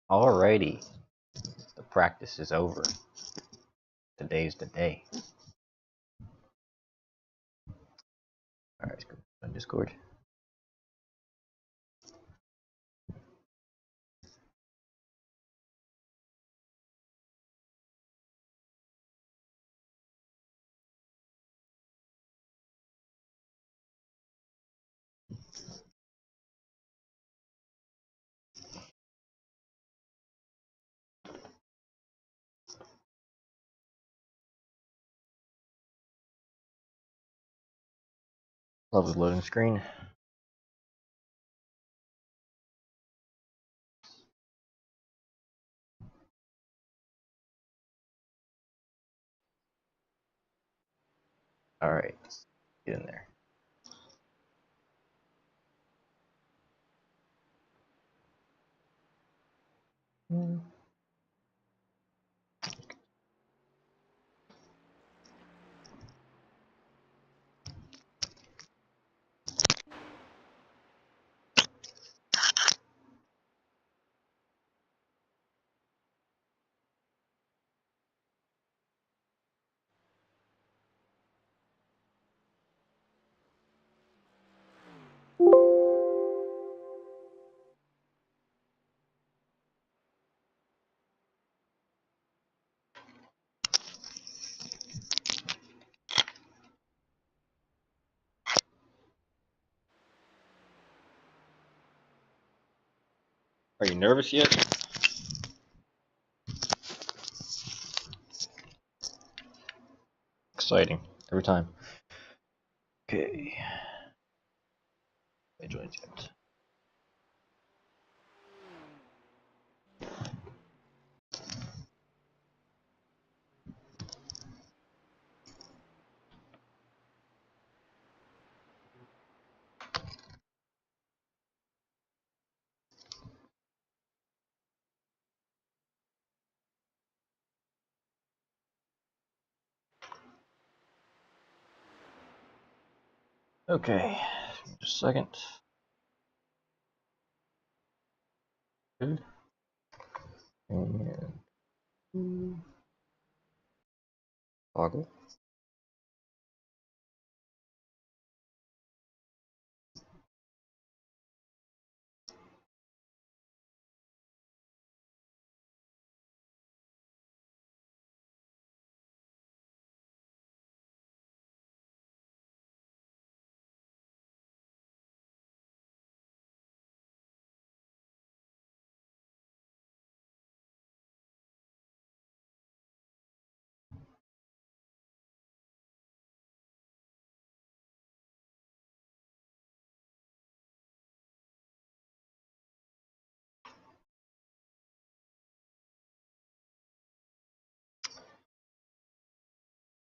Alrighty, the practice is over. Today's the day. Alright, let's go on Discord. Love the loading screen. Alright, get in there. Are you nervous yet? Exciting every time. Okay. I joined yet. Okay, just a second. Good. And toggle.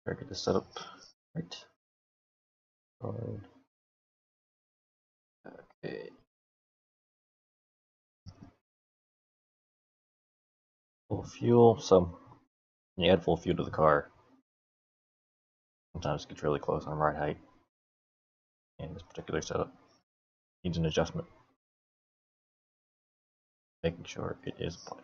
Try to get this set up right. Okay. Full fuel. So when you add full fuel to the car, sometimes it gets really close on ride height. And this particular setup needs an adjustment. Making sure it is applied.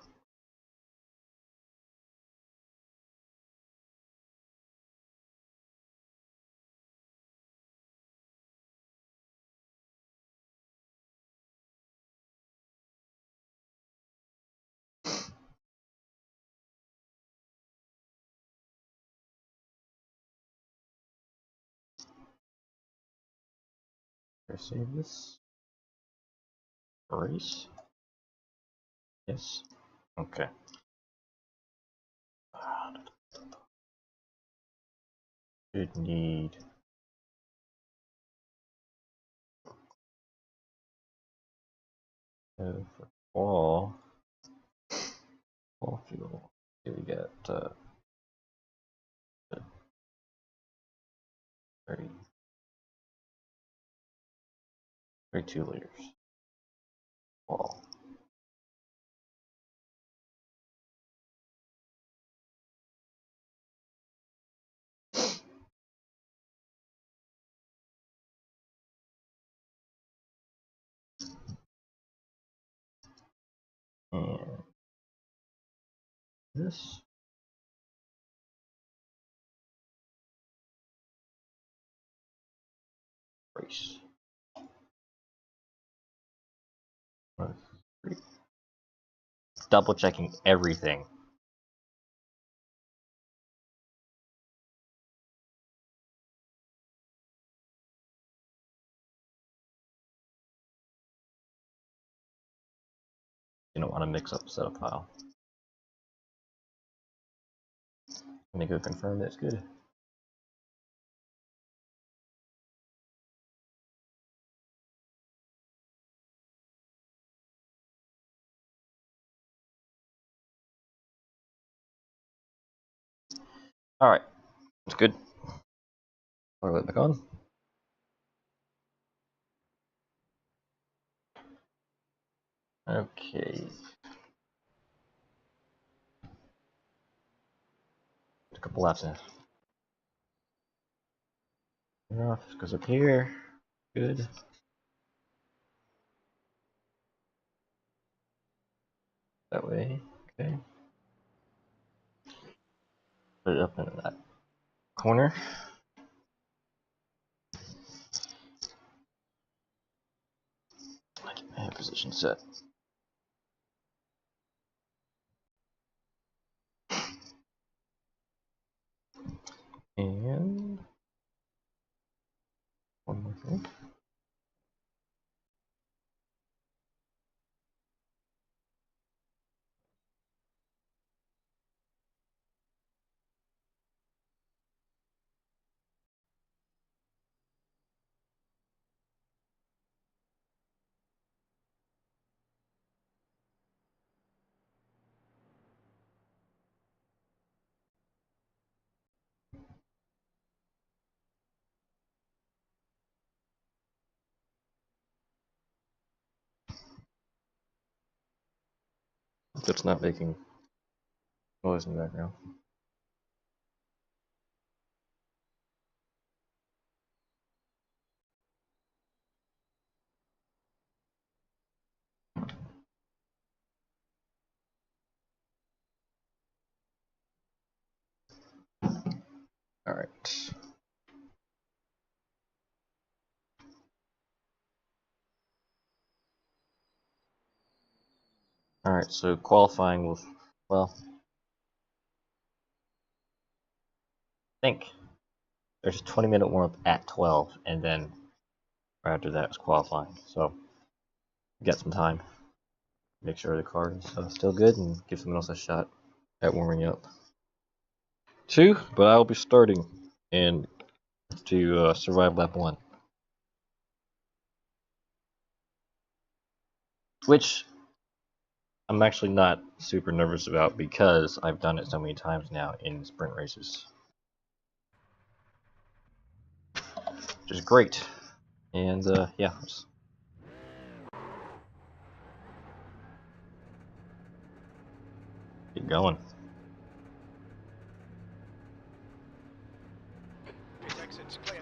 Save this. Erase. Yes. Okay. Should need for all fuel. Here we get 32 liters. All. And This. Race. 1, 2, 3. Double checking everything. You don't want to mix up the setup file. Let me go confirm that's good. Alright, that's good. I'll let it back on. Okay. A couple laps in. Off, goes up here. Good. That way. Okay. Put it up into that corner. Get my position set. And one more thing. That's not making noise in the background. Alright. Alright, so qualifying was, well, I think there's a 20-minute warm-up at 12, and then right after that is qualifying. So, we got some time. Make sure the car is still good and give someone else a shot at warming up. 2, but I'll be starting and to survive lap 1. Which I'm actually not super nervous about because I've done it so many times now in sprint races. Which is great. And yeah, let's get going. Exit's clear.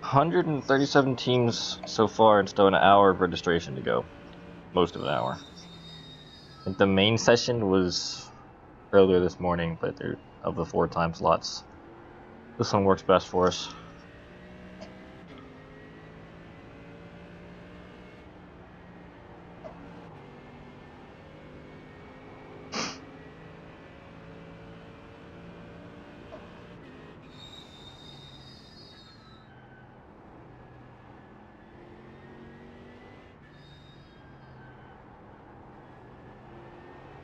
137 teams so far, and still an hour of registration to go. Most of an hour. I think the main session was earlier this morning, but of the 4 time slots, this one works best for us.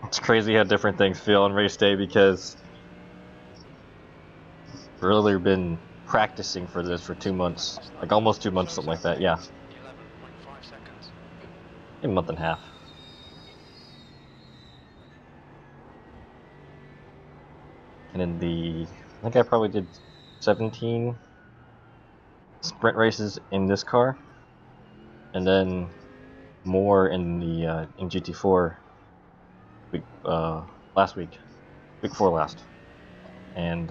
It's crazy how different things feel on race day because I've really been practicing for this for 2 months, like almost 2 months, something like that. Yeah, 11.5 seconds. a month and a half. And in I think I probably did 17 sprint races in this car, and then more in the in GT4 last week before last, and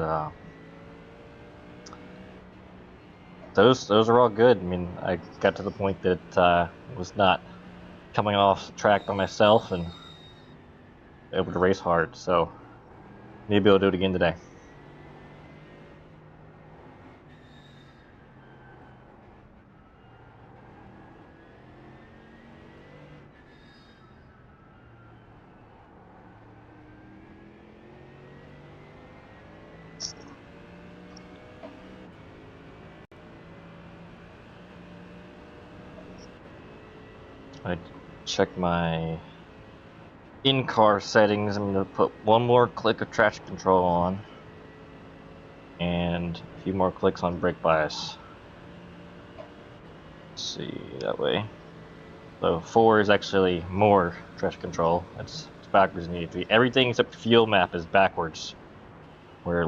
those are all good. I mean, I got to the point that was not coming off the track by myself and able to race hard. So maybe I'll do it again today. I check my in-car settings. I'm going to put one more click of traction control on and a few more clicks on brake bias. Let's see, that way. So 4 is actually more traction control. It's backwards needed to be. Everything except fuel map is backwards, where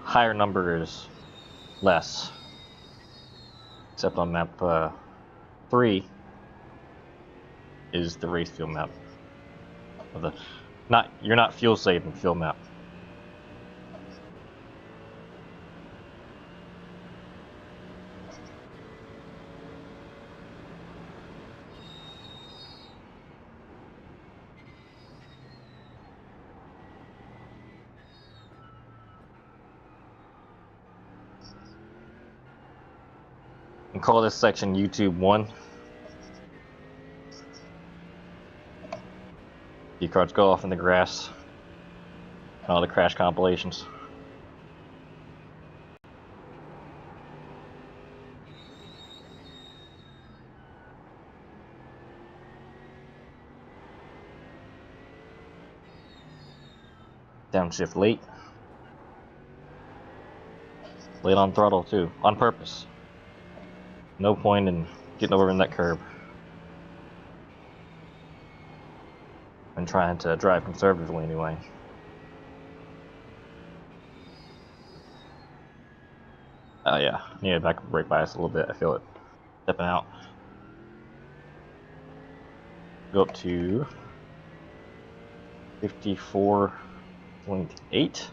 higher number is less. Except on map 3 is the race fuel map. You're not fuel saving fuel map. And call this section YouTube 1. The cards go off in the grass. And all the crash compilations. Downshift late. Late on throttle too, on purpose. No point in getting over in that curb. I'm trying to drive conservatively anyway. Oh yeah, I need to back up brake bias a little bit. I feel it stepping out. Go up to 54.8.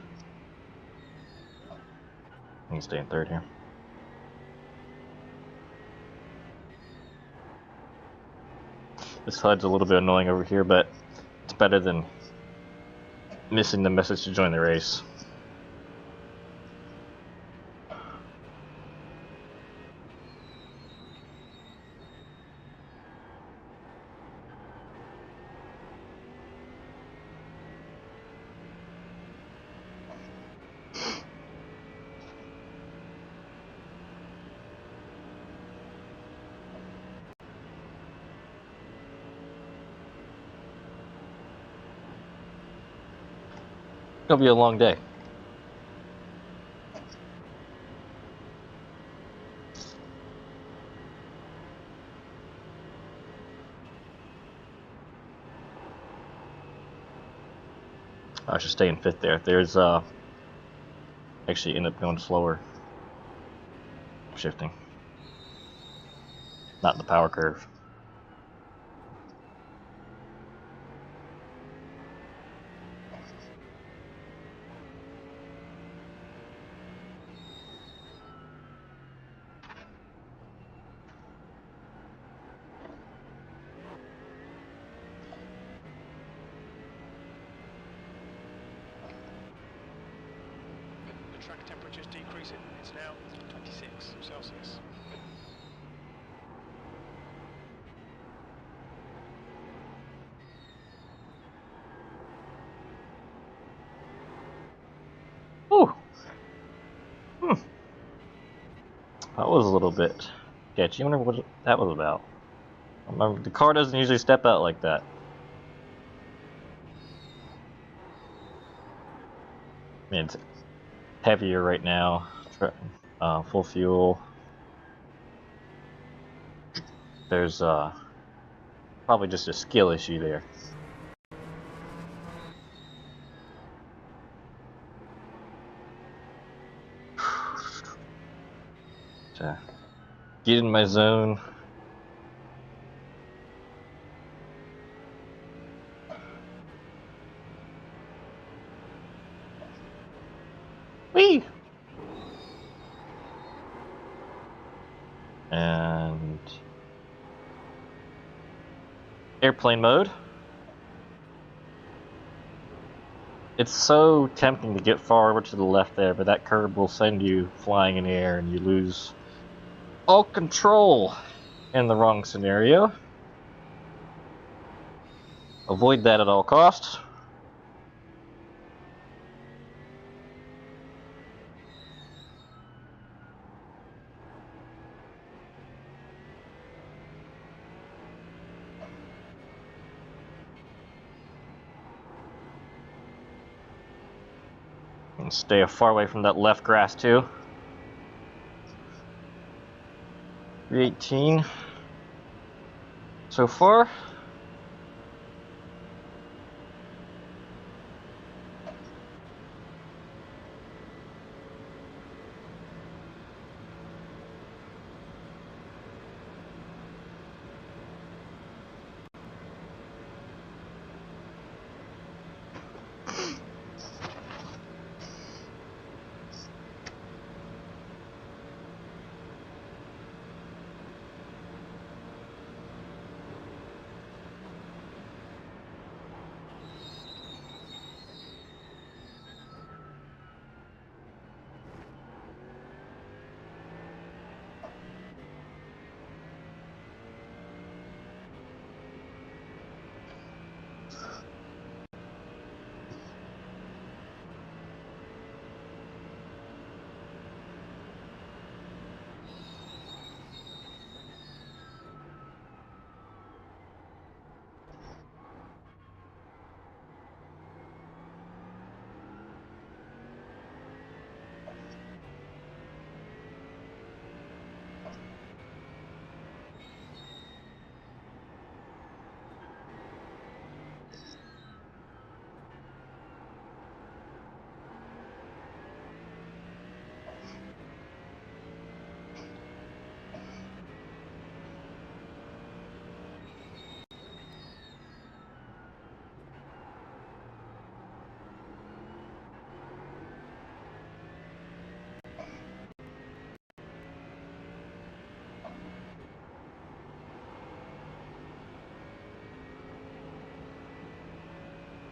I can stay in third here. This HUD's a little bit annoying over here, but it's better than missing the message to join the race. It'll be a long day. I should stay in fifth there. There's actually end up going slower. Shifting. Not in the power curve. Track temperature's decreasing. It's now 26 Celsius. Ooh. That was a little bit sketchy. I wonder what that was about. The car doesn't usually step out like that. I mean, it's heavier right now. Full fuel. There's probably just a skill issue there. Get in my zone. Whee! And airplane mode. It's so tempting to get far over to the left there, but that curb will send you flying in the air and you lose all control in the wrong scenario. Avoid that at all costs. And stay far away from that left grass too. 318 so far.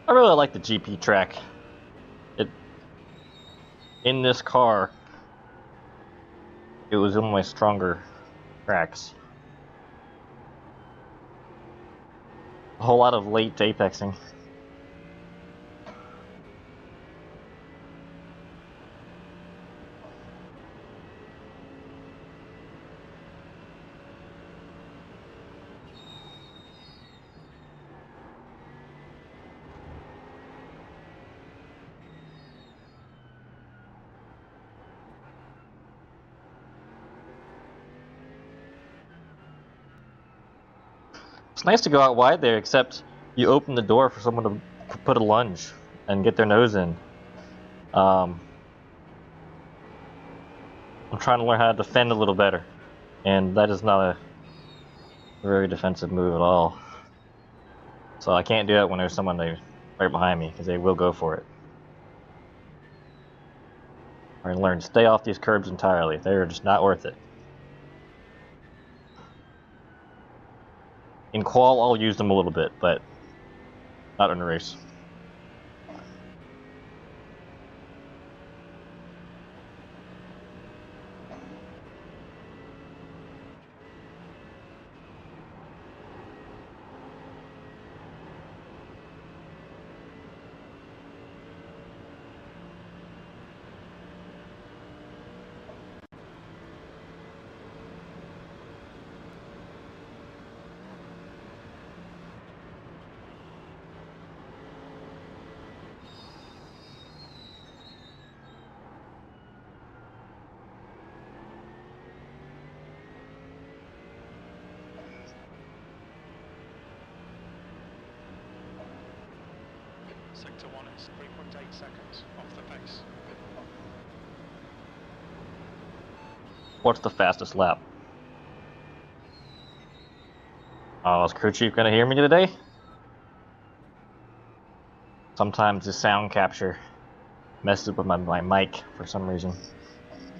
I really like the GP track. In this car, it was one of my stronger tracks. A whole lot of late apexing. It's nice to go out wide there, except you open the door for someone to put a lunge and get their nose in. I'm trying to learn how to defend a little better, and that is not a very defensive move at all. So I can't do it when there's someone right behind me, because they will go for it. I'm going to learn to stay off these curbs entirely. They're just not worth it. In qual, I'll use them a little bit, but not in a race. Sector 1 is 3.8 seconds off the pace. What's the fastest lap? Oh, is crew chief gonna hear me today? Sometimes the sound capture messes up with my mic for some reason,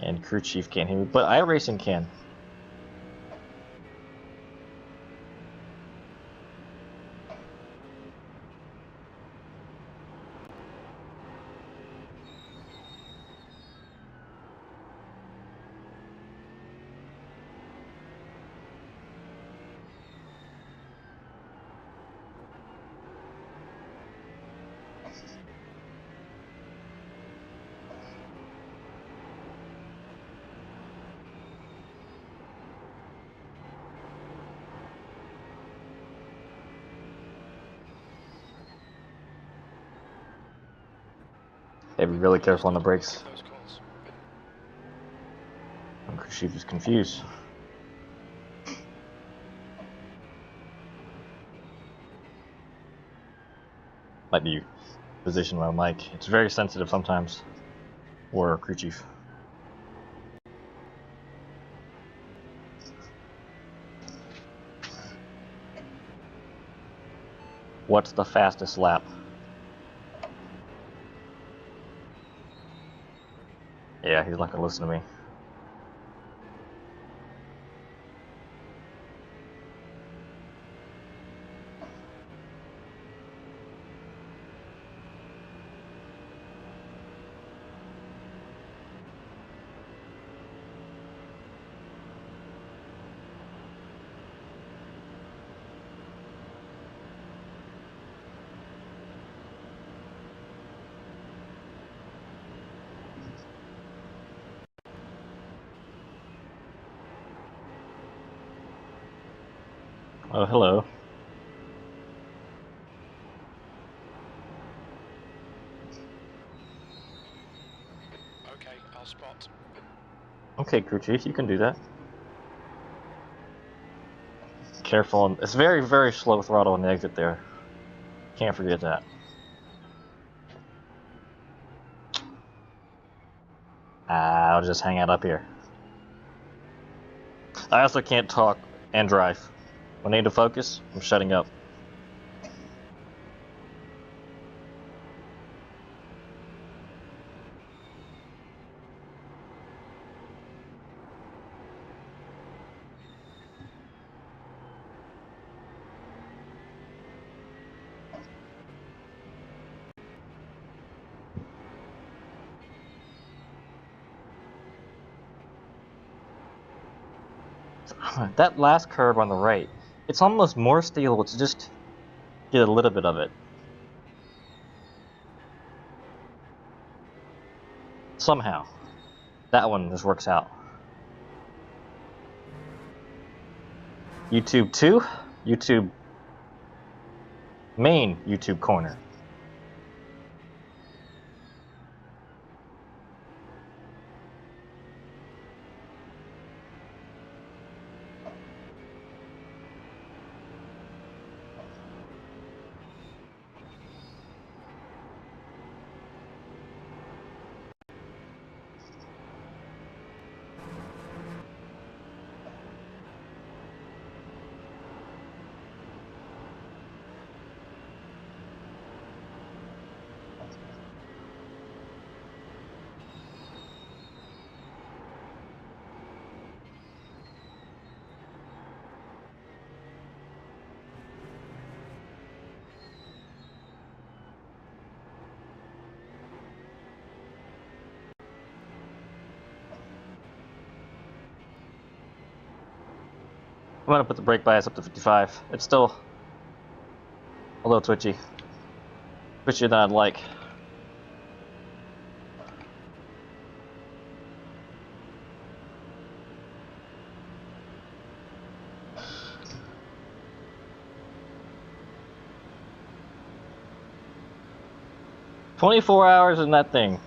and crew chief can't hear me, but iRacing can. Hey, be really careful on the brakes. Those calls. Crew chief is confused. Might be position my mic. It's very sensitive sometimes. Or crew chief. What's the fastest lap? Yeah, he's not gonna listen to me. Oh, hello. Okay, I'll spot. Okay, crew chief, you can do that. Careful. It's very, very slow throttle on the exit there. Can't forget that. I'll just hang out up here. I also can't talk and drive. When I need to focus, I'm shutting up. That last curve on the right, it's almost more stealable to just get a little bit of it. Somehow. That one just works out. YouTube 2, YouTube main YouTube corner. I'm gonna put the brake bias up to 55. It's still a little twitchy. Twitchier than I'd like. "24 hours in that thing.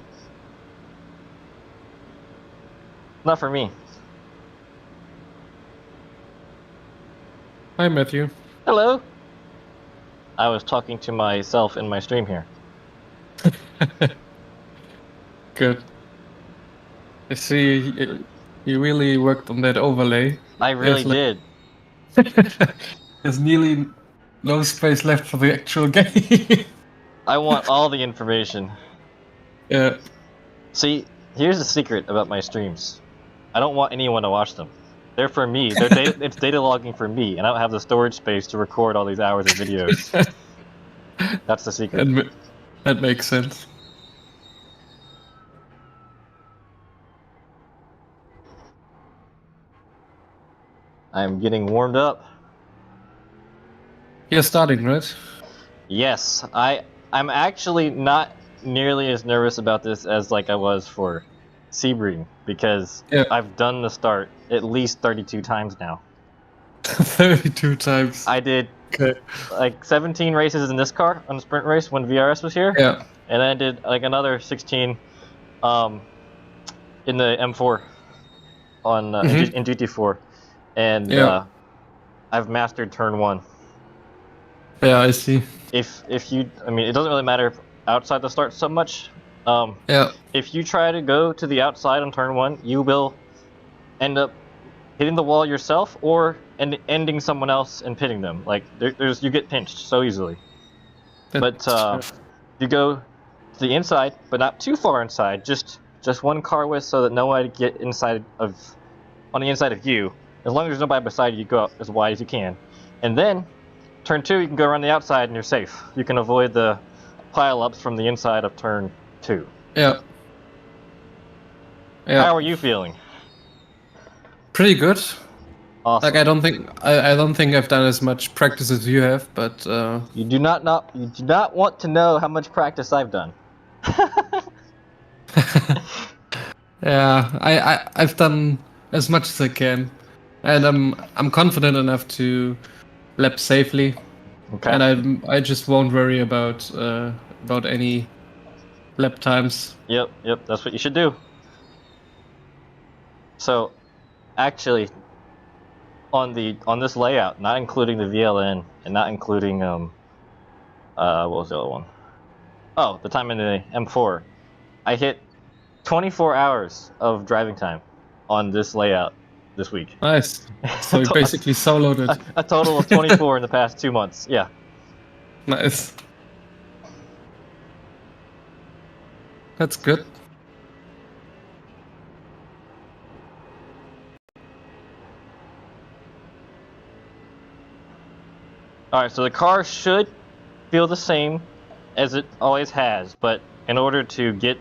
Not for me." Hi, Matthew. Hello. I was talking to myself in my stream here. Good. I see you really worked on that overlay. I really did. There's nearly no space left for the actual game. I want all the information. Yeah. See, here's the secret about my streams. I don't want anyone to watch them. They're for me. It's data logging for me, and I don't have the storage space to record all these hours of videos. That's the secret. That makes sense. I'm getting warmed up. You're starting, right? Yes, I'm actually not nearly as nervous about this as like I was for Sebring, because Yeah. I've done the start at least 32 times now. 32 times. I did Okay. like 17 races in this car on the sprint race when VRS was here. Yeah. And then I did like another 16 in the M4 on in GT4. And Yeah. I've mastered turn 1. Yeah, I see. If you, I mean, it doesn't really matter outside the start so much. Yeah. If you try to go to the outside on turn 1, you will end up hitting the wall yourself or ending someone else and pitting them. Like you get pinched so easily. But you go to the inside, but not too far inside. Just one car width, so that no one get on the inside of you. As long as there's nobody beside you, you go out as wide as you can. And then turn 2, you can go around the outside and you're safe. You can avoid the pile-ups from the inside of turn 2. Yeah. Yeah. How are you feeling? Pretty good. Awesome. Like I don't think I've done as much practice as you have, but You do not want to know how much practice I've done. yeah, I've done as much as I can, and I'm confident enough to lap safely, Okay. and I just won't worry about any lap times. Yep, that's what you should do. So, actually, on this layout, not including the VLN and not including what was the other one? Oh, the time in the M4, I hit 24 hours of driving time on this layout this week. Nice. So you basically soloed it. A total of 24 in the past 2 months. Yeah. Nice. That's good. Alright, so the car should feel the same as it always has, but in order to get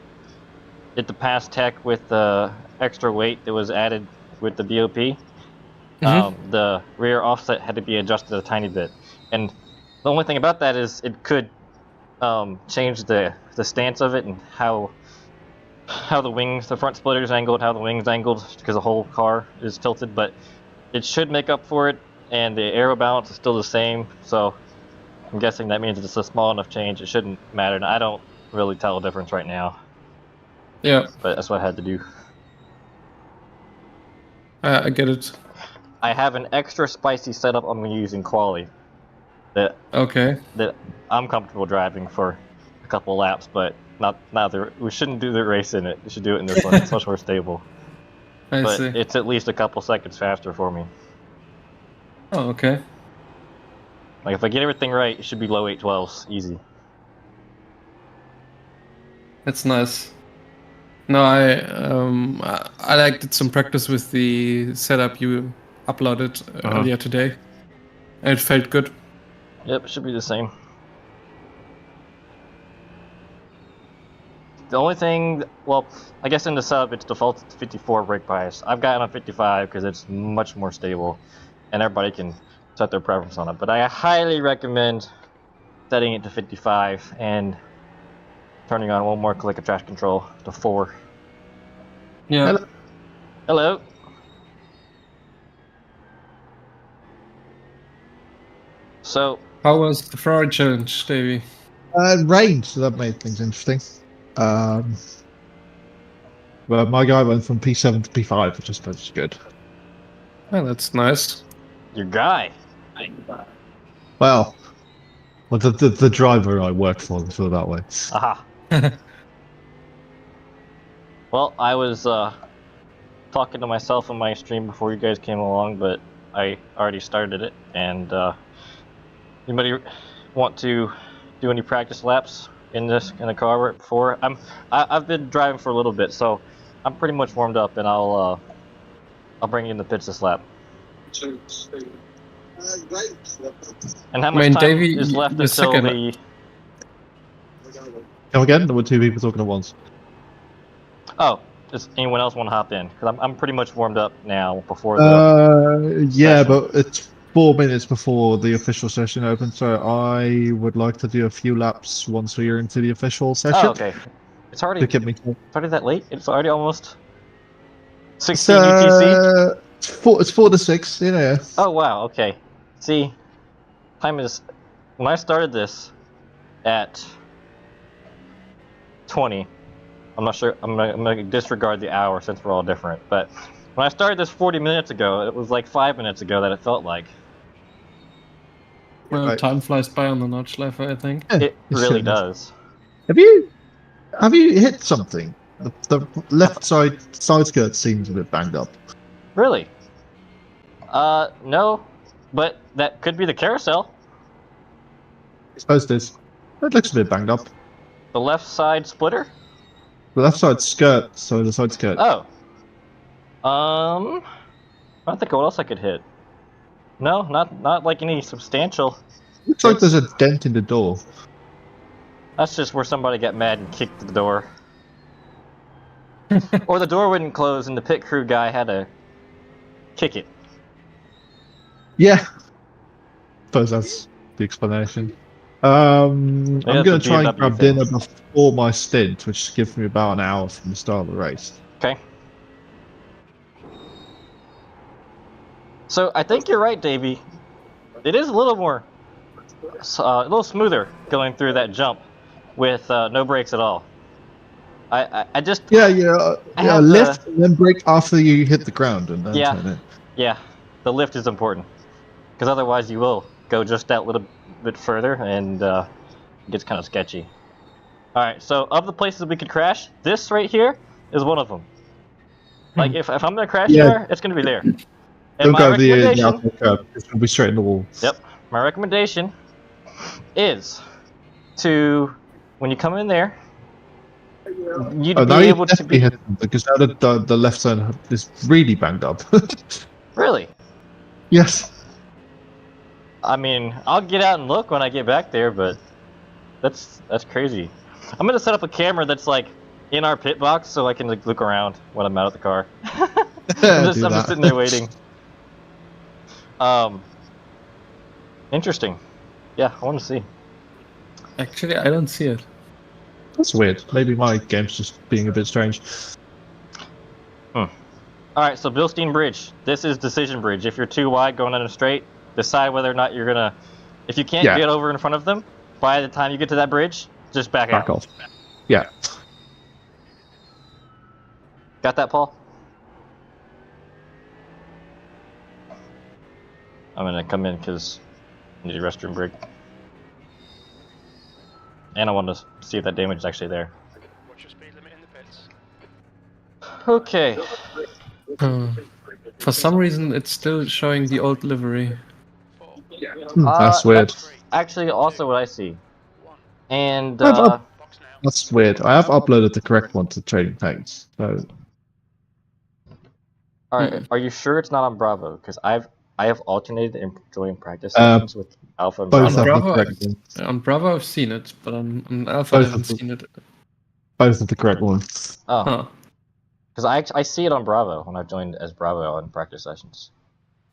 it to pass tech with the extra weight that was added with the BOP, the rear offset had to be adjusted a tiny bit. And the only thing about that is it could change the stance of it and how the front splitter's angled, how the wings angled, because the whole car is tilted, but it should make up for it, and the aero balance is still the same, so I'm guessing that means it's a small enough change, it shouldn't matter, and I don't really tell a difference right now. Yeah. But that's what I had to do. I get it. I have an extra spicy setup I'm going to use in quali that I'm comfortable driving for a couple laps, but we shouldn't do the race in it. We should do it in this one. It's much more stable. I see. It's at least a couple seconds faster for me. Oh, okay. Like if I get everything right, it should be low 812s, easy. That's nice. No, I like did some practice with the setup you uploaded earlier today, and it felt good. Yep, it should be the same. The only thing, well, I guess in the sub it's defaulted to 54 brake bias. I've got it on 55 because it's much more stable, and everybody can set their preference on it. But I highly recommend setting it to 55 and turning on one more click of traction control to 4. Yeah. Hello. So, how was the Ferrari challenge, Davey? It rained, so that made things interesting. But my guy went from P7 to P5, which I suppose is good. Oh, that's nice. Your guy. Well, the driver I work for, let's put it that way. Aha. Well, I was talking to myself on my stream before you guys came along, but I already started it, And anybody want to do any practice laps in the car right before? I've been driving for a little bit, so I'm pretty much warmed up, and I'll bring you in the pits this lap. And how much time Davey, is left you're until second. the? Come again? There were two people talking at once. Oh, does anyone else want to hop in? Because I'm pretty much warmed up now before the. Yeah, session. but it's 4 minutes before the official session opens, so I would like to do a few laps once we're into the official session. Oh, okay. It's already To get me. It's already that late? It's already almost 16 So, UTC? it's 4 to 6, you know. Oh, wow, okay. See, time is... When I started this at 20, I'm not sure, I'm gonna disregard the hour since we're all different, but when I started this 40 minutes ago, it was like 5 minutes ago that it felt like. Well, Right. time flies by on the Notchlifer, I think. It really does. Have you hit something? The left side skirt seems a bit banged up. Really? No, but that could be the carousel. I suppose it is. It looks a bit banged up. The left side splitter? The left side skirt, so the side skirt. Oh. I don't think what else I could hit. No, not like any substantial. Looks like there's a dent in the door. That's just where somebody got mad and kicked the door. Or the door wouldn't close and the pit crew guy had to kick it. Yeah. Suppose that's the explanation. I'm that's going a to try and BMW grab thing. dinner before my stint, which gives me about an hour from the start of the race. Okay. So I think you're right, Davey. It is a little more, a little smoother going through that jump with no brakes at all. I just Yeah, have lift and then brake after you hit the ground and then turn in. Yeah, the lift is important because otherwise you will go just that little bit further and it gets kind of sketchy. All right, so of the places we could crash, this right here is one of them. Like if I'm gonna crash there, it's gonna be there. And Don't go over the outside curb. It's going to be straight in the wall. Yep. My recommendation is to, when you come in there, you to be able to be... hit them because now the left side is really banged up. Really? Yes. I mean, I'll get out and look when I get back there, but that's crazy. I'm gonna set up a camera that's like in our pit box so I can like look around when I'm out of the car. I'm just sitting there waiting. Interesting. Yeah, I want to see. Actually, I don't see it. That's weird. Maybe my game's just being a bit strange. Alright, so Bilstein Bridge. This is Decision Bridge. If you're too wide going on a straight, decide whether or not you're gonna... If you can't get over in front of them, by the time you get to that bridge, just back out. Off. Yeah. Got that, Paul? I'm gonna come in because I need a restroom break. And I want to see if that damage is actually there. What's your speed limit in the pits? Okay. For some reason, it's still showing the old livery. 4. That's weird. That's actually also what I see. 1. And Box now. That's weird. I have uploaded the correct one to Trading Paints. So are you sure it's not on Bravo? Because I have alternated in joining practice sessions with Alpha and both Bravo. have the correct one. On Bravo, I've seen it, but on Alpha, I Both haven't of them. seen it. Both of the correct one. Oh, Huh. because I see it on Bravo when I've joined as Bravo on practice sessions.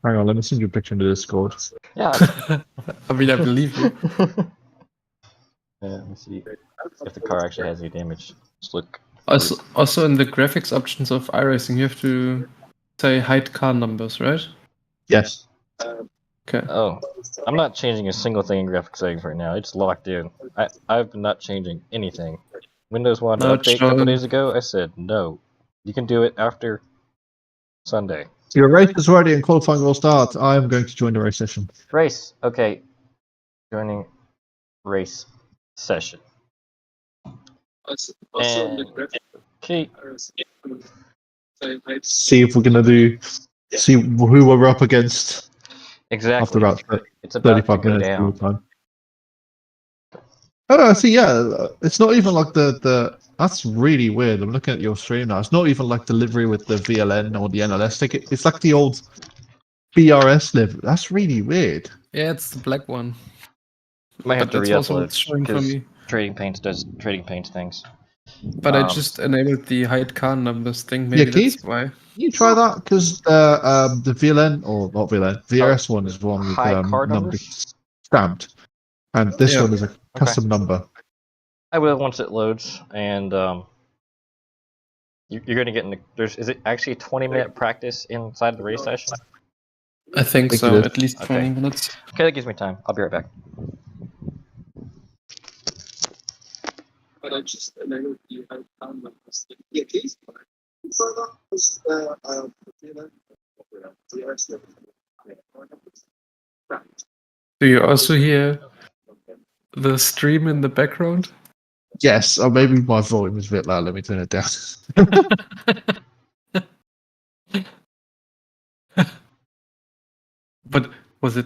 Hang on, let me send you a picture into Discord. Yeah. I mean, I believe you. Yeah, let me see if the car actually has any damage. Just look. Also, in the graphics options of iRacing, you have to say hide car numbers, right? Yes. Okay. Oh, I'm not changing a single thing in graphics settings right now. It's locked in. I've been not changing anything. Windows wanted to update a couple days ago. I said no. You can do it after Sunday. Your race is ready and qualifying will start. I am going to join the race session. Race. Okay. Joining race session. And, okay. See if we're gonna see who we're up against. Exactly. after about It's about to 35 go minutes all down. the time. Oh, see, yeah, it's not even like the. That's really weird. I'm looking at your stream now. It's not even like the livery with the VLN or the NLS ticket. It's like the old BRS livery. That's really weird. Yeah, it's the black one. Might have But to that's also what's showing for re-upload me. because Trading Paints does Trading Paints things. But I just enabled the hide car numbers thing. Yeah, Maybe Keith, that's why. can you try that? Because the VLN or not VLN, VRS one is one with high card numbers stamped, and this Yeah. one is a custom number. I will once it loads, and you're going to get in the. Is it actually a 20-minute practice inside the race session? I think Think so. it is. At least 20 Okay. minutes. Okay, that gives me time. I'll be right back. But I just enabled the hide car numbers thing. Yeah, Keith, try that. Because Do you also hear the stream in the background? yes, or maybe my volume is a bit loud. Let me turn it down. But was it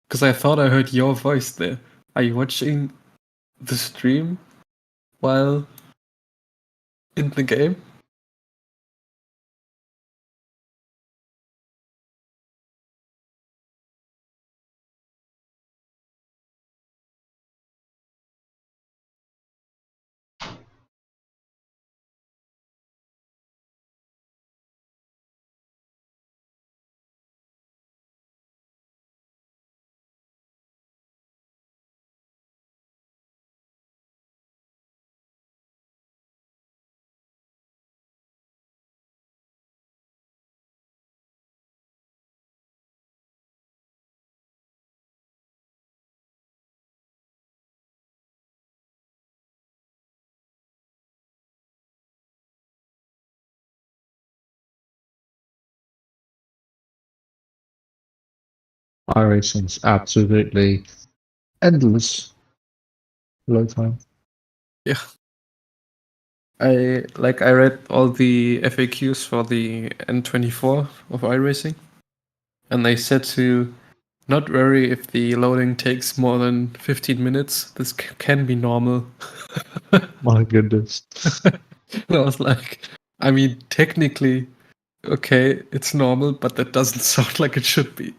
because I thought I heard your voice there? Are you watching the stream while in the game? iRacing's absolutely endless load time. Yeah. I read all the FAQs for the N24 of iRacing, and they said to not worry if the loading takes more than 15 minutes. This can be normal. My goodness. And I was like, I mean, technically, okay, it's normal, but that doesn't sound like it should be.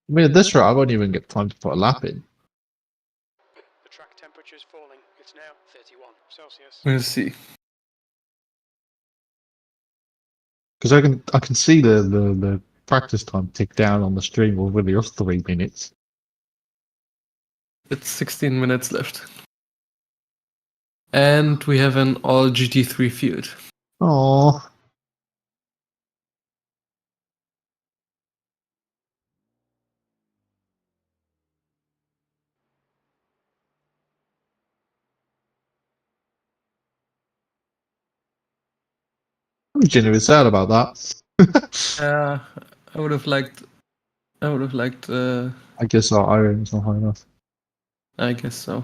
I mean, at this rate, I won't even get time to put a lap in. The track temperature is falling. It's now 31 Celsius. We'll see. Because I can see the practice time tick down on the stream already of 3 minutes. It's 16 minutes left. And we have an all GT3 field. Oh, 'm genuinely sad about that. I would have liked. I guess our iron's not high enough. I guess so.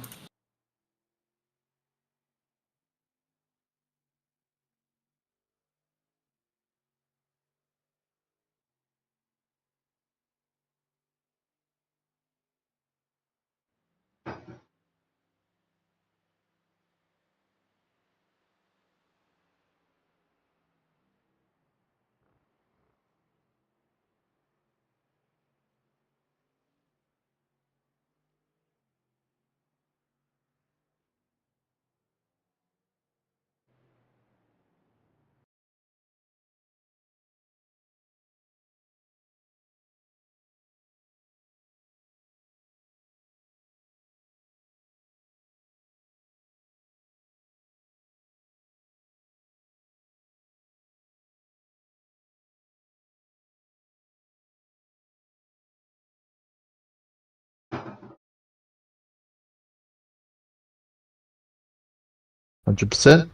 %.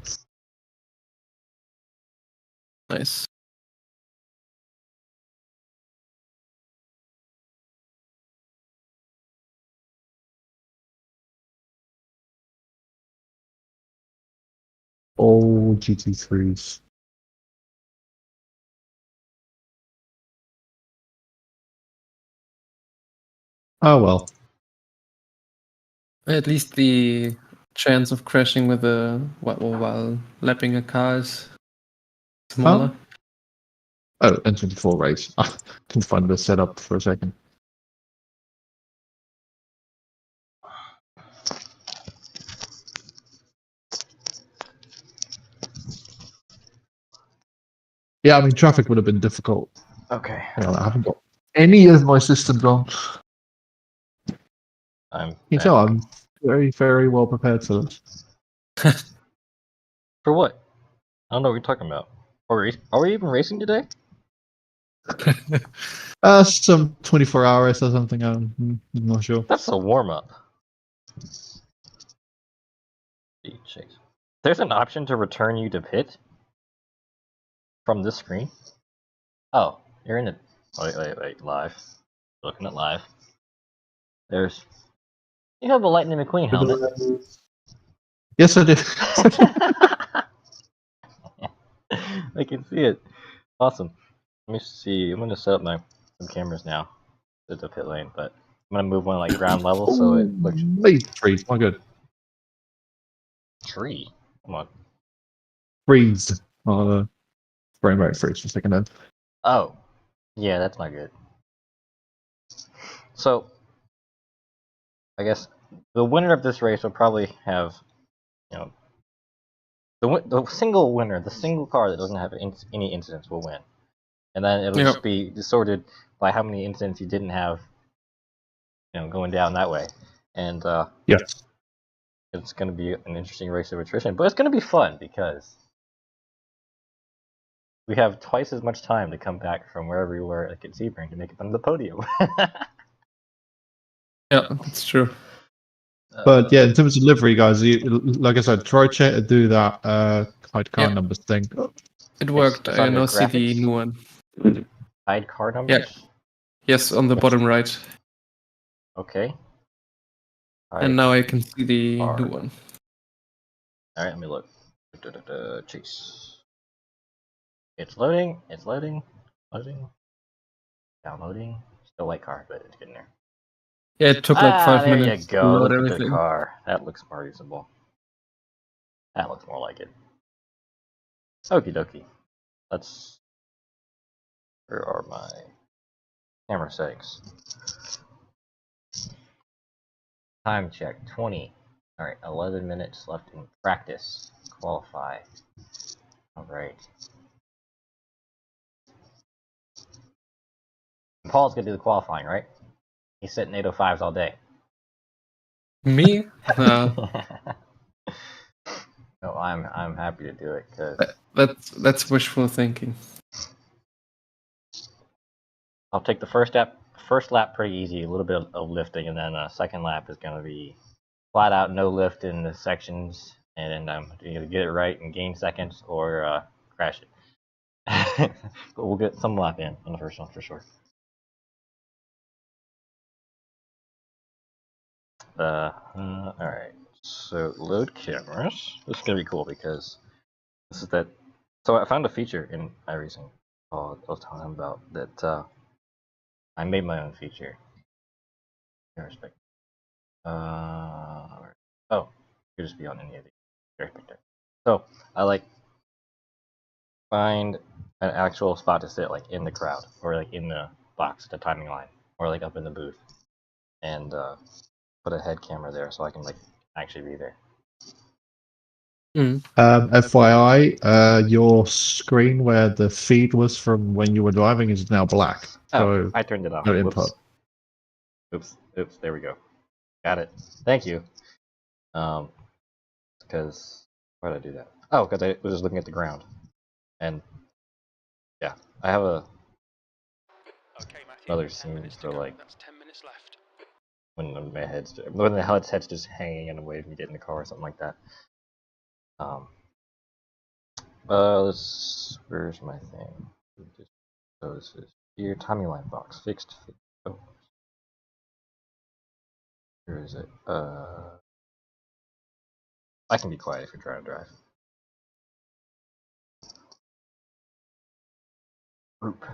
Nice. All GT3s. Oh well. At least the chance of crashing with a while lapping a car is smaller. Oh, N24 race. I couldn't find the setup for a second. Yeah, I mean, traffic would have been difficult. Okay. Hang on, I haven't got any of my systems on. I'm You back. tell I'm very, very well prepared for this. For what? I don't know what you're talking about. Are we even racing today? Some 24 hours or something. I'm not sure. That's a warm up. There's an option to return you to pit from this screen. Oh, you're in it. Wait, live. Looking at live. There's. You have a Lightning McQueen helmet. Yes, I do. I can see it. Awesome. Let me see. I'm gonna set up some cameras now to the pit lane, but I'm gonna move one like ground level so it looks Late freeze. My good. tree. Come on. Freeze. Frame rate freeze for a second then. Oh, yeah, that's not good. So, I guess the winner of this race will probably have, you know, the single winner, the single car that doesn't have any incidents will win, and then it'll just be sorted by how many incidents you didn't have, going down that way, and Yes. it's going to be an interesting race of attrition, but it's going to be fun because we have twice as much time to come back from wherever we were at Sebring to make it on the podium. Yeah, that's true. But yeah, in terms of livery, guys, like I said, try to do that hide car Yeah. numbers thing. It worked. It's I under now see the graphics? new one. Hide car numbers? Yes, on the bottom right. Okay. And now I can see the car. new one. Alright, let me look. Chase. It's loading. Loading. Downloading. Still white car, but it's getting there. Yeah, it took like 5 there minutes you to go. load Look at the everything. car. That looks more usable. That looks more like it. Okie dokie. Where are my camera settings? Time check 20. Alright, 11 minutes left in practice. Qualify. Alright. Paul's gonna do the qualifying, right? He's sitting 805s all day. Me? No, I'm happy to do it because That's wishful thinking. I'll take the first lap pretty easy, a little bit of lifting, and then second lap is gonna be flat out no lift in the sections, and then I'm either get it right and gain seconds or crash it. But we'll get some lap in on the first one for sure. Alright, so load cameras. This is gonna be cool because this is that. So I found a feature in iRacing. I was telling him about that. I made my own feature. In respect. Oh, could just be on any of these. So I find an actual spot to sit, like in the crowd or like in the box, the timing line, or like up in the booth, and put a head camera there so I can like actually be there. FYI, your screen where the feed was from when you were driving is now black. Oh, So I turned it off. no input. Oops. There we go. Got it. Thank you. Because why did I do that? Oh, because I was just looking at the ground, and yeah, I have Okay, Matthew. another 10 scene minutes to for go. like That's 10 minutes left. when the head's just hanging and away from me getting in the car or something like that. Where's my thing? So this is here, timing line box fixed. Oh, where is it? I can be quiet if you're trying to drive. Group.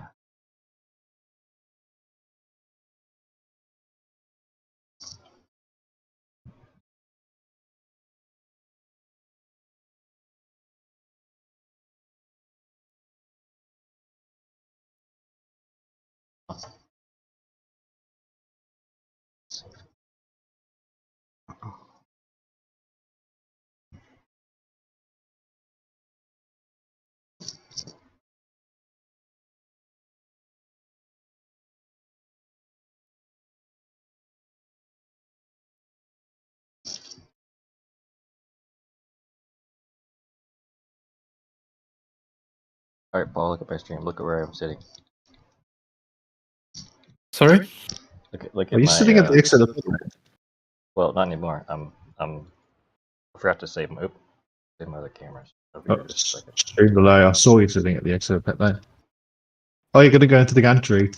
Alright, Paul, look at my stream. Look at where I'm sitting. Sorry? Look Are at you my. sitting at the exit of the Well, not anymore. I forgot to save my. Save my other cameras. Over here just a second. stream delay? I saw you sitting at the exit of pit lane. Oh, you're gonna go into the gantry.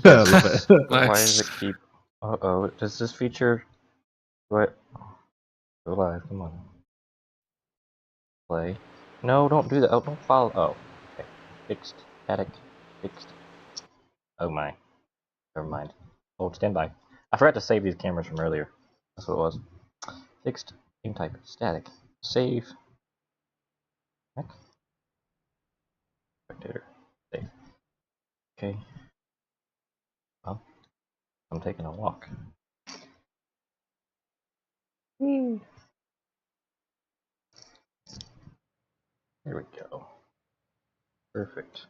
I love it. Why Nice. does it keep? Uh-oh, does this feature? What? Go live, come on. Play. No, don't do that. Oh, don't follow. Oh, okay. Fixed. Static. Fixed. Oh my. Never mind. Hold standby. I forgot to save these cameras from earlier. That's what it was. Fixed. Game type. Static. Save. Heck. Spectator. Save. Okay. Well, I'm taking a walk. Whee. There we go. Perfect.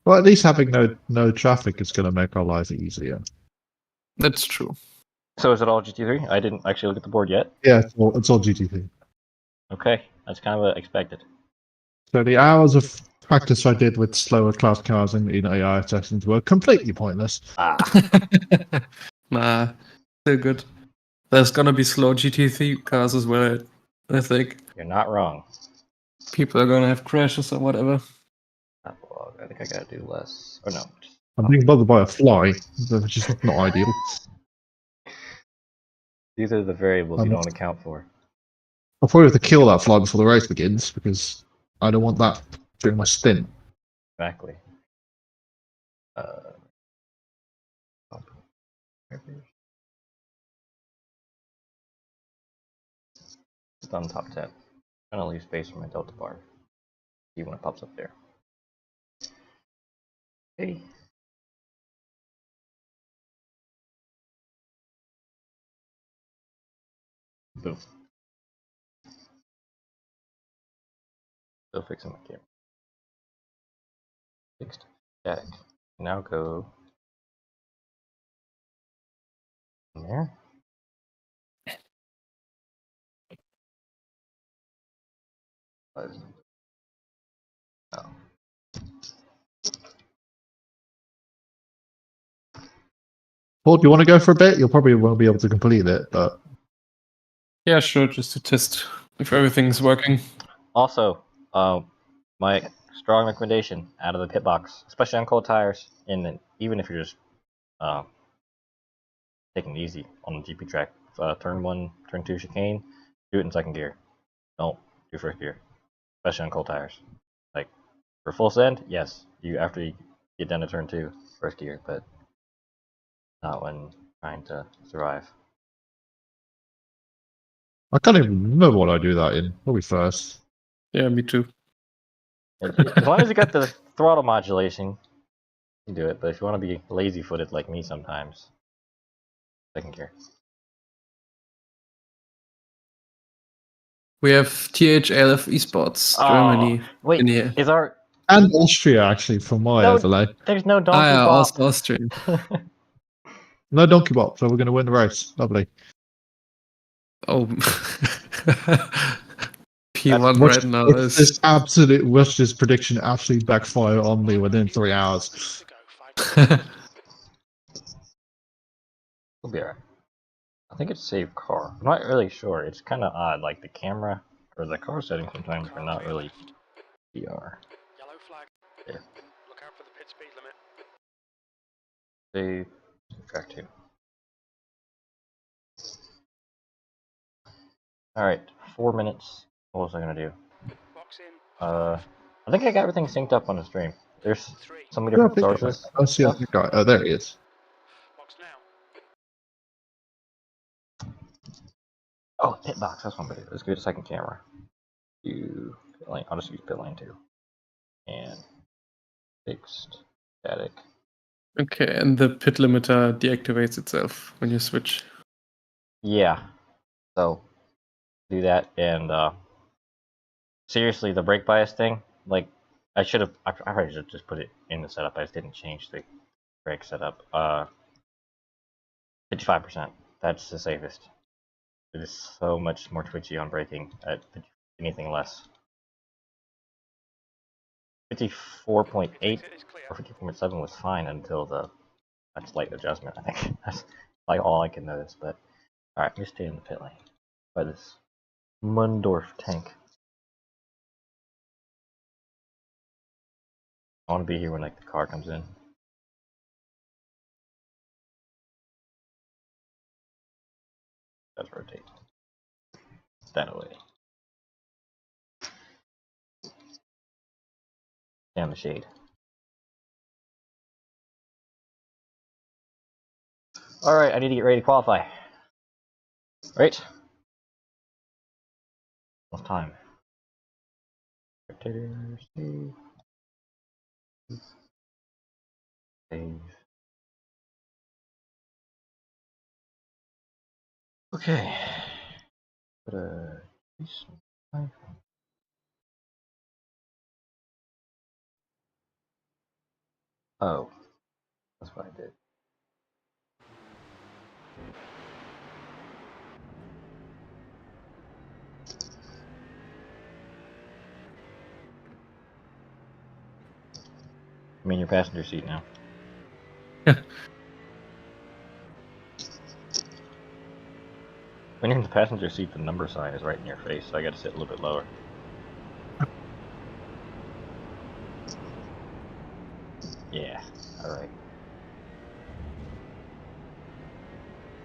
Well, at least having no traffic is gonna make our lives easier. That's true. So is it all GT3? I didn't actually look at the board yet. Yeah, it's all GTP. Okay, that's kind of expected. So the hours of practice I did with slower class cars in AI sessions were completely pointless. Ah, Nah, still good. There's gonna be slow GT3 cars as well, I think. you're not wrong. People are gonna have crashes or whatever. Well, I think I gotta do less. Or no. I'm being bothered by a fly, which is not ideal. These are the variables you Um, don't account for. I'll probably have to kill that fly before the race begins because I don't want that during my stint. Exactly. It's on top 10. I'm gonna leave space for my delta bar. See when it pops up there. Hey. Boom. Still fixing my camera. Fixed. Static. Now go in there. Oh. Paul, do you want to go for a bit? You'll probably won't be able to complete it, but Yeah, sure, just to test if everything's working. Also, my strong recommendation out of the pit box, especially on cold tires, and even if you're just taking it easy on the GP track, turn 1, turn 2 chicane, do it in second gear. Don't do first gear, especially on cold tires. Like for full send, yes, you after you get down to turn 2, first gear, but not when trying to survive. I can't even remember what I do that in. Probably first. Yeah, me too. As long as you got the throttle modulation, you do it. But if you want to be lazy-footed like me sometimes, second gear. We have THLF Esports, Germany. Wait, in here. is our And Austria, actually, from my No. overlay. there's no donkey yeah, bop? also Austrian. No donkey bop, so we're going to win the race. Lovely. Oh. P1 Watch, right now watch this is. watch this prediction actually backfire on me within 3 hours. We'll be alright. I think it's save car. I'm not really sure. It's kind of odd. Like the camera or the car settings sometimes are not really VR. Yellow flag. Yeah. Look out for the pit speed limit. Save track 2. Alright, 4 minutes. What was I gonna do? Box in. I think I got everything synced up on the stream. There's 3. so many Yeah, different sources. I see that guy. Oh, there he is. Box now. Oh, pit box. That's one video. Let's get a second camera. I'll just use pit lane 2. And Fixed. Static. Okay, and the pit limiter deactivates itself when you switch. Yeah. So do that, and seriously, the brake bias thing, like I probably should have just put it in the setup. I just didn't change the brake setup. 55%. That's the safest. It is so much more twitchy on braking at anything less. 54.8 or 54.7 was fine until that slight adjustment. I think that's like all I can notice. But all right, let me stay in the pit lane by this Mundorf tank. I want to be here when like the car comes in. Let's rotate that away. Down the shade. All right, I need to get ready to qualify. Right? What's time? Spectators, save. Save. Okay. Put a oh, that's what I did. I'm in your passenger seat now. When you're in the passenger seat, the number sign is right in your face, so I gotta sit a little bit lower. Yeah, alright.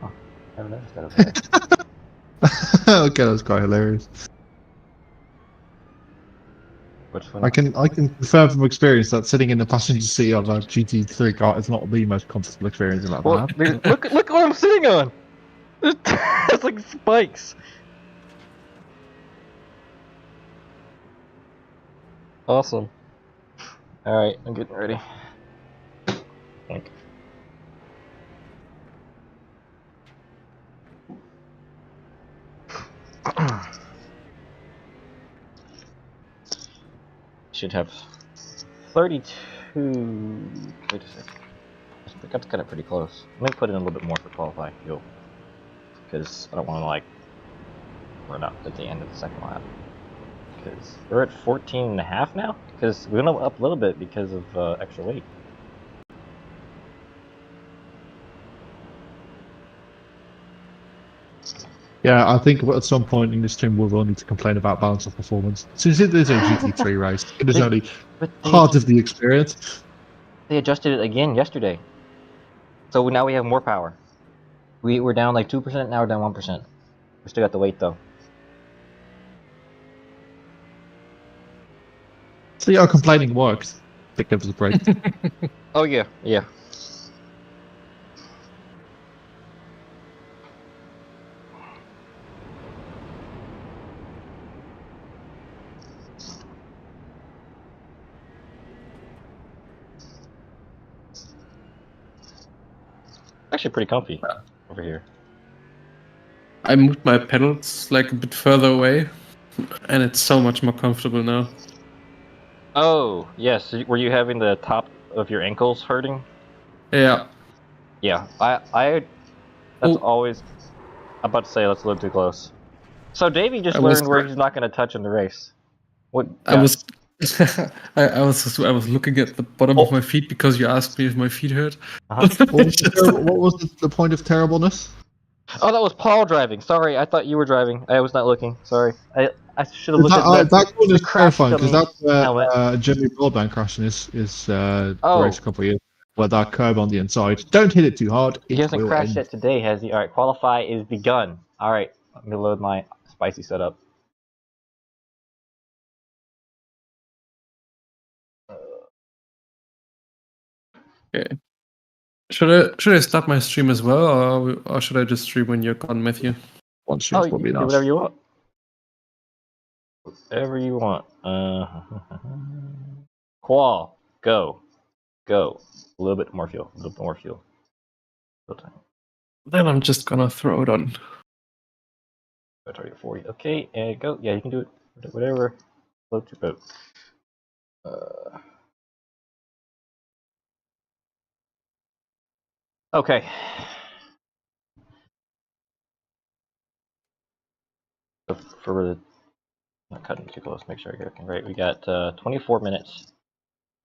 Oh, I haven't noticed that over there. Okay, that's quite hilarious. Which one? I can confirm from experience that sitting in the passenger seat of a GT3 car is not the most comfortable experience you'll ever Well, have. look what I'm sitting on! It's like spikes! Awesome. Alright, I'm getting ready. Think. Should have 32. Wait a second. That's kind of pretty close. Let me put in a little bit more for qualifying fuel, because I don't want to like run up at the end of the second lap. Because we're at 14.5 now. Because we went up a little bit because of extra weight. Yeah, I think at some point in this stream we will need to complain about balance of performance. Since it is a GT3 race, it is only part of the experience. They adjusted it again yesterday. So now we have more power. We were down like 2%, now we're down 1%. We still got the weight though. So your complaining worked. Pick up the break. Oh yeah, yeah. Actually pretty comfy over here. I moved my pedals like a bit further away, and it's so much more comfortable now. Oh, yes. Were you having the top of your ankles hurting? Yeah. Yeah. That's always... I'm about to say that's a little too close. So Davey just learned where he's not going to touch in the race. What? I was looking at the bottom of my feet because you asked me if my feet hurt. Uh-huh. What was the point of terribleness? Oh, that was Paul driving. Sorry, I thought you were driving. I was not looking. Sorry. I should have looked at that one is terrifying because that's helmet. Jimmy Broadband crashing his race Oh. a couple of years with that curb on the inside. Don't hit it too hard. He hasn't crashed yet today, has he? Alright, qualify is begun. Alright, let me load my spicy setup. Okay. Should I stop my stream as well, or should I just stream when you're gone, Matthew? One stream will be you can do whatever you want. Whatever you want. Qual, go. Go. A little bit more fuel. A little bit more fuel. Fuel time. Then I'm just gonna throw it on. Target 40. Okay, and go. Yeah, you can do it. Whatever. Float your boat. Okay. So for the not cutting too close, make sure I get everything right. We got 24 minutes.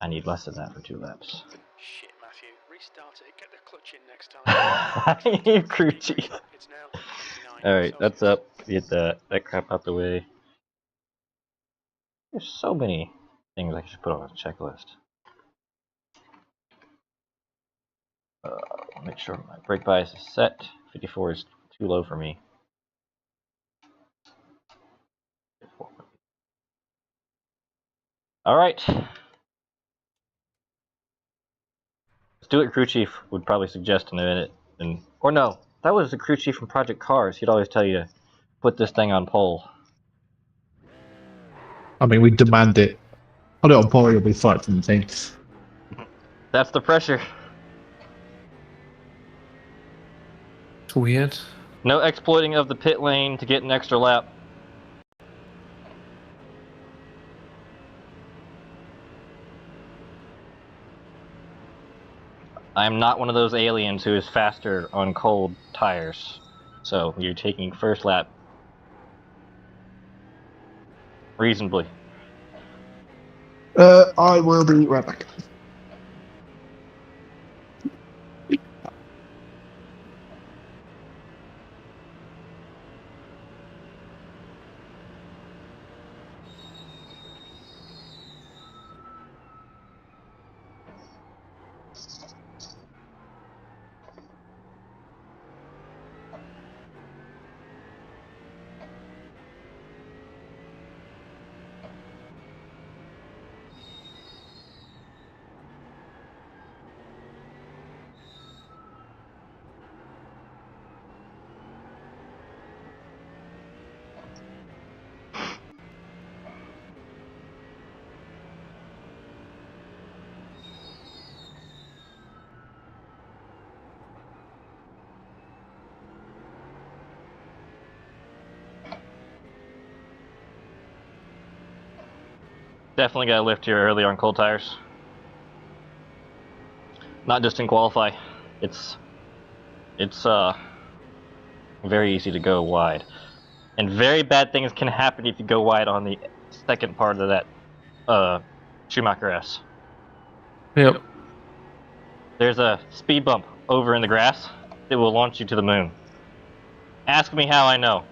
I need less than that for 2 laps. Shit, Matthew. Restart it. Get the clutch in next time. You crew chief. It's now 29 Alright, that's Celsius. up. Get that crap out the way. There's so many things I should put on a checklist. Make sure my brake bias is set. 54 is too low for me. Alright. Let's do it, crew chief would probably suggest in a minute. Or no, that was the crew chief from Project Cars. He'd always tell you to put this thing on pole. I mean, we demand it. Put it on pole, you'll be fight from the team. That's the pressure. It's weird. No exploiting of the pit lane to get an extra lap. I'm not one of those aliens who is faster on cold tires. So you're taking first lap reasonably. I will be right back. Definitely got to lift here early on cold tires. Not just in qualify. It's very easy to go wide. And very bad things can happen if you go wide on the second part of that Schumacher S. Yep. There's a speed bump over in the grass that will launch you to the moon. Ask me how I know.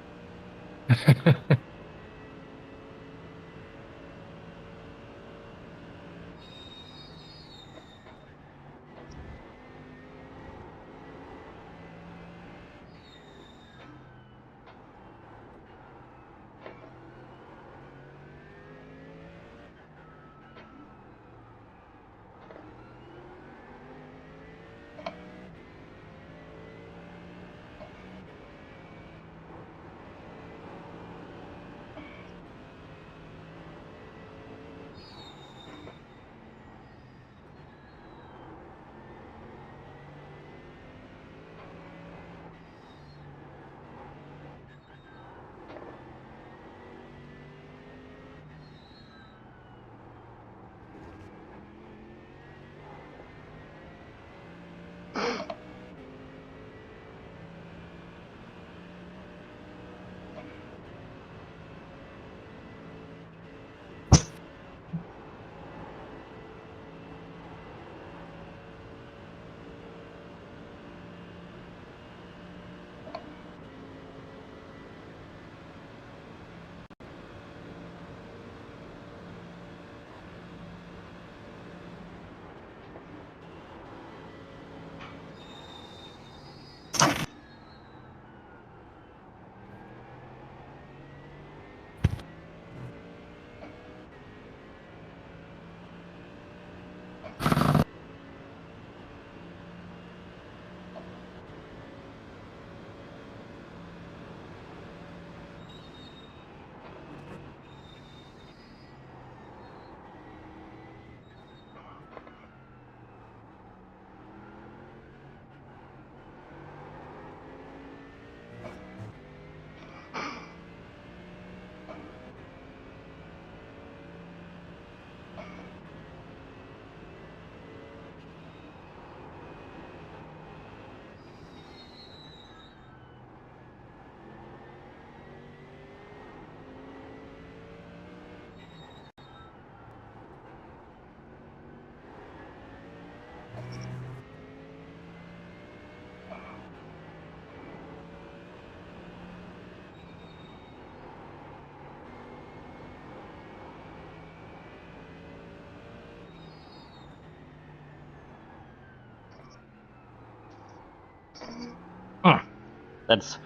That's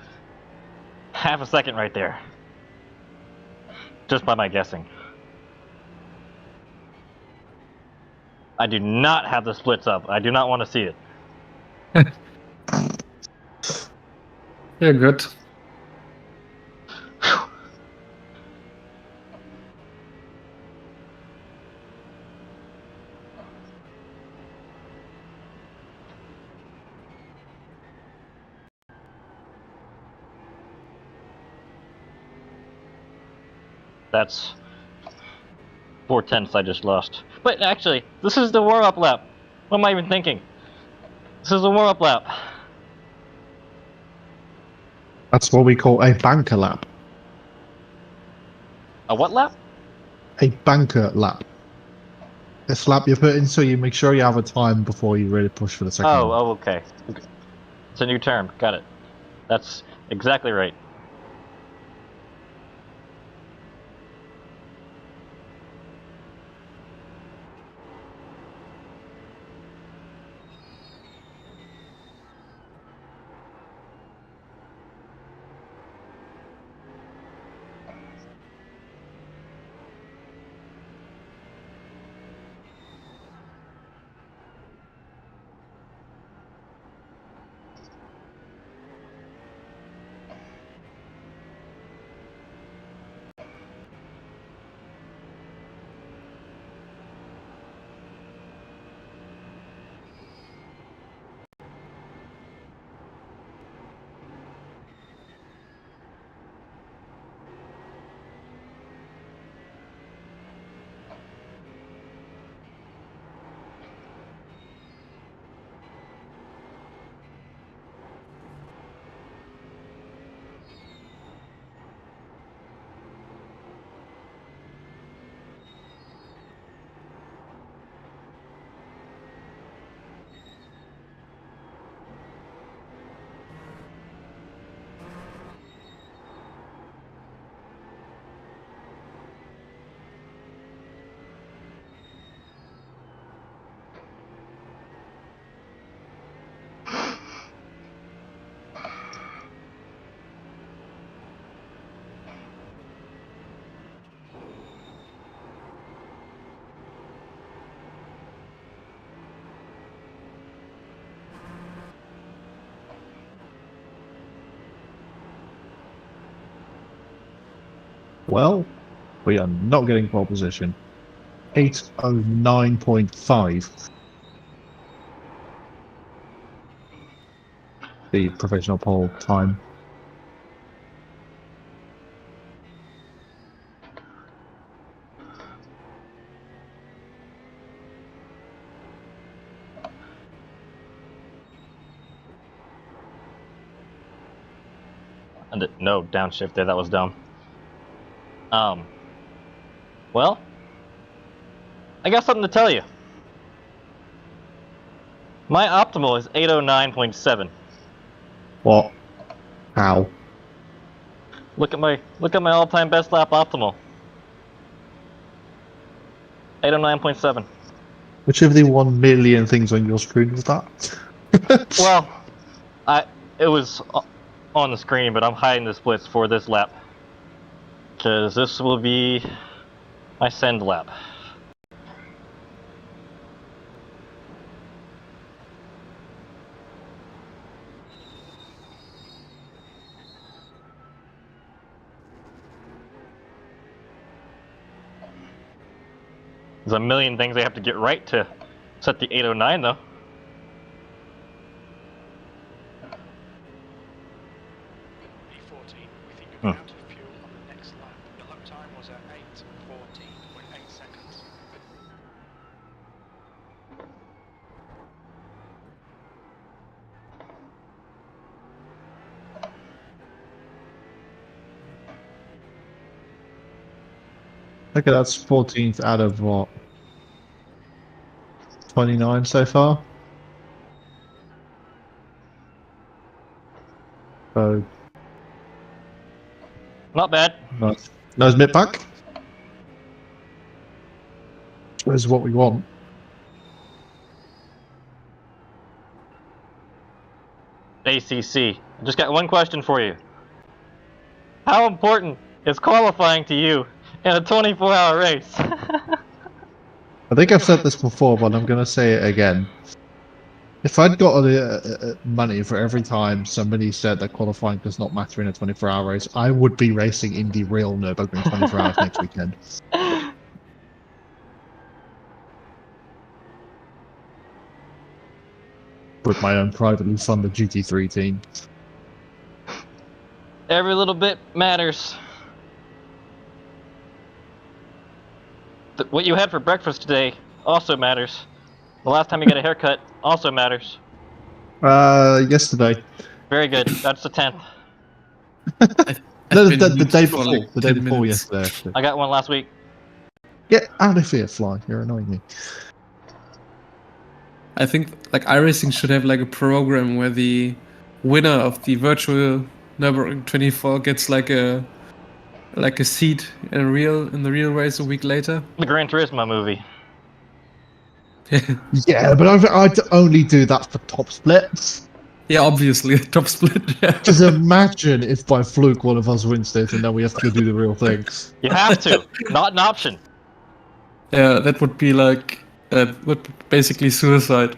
half a second right there. Just by my guessing. I do not have the splits up. I do not want to see it. Yeah, good. That's 4/10 I just lost. But actually, this is the warm-up lap. What am I even thinking? This is the warm-up lap. That's what we call a banker lap. A what lap? A banker lap. A lap you put in so you make sure you have a time before you really push for the second one. Oh, okay. It's a new term. Got it. That's exactly right. Well, we are not getting pole position. 8:09.5. The professional pole time. And no, downshift there. That was dumb. Well, I got something to tell you. My optimal is 809.7. What? How? Look at my all-time best lap optimal. 809.7. Which of the 1 million things on your screen was that? Well, it was on the screen, but I'm hiding the splits for this lap. Because this will be my send lap. There's a million things I have to get right to set the 809 though. E14, we think you'll be out of fuel on the next lap. Your lap time was at 8:14.8 seconds. Okay, that's 14th out of what? 29 so far? So, Not bad. nice mid pack. This is what we want. ACC. I just got one question for you. How important is qualifying to you in a 24-hour race? I think I've said this before, but I'm going to say it again. If I'd got money for every time somebody said that qualifying does not matter in a 24-hour race, I would be racing in the real Nürburgring 24 hours next weekend. With my own privately funded GT3 team. Every little bit matters. What you had for breakfast today also matters. The last time you got a haircut also matters. Yesterday. Very good. That's the 10th. No, the day for before. like The day 10 before minutes. yesterday, actually. I got one last week. Get out of here, Fly. You're annoying me. I think like iRacing should have like a program where the winner of the virtual Nürburgring 24 gets like a seat in the real race a week later. The Gran Turismo movie. Yeah, but I'd only do that for top splits. Yeah, obviously top split. Yeah. Just imagine if by fluke one of us wins this and then we have to go do the real thing. You have to. Not an option. Yeah, that would be like would be basically suicide.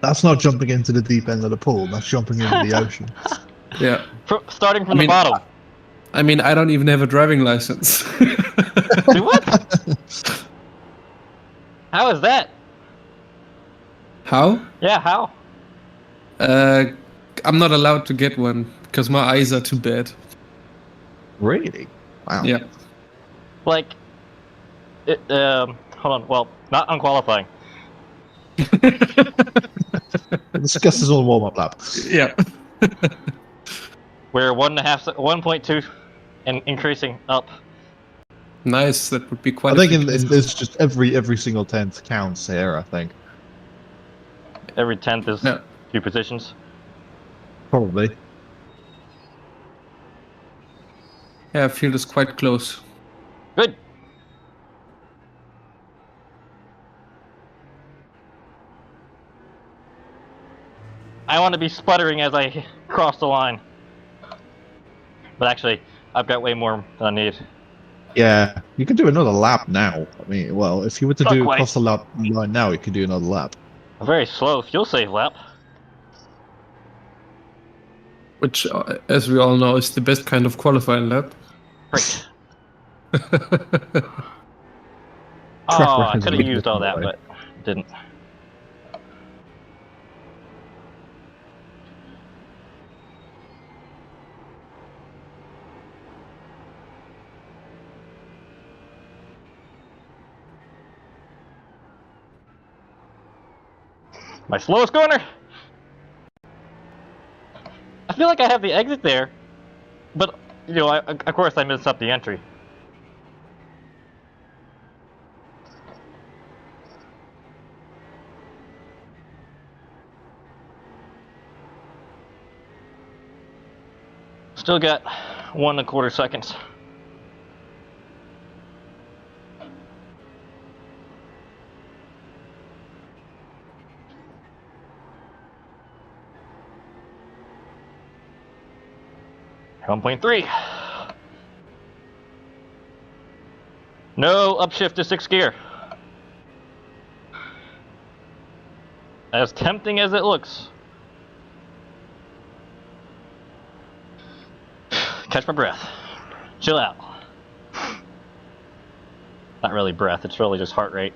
That's not jumping into the deep end of the pool. That's jumping into the ocean. Yeah. Starting from I mean, the bottom. I mean, I don't even have a driving license. Do what? How is that? How? Yeah, how? I'm not allowed to get one because my eyes are too bad. Really? Wow. Yeah. Like, hold on. Well, not on qualifying. Discuss this on the warm-up lap. Yeah. We're 1.2 and increasing up. Nice. That would be quite. I think it's just every single 10th counts here, I think. Every 10th is Yeah. 2 positions. Probably. Yeah, field is quite close. Good. I want to be sputtering as I cross the line. But actually, I've got way more than I need. Yeah, you could do another lap now. I mean, well, if you were to Not do quite. cross the lap line now, you could do another lap. A very slow fuel save lap. Which, as we all know, is the best kind of qualifying lap. Great. Track Oh, I record's could have really used all that, different, but didn't. My slowest corner! I feel like I have the exit there, but, you know, of course I messed up the entry. Still got 1.25 seconds. One 1.3. No upshift to 6th gear. As tempting as it looks. Catch my breath. Chill out. Not really breath, it's really just heart rate.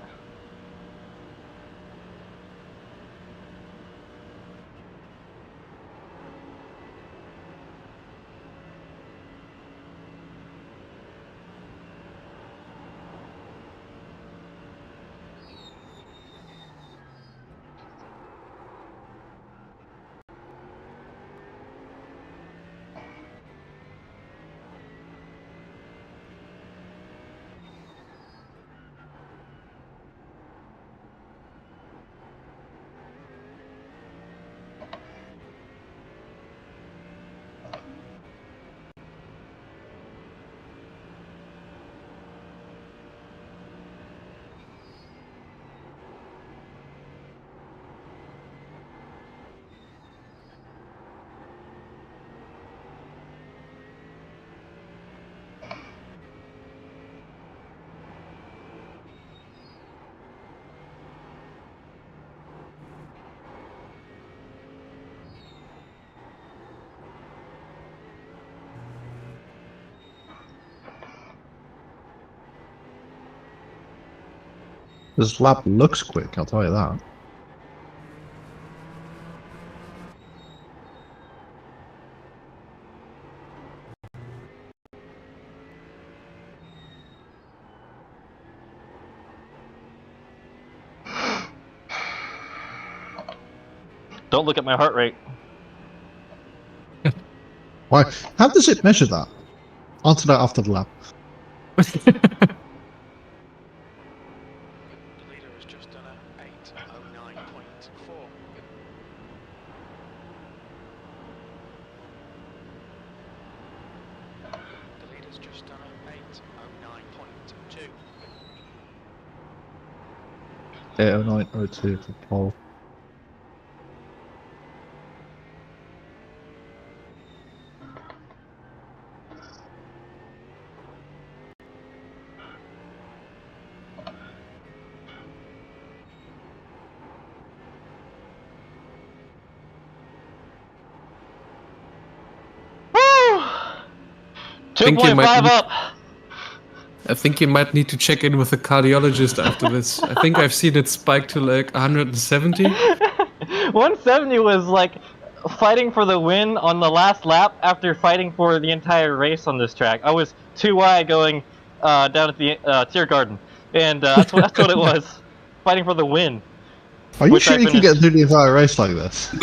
This lap looks quick, I'll tell you that. Don't look at my heart rate. Why? How does it measure that? Answer that after the lap. The leader has just done a 8:09.4. The leader's just done a 8:09.2. 809.02 for pole. think you might 2.5 need- up. I think you might need to check in with a cardiologist after this. I think I've seen it spike to like 170. 170 was like fighting for the win on the last lap after fighting for the entire race on this track. I was too wide going down at the Tiergarten, and that's what it was, fighting for the win. Are you Which sure I you can finished- get through the entire race like this?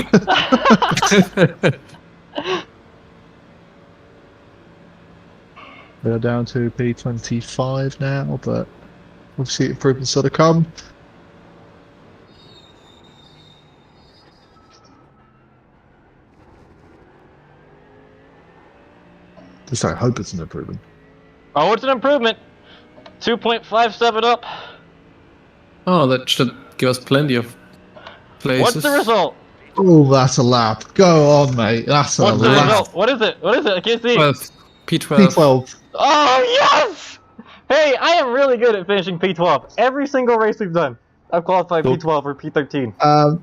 We're down to P25 now, but obviously improvements still to come. At least I hope it's an improvement. Oh, it's an improvement. 2.57 up. Oh, that should give us plenty of places. What's the result? Oh, that's a lap. Go on, mate. That's a What's the lap. result? What is it? What is it? I can't see. 12. P12. P12. Oh, yes! Hey, I am really good at finishing P12. Every single race we've done, I've qualified Cool. P12 or P13.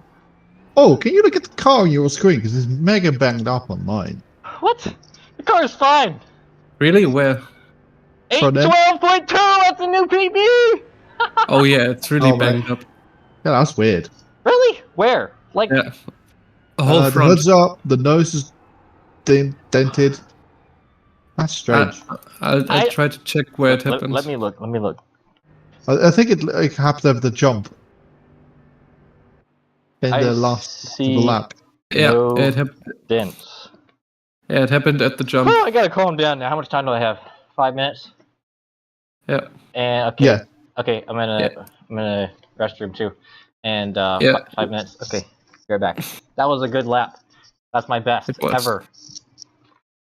Oh, can you look at the car on your screen? Because it's mega banged up on mine. What? The car's fine. Really? Where? Front end? 812.2, that's a new PB! Oh yeah, it's really Oh, banged up. Yeah, that's weird. Really? Where? Like, Yeah. The whole The front. hood's up, the nose is dented. That's strange. I'll try to check where it let happens. me look. I think it like, happened over the jump. In I the last of the see lap. Yeah, no it happened. dents. Yeah, it happened at the jump. Oh, I gotta calm down now. How much time do I have? 5 minutes? Yeah. And okay. Yeah. Okay, I'm in a restroom too. And Yeah. 5 minutes. Okay, be right back. That was a good lap. That's my best It was. ever.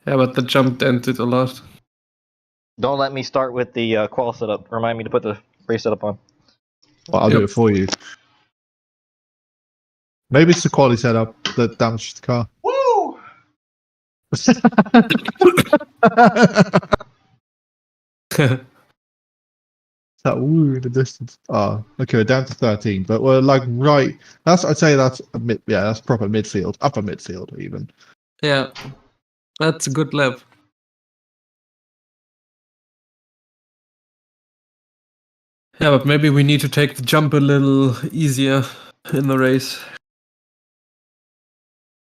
Yeah, but the jump dented a lot. Don't let me start with the qual setup. Remind me to put the race setup on. Well, I'll do it for you. Maybe it's the quality setup that damaged the car. Woo! That woo in the distance. Oh, okay, we're down to 13, but we're like right. I'd say that's a mid. Yeah, that's proper midfield, upper midfield even. Yeah, that's a good lap. Yeah, but maybe we need to take the jump a little easier in the race.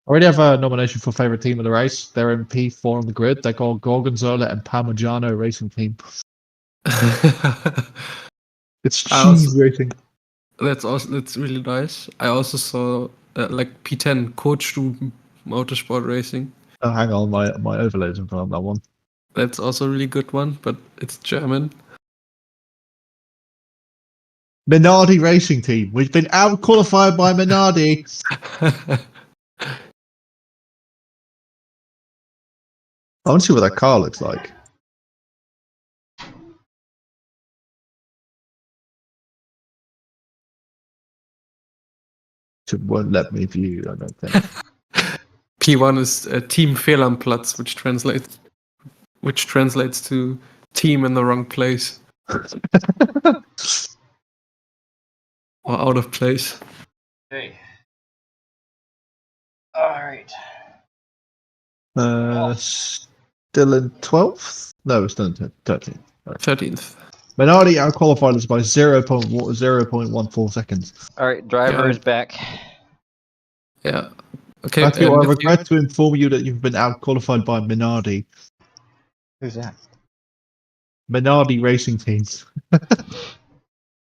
I already have a nomination for favorite team of the race. They're in P4 on the grid. They're called Gorgonzola and Parmigiano Racing Team. It's cheese racing. That's really nice. I also saw like P10 Coach to Motorsport Racing. Oh, hang on, my overlays in front of that one. That's also a really good one, but it's German. Minardi Racing Team. We've been out qualified by Minardi. I want to see what that car looks like. It won't let me view, I don't think. P1 is Team Fehlerplatz, which translates to team in the wrong place or out of place. Okay. Alright. Still in 12th? No, it's still in 13th. 13th. Minardi outqualified us by 0.14 seconds. All right, driver Yeah. is back. Yeah. Okay. Matthew, I Matthew, regret to inform you that you've been outqualified by Minardi. Who's that? Minardi Racing Teams.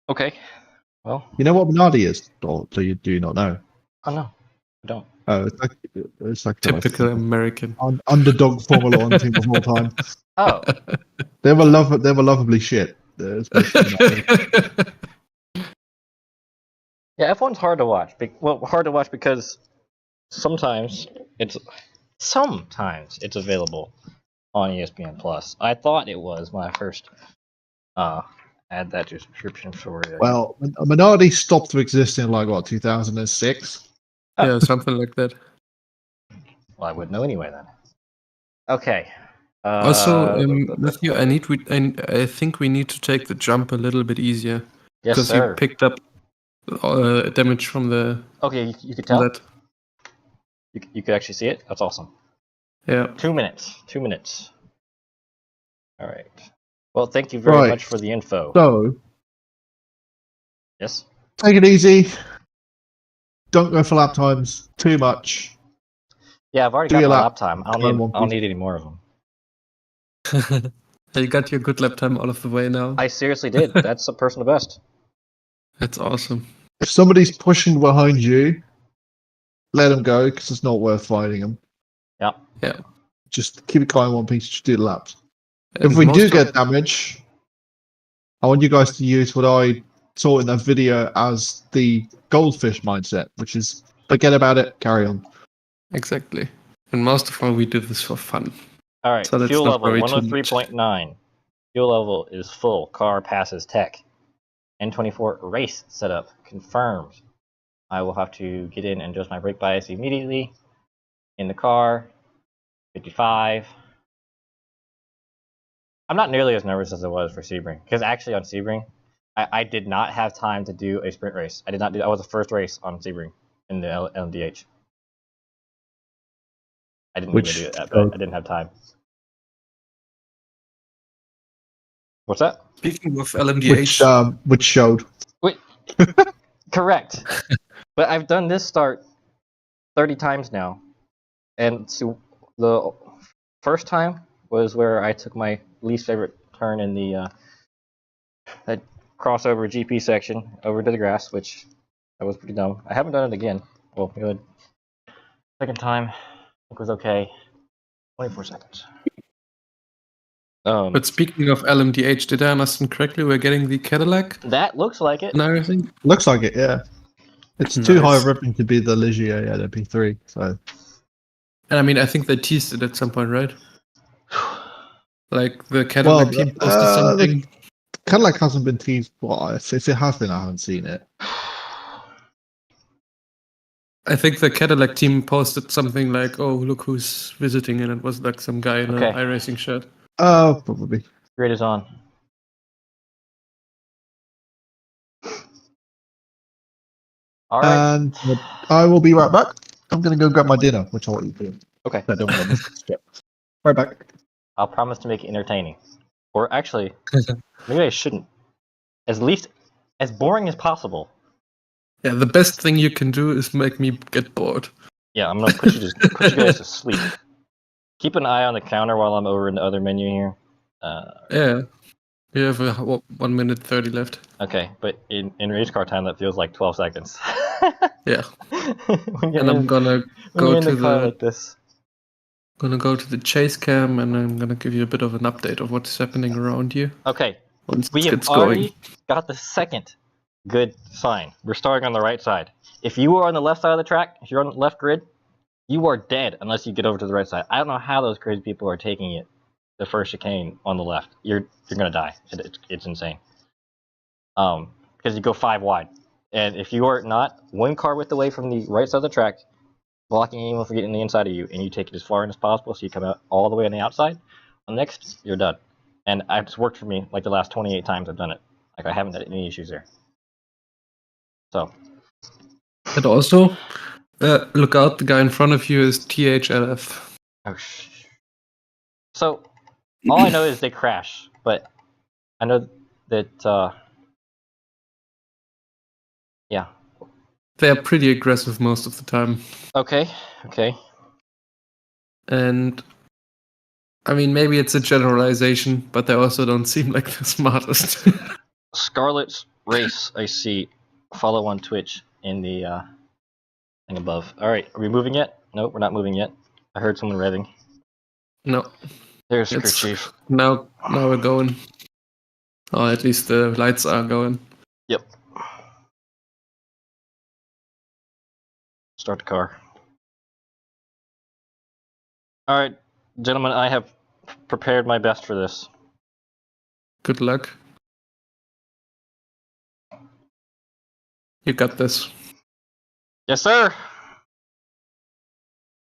Okay. Well, You know what Minardi is? Or do you not know? oh no, I don't. Oh, it's like the typical American. underdog Formula One team of all time. Oh, They were lovably shit. It's basically that. yeah, F1's hard to watch. Hard to watch because sometimes it's available on ESPN Plus. I thought it was when I first add that to subscription for it. Well, Minardi stopped to exist in like what 2006. Yeah, something like that. Well, I would know anyway then. Okay. Also, Matthew, I think we need to take the jump a little bit easier yes, because sir. you picked up damage from the. Okay, you could tell. That. You could actually see it. That's awesome. Yeah. 2 minutes. 2 minutes. All right. Well, thank you very much for the info. So, yes. take it easy. Don't go for lap times too much. Yeah, I've already Do got your my lap. lap time. I don't need any more of them. You got your good lap time all of the way now. I seriously did. That's a personal best. That's awesome. If somebody's pushing behind you, let them go because it's not worth fighting them. Yeah. Yeah. Just keep it going in one piece. Just do the laps. And If we most do of- get damage, I want you guys to use what I saw in that video as the goldfish mindset, which is forget about it, carry on. Exactly. And most of all, we do this for fun. All right. So that's Fuel not level very too much. 103.9. Fuel level is full. Car passes tech. N24 race setup confirmed. I will have to get in and adjust my brake bias immediately. In the car, 55. I'm not nearly as nervous as I was for Sebring, because actually on Sebring, I did not have time to do a sprint race. I was the first race on Sebring in the LMDH. I didn't mean to do that, but I didn't have time. What's that? Speaking of LMDH, Which showed. Wait, correct. But I've done this start 30 times now, and so the first time was where I took my least favorite turn in the that crossover GP section over to the grass, which that was pretty dumb. I haven't done it again. Well, good. Second time, it was okay. 24 seconds. but speaking of LMDH, did I understand correctly? We're getting the Cadillac That looks like it. and everything. Looks like it, yeah. It's too high of ripping to be the Ligier LMP3, so. And I mean, I think they teased it at some point, right? Like the Cadillac team posted something. Cadillac hasn't been teased. Well, if it has been, I haven't seen it. I think the Cadillac team posted something like, "Oh, look who's visiting," and it was like some guy in an iRacing shirt. Oh, probably. Grid is on. All right. And I will be right back. I'm going to go grab my dinner, which I'll eat. Okay. I don't want to miss this trip. Right back. I'll promise to make it entertaining. Or actually, maybe I shouldn't. As boring as possible. Yeah, the best thing you can do is make me get bored. Yeah, I'm gonna put you guys to sleep. Keep an eye on the counter while I'm over in the other menu here. Yeah, we have 1 minute 30 left. Okay, but in race car time that feels like 12 seconds. Yeah. And I'm gonna go to like this. Gonna go to the chase cam, and I'm gonna give you a bit of an update of what's happening around you. Okay, once we it have gets already going. got the second good sign. We're starting on the right side. If you are on the left side of the track, if you're on the left grid, you are dead unless you get over to the right side. I don't know how those crazy people are taking it. The first chicane on the left, you're gonna die. It's insane. Because you go 5 wide, and if you are not 1 car width away from the right side of the track, blocking anyone from getting the inside of you, and you take it as far in as possible, so you come out all the way on the outside. On the next, you're done. And it's worked for me like the last 28 times I've done it. Like I haven't had any issues there. So. And also, look out! The guy in front of you is THLF. Oh So, all I know is they crash, but I know that yeah. They're pretty aggressive most of the time. Okay. And I mean, maybe it's a generalization, but they also don't seem like the smartest. Scarlet's Race, I see. Follow on Twitch in the thing above. Alright, are we moving yet? Nope, we're not moving yet. I heard someone revving. No, There's Crew it's Chief. now we're going. Or at least the lights are going. Yep. Start the car. Alright, gentlemen, I have prepared my best for this. Good luck. You got this. Yes, sir!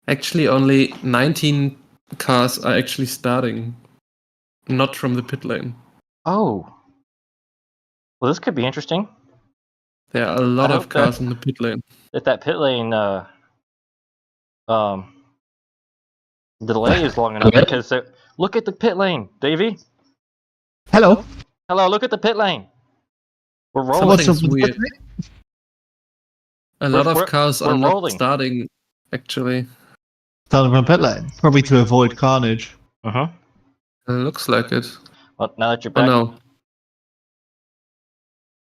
Actually, only 19 cars are actually starting, not from the pit lane. Oh. Well, this could be interesting. There are a lot I of hope cars that- in the pit lane. If that pit lane delay is long enough, because look at the pit lane, Davey. Hello. Hello, look at the pit lane. We're So rolling. what's up Something's with weird. that? A lot of we're- cars we're are not rolling. starting, actually. Starting from pit lane, probably to avoid carnage. Uh-huh. It looks like it. Well, now that you're Oh back, no. I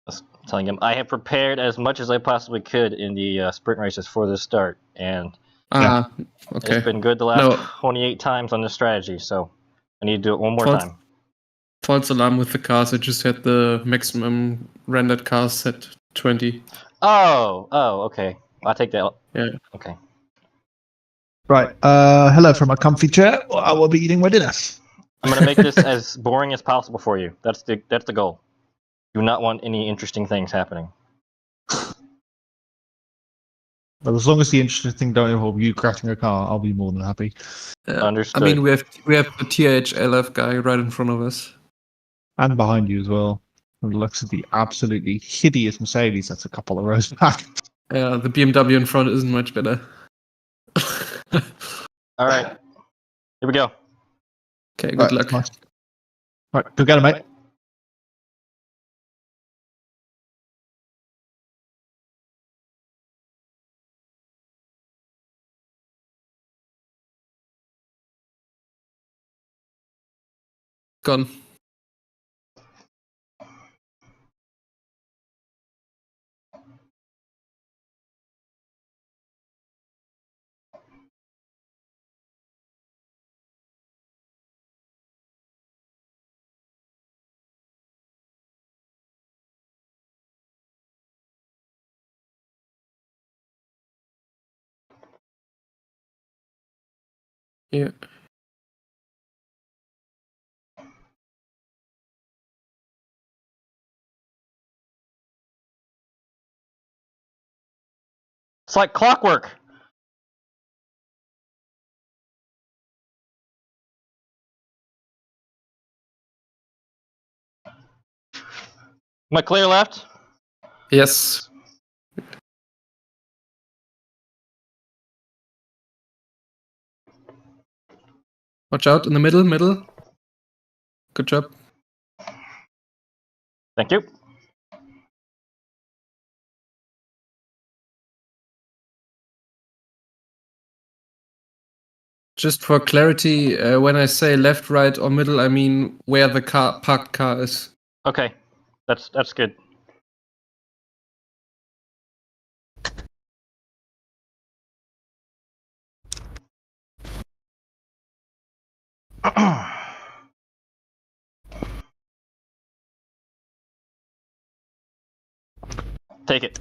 was telling him I have prepared as much as I possibly could in the sprint races for this start, and Ah, okay. it's been good the last No. 28 times on this strategy, so I need to do it one more False- time. False alarm with the cars. I just had the maximum rendered cars set 20. Oh, okay. I'll take that. Yeah. Okay. Right. Hello from a comfy chair. I will be eating my dinner. I'm gonna make this as boring as possible for you. That's the goal. Do not want any interesting things happening. But as long as the interesting thing don't involve you crashing a car, I'll be more than happy. Understood. I mean, we have the THLF guy right in front of us. And behind you as well. From the looks of the absolutely hideous Mercedes that's a couple of rows back. Yeah, the BMW in front isn't much better. All right. Here we go. Okay, good luck. Nice. Right, go get him, mate. Gone. Yeah. It's like clockwork. Am I clear left? Yes. Watch out in the middle. Good job. Thank you. Just for clarity, when I say left, right, or middle, I mean where the parked car is. Okay. That's good. Take it.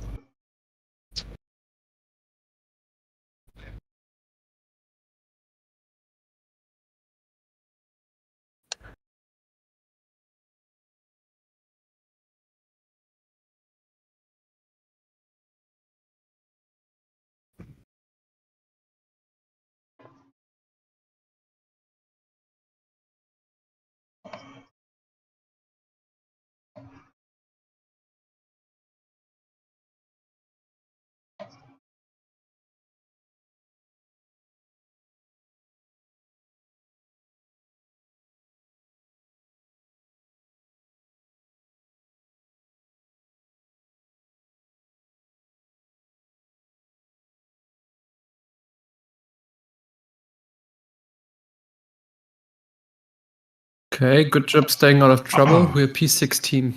Okay, good job staying out of trouble. We're P16.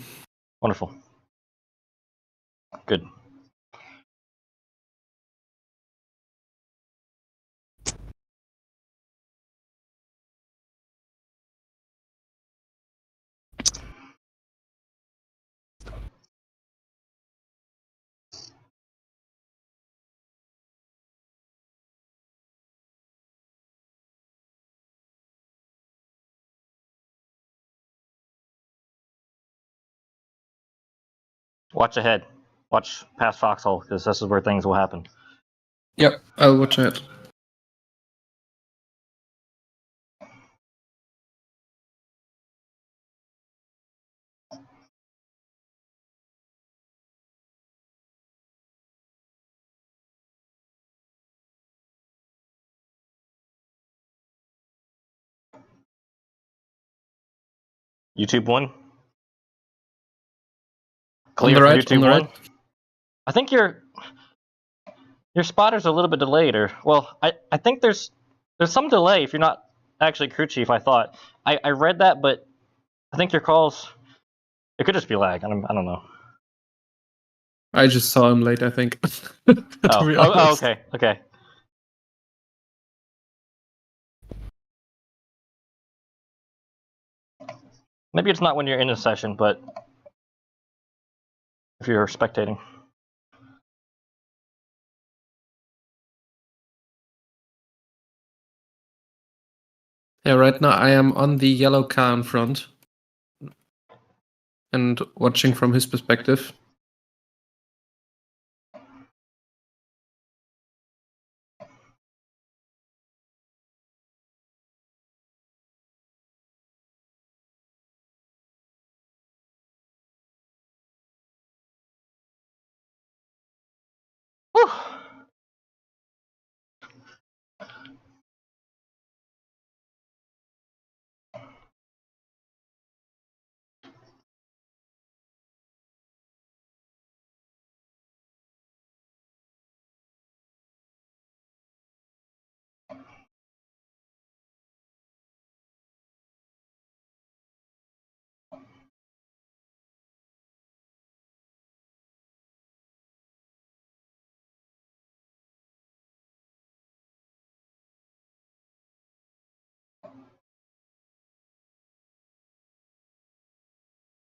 Wonderful. Good. Watch ahead. Watch past Foxhole, because this is where things will happen. Yep, I'll watch it. YouTube 1. On Clear the for right, YouTube on the 1. right. I think your spotter's a little bit delayed, or well, I think there's some delay if you're not actually crew chief. I thought I read that, but I think your calls, it could just be lag. I don't know. I just saw him late, I think. To be honest. Okay. Maybe it's not when you're in a session, but if you're spectating. Yeah, right now I am on the yellow car in front and watching from his perspective. Whew.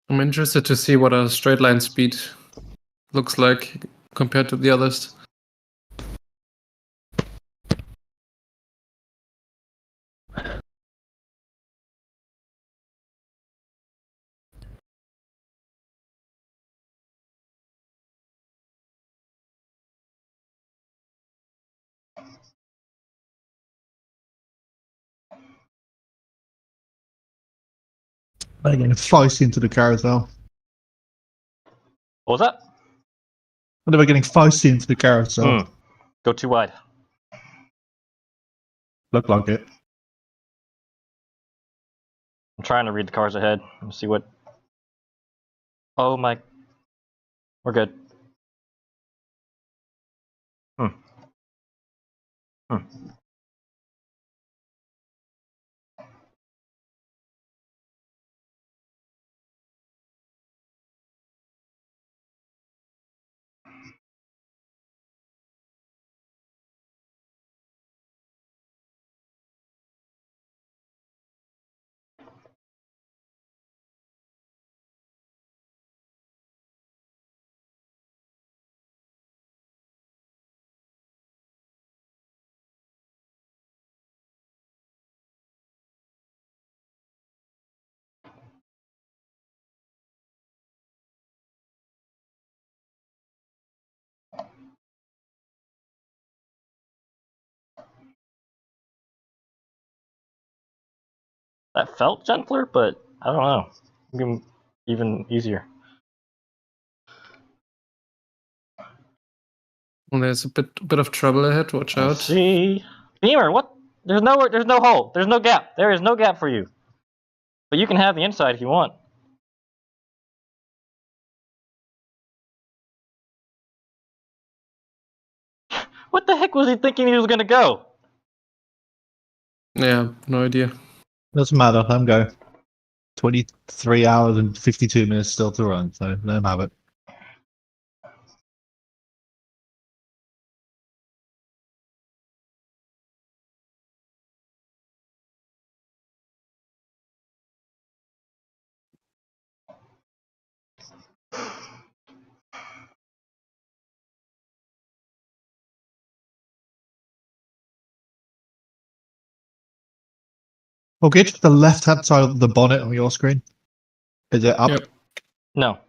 I'm interested to see what a straight line speed looks like compared to the others. They're getting feisty into the car as well. What was that? And they were getting feisty into the car as well. Go too wide. Look like it. I'm trying to read the cars ahead and see what. Oh my. We're good. That felt gentler, but I don't know. Maybe even easier. Well, there's a bit of trouble ahead. Watch out. See, Beamer, what? There's no hole. There's no gap. There is no gap for you. But you can have the inside if you want. What the heck was he thinking he was gonna go? Yeah, no idea. Doesn't matter. Let him go. 23 hours and 52 minutes still to run, so let him have it. Okay, check the left-hand side of the bonnet on your screen. Is it up? Yep. No.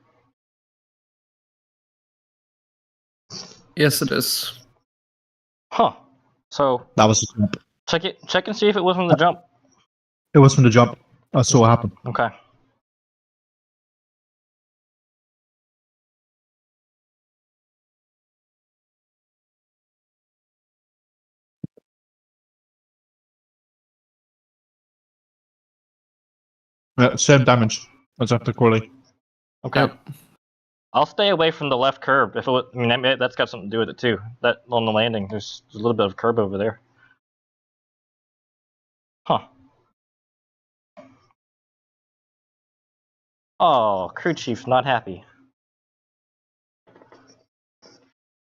Yes, it is. Huh. So That was the jump. check and see if it was from the jump. It was from the jump. I saw what happened. Okay. Yeah, same damage as after Crawley. Okay. Yep. I'll stay away from the left curb. If it was, I mean, that's got something to do with it too. That on the landing, there's a little bit of curb over there. Huh. Oh, crew chief's not happy.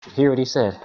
Did you hear what he said?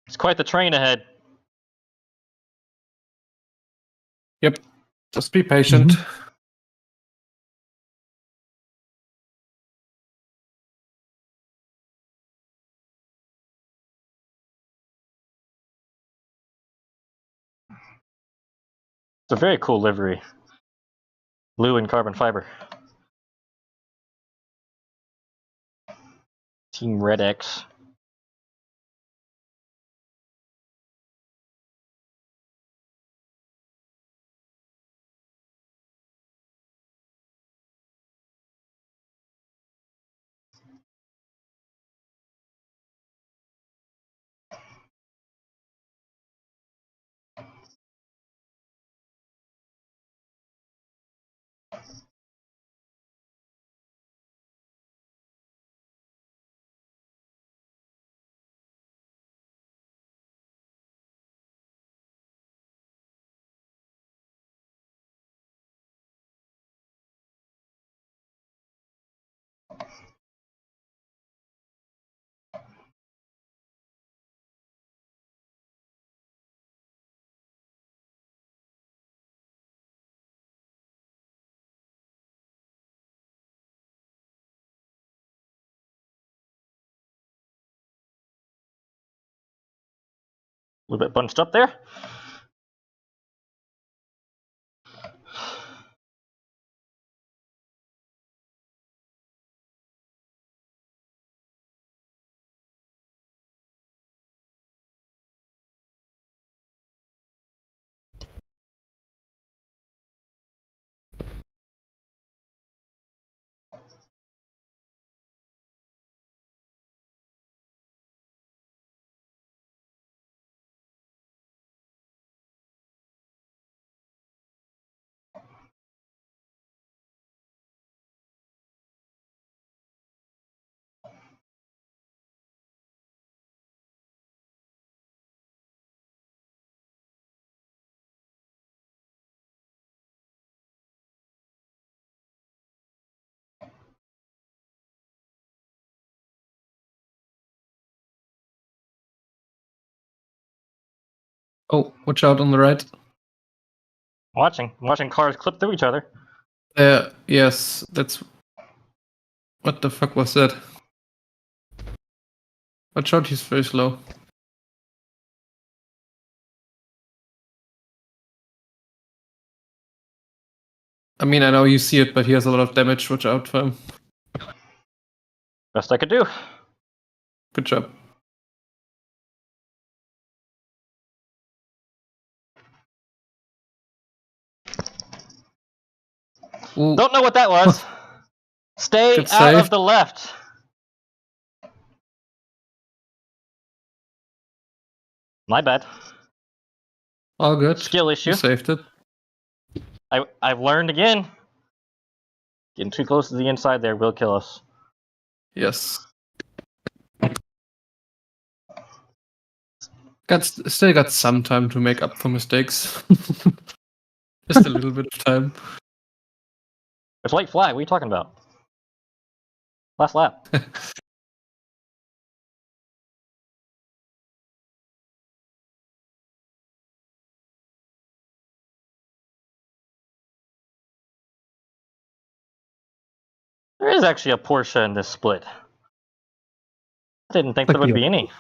It's quite the train ahead. Yep. Just be patient. It's a very cool livery. Blue and carbon fiber. Team Red X. little bit bunched up there. Oh, watch out on the right. I'm watching cars clip through each other. Yes, that's... What the fuck was that? Watch out, he's very slow. I mean, I know you see it, but he has a lot of damage. Watch out for him. Best I could do. Good job. Ooh. Don't know what that was. Stay Good out save. of the left. My bad. All good. Skill issue. You saved it. I've learned again. Getting too close to the inside there will kill us. Yes. Still got some time to make up for mistakes. Just a little bit of time. It's white flag. What are you talking about? Last lap. There is actually a Porsche in this split. I didn't think there would be any.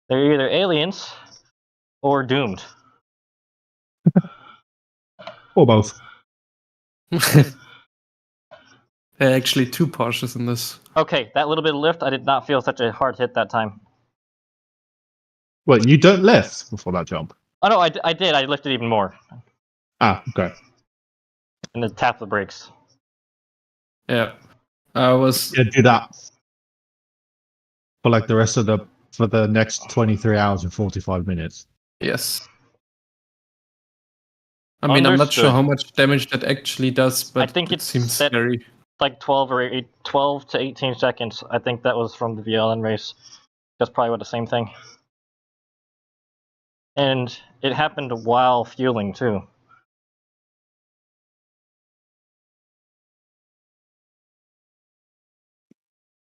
They're either aliens or doomed. Or both. There are actually 2 Porsches in this. Okay, that little bit of lift, I did not feel such a hard hit that time. Wait, you don't lift before that jump? Oh no, I did. I lifted even more. Ah, okay. And then tap the brakes. Yeah. I was... Yeah, do that for like the rest of for the next 23 hours and 45 minutes. Yes. I mean, I'm not sure how much damage that actually does, but I think it seems set scary. like 12 to 18 seconds. I think that was from the VLN race. That's probably what the same thing. And it happened while fueling too.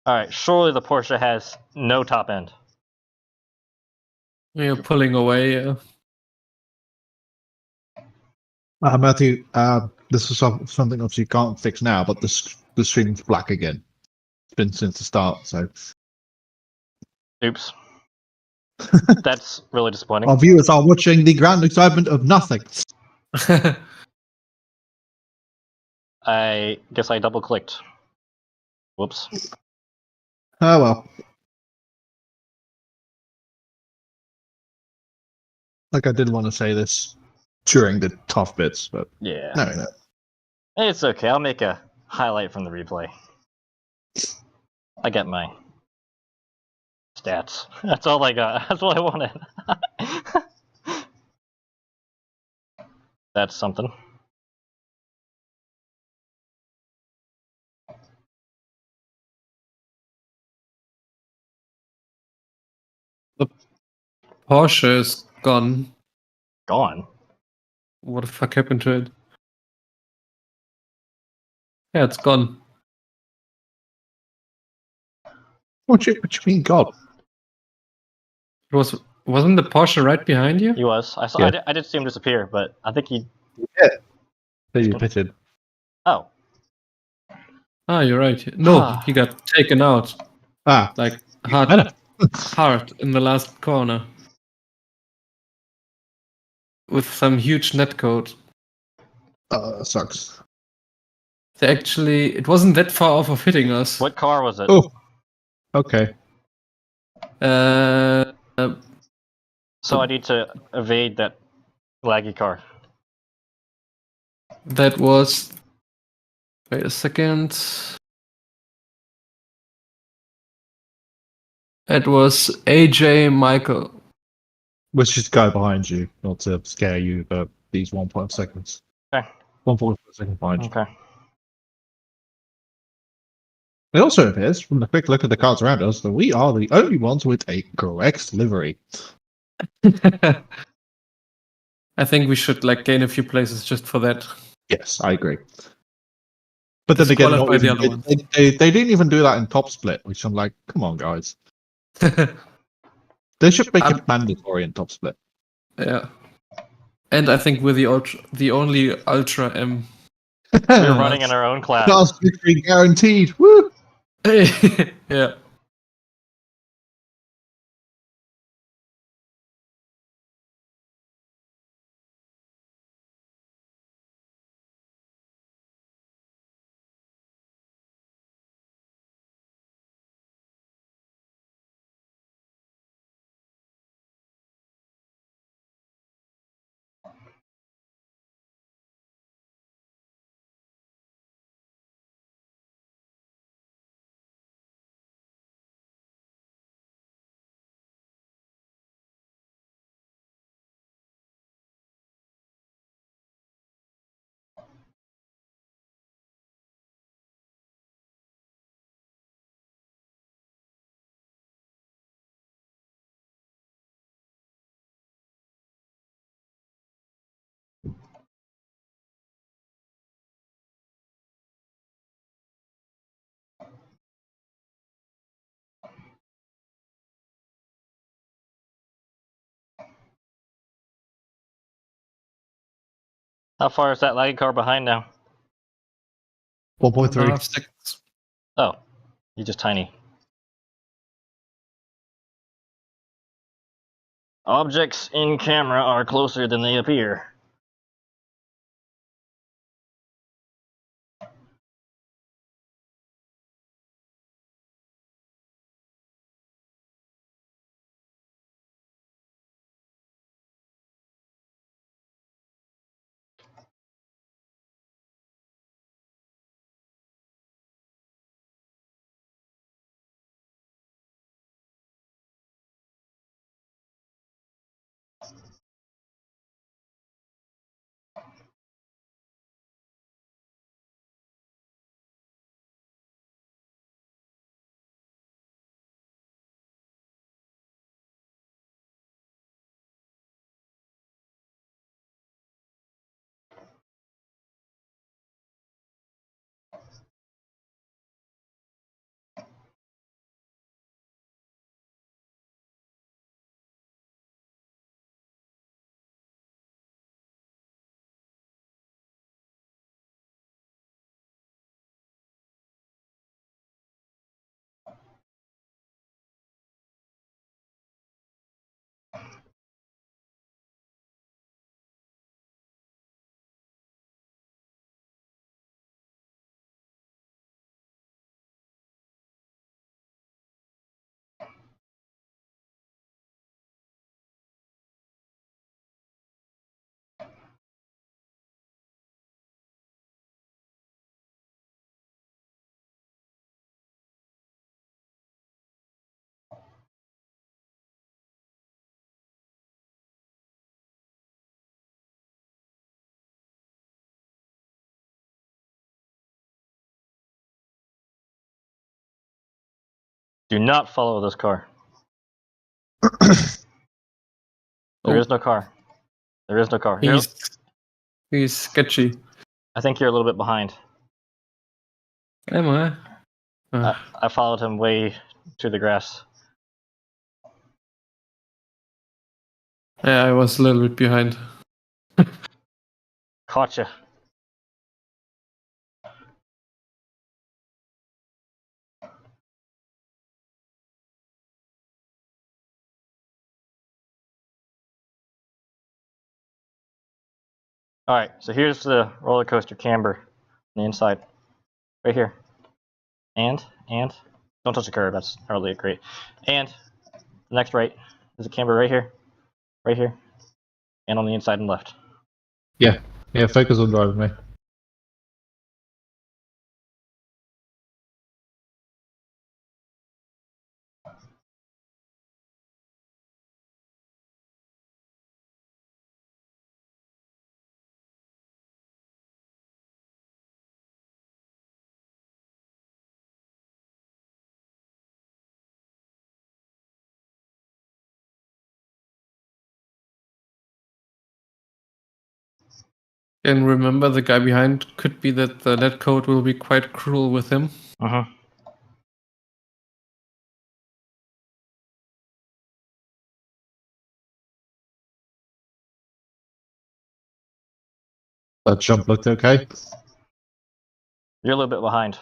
Alright, surely the Porsche has no top end. You're pulling away. Matthew, this is something obviously you can't fix now, but the stream's black again. It's been since the start, so. Oops. That's really disappointing. Our viewers are watching the grand excitement of nothing. I guess I double clicked. Whoops. Oh well. Like I did want to say this during the tough bits, but Yeah. no. It's okay. I'll make a highlight from the replay. I get my stats. That's all I got. That's all I wanted. That's something. The Porsche is gone. Gone. What the fuck happened to it? Yeah, it's gone. What you mean, God? Wasn't the Porsche right behind you? He was. I saw. Yeah. I did see him disappear, but I think he. There you pitted. Oh. Ah, you're right. No, he got taken out. Ah, Like hard, hard in the last corner with some huge netcode. Sucks. It wasn't that far off of hitting us. What car was it? Oh, okay. Uh, So I need to evade that laggy car. that was. Wait a second. It was AJ Michael. Which is guy behind you, not to scare you, but these 1.5 seconds. Okay. 1.5 seconds behind you. Okay. It also appears, from the quick look at the cards around us, that we are the only ones with a correct livery. I think we should gain a few places just for that. Yes, I agree. But then again, Disqualify not the even, other ones. they didn't even do that in top split, which I'm like, come on, guys. They should make it mandatory in top split. Yeah. And I think we're the only Ultra M. We're running in our own class. Class victory guaranteed. Woo! Yeah. How far is that laggy car behind now? 1.3. 1.5 seconds. Oh, you're just tiny. Objects in camera are closer than they appear. Do not follow this car. There is no car. There is no car. He's sketchy. I think you're a little bit behind. Am I? I followed him way to the grass. Yeah, I was a little bit behind. Caught you. Alright, so here's the roller coaster camber on the inside. Right here. And don't touch the curb, that's hardly great. And the next right is a camber right here, and on the inside and left. Yeah, focus on driving me. And remember, the guy behind could be that the net code will be quite cruel with him. That jump looked okay. You're a little bit behind.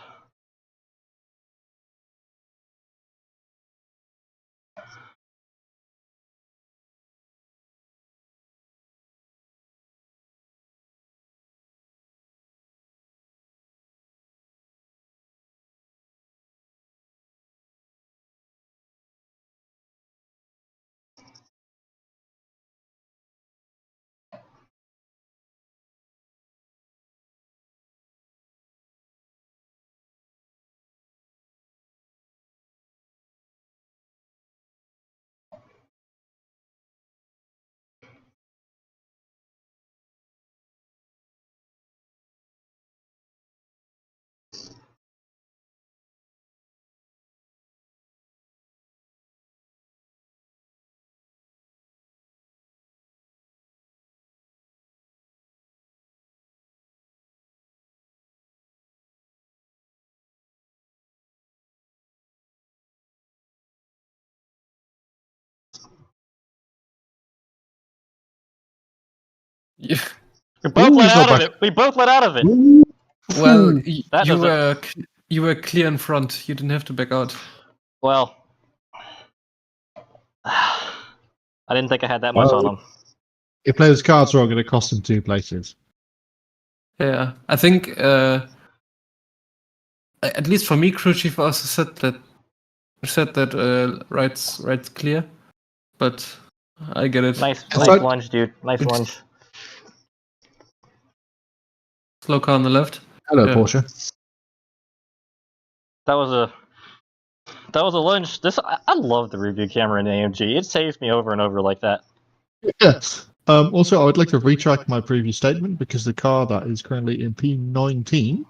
Yeah. We both Ooh, let he's not out of back. it! We both let out of it! Well, That you were clear in front. You didn't have to back out. Well, I didn't think I had that much on him. If players' cards wrong, going to cost him 2 places. Yeah, I think at least for me, crew chief also said that right's clear, but I get it. Nice like- lunge, dude. Nice lunge. Slow car on the left. Hello, Yeah. Porsche. That was a lunge. I love the review camera in AMG. It saves me over and over like that. Yes. Also, I would like to retract my previous statement because the car that is currently in P19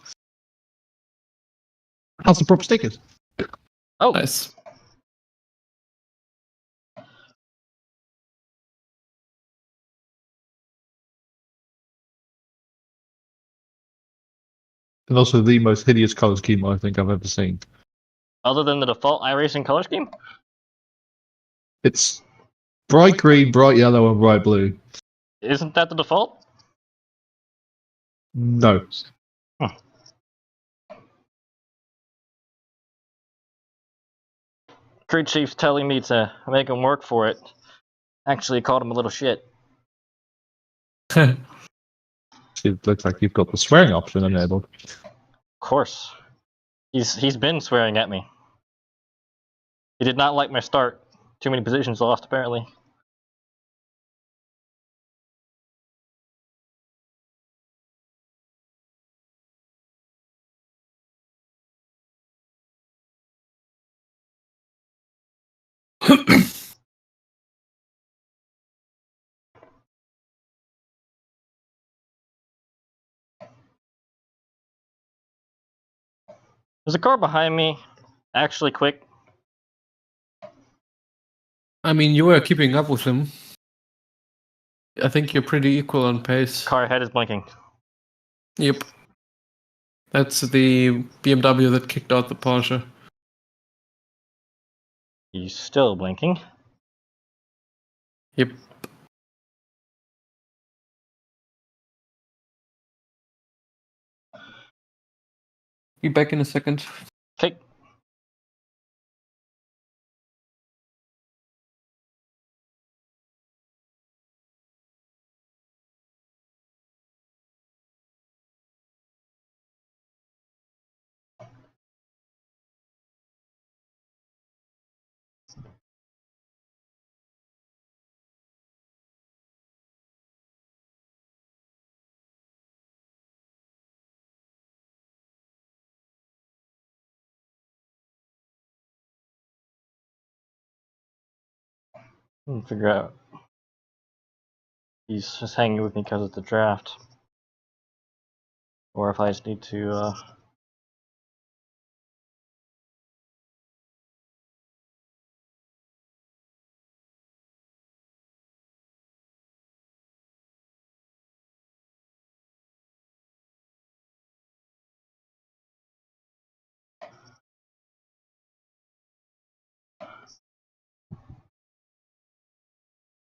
has the proper stickers. Oh, Nice. And also the most hideous color scheme I think I've ever seen. other than the default iRacing color scheme? It's bright green, bright yellow, and bright blue. Isn't that the default? No. Crew chief's telling me to make him work for it. Actually called him a little shit. It looks like you've got the swearing option enabled. Of course. He's been swearing at me. He did not like my start. Too many positions lost, apparently. There's a car behind me. Actually quick. I mean, you were keeping up with him. I think you're pretty equal on pace. Car ahead is blinking. Yep. That's the BMW that kicked out the Porsche. He's still blinking. Yep. Be back in a second. Okay. Figure out. He's just hanging with me because of the draft. Or if I just need to,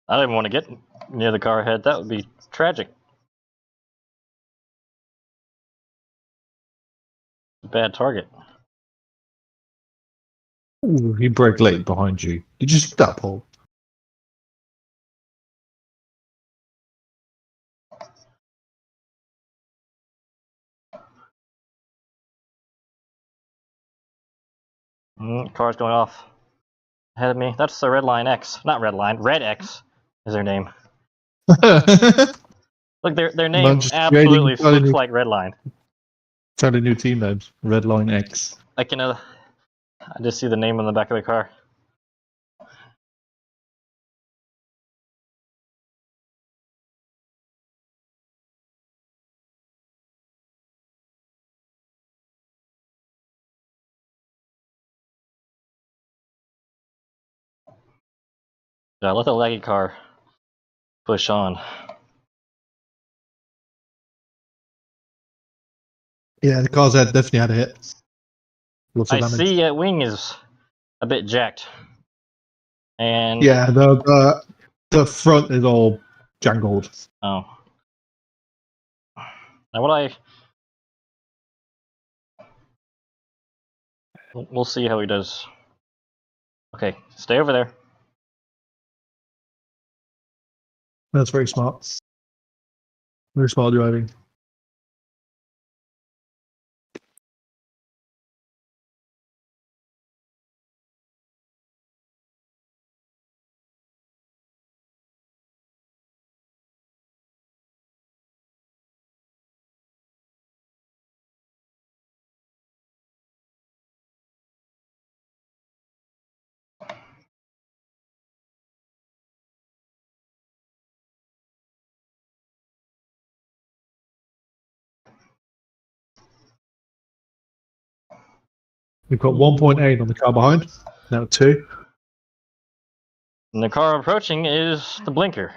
I don't even want to get near the car ahead. That would be tragic. Bad target. Ooh, he broke late behind you. Did you see that, Paul? Car's going off ahead of me. That's the Red Line X. Not Red Line. Red X is their name. Look, their name absolutely looks like Red Line. Trying a new team name. Red Line X. I just see the name on the back of the car. Yeah, let the laggy car push on. Yeah, the car's definitely had a hit. Lots of I damage. see wing is a bit jacked. And yeah, the front is all jangled. Oh. Now we'll see how he does. Okay, stay over there. That's very smart. Very smart driving. We've got 1.8 on the car behind. Now 2. And the car approaching is the blinker.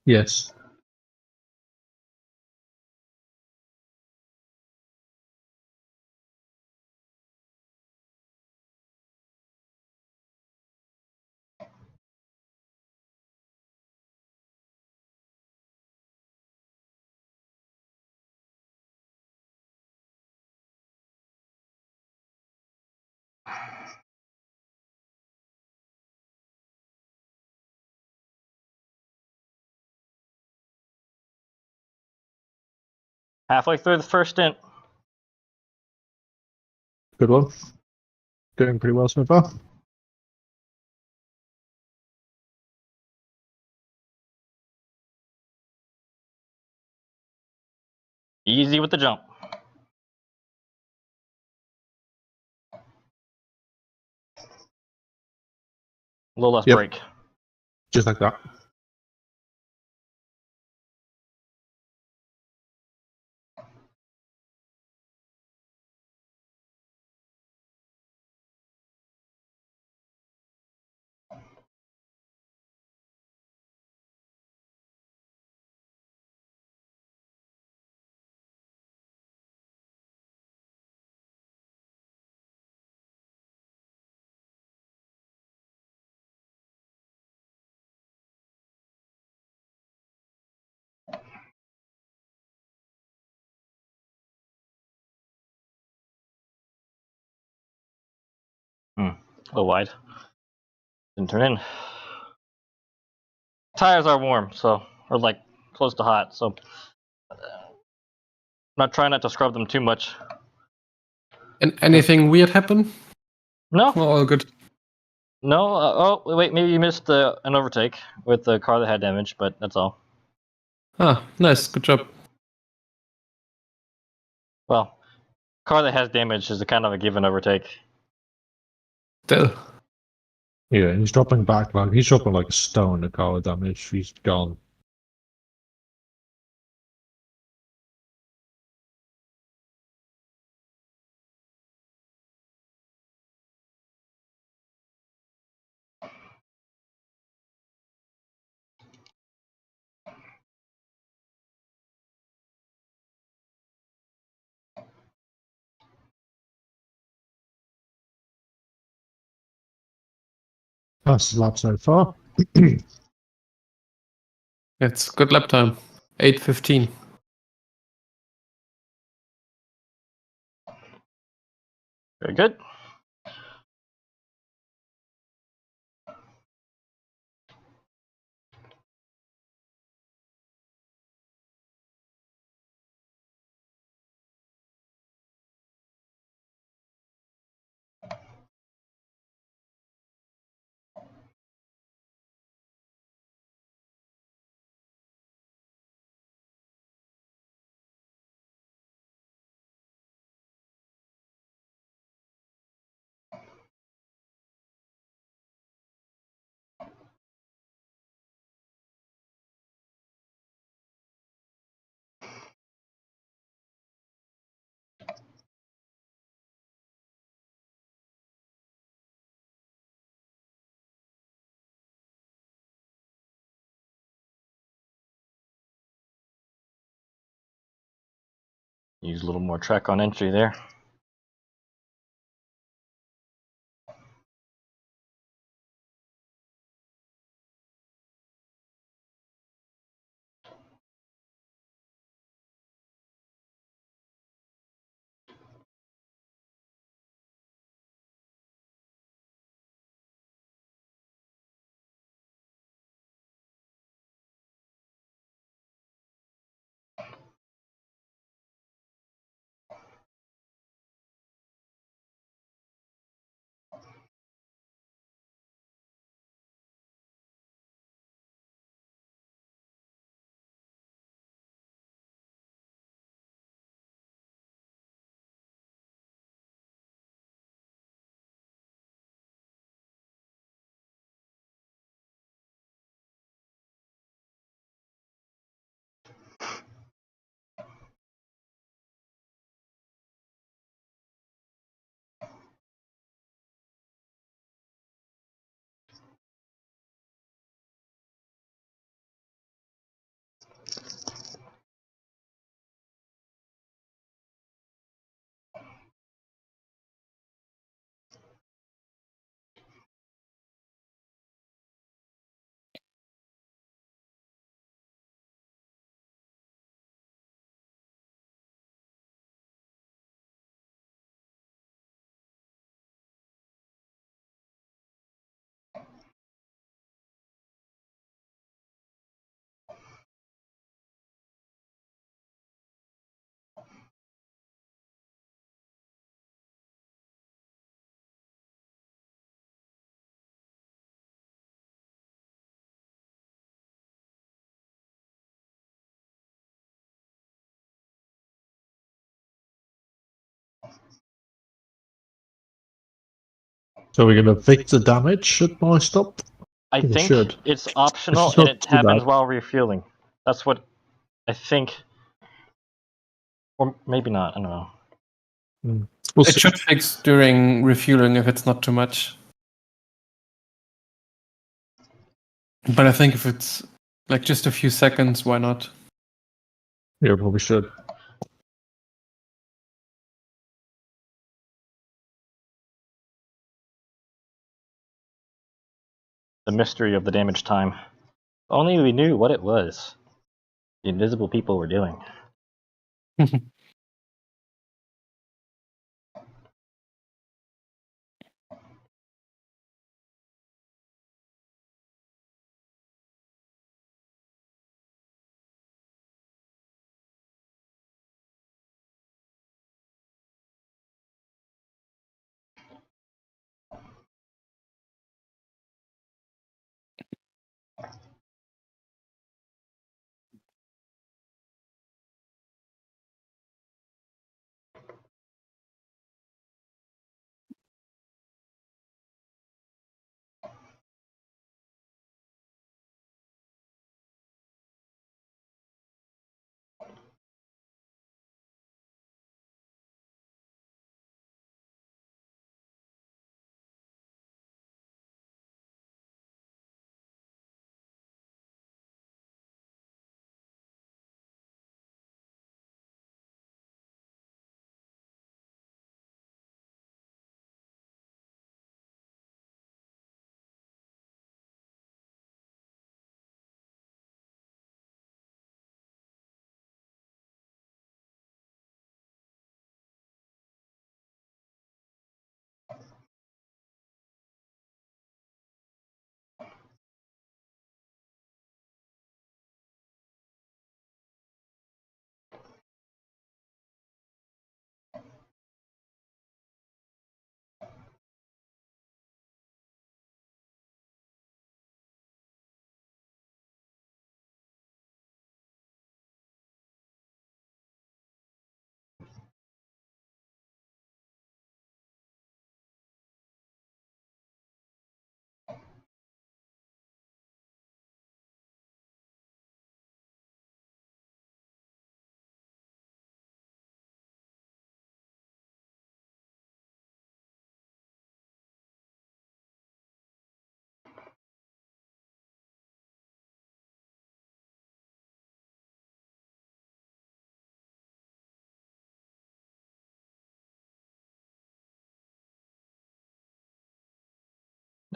Yes. Halfway through the first stint. Good one. Doing pretty well so far. Easy with the jump. A little less brake. Just like that. A little wide. Didn't turn in. Tires are warm, or like close to hot, so I'm not trying not to scrub them too much. And anything weird happen? No, Well, all good. no. Oh, wait. Maybe you missed an overtake with the car that had damage, but that's all. Ah, nice. Good job. Well, car that has damage is a kind of a given overtake. Still. Yeah, he's dropping back like he's dropping like a stone to car damage. He's gone. That's the lap so far. It's good lap time. 8:15. Very good. Use a little more track on entry there. So we're gonna fix the damage at my stop. I We think should. it's optional It's and not it too happens bad. while refueling. That's what I think. Or maybe not. I don't know. We'll It see. should fix during refueling if it's not too much. But I think if it's like just a few seconds, why not? Yeah, probably should. The mystery of the damage time. If only we knew what it was. The invisible people were doing.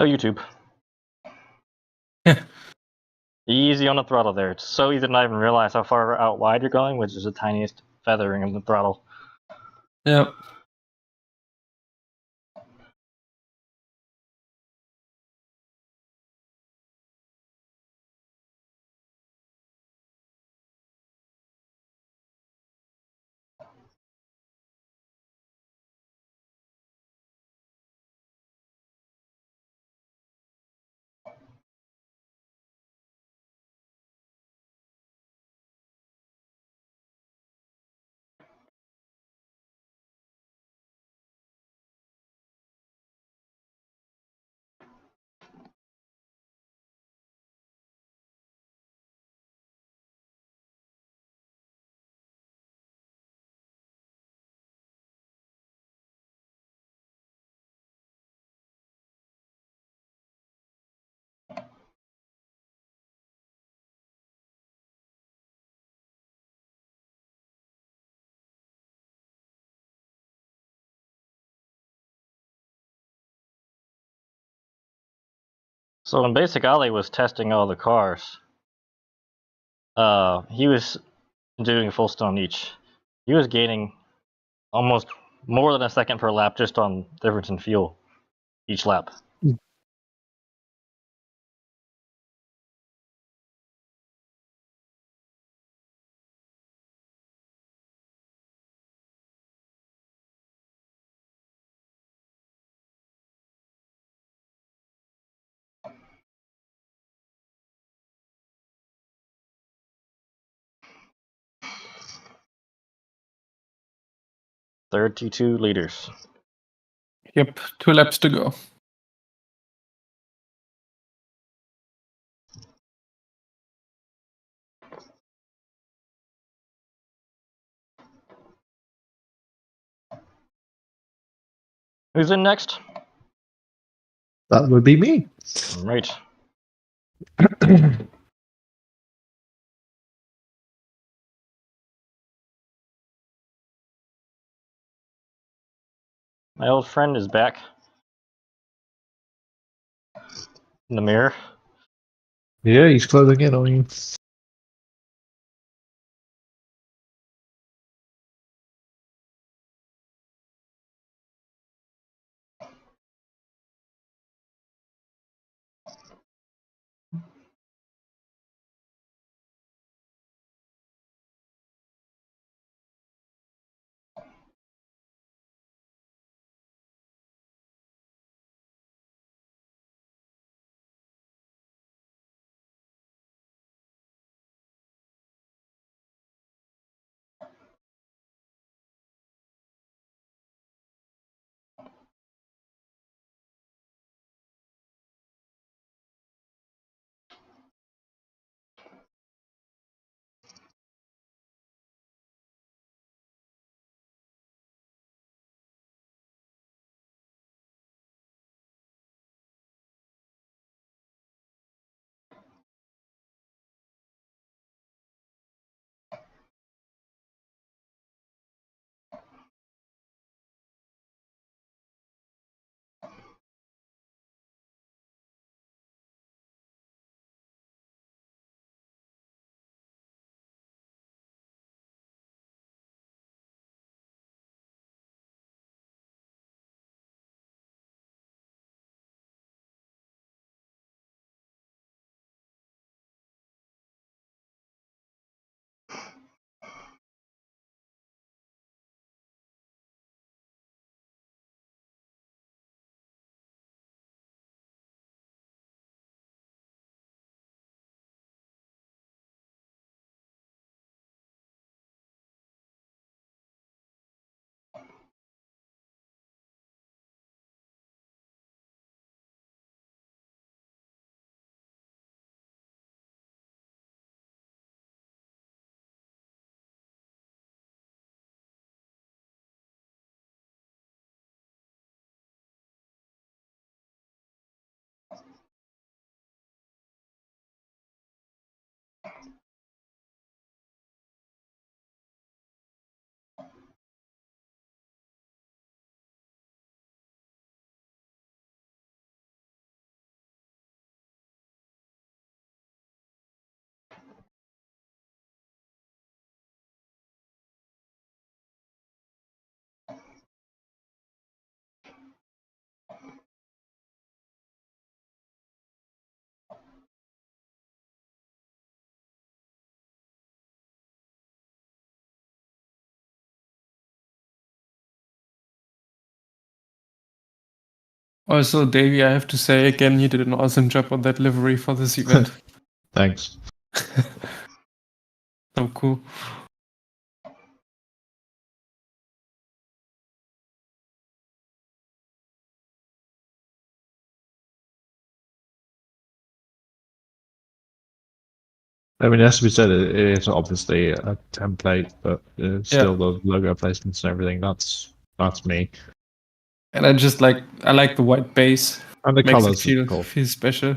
Oh, YouTube. Easy on the throttle there. It's so easy to not even realize how far out wide you're going, which is the tiniest feathering of the throttle. Yeah. So when Basic Ali was testing all the cars, he was doing full stone each. He was gaining almost more than a second per lap just on difference in fuel each lap. $32 liters. Yep. 2 laps to go. Who's in next? That would be me. Right. My old friend is back in the mirror. Yeah, he's closing in on you. Also, Davey, I have to say again, you did an awesome job on that livery for this event. Thanks. So cool. I mean, as we said, it is obviously a template, but still the logo placements and everything. That's me. And I like the white base. And the Makes it colors, feel of course. special.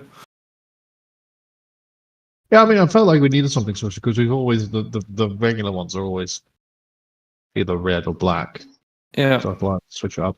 Yeah, I mean, I felt like we needed something special because we've always the regular ones are always either red or black. Yeah. So I thought I'd switch it up.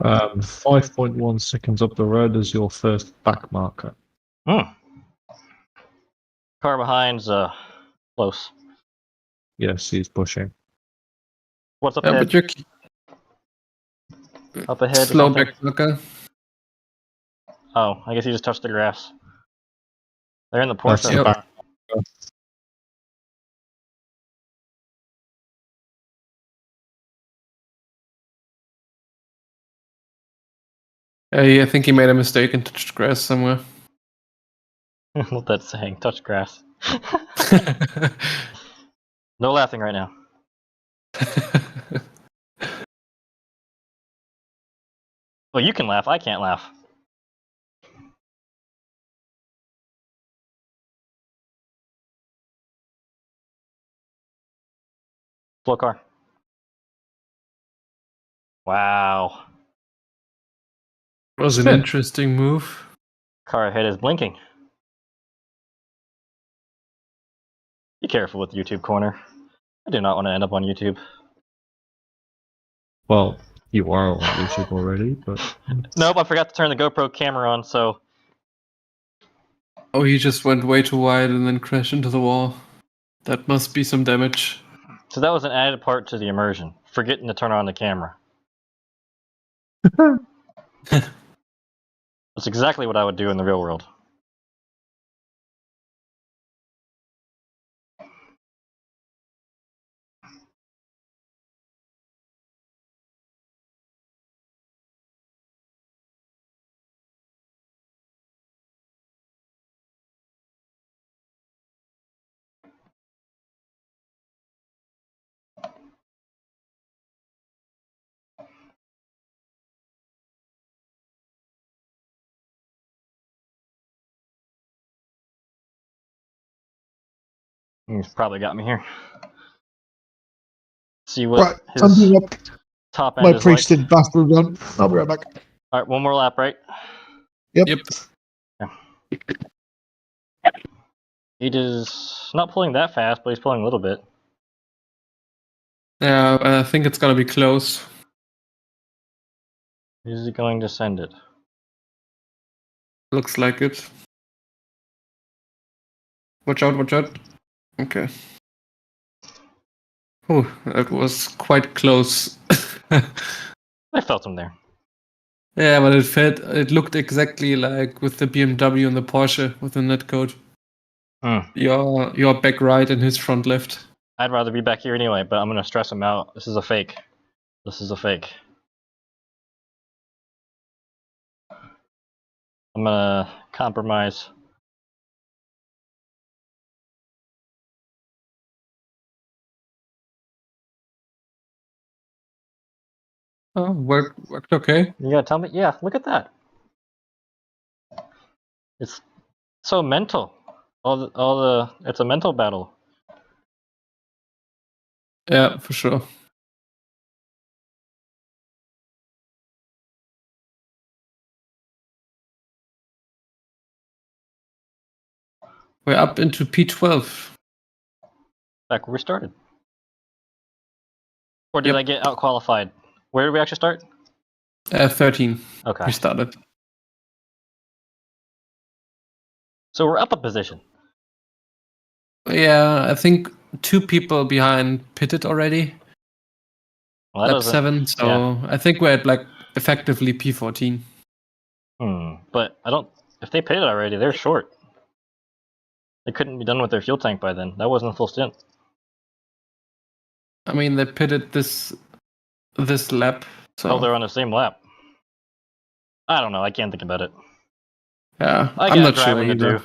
Hmm. 5.1 seconds up the road is your first back marker. Car behind's close. Yes, he's pushing. What's up Yeah, ahead? but you're Up ahead or slow something? back marker. Oh, I guess he just touched the grass. They're in the That's Porsche. the back. I think he made a mistake and touched grass somewhere. What that's saying? Touch grass. No laughing right now. Well, you can laugh. I can't laugh. Slow car. Wow. Was an interesting move. Car ahead is blinking. Be careful with YouTube corner. I do not want to end up on YouTube. Well, you are on YouTube already, but Nope, I forgot to turn the GoPro camera on, so Oh, he just went way too wide and then crashed into the wall. That must be some damage. that was an added part to the immersion. Forgetting to turn on the camera. That's exactly what I would do in the real world. He's probably got me here. See what right, I'm his doing up top end my is like. priested bathroom run. I'll be right back. All right, one more lap, right? Yep. He is not pulling that fast, but he's pulling a little bit. Yeah, I think it's gonna be close. Is he going to send it? Looks like it. Watch out, watch out. Okay. Oh, that was quite close. I felt him there. Yeah, but it looked exactly like with the BMW and the Porsche with the netcode. Your back right and his front left. I'd rather be back here anyway, but I'm gonna stress him out. This is a fake. This is a fake. I'm gonna compromise. Oh, worked okay. You gotta tell me? Yeah, look at that. It's So mental. It's a mental battle. Yeah, for sure. We're up into P12. Back where we started. Or did Yep. I get out qualified? Where did we actually start? 13. Okay. We started. So we're up a position. Yeah, I think 2 people behind pitted already. Well, that Lap doesn't. 7, so Yeah. I think we're at like effectively P14. But I don't. If they pitted already, they're short. They couldn't be done with their fuel tank by then. That wasn't a full stint. I mean, they pitted this lap, so Oh, they're on the same lap. I don't know. I can't think about it. yeah, I I'm got not sure driving to either.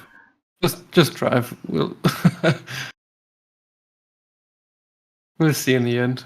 do. Just drive. We'll we'll see in the end.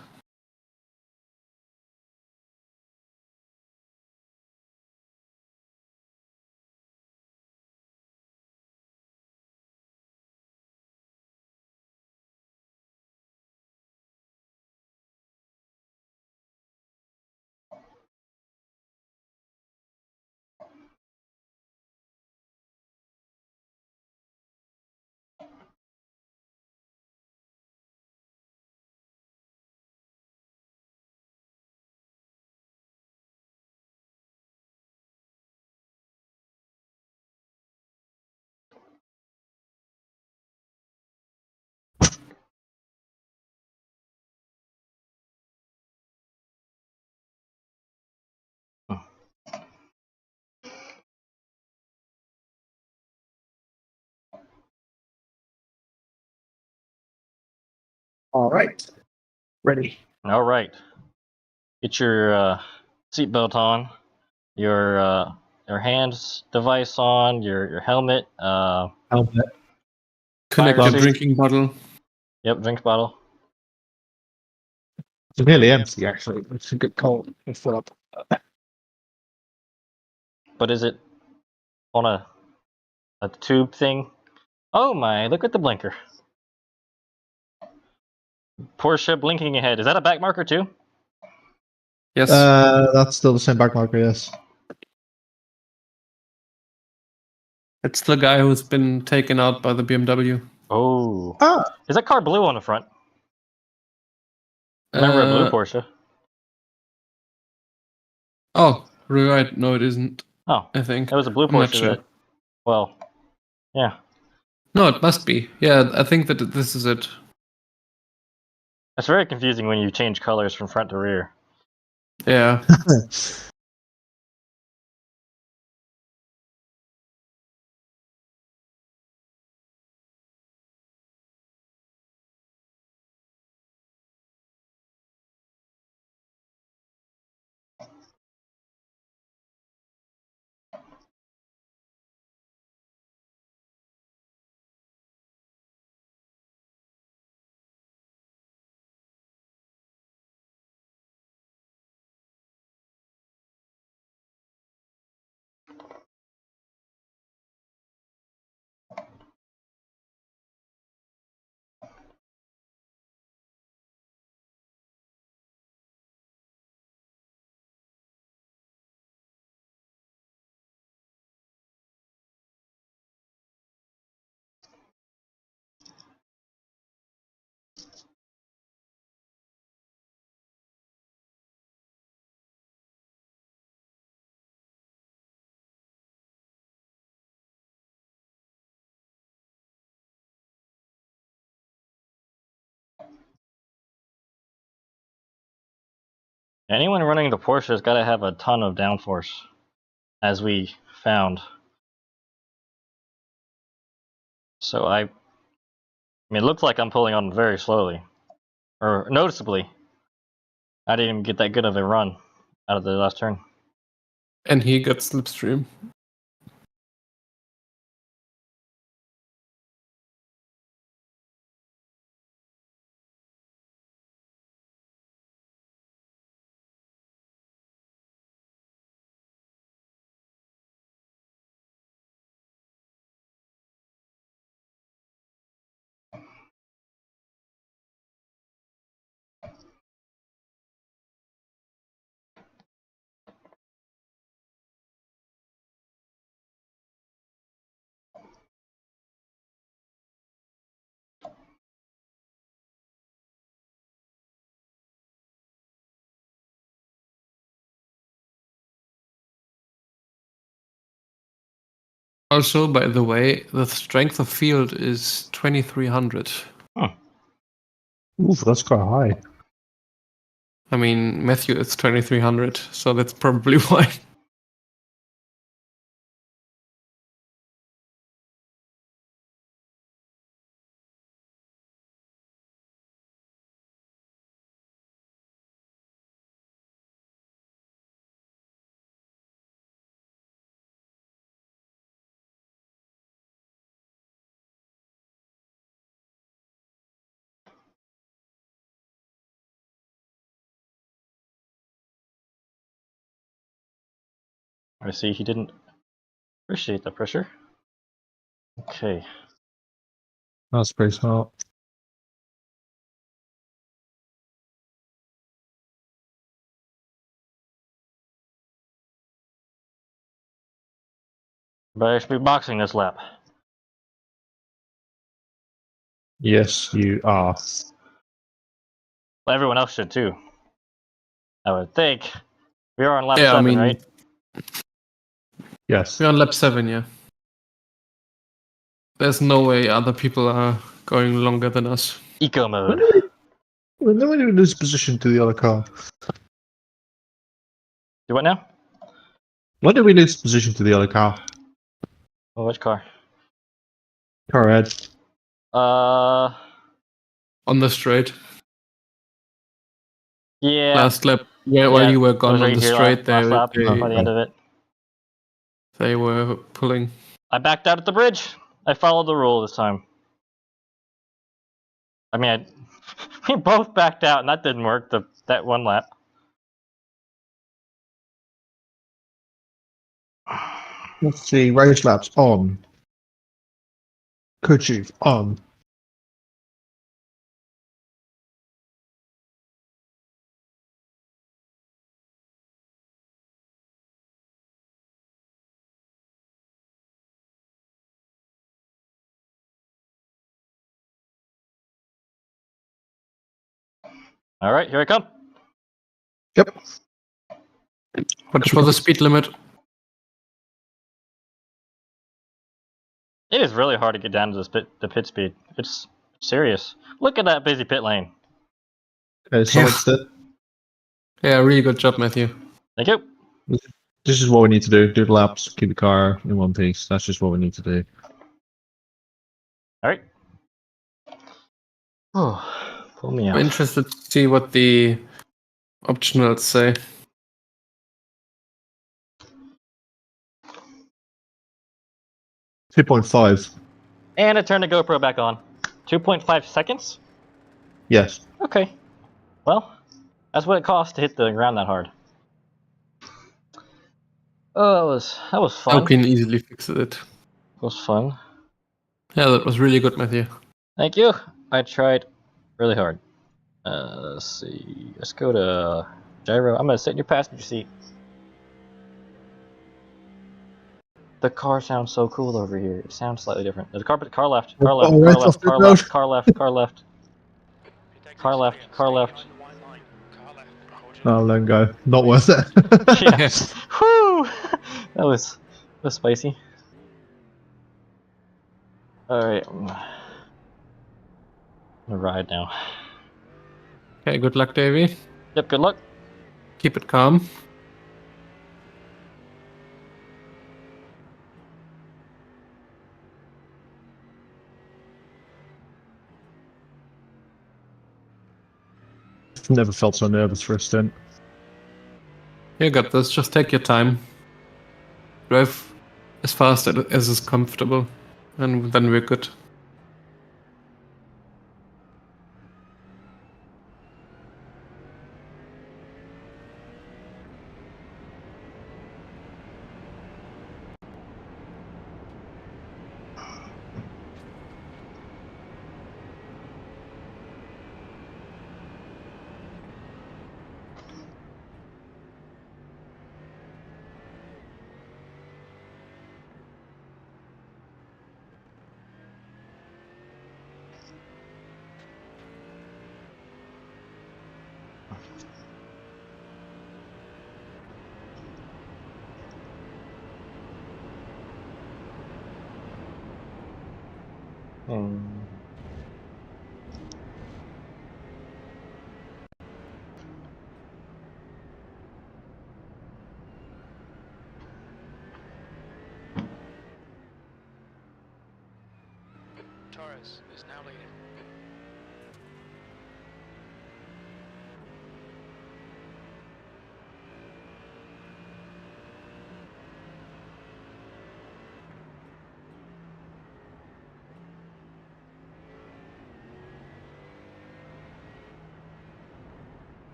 All right. Ready. All right. Get your seatbelt on. Your hands device on. Your helmet. Helmet. Connect Fire your suit. drinking bottle. Yep. Drink bottle. It's nearly empty, actually. It's a good cold. It's full up. But is it on a tube thing? Oh my! Look at the blinker. Porsche blinking ahead. Is that a back marker too? Yes. That's still the same back marker, yes. It's the guy who's been taken out by the BMW. Oh. Ah. Is that car blue on the front? Remember a blue Porsche? Oh, right. No, it isn't. Oh, I think it was a blue I'm not Porsche sure. that. Well, yeah. No, it must be. Yeah, I think that this is it. It's very confusing when you change colors from front to rear. Yeah. Anyone running the Porsche has got to have a ton of downforce, as we found. So I mean, it looks like I'm pulling on very slowly, or noticeably. I didn't even get that good of a run out of the last turn. And he got slipstream. Also, by the way, the strength of field is 2300. Oof, that's quite high. I mean, Matthew is 2300, so that's probably why. I see he didn't appreciate the pressure. Okay. That's pretty smart. But I should be boxing this lap. Yes, you are. Well, everyone else should too. I would think. We are on lap Yeah, 7, I mean, right? Yes. we're on lap 7, yeah. There's no way other people are going longer than us. Eco mode. When do we lose position to the other car? Do what now? When did we lose position to the other car? Oh, which car? Car ahead. Uh, On the straight. yeah. Last lap, while you were I gone was on right the here straight, last lap by the Okay. end of it. they were pulling. I backed out at the bridge. I followed the rule this time. I mean, we both backed out, and that didn't work. That one lap. Let's see. Race laps on. Co-chief on. All right, here I come. Yep. Watch for the speed limit. It is really hard to get down to the pit speed. It's serious. Look at that busy pit lane. Some Yeah. extent. Yeah, really good job, Matthew. Thank you. This is what we need to do. Do the laps. Keep the car in one piece. That's just what we need to do. All right. Oh, pull me I'm out. interested to see what the optionals say. 2.5. And I turned the GoPro back on. 2.5 seconds? Yes. Okay. Well, that's what it costs to hit the ground that hard. Oh, that was fun. How can easily fix it? It was fun. Yeah, that was really good, Matthew. Thank you. I tried really hard. Let's see. Let's go to gyro. I'm gonna sit in your passenger seat. The car sounds so cool over here. It sounds slightly different. There's a car left, car left, car left, car left, car left, car left, car left. Car left, car left. Oh, let him go. Not worth it. Yeah. Whew! That was spicy. Alright. I'm gonna ride now. Okay, good luck, Davey. Yep, good luck. Keep it calm. Never felt so nervous for a stint. You got this. Just take your time. Drive as fast as is comfortable, and then we're good. Hmm. Torres is now leading.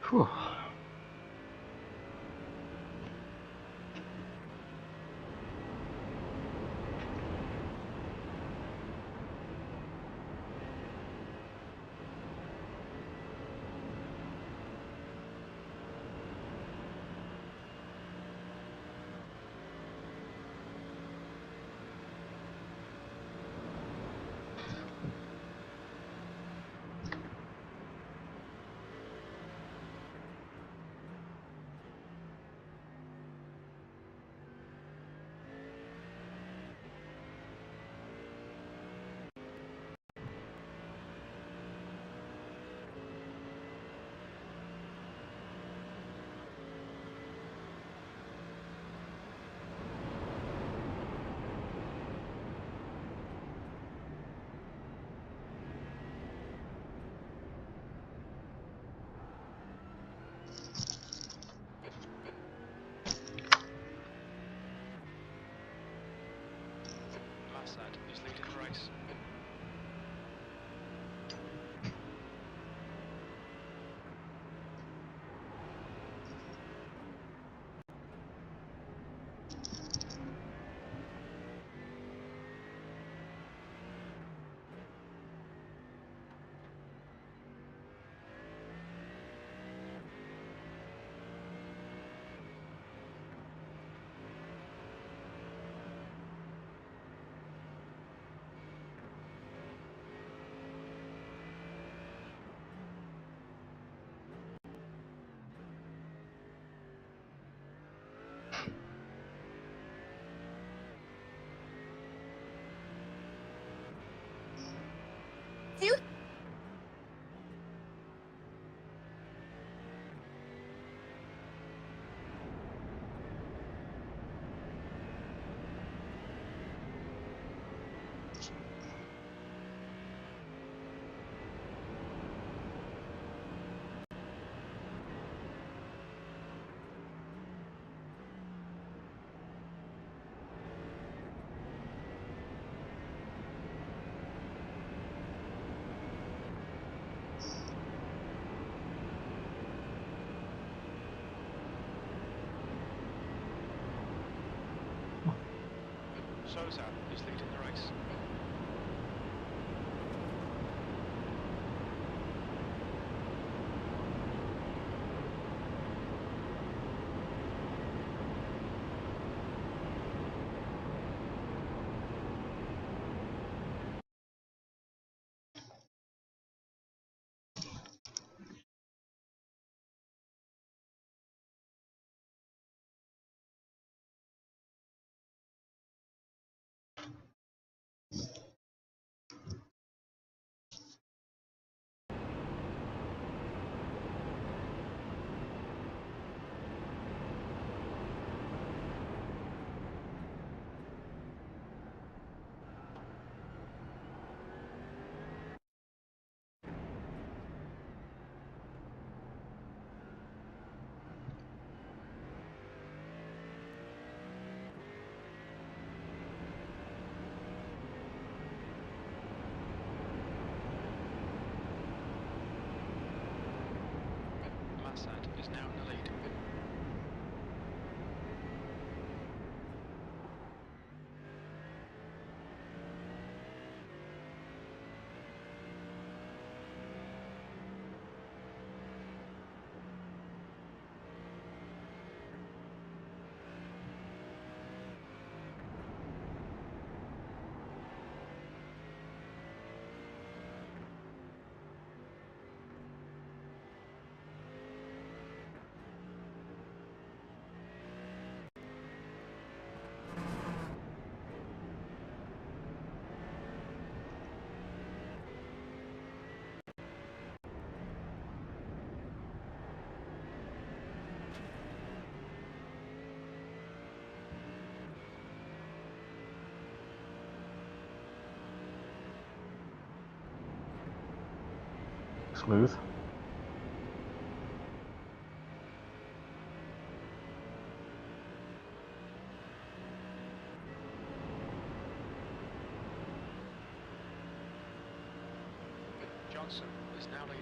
Whew. Massad is leading the race. Sosa is leading the race. smooth. Johnson is now leading.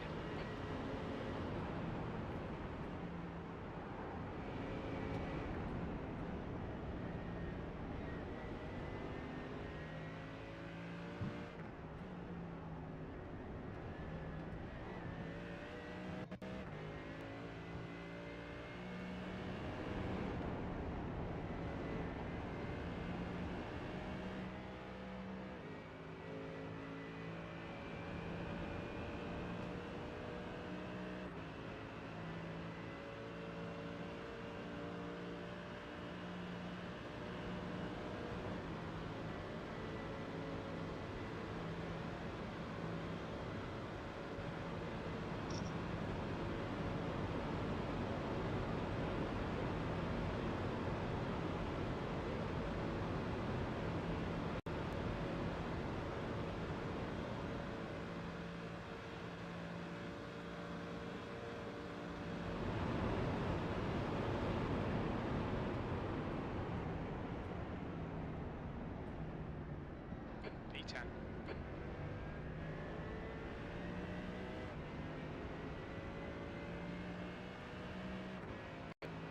P10.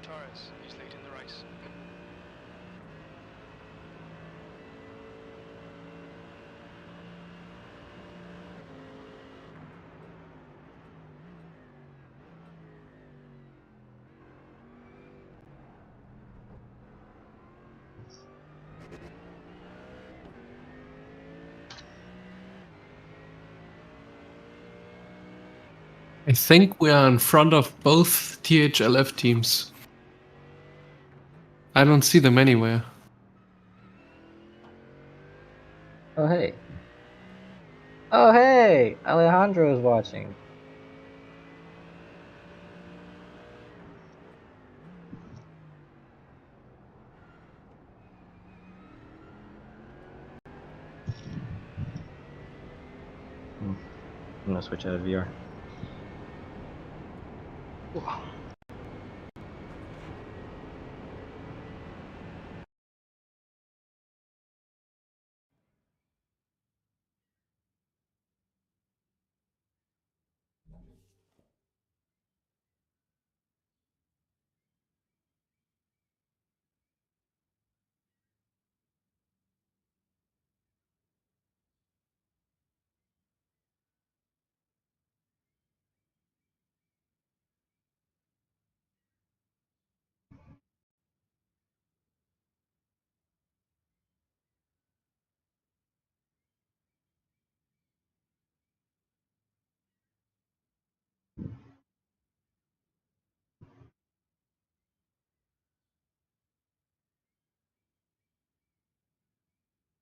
Torres is leading the race. I think we are in front of both THLF teams. I don't see them anywhere. Oh hey. Oh hey! Alejandro is watching. I'm gonna switch out of VR.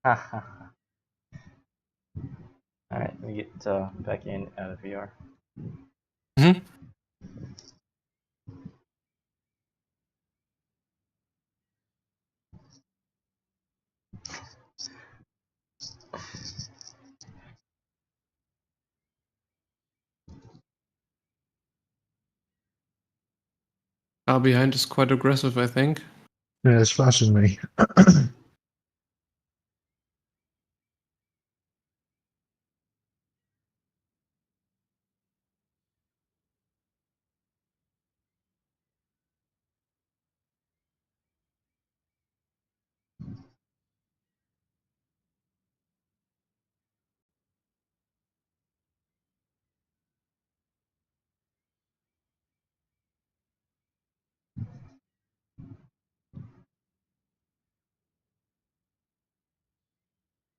Alright, let me get back in out of VR. Mhm. Our behind is quite aggressive, I think. Yeah, it's flashing me.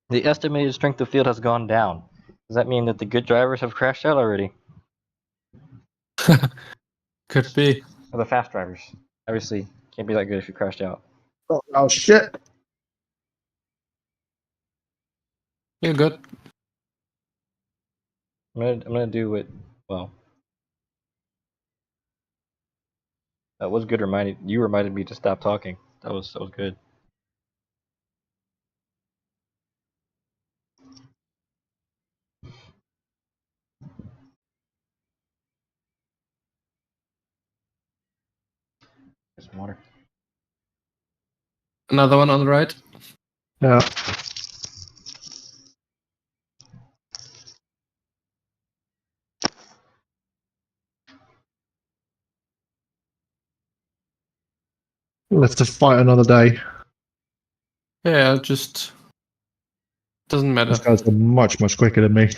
The estimated strength of field has gone down. Does that mean that the good drivers have crashed out already? Could be. Or the fast drivers? Obviously, can't be that good if you crashed out. Oh shit! You're good. I'm gonna do it. Well, that was good. You reminded me to stop talking. That was good. some water. Another one on the right. Yeah. Let's just fight another day. Yeah, just doesn't matter. These guys are much, much quicker than me.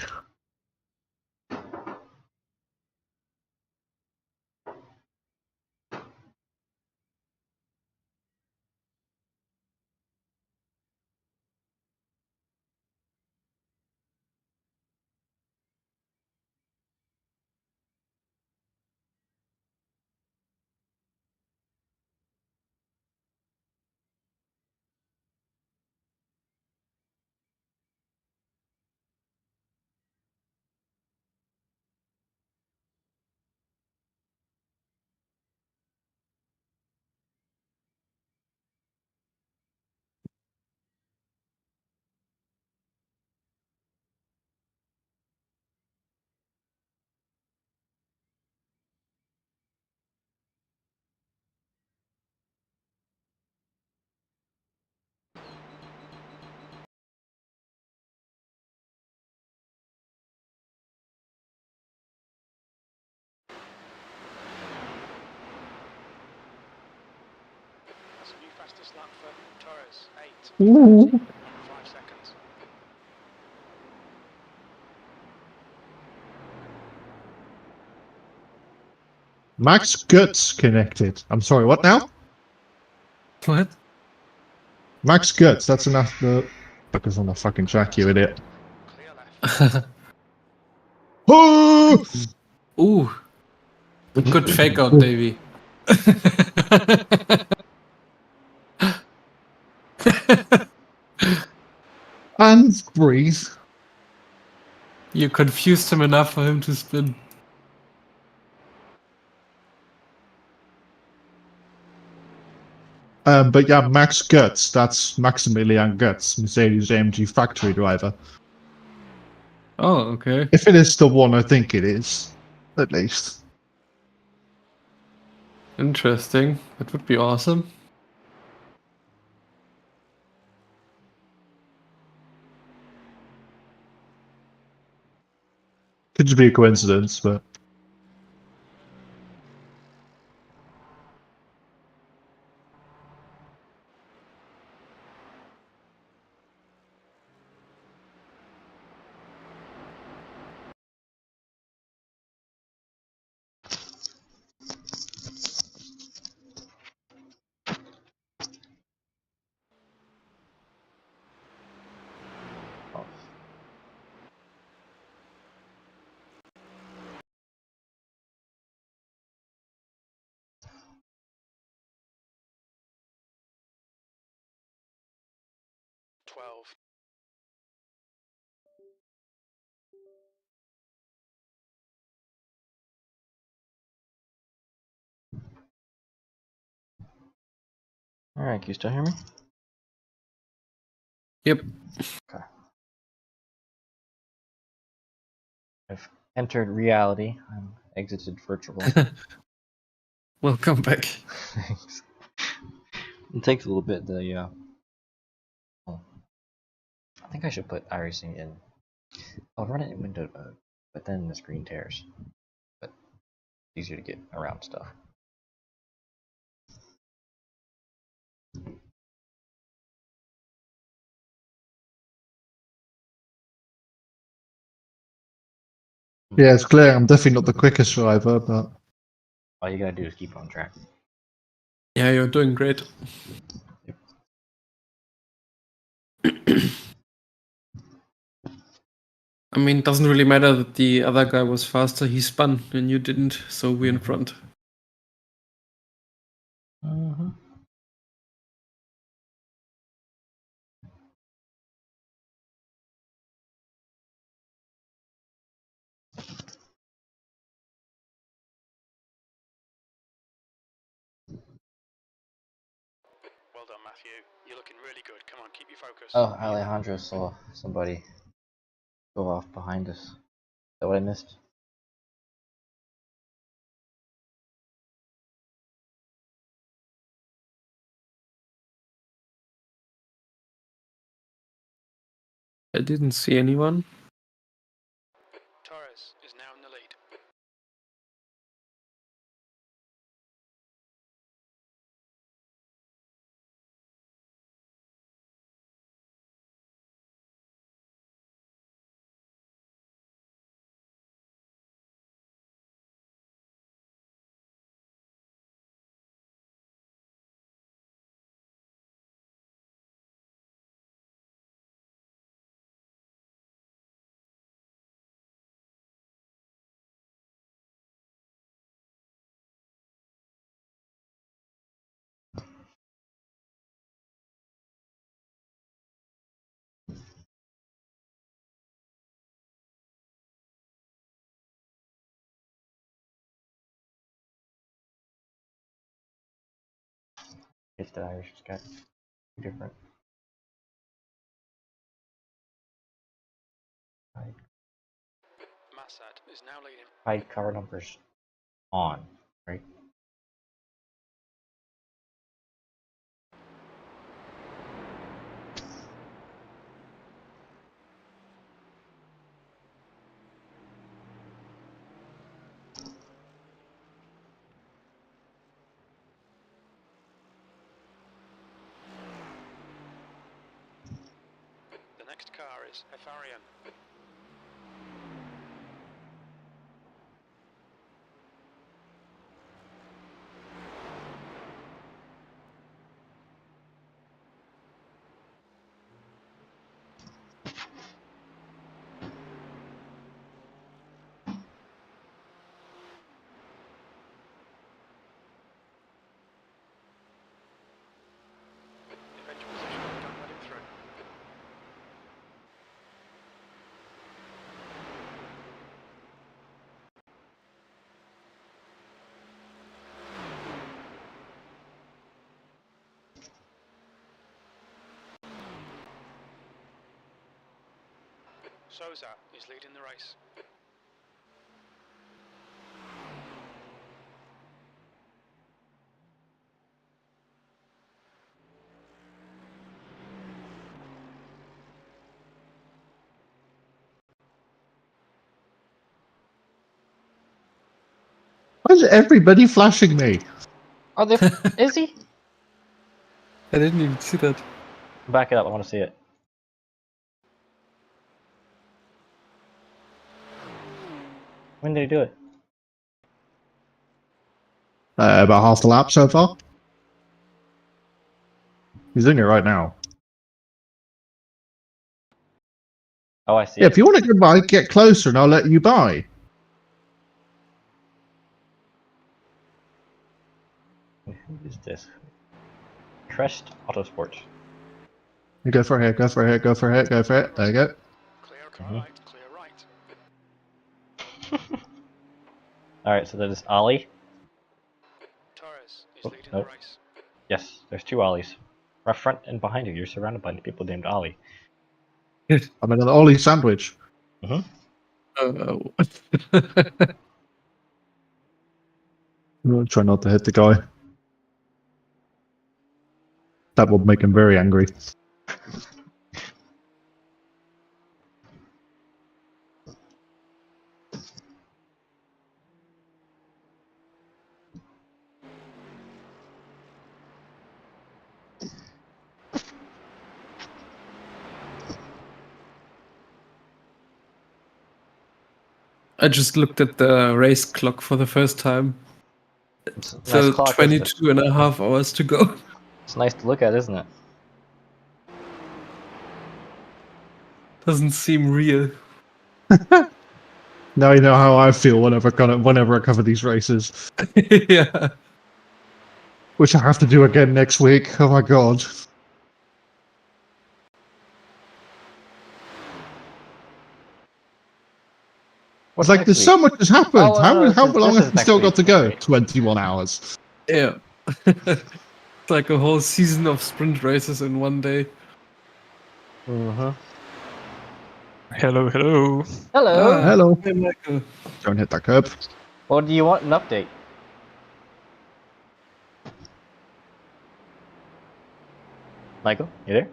That's a new fastest lap for Torres. 8. Ooh. 5 seconds. Max Guts connected. I'm sorry, what now? What? Max Guts, that's enough. The fuckers on the fucking track, you idiot. Clear left. Oh! Ooh. Good fake out, Davey. And breathe. You confused him enough for him to spin. But yeah, Max Guts, that's Maximilian Guts, Mercedes-AMG factory driver. Oh, okay. If it is the one I think it is, at least. Interesting. That would be awesome. Could just be a coincidence, but... Oh, Twelve. alright, can you still hear me? Yep. Okay. I've entered reality. I'm exited virtual. Welcome back. Thanks. It takes a little bit. Oh, I think I should put iRacing in. I'll run it in window mode, but then the screen tears. But it's easier to get around stuff. Yeah, it's clear I'm definitely not the quickest driver, but... All you gotta do is keep on track. Yeah, you're doing great. I mean, it doesn't really matter that the other guy was faster. He spun and you didn't, so we're in front. Mm-hmm. Well done, Matthew. You're looking really good. Come on, keep your focus. Oh, Alejandro saw somebody go off behind us. Is that what I missed? I didn't see anyone. Torres is now in the lead. It's the Irish Sky. Different. Massad is now leading. Hide cover numbers on, right? The next car is Efarian. Defend your position, don't let him through. Souza is leading the race. Why is everybody flashing me? Oh, is he? I didn't even see that. Back it up. I want to see it. When did he do it? About half the lap so far. He's in here right now. Oh, I see. Yeah, it. if you want to go by, get closer and I'll let you by. Who is this? Crest Autosport. You go for it, go for it, go for it, go for it. There you go. Clear right, clear right. Alright, so there's Ollie. Torres is Oh, leading nope. the race. Yes, there's two Ollies. Right front and behind you. You're surrounded by people named Ollie. I'm in an Ollie sandwich. Oh. I'll try not to hit the guy. That would make him very angry. I just looked at the race clock for the first time. It's a nice So clock, isn't it? 22 and a half hours to go. It's nice to look at, isn't it? Doesn't seem real. Now you know how I feel whenever I cover these races. Yeah. Which I have to do again next week. Oh my god. It's What's like next there's week? so much has happened. Oh, no, how this long is have we next still got week, to go? right? 21 hours. Yeah. It's like a whole season of sprint races in one day. Mm-hmm. Hello, hello. Hello! Hello. Hey, Michael. Don't hit that curb. What do you want an update? Michael, you there?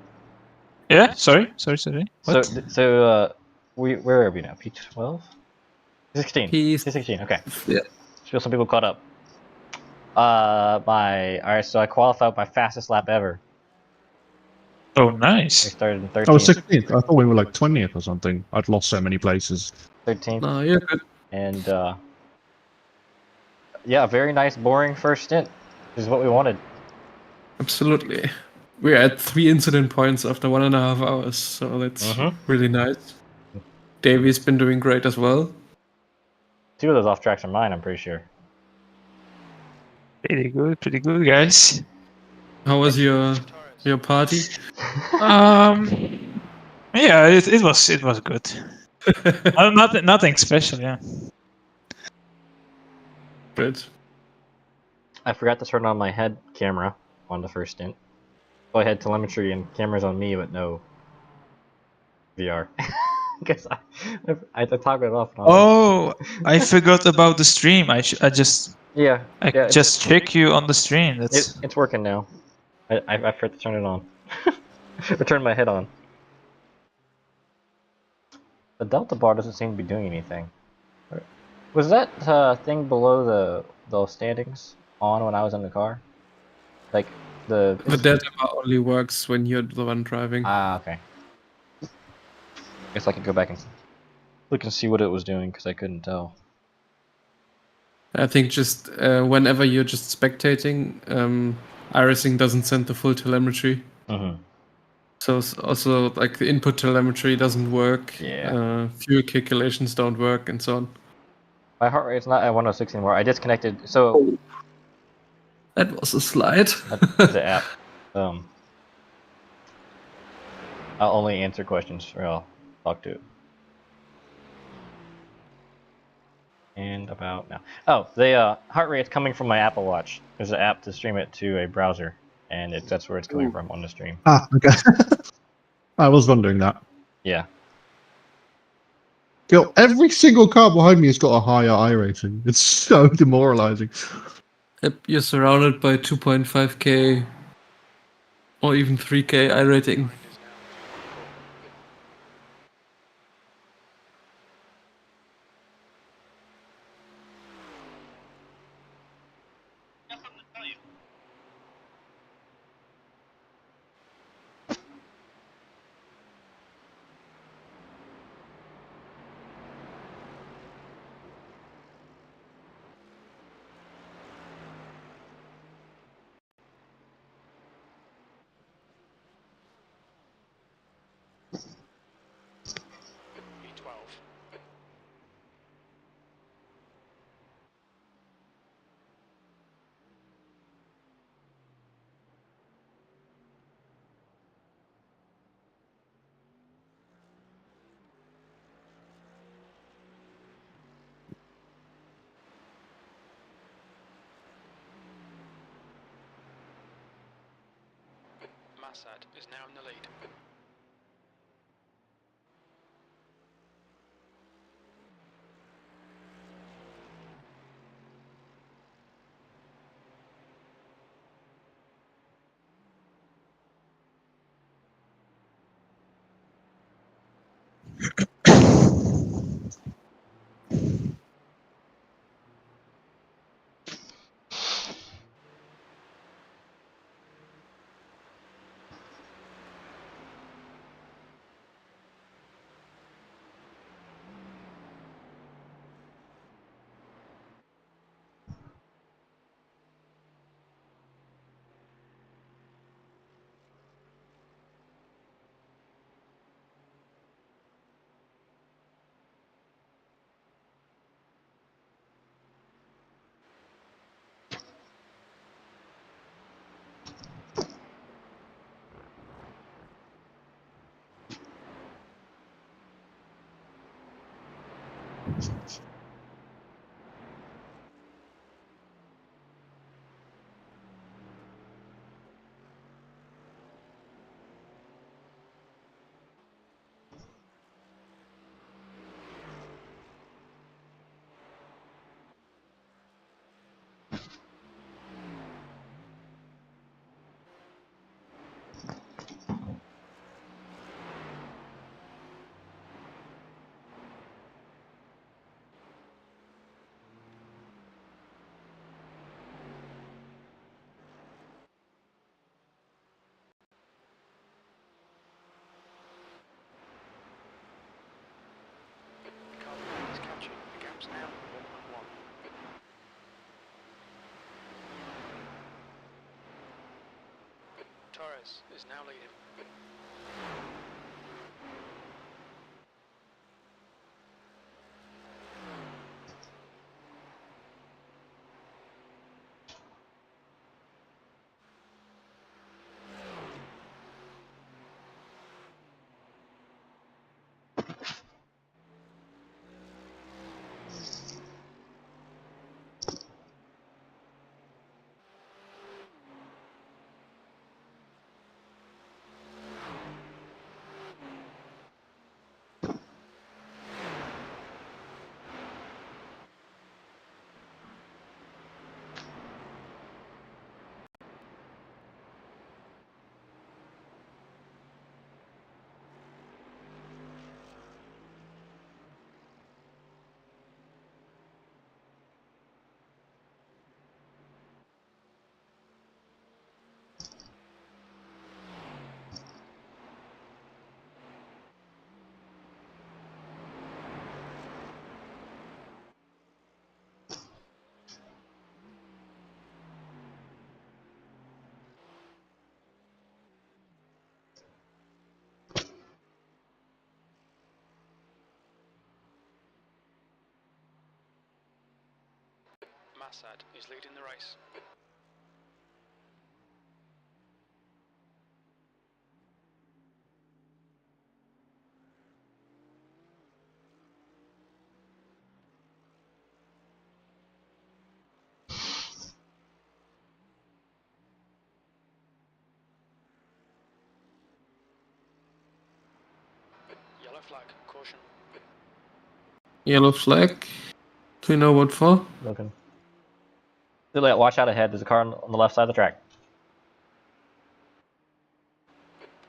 Yeah. Sorry. What? Where are we now? P12? P16. He's P16. Okay. yeah. Still some people caught up. Alright. So I qualified my fastest lap ever. Oh, I nice. started in I was 13th. 16th. I thought we were like 20th or something. I'd lost so many places. 13th. No, you're good. And yeah, very nice, boring first stint. This is what we wanted. Absolutely. We're at 3 incident points after 1.5 hours, so that's really nice. Davy's been doing great as well. 2 of those off tracks are mine, I'm pretty sure. Pretty good, guys. How was your party? Yeah, it was good. Nothing special. Yeah. Good. I forgot to turn on my head camera on the first stint. So I had telemetry and cameras on me, but no VR. Because I toggled it off. And Oh, I forgot about the stream. I just yeah, just check you on the stream. That's it's working now. I forgot to turn it on. I turned my head on. The Delta bar doesn't seem to be doing anything. Was that thing below the standings on when I was in the car? Like The delta bar only works when you're the one driving. Ah, okay. Guess I could go back and look and see what it was doing because I couldn't tell. I think just whenever you're just spectating, iRacing doesn't send the full telemetry. Mm-hmm. So also like the input telemetry doesn't work. Yeah. Fuel calculations don't work, and so on. My heart rate's not at 106 anymore. I disconnected. So That was a slide. that's the app. I'll only answer questions or I'll talk to it. And about now. Oh, the heart rate's coming from my Apple Watch. There's an app to stream it to a browser, and that's where it's coming from on the stream. Ah, okay. I was wondering that. Yeah. Yo, every single car behind me has got a higher I rating. It's so demoralizing. Yep, you're surrounded by 2.5k or even 3k I rating. P12. Massad is now in the lead. Torres is now leading. Massad is leading the race. Yellow flag, caution. Yellow flag. Do you know what for? Looking. Watch out ahead. There's a car on the left side of the track.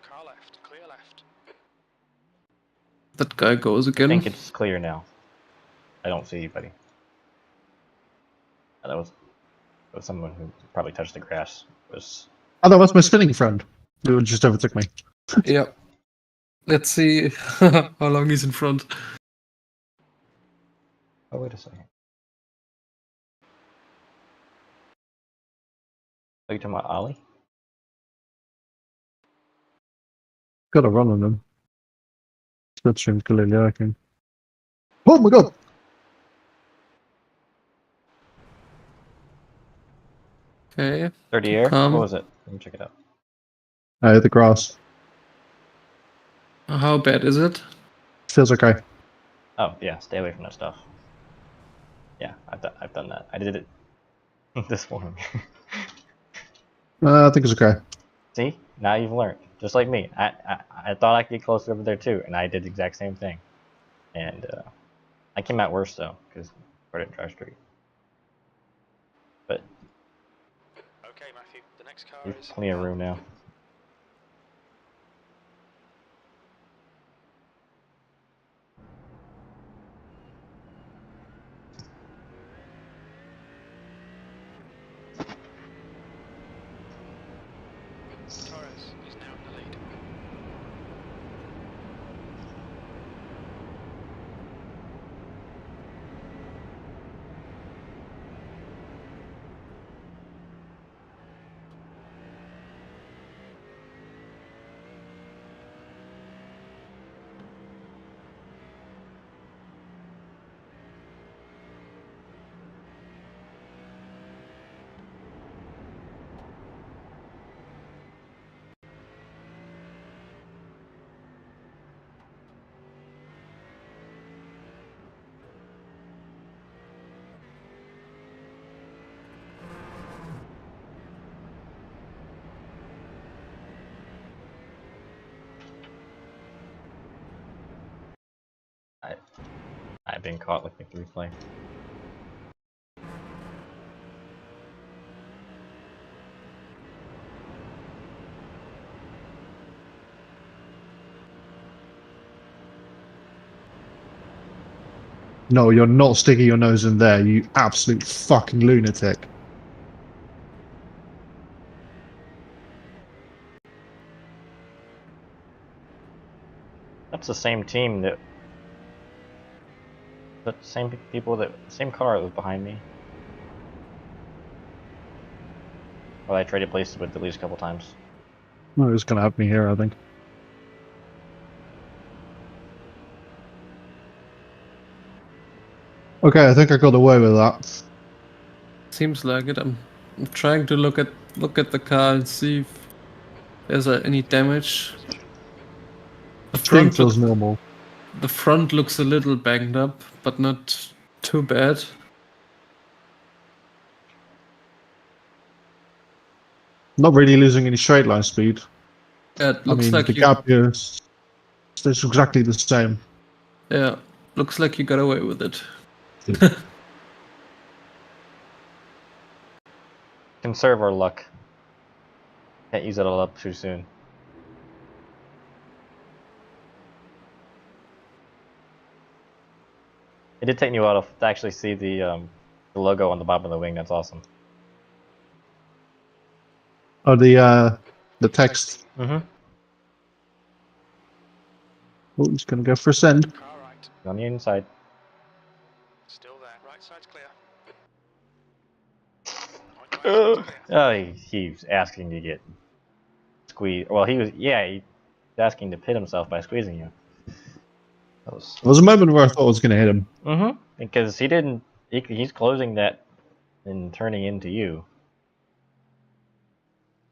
Car left, clear left. That guy goes I again. think it's clear now. I don't see anybody. That was someone who probably touched the grass. Oh, that was my spinning friend who just overtook me. Yeah. Let's see how long he's in front. Oh, wait a second. Are you talking about Ollie? Got a run on him. Slipstream's clearly lurking. Oh my god! Okay. 30 air? Calm. What was it? Let me check it out. The grass. How bad is it? Feels okay. Oh, yeah, stay away from that stuff. Yeah, I've done that. I did it this morning. I think it's okay. See? Now you've learned. Just like me. I thought I could get closer over there too, and I did the exact same thing. And I came out worse though, because I didn't drive straight. But Okay, Matthew, the next car there's is... plenty of room now. Torres is now in the lead. I've been caught looking at the replay. No, you're not sticking your nose in there, you absolute fucking lunatic. That's the same team that... The same people that... Same car that was behind me. Well, I traded places with at least a couple times. No, it's gonna have me here, I think. Okay, I think I got away with that. Seems like it. I'm trying to look at the car and see if there's any damage. The Steam front feels normal. the front looks a little banged up, but not too bad. Not really losing any straight line speed. Yeah, it I looks mean, like the gap here is it's exactly the same. yeah, looks like you got away with it. Conserve our luck. Can't use it all up too soon. It did take me a while to actually see the logo on the bottom of the wing. That's awesome. Oh, the text. Mm-hmm. Oh, he's gonna go for a send. Car right. On the inside. Still there. Right side's clear. Right side's clear. Oh, he's asking to get squeezed. Well, he's asking to pit himself by squeezing you. That was. There was a moment where I thought I was gonna hit him. Mm-hmm. Because he didn't. He's closing that and turning into you.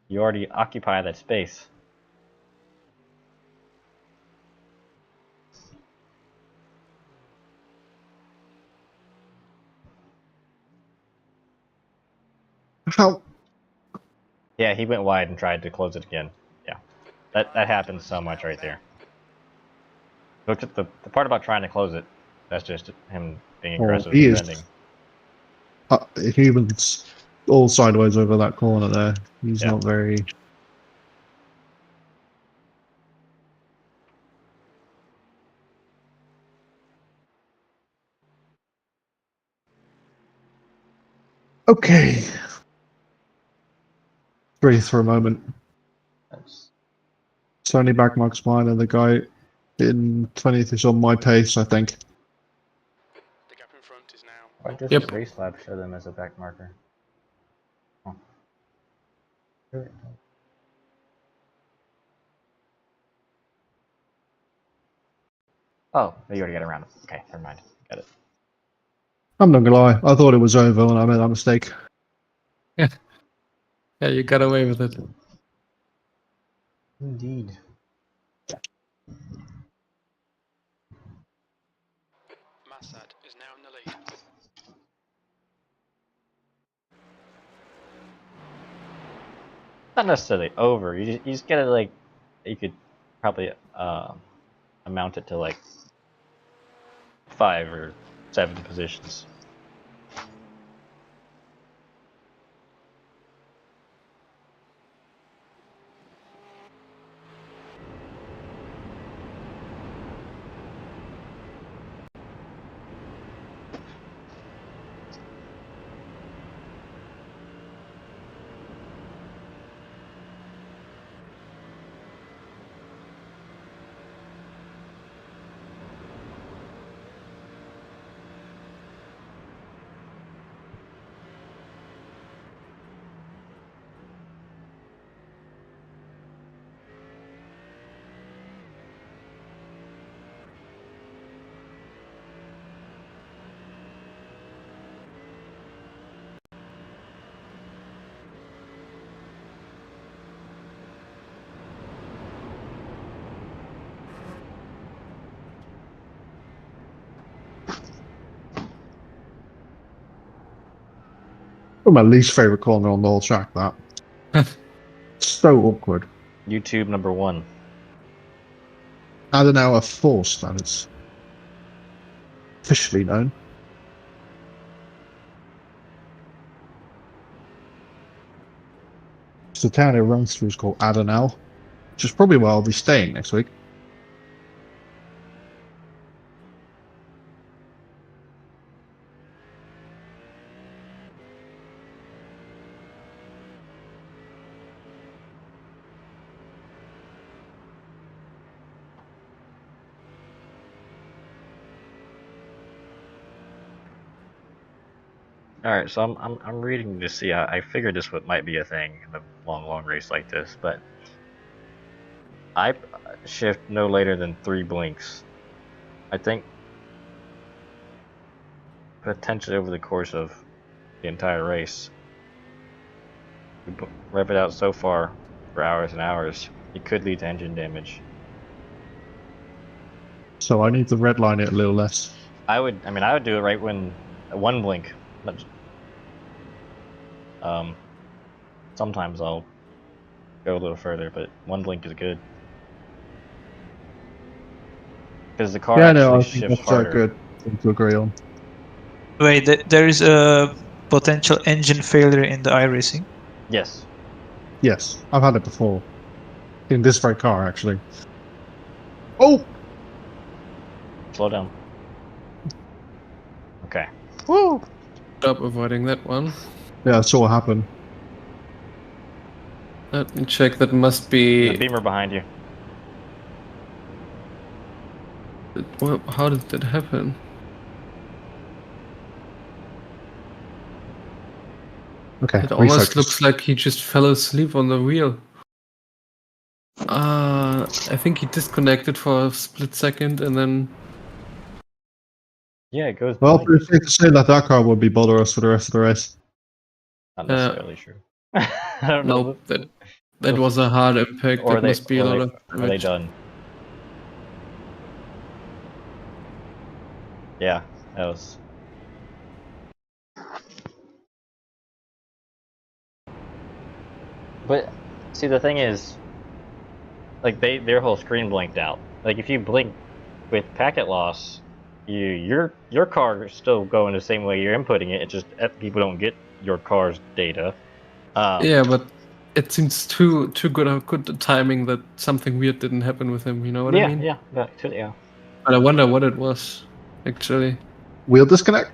You already occupy that space. How? Yeah, he went wide and tried to close it again. Yeah, that happens so much right there. Look at the part about trying to close it. That's just him being Oh, aggressive he and is. bending. Humans all sideways over that corner there. He's Yeah. not very. Okay. Breathe for a moment. That's, It's only back marks mine, and the guy in 20th is on my pace, I think. The gap in front is now. why does Yep. this race lab show them as a back marker? Huh. Oh, you already got around it. Okay, never mind. Got it. I'm not gonna lie, I thought it was over when I made that mistake. Yeah, you got away with it. Indeed. Massad is now in the lead. Not necessarily over. You just gotta like. You could probably amount it to like 5 or 7 positions. Oh, my least favorite corner on the whole track, that. So awkward. YouTube number 1. I don't know, a force that is officially known. So the town it runs through is called Adenau, which is probably where I'll be staying next week. All right, so I'm reading to see. I figured this might be a thing in a long race like this, but I shift no later than 3 blinks. I think potentially over the course of the entire race. We rev it out so far for hours and hours, it could lead to engine damage. So I need to redline it a little less. I would do it right when 1 blink. Sometimes I'll go a little further, but 1 blink is good. Because the car Yeah, actually no, I think shifts that's harder. a good thing to agree on. Wait, there is a potential engine failure in the iRacing. Yes. Yes, I've had it before. In this very car, actually. Oh! Slow down. Okay. Woo! Stop avoiding that one. Yeah, I saw what happened. Let me check. That must The be. beamer behind you. Well, how did that happen? Okay, It almost refocus. looks like he just fell asleep on the wheel. I think he disconnected for a split second and then. Yeah, it goes Well, blank. pretty safe to say that that car would be bother us for the rest of the race. Not necessarily true. I don't know. Nope, that was a hard impact. Or That must be a lot of are they damage. done? Yeah, that was. But see, the thing is, like their whole screen blinked out. Like if you blink with packet loss, your car is still going the same way you're inputting it. It's just people don't get your car's data. Yeah, but it seems too good timing that something weird didn't happen with him. You know what I mean? Yeah. But But I wonder what it was actually. Wheel disconnect?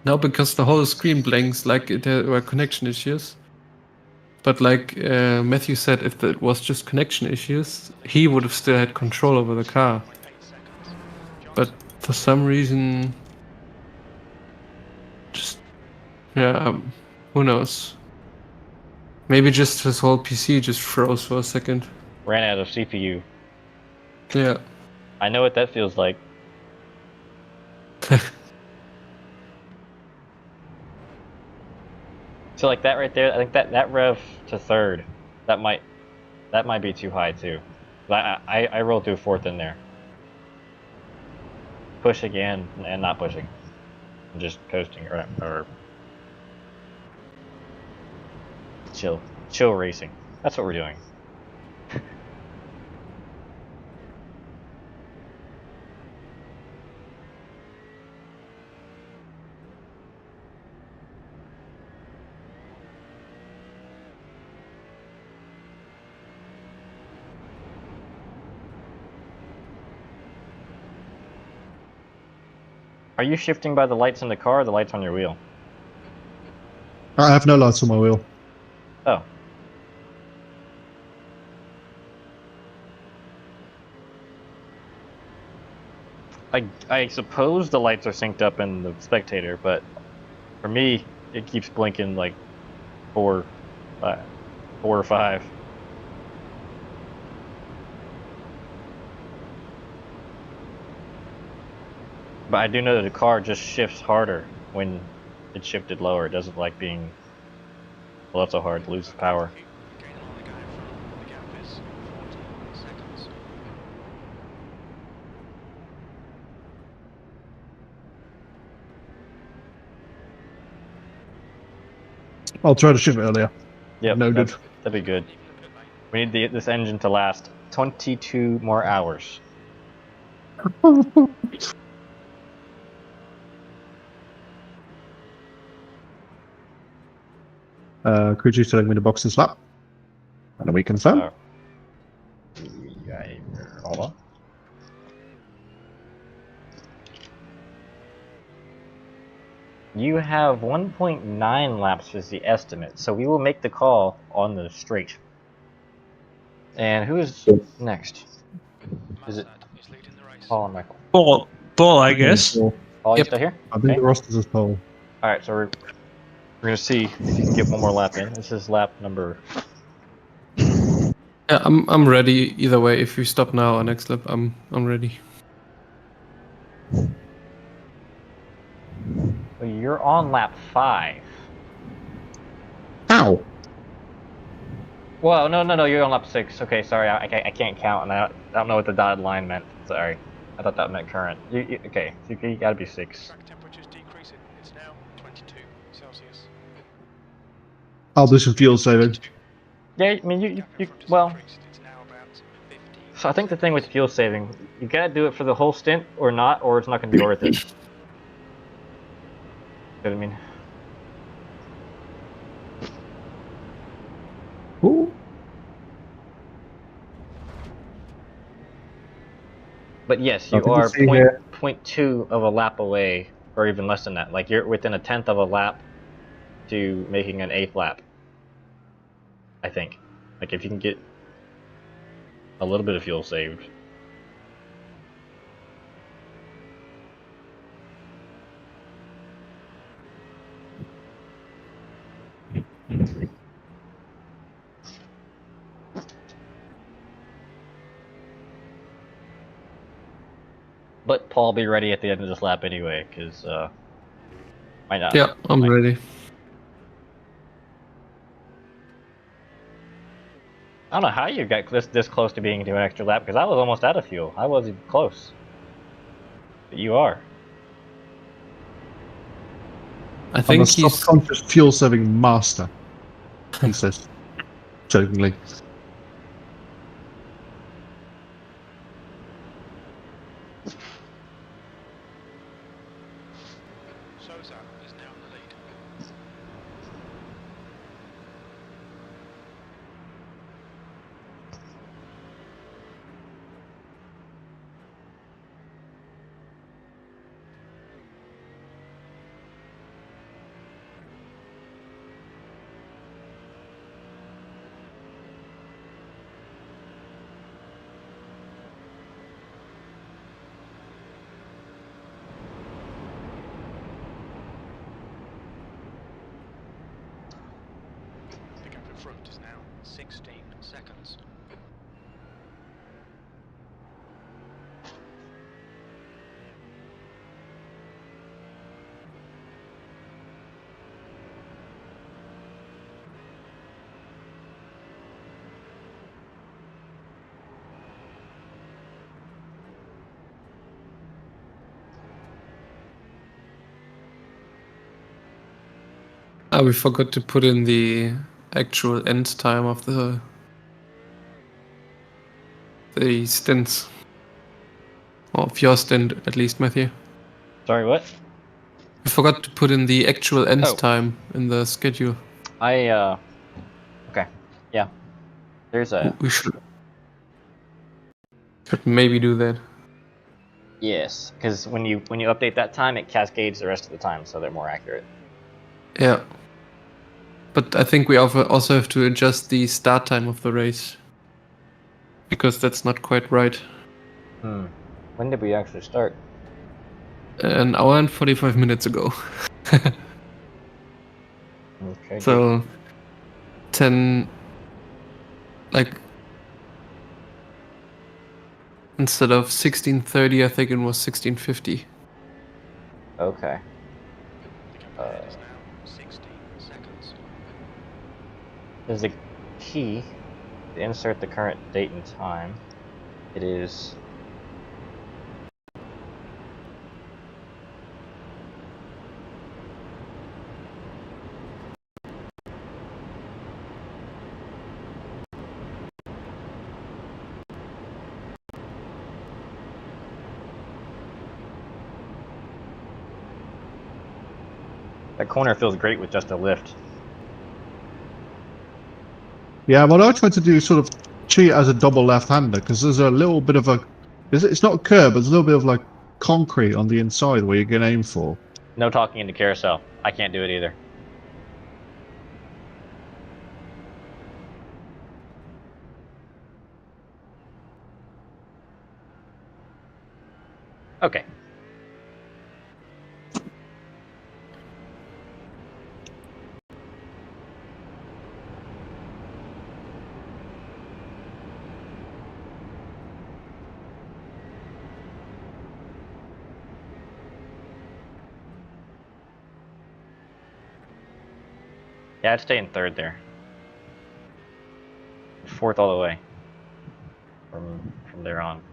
No, because the whole screen blanks like there were connection issues. But like Matthew said, if it was just connection issues, he would have still had control over the car. 0.8 seconds. But for some reason, just who knows? Maybe just his whole PC just froze for a second. ran out of CPU. Yeah. I know what that feels like. So like that right there, I think that rev to 3rd, that might be too high too. I rolled through 4th in there. Push again and not pushing, I'm just coasting or chill racing. That's what we're doing. Are you shifting by the lights in the car or the lights on your wheel? I have no lights on my wheel. Oh. I suppose the lights are synced up in the spectator, but for me, it keeps blinking like 4 or 5. But I do know that the car just shifts harder when it's shifted lower. It doesn't like being left so hard, loses power. Keep gaining on the guy in front. The gap is 14 seconds. I'll try to shift it earlier. Yep, Noted. that'd be good. We need this engine to last 22 more hours. Crew Chief's telling me the box is lap. And we confirm. Hold on. You have 1.9 laps is the estimate, so we will make the call on the straight. And who is next? Is it He's leading the race. Paul and Michael? Paul, I guess. Paul, you Yep. still here? I think Okay. the roster's as Paul. Alright, so we're gonna see if you can get one more lap in. This is lap number Yeah, I'm ready either way. If we stop now or next lap, I'm ready. So you're on lap 5. How? Well, no, you're on lap 6. Okay, sorry, I can't count, and I don't know what the dotted line meant. Sorry, I thought that meant current. Okay, so you gotta be 6. Track temperature's decreasing. It's now 22 Celsius. I'll do some fuel saving. Yeah, I mean The gap in you front has well. increased. It's now about 15. So I think the thing with fuel saving, you gotta do it for the whole stint or not, or it's not gonna be worth it. You know what I mean? Ooh. But yes, you Nothing to are see here. 0.2 of a lap away, or even less than that. Like you're within a tenth of a lap to making an 8th lap. I think. Like if you can get a little bit of fuel saved. But Paul, be ready at the end of this lap anyway, because might not. Yeah, I'm ready. I don't know how you got this close to being to an extra lap, because I was almost out of fuel. I wasn't close. But you are. I I'm a think he's. subconscious fuel saving master. He says, jokingly. Souza is now in the lead. The gap in front is now 16 seconds. We forgot to put in the actual end time of the stints. Or of your stint, at least, Matthew. Sorry, what? We forgot to put in the actual end Oh. time in the schedule. Okay. Yeah. There's a. We should maybe do that. Yes, because when you update that time, it cascades the rest of the time, so they're more accurate. Yeah. But I think we also have to adjust the start time of the race. Because that's not quite right. When did we actually start? An hour and 45 minutes ago. Okay. So 10, like, instead of 16:30, I think it was 16:50. Okay. The gap ahead is now 16 seconds. There's a key to insert the current date and time. It is. That corner feels great with just a lift. Yeah, what I tried to do is sort of treat it as a double left-hander because there's a little bit of a. It's not a curb, but there's a little bit of like concrete on the inside where you can aim for. No talking into carousel. I can't do it either. Okay. Yeah, I'd stay in third there. Fourth all the way. From there on.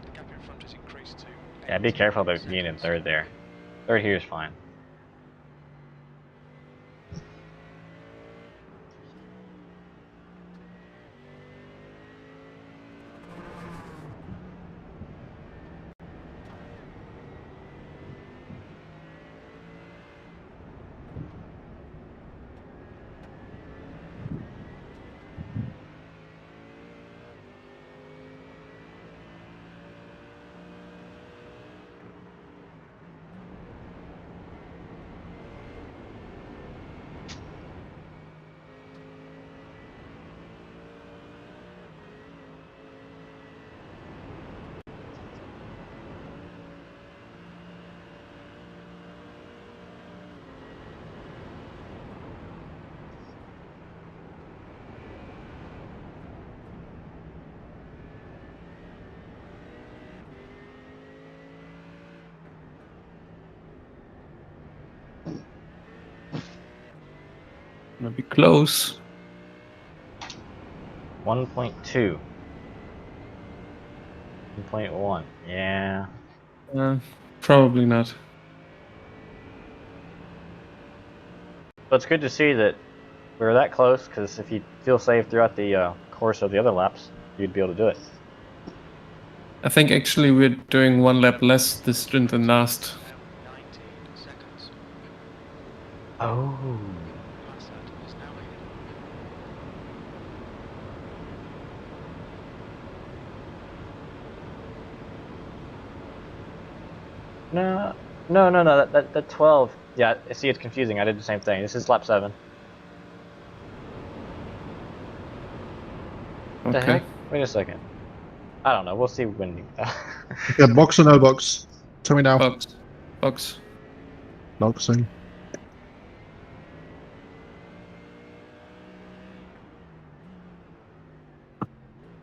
The gap in front has increased to. Yeah, be 8 careful about being in seconds. third there. Third here is fine. Gonna be close. 1.2. 1.1. Yeah. Probably not. But it's good to see that we were that close, because if you feel safe throughout the course of the other laps, you'd be able to do it. I think actually we're doing one lap less this sprint than last. 19 seconds. Oh. Lassad is now leading. No. That 12. Yeah, see, it's confusing. I did the same thing. This is lap 7. What the Okay. heck? Wait a second. I don't know. We'll see when. Yeah, box or no box? Tell me now. Box. Boxing.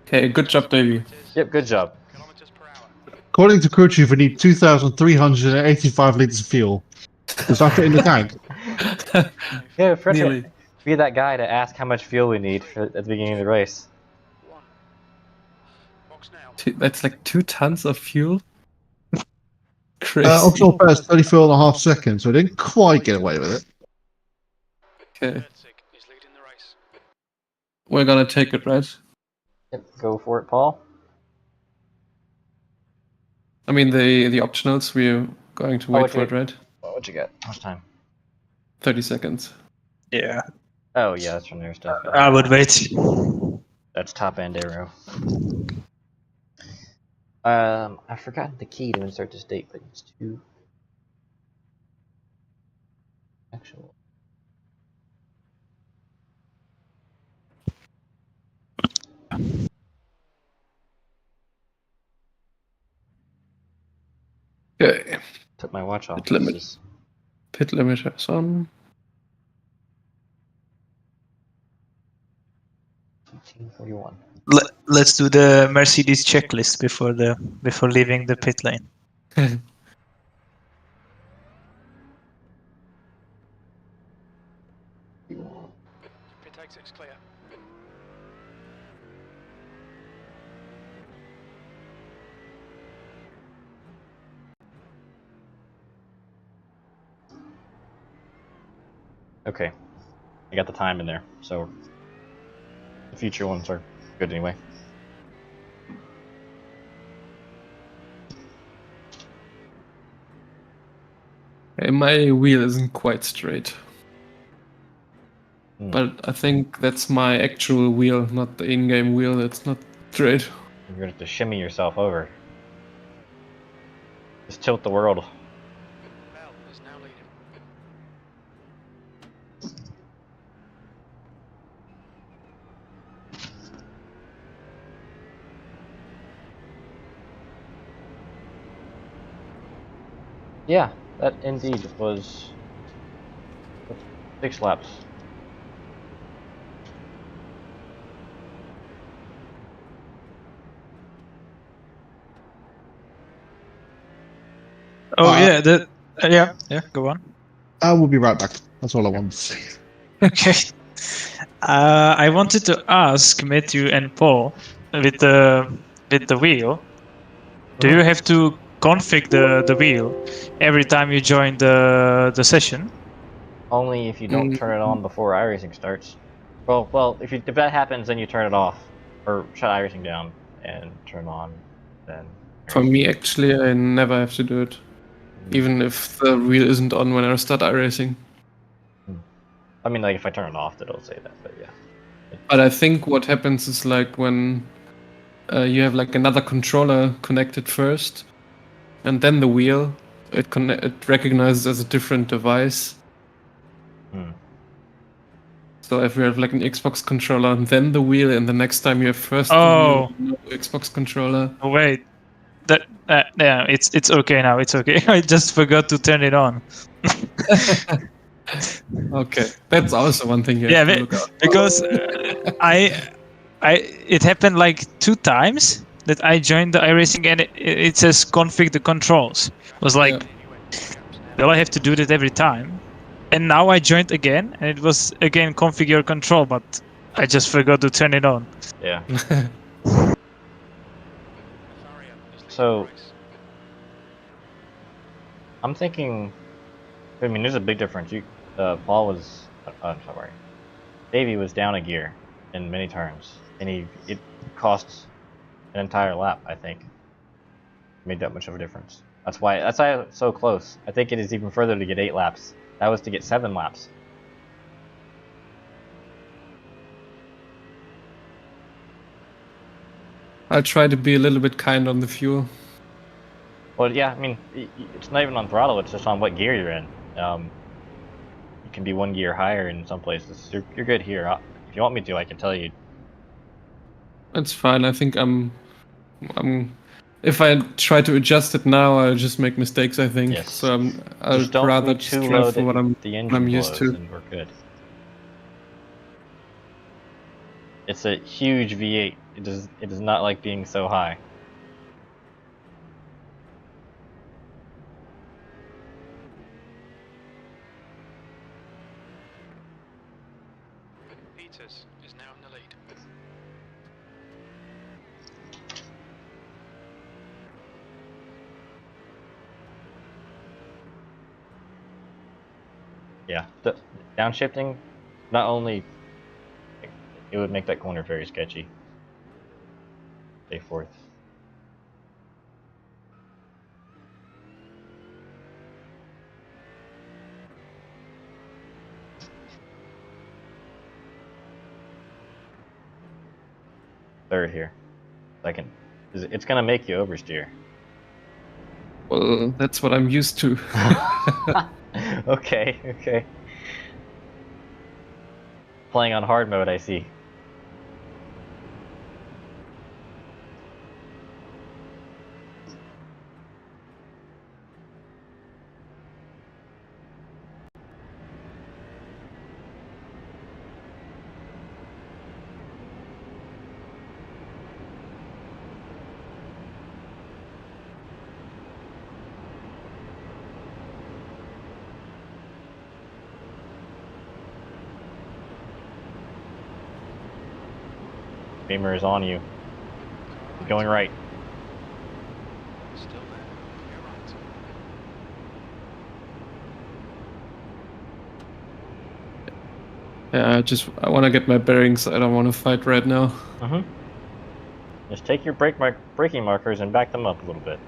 Okay, good job, Davey. Yep, good job. Kilometers per hour. According to crew chief, we need 2,385 liters of fuel. Does that fit in the tank? Yeah, first Nearly. be that guy to ask how much fuel we need at the beginning of the race. 1. Box now. That's like 2 tons of fuel. Crazy. Optional first 34.5 seconds, so I didn't quite get away with it. Okay, Herzig is leading the race. we're gonna take it, right? Yep, go for it, Paul. I mean the optionals. We're going to wait what for you- it, right? What you got? How much time? 30 seconds. Yeah, Oh yeah, that's from their stuff. I would wait. That's top end aero. I've forgotten the key to insert this date, but it's 2. Actual. Okay. Took my watch off. Pit limit. This is- Pit limiters on. 1841. Let's do the Mercedes checklist before leaving the pit lane. Pit exit's clear. Okay, I got the time in there, so the future ones are good anyway. Okay, my wheel isn't quite straight. But I think that's my actual wheel, not the in-game wheel. That's not straight. You're gonna have to shimmy yourself over. Just tilt the world. Bell is now leading. Yeah, that indeed was 6 laps. Oh yeah, yeah. Go on. I will be right back. That's all I want to say. Okay. I wanted to ask Matthew and Paul with the wheel. Do you have to config the wheel every time you join the session? Only if you don't turn it on before iRacing starts. Well, if that happens, then you turn it off or shut iRacing down and turn on. Then For me, actually, I never have to do it, even if the wheel isn't on when I start iRacing. I mean, like if I turn it off, it'll say that. But yeah. But I think what happens is like when you have like another controller connected first, and then the wheel, it recognizes as a different device. So if you have like an Xbox controller and then the wheel, and the next time you have first the wheel, no Xbox controller. Oh wait, yeah, it's okay now. It's okay. I just forgot to turn it on. Okay, that's also one thing you have to look out. Because it happened like 2 times that I joined the iRacing and it says config the controls. It was like, well, I have to do that every time. And now I joined again, and it was again configure control, but I just forgot to turn it on. Yeah. Lothario is leading So- the race. I'm thinking. I mean, there's a big difference. Paul was. Sorry. Davey was down a gear in many turns, and it cost an entire lap. I think. Made that much of a difference. That's why it's so close. I think it is even further to get 8 laps. That was to get 7 laps. I'll try to be a little bit kind on the fuel. Well, yeah. I mean, it's not even on throttle. It's just on what gear you're in. You can be 1 gear higher in some places. You're good here. If you want me to, I can tell you. That's fine. I think I'm. If I try to adjust it now, I'll just make mistakes. I think Yes. so. I'd Just don't rather be just too drive low for that what the engine I'm blows, used to. and we're good. It's a huge V8. It does not like being so high. Peters is now in the lead. Yeah, the downshifting, not only it would make that corner very sketchy. Stay fourth. Third here. Second. It's gonna make you oversteer. Well, that's what I'm used to. Okay. Playing on hard mode, I see. Beamer is on you. He's going right. Still there. You're right. Yeah, I want to get my bearings. I don't want to fight right now. Just take your braking markers and back them up a little bit.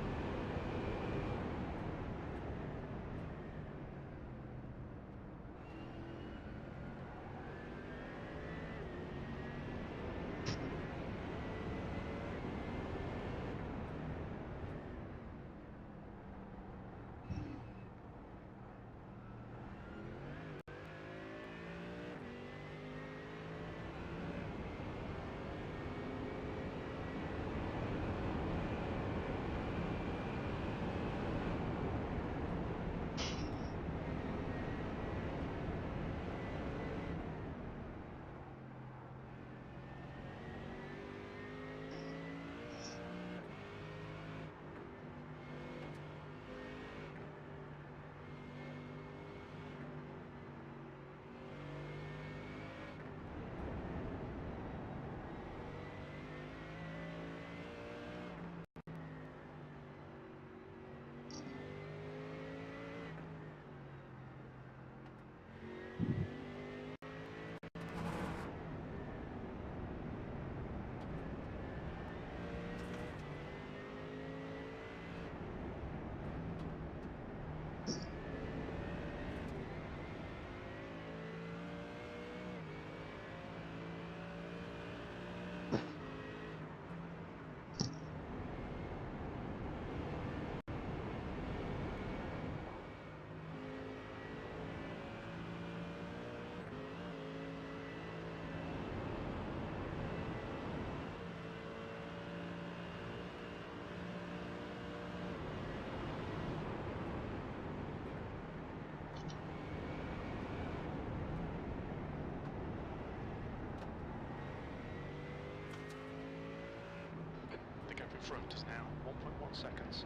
front is now 1.1 seconds.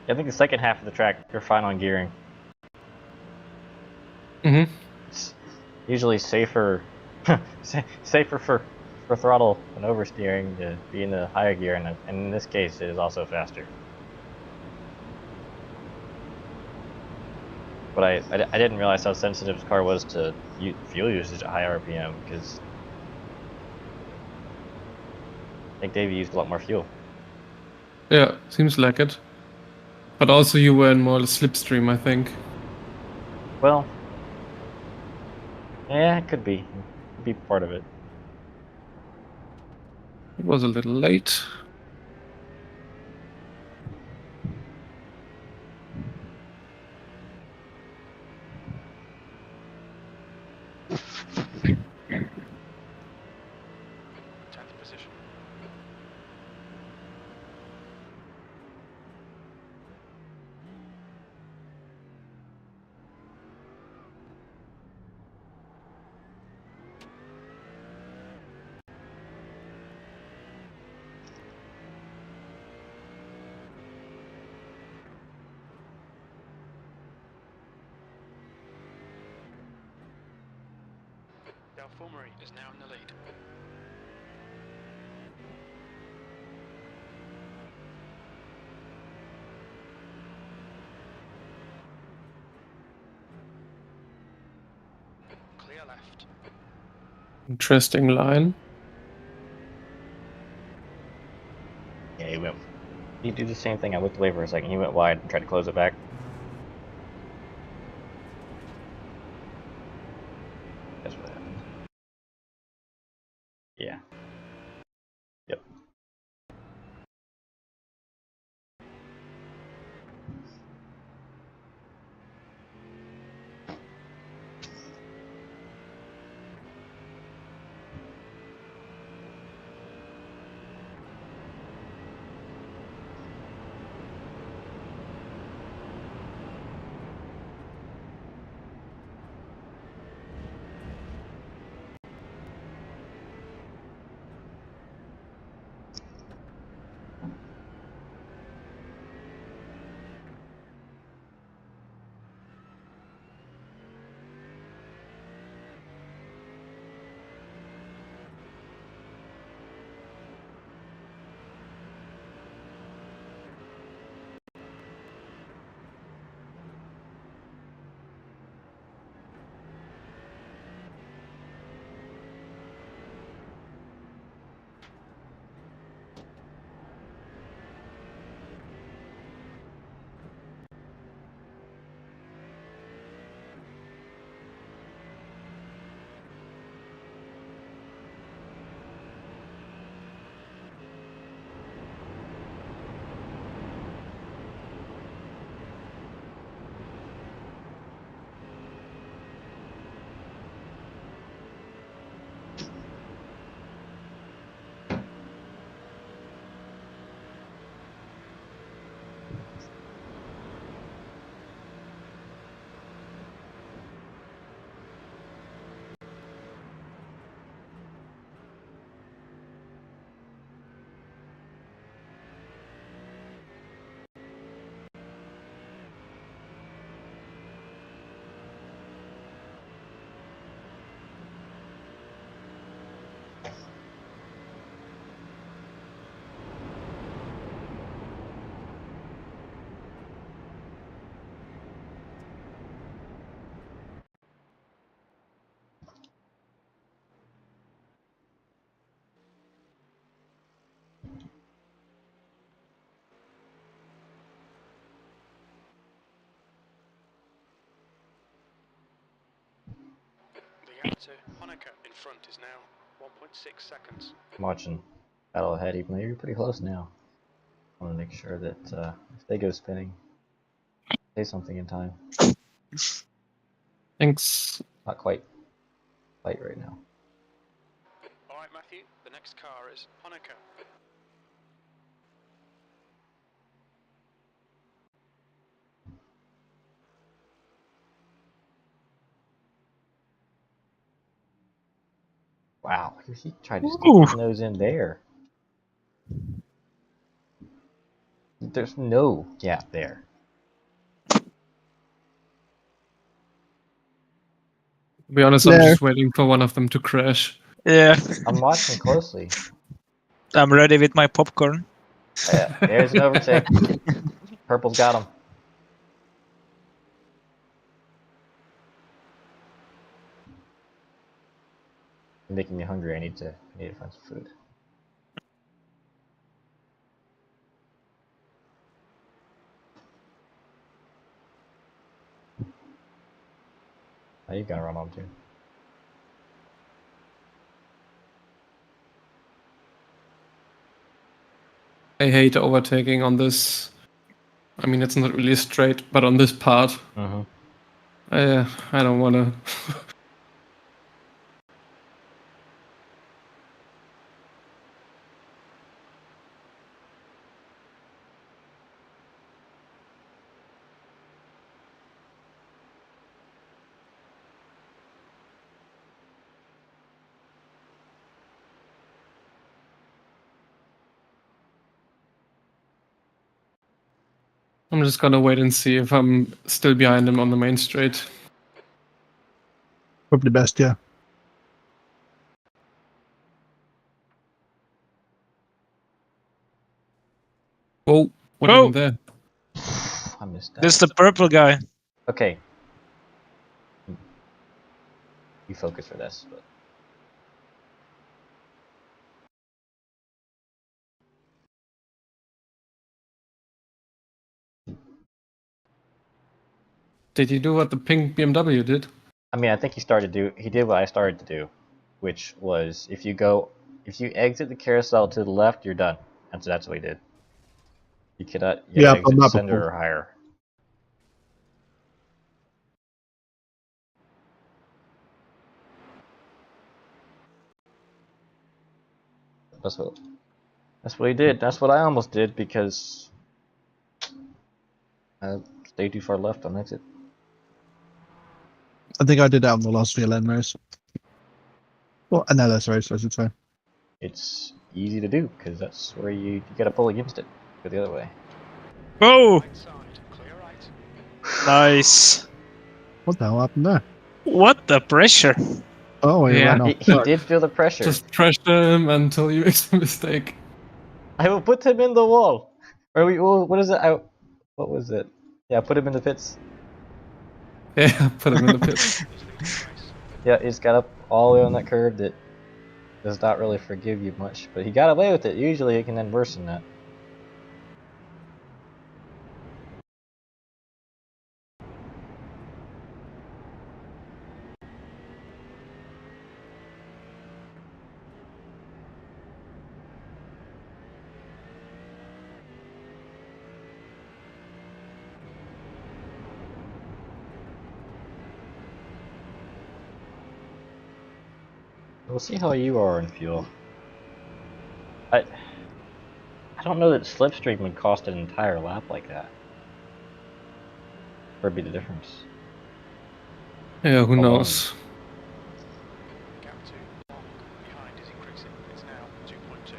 I think the second half of the track, you're fine on gearing. Mm-hmm. It's usually safer, safer for throttle and oversteering to be in the higher gear, and in this case, it is also faster. But I didn't realize how sensitive the car was to fuel usage at high RPM, because I think Davey used a lot more fuel. Yeah, seems like it. But also you were in more slipstream, I think. Well, yeah, it could be. Could be part of it. It was a little late. Tenth position. Delphormery is now in the lead. Clear left. Interesting line. Yeah, he went. He did the same thing. I looked away for a second. He went wide and tried to close it back. That's what happened. Yeah. Yep. The gap to Honecker in front is now 1.6 seconds. I'm watching battle ahead. Even though you're pretty close now. I want to make sure that if they go spinning, say something in time. Thanks. Not quite light right now. Alright, Matthew, the next car is Honecker. Wow, he tried to stick Ooh. his nose in there. There's no gap there. To be honest, I'm There. just waiting for one of them to crash. Yeah. I'm watching closely. I'm ready with my popcorn. Yeah, there's an overtake. Purple's got him. You're making me hungry. I need to find some food. Now you gotta run on too. I hate overtaking on this. I mean, it's not really straight, but on this part, Mm-hmm. I don't wanna. I'm just gonna wait and see if I'm still behind him on the main straight. Probably best, yeah. Oh, what Oh! happened there? I missed that. This is the purple guy. Okay. You focus for this, but Did he do what the pink BMW did? I mean, I think he did what I started to do, which was if you exit the carousel to the left, you're done. And so that's what he did. You gotta Yeah, I've done exit that center before. or higher. That's what he did. That's what I almost did because I stayed too far left on exit. I think I did that on the last VLN race. Well, an LS race, I should say. It's easy to do because that's where you gotta pull against it. Go the other way. Oh! Right side, clear right. Nice. What the hell happened there? What the pressure? Oh, he Yeah. ran off. He did feel the pressure. Just pressure him until you make a mistake. I will put him in the wall. Or what is it? What was it? Yeah, put him in the pits. Yeah, put him in the pit. Is leading the race. Yeah, he's got up all the way on that curve that does not really forgive you much, but he got away with it. Usually it can end worse than that. We'll see how you are in fuel. I don't know that slipstream would cost an entire lap like that. Or be the difference. Yeah, who Alone. knows? Gap to long behind is increasing. It's now 2.2.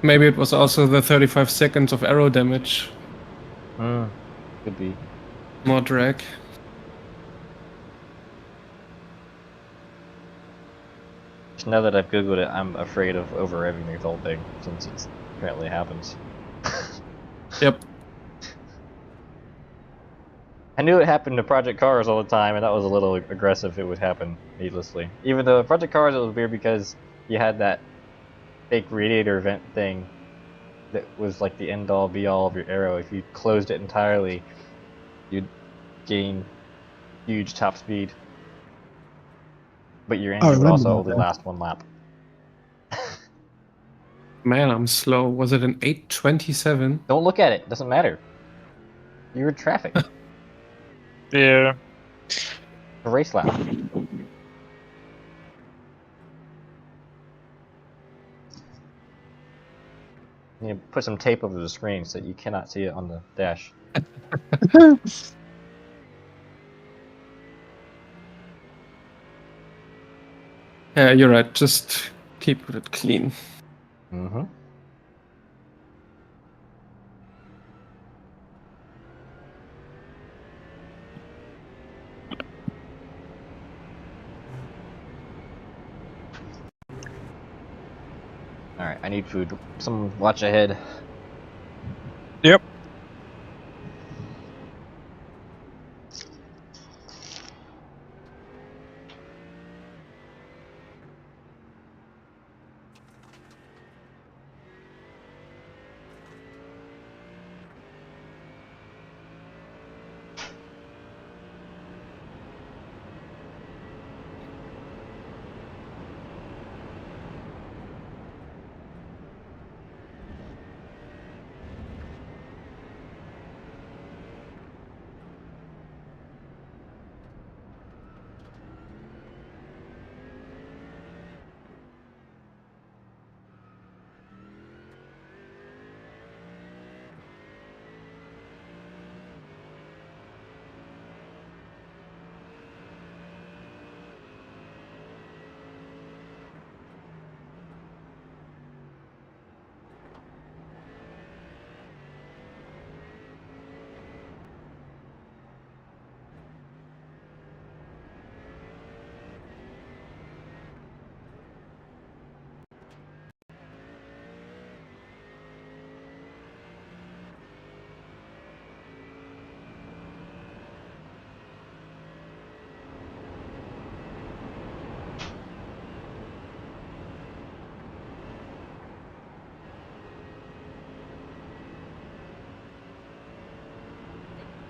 Maybe it was also the 35 seconds of aero damage. Could be. More drag. Just now that I've googled it, I'm afraid of over-revving the whole thing, since it apparently happens. Yep. I knew it happened to Project Cars all the time, and that was a little aggressive. It would happen needlessly. Even though Project Cars, it was weird because you had that fake radiator vent thing that was like the end-all, be-all of your aero. If you closed it entirely, you'd gain huge top speed, but your I engine would remember also that, only yeah. last one lap. Man, I'm slow. Was it an 8:27? Don't look at it. Doesn't matter. You're in traffic. Yeah. A race lap. You need to put some tape over the screen so that you cannot see it on the dash. Yeah, you're right. Just keep it clean. Mm-hmm. Alright, I need food. Someone watch ahead. Yep.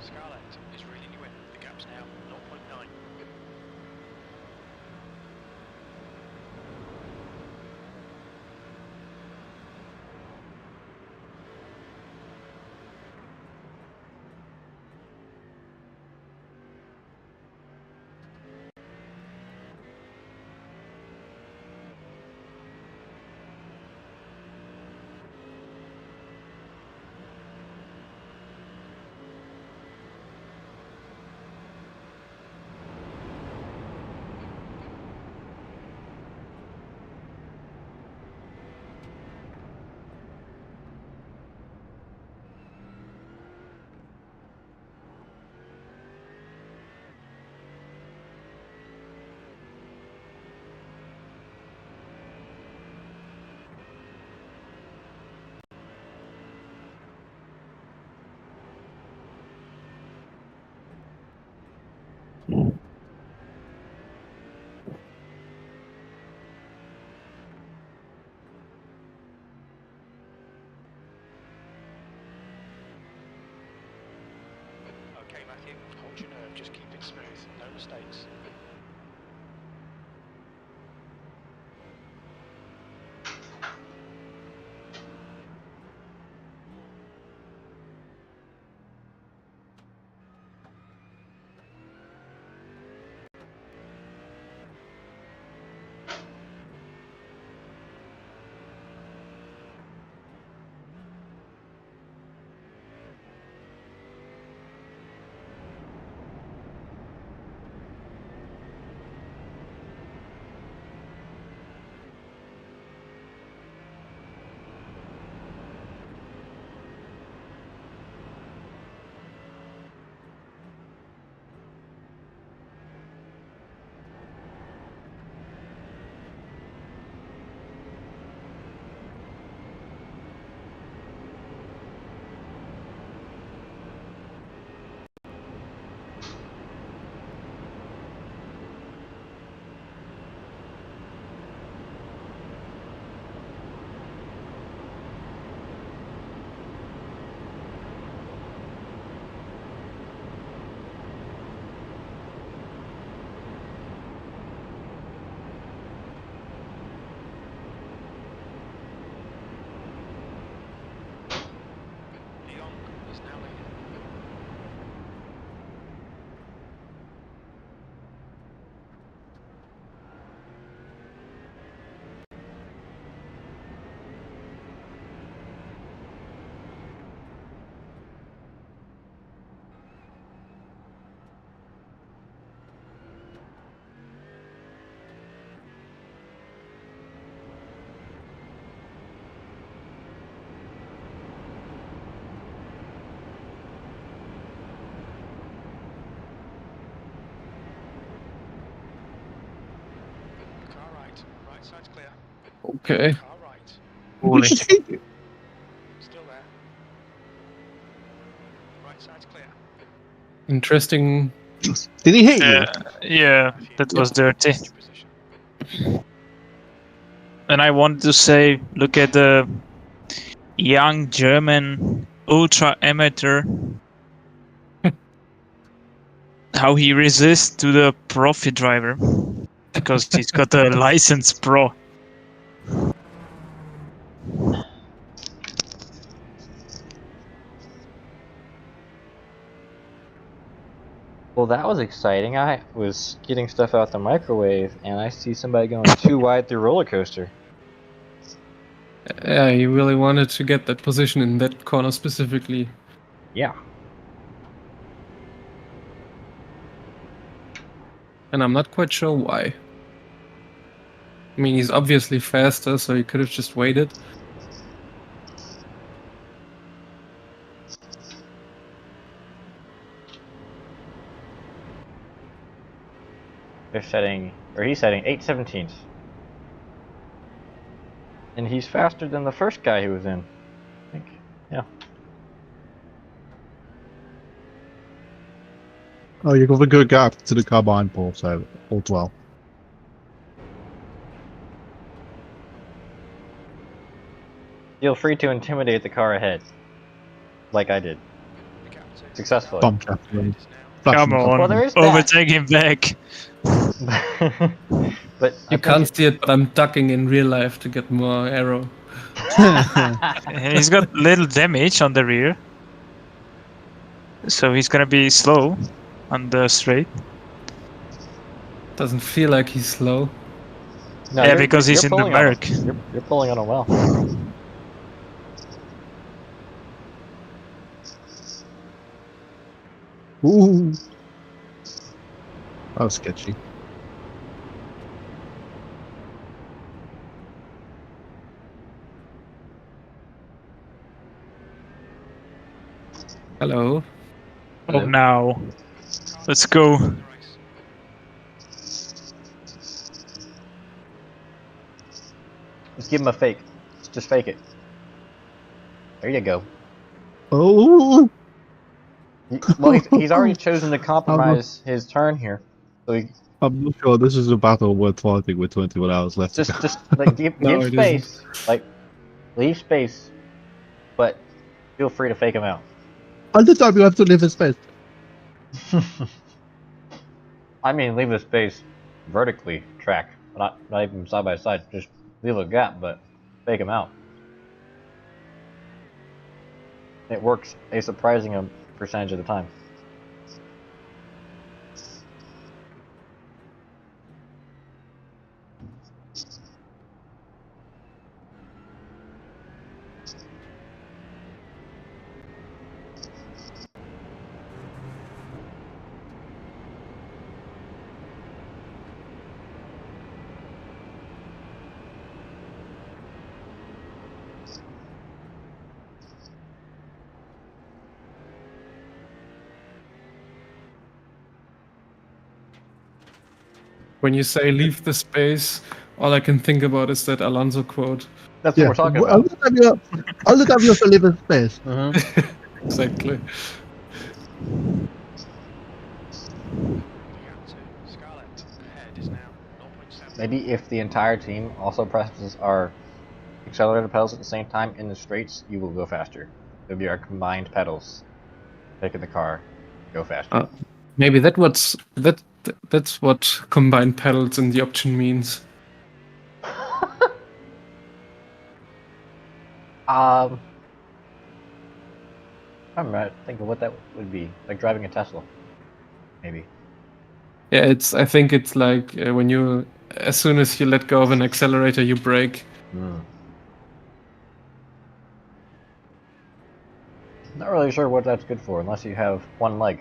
Scarlet is reading you in. The gap's now 0.9. Okay, Matthew, hold your nerve, just keep it smooth, no mistakes. Right side's clear. Okay. Car right. We Holy. should hit you. Still there. Right side's clear. Interesting. Did he hit you? Yeah, that was dirty. Change position. And I wanted to say, look at the young German ultra amateur. How he resists to the profi driver. Because he's got a license pro. Well, that was exciting. I was getting stuff out the microwave, and I see somebody going too wide through roller coaster. Yeah, you really wanted to get that position in that corner specifically. Yeah. And I'm not quite sure why. I mean, he's obviously faster, so he could have just waited. They're setting, or he's setting 8/17. And he's faster than the first guy who was in. I think. Yeah. Oh, you got a good gap to the car behind Paul, so all's well. Feel free to intimidate the car ahead. Like I did. The gap to Successfully. Bump trap. is now. Come on, Well, there is that. overtake him back. But You can't see it, but I'm ducking in real life to get more arrow. He's got little damage on the rear. So he's gonna be slow on the straight. Doesn't feel like he's slow. No, Yeah, because he's in the pulling on him. Merc. You're pulling on him well. Ooh. That was sketchy. Hello. Oh, Hello. now. Let's go. The race. Just give him a fake. Just fake it. There you go. Oh. Well, he's already chosen to compromise his turn here. So he I'm not sure this is a battle worth fighting with 21 hours left. to go. just like give No, give it space. Like leave space, but feel free to fake him out. All the time you have to live in space. I mean, leave the space vertically track, not even side by side. Just leave a gap, but fake him out. It works a surprising percentage of the time. When you say leave the space, all I can think about is that Alonso quote. That's what we're talking All about. the time you have to live in space. Exactly. The gap to Scarlett ahead is now 0.7. Maybe if the entire team also presses our accelerator pedals at the same time in the straights, you will go faster. It'll be our combined pedals, taking the car, go faster. Maybe that's what combined pedals in the option means. I'm trying to think of what that would be. Like driving a Tesla, maybe. Yeah, I think it's like when you, as soon as you let go of an accelerator, you brake. Not really sure what that's good for, unless you have one leg.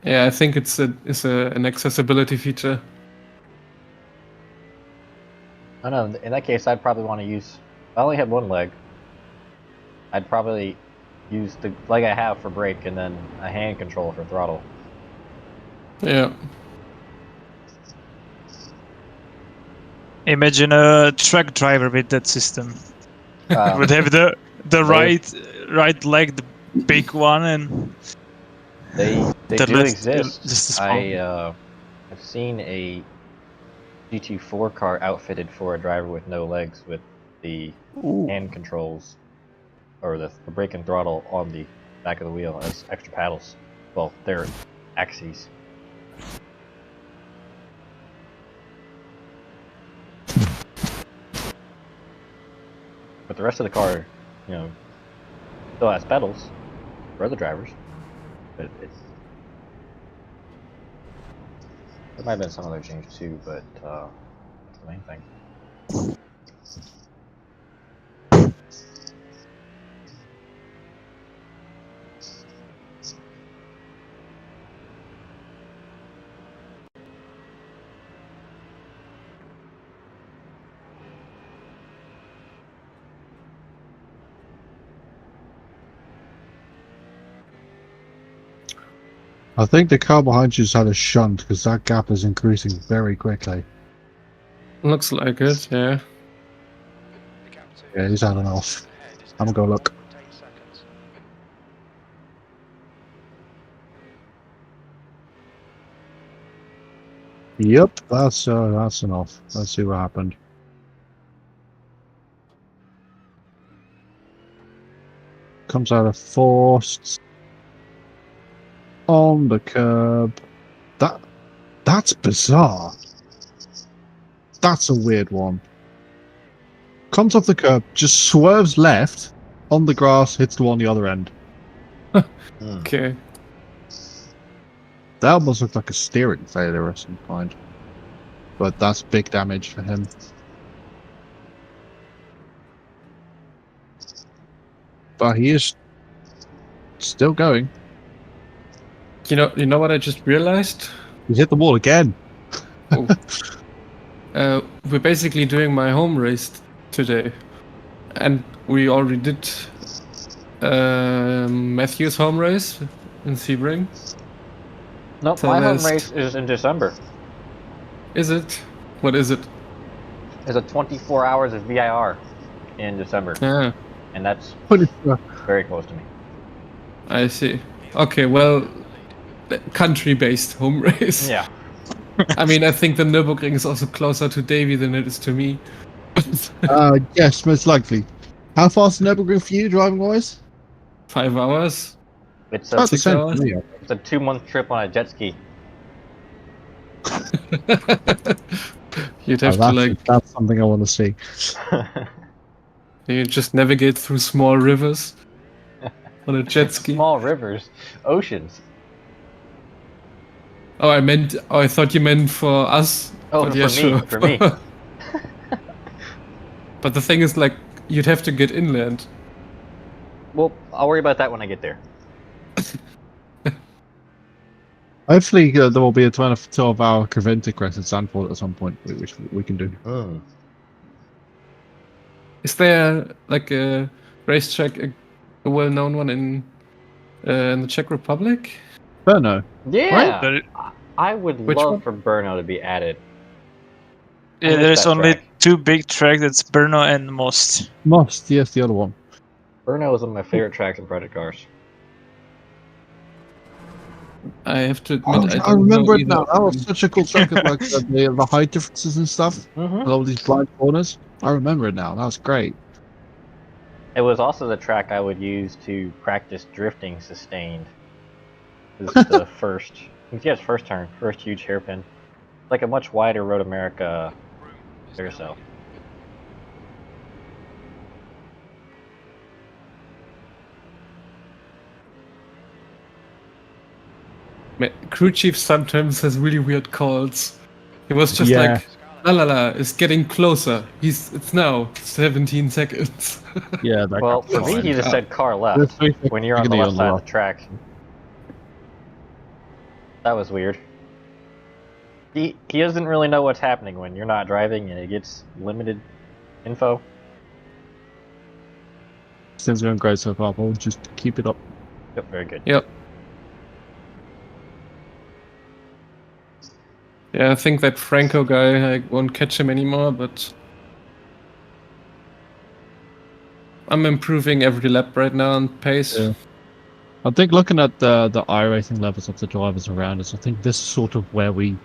Yeah, I think it's an accessibility feature. I don't know. In that case, I'd probably want to use. If I only had one leg, I'd probably use the leg I have for brake and then a hand control for throttle. Yeah. Imagine a truck driver with that system. Um, Would have the they- right leg, the big one, and they the do left exist. just a small. I've seen a GT4 car outfitted for a driver with no legs, with the hand controls or the brake and throttle on the back of the wheel as extra paddles. Well, they're axes. But the rest of the car, you know, still has pedals for other drivers. But it's there might have been some other change too, but that's the main thing. I think the car behind you's had a shunt because that gap is increasing very quickly. Looks like it, yeah. The gap to Yeah, he's had an off. ahead is I'm now gonna go look. 0.8 seconds. Yep, that's enough. Let's see what happened. Comes out of forced on the curb. That's bizarre. That's a weird one. Comes off the curb, just swerves left on the grass, hits the one on the other end. Okay. That almost looked like a steering failure of some kind. But that's big damage for him. But he is still going. You know what I just realized? He's hit the wall again. We're basically doing my home race today, and we already did Matthew's home race in Sebring. Nope, So my home there's- race is in December. Is it? What is it? There's a 24 hours of VIR in December, Ah, and that's Uh, very close to me. I see. Okay, well, country-based home race. Yeah. I mean, I think the Nürburgring is also closer to Davy than it is to me. yes, most likely. How fast is Nürburgring for you, driving wise? 5 hours. It's About the 6 same hours. for me. it's a 2-month trip on a jet ski. You'd have to that's something I want to see. you just navigate through small rivers on a jet ski. Small rivers, oceans. Oh, I thought you meant for us. Oh, but for yeah, me, sure. for me. But the thing is, like, you'd have to get inland. Well, I'll worry about that when I get there. Hopefully, there will be a 12-hour Creventic race at Sandford at some point, which we can do. Is there like a racetrack, a well-known one in the Czech Republic? Brno. Yeah, There- I would Which love one? for Brno to be added. I Yeah, miss there's that only track. 2 big tracks. That's Brno and Most. Most, yes, the other one. Brno is one of my favorite tracks in Project Cars. I have to admit, I don't remember know it either now. of That was them. such a cool track of like the height differences and stuff. And all these blind corners. I remember it now. That was great. It was also the track I would use to practice drifting sustained. This is the first, yes, first turn, first huge hairpin. Like a much wider Road America carousel. Crew chief sometimes has really weird calls. He was just Yeah. like, la la la, it's getting closer. It's now 17 seconds. Yeah, Well, for me, he just said car left There's 3 when you're on the seconds left side of left. the track. That was weird. He doesn't really know what's happening when you're not driving and it gets limited info. Still going great so far, Paul. Just keep it up. Yep, very good. Yep. Yeah, I think that Franco guy, I won't catch him anymore, but I'm improving every lap right now on pace. Yeah. I think looking at the iRacing levels of the drivers around us, I think this is sort of where we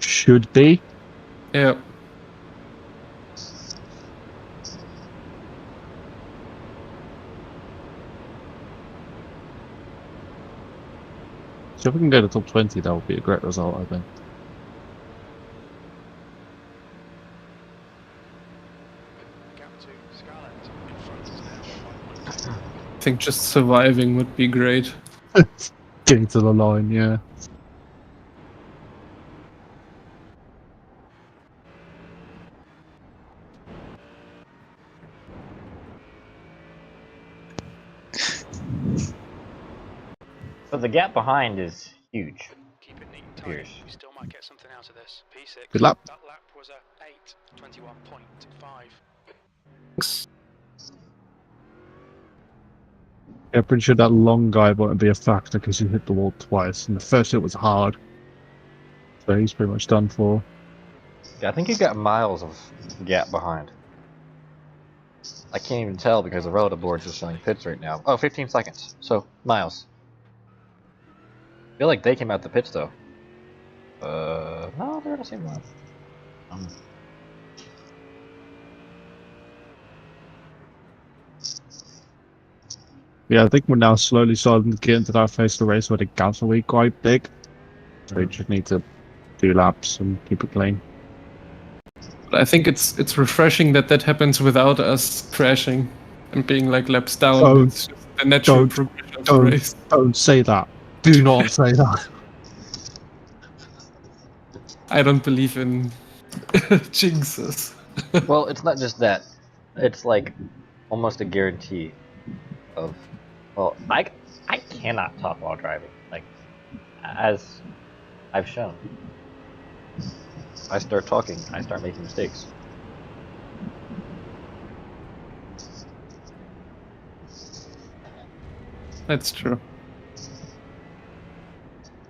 should be. Yeah. So if we can go to top 20, that would be a great result, I think. Gap to Scarlett in front is now 5.2. I think just surviving would be great. Getting to the line, yeah. But the gap behind is huge. Keep it neat and tidy. Appears. We still might get something out of this. P6. Good lap. That lap was a 8:21.5. Yeah, pretty sure that long guy won't be a factor because he hit the wall twice, and the first hit was hard. So he's pretty much done for. Yeah, I think you got miles of gap behind. I can't even tell because the relative board's just showing pits right now. Oh, 15 seconds. So, miles. I feel like they came out the pits though. No, they're the same line. Yeah, I think we're now slowly starting to get into that phase of the race where the gaps will be quite big. So we just need to do laps and keep it clean. But I think it's refreshing that that happens without us crashing and being like laps down. Don't- It's just the natural don't- progression of the don't. race. Don't say that. Do not say that. I don't believe in jinxes. Well, it's not just that. It's like almost a guarantee of. Well, I cannot talk while driving. Like, as I've shown. I start talking, I start making mistakes. That's true.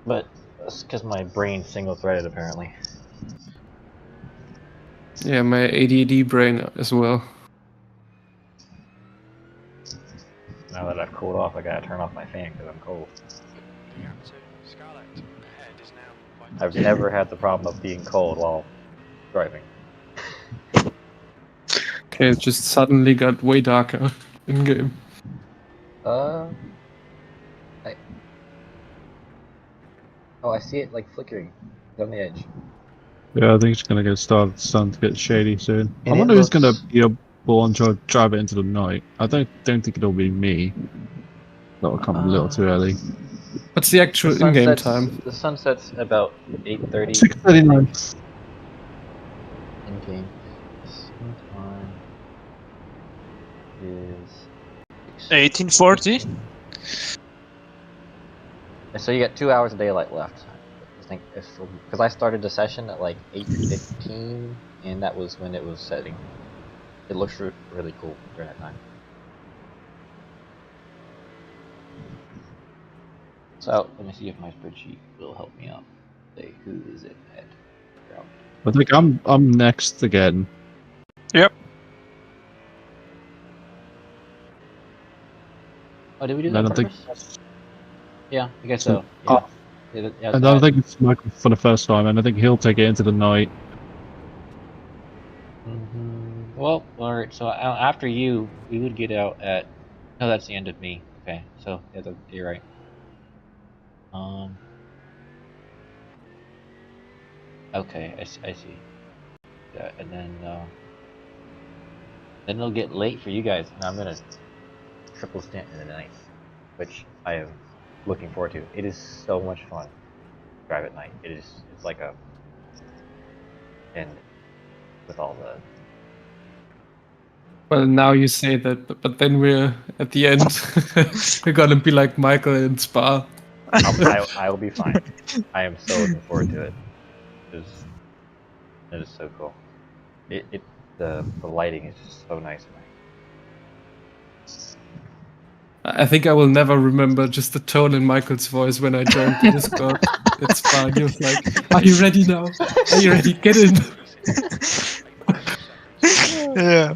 But that's because my brain's single-threaded, apparently. Yeah, my ADD brain as well. Now that I've cooled off, I gotta turn off my fan because I'm cold. The gap to Scarlett ahead is now 5.2. I've never had the problem of being cold while driving. Okay, it just suddenly got way darker in game. I see it like flickering on the edge. Yeah, I think it's gonna get started. Starting to get shady soon. And I it wonder who's gonna looks- be able to drive it into the night. I don't think it'll be me. That'll come a little too early. What's the actual in-game time? The sun sets about 8:30 6:39. in game. Sun time is 1840. So you got 2 hours of daylight left. I think because I started the session at like 8:15, and that was when it was setting. It looks really cool during that time. So let me see if my spreadsheet will help me out. Say who is it at ground? I think I'm next again. Yep. Oh, did we do And that I on don't think. purpose? Yeah, I guess So- so. Yeah. Yeah, And I think it's Michael for the first time, and I think he'll take it into the night. Well, alright, so after you, we would get out at... No, that's the end of me. Okay, so, yeah, you're right. Okay, I see. Yeah, and then it'll get late for you guys, and I'm gonna triple stint in the night, which I am looking forward to. It is so much fun to drive at night. It's like a... And with all the... Well, now you say that, but then we're at the end. We're gonna be like Michael in Spa. I will be fine. I am so looking forward to it. It is so cool. The lighting is just so nice at night. I think I will never remember just the tone in Michael's voice when I joined the Discord. It's fine. He was like, "Are you ready now? Are you ready? Get in." Yeah.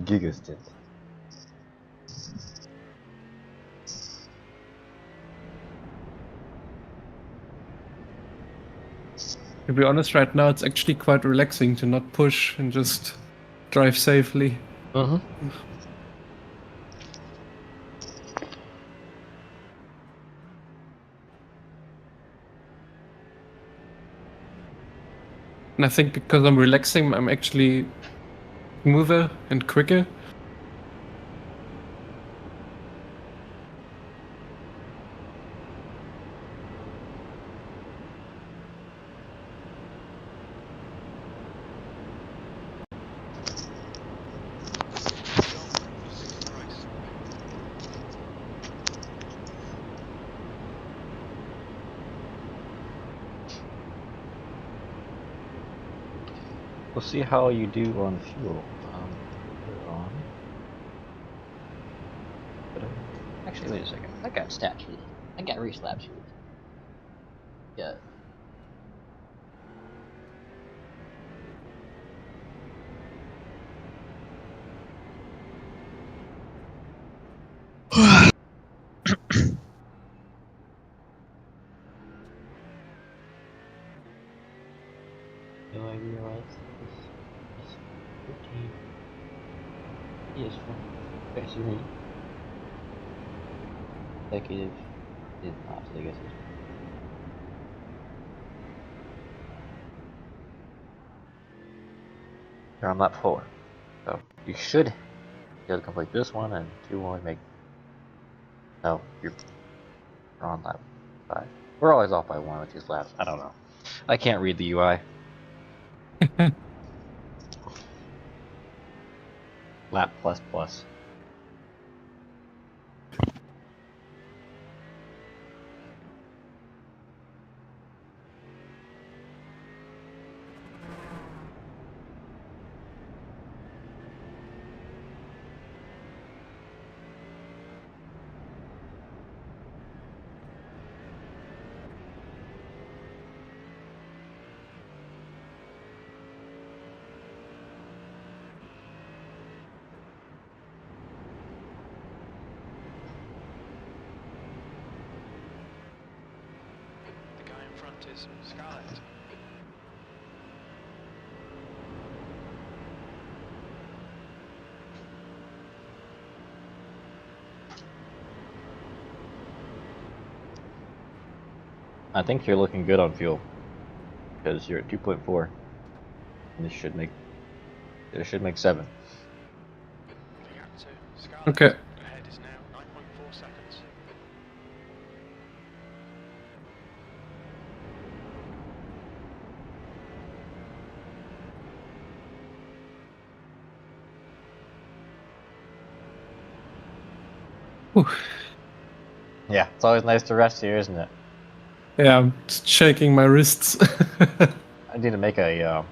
Gigastit. To be honest, right now it's actually quite relaxing to not push and just drive safely. Mm-hmm. And I think because I'm relaxing, I'm actually smoother and quicker. We'll see how you do on fuel. Put it on. Actually, wait a second. I got stat sheet. I got race lab sheet. Yeah. No idea why it's 15. Yes, from gasoline. Executive is not, so I guess it's. You're on lap 4. So you should be able to complete this one and 2 more and make. No, you're on lap 5. We're always off by 1 with these laps. I don't know. I can't read the UI. Lap plus plus. The guy in front is Scarlett. I think you're looking good on fuel because you're at 2.4, and this should make 7. The gap to Scarlett Okay. ahead is now 9.4 seconds. Whew. Yeah, it's always nice to rest here, isn't it? Yeah, I'm just shaking my wrists. I need to make a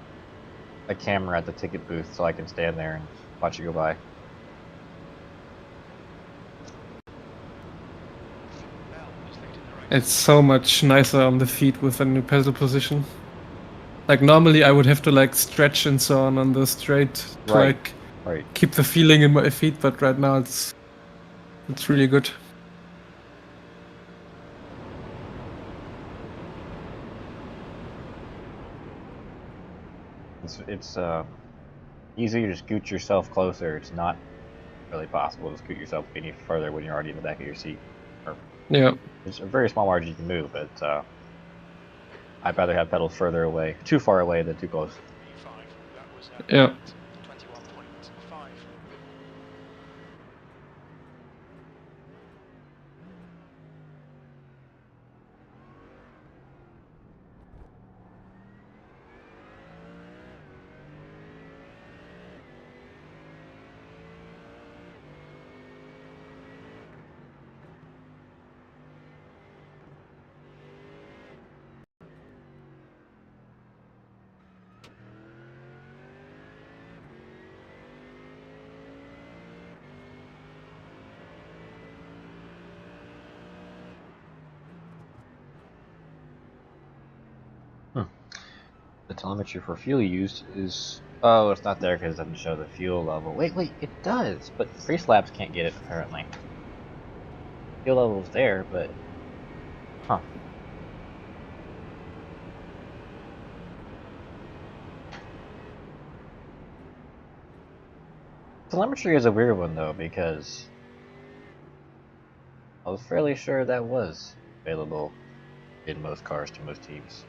camera at the ticket booth so I can stand there and watch you go by. Bell is leading the race. It's so much nicer on the feet with a new pedal position. Like normally I would have to like stretch and so on the straight to Right. like Right. keep the feeling in my feet, but right now it's really good. It's easier to scoot yourself closer. It's not really possible to scoot yourself any further when you're already in the back of your seat. Or Yeah. there's a very small margin you can move, but I'd rather have pedals further away, too far away than too close. P5. That was Yeah. 21.5. The telemetry for fuel used is... Oh, it's not there because it doesn't show the fuel level. Wait, it does! But pre-slabs can't get it, apparently. Fuel level's there, but... Huh. Telemetry is a weird one, though, because... I was fairly sure that was available in most cars to most teams.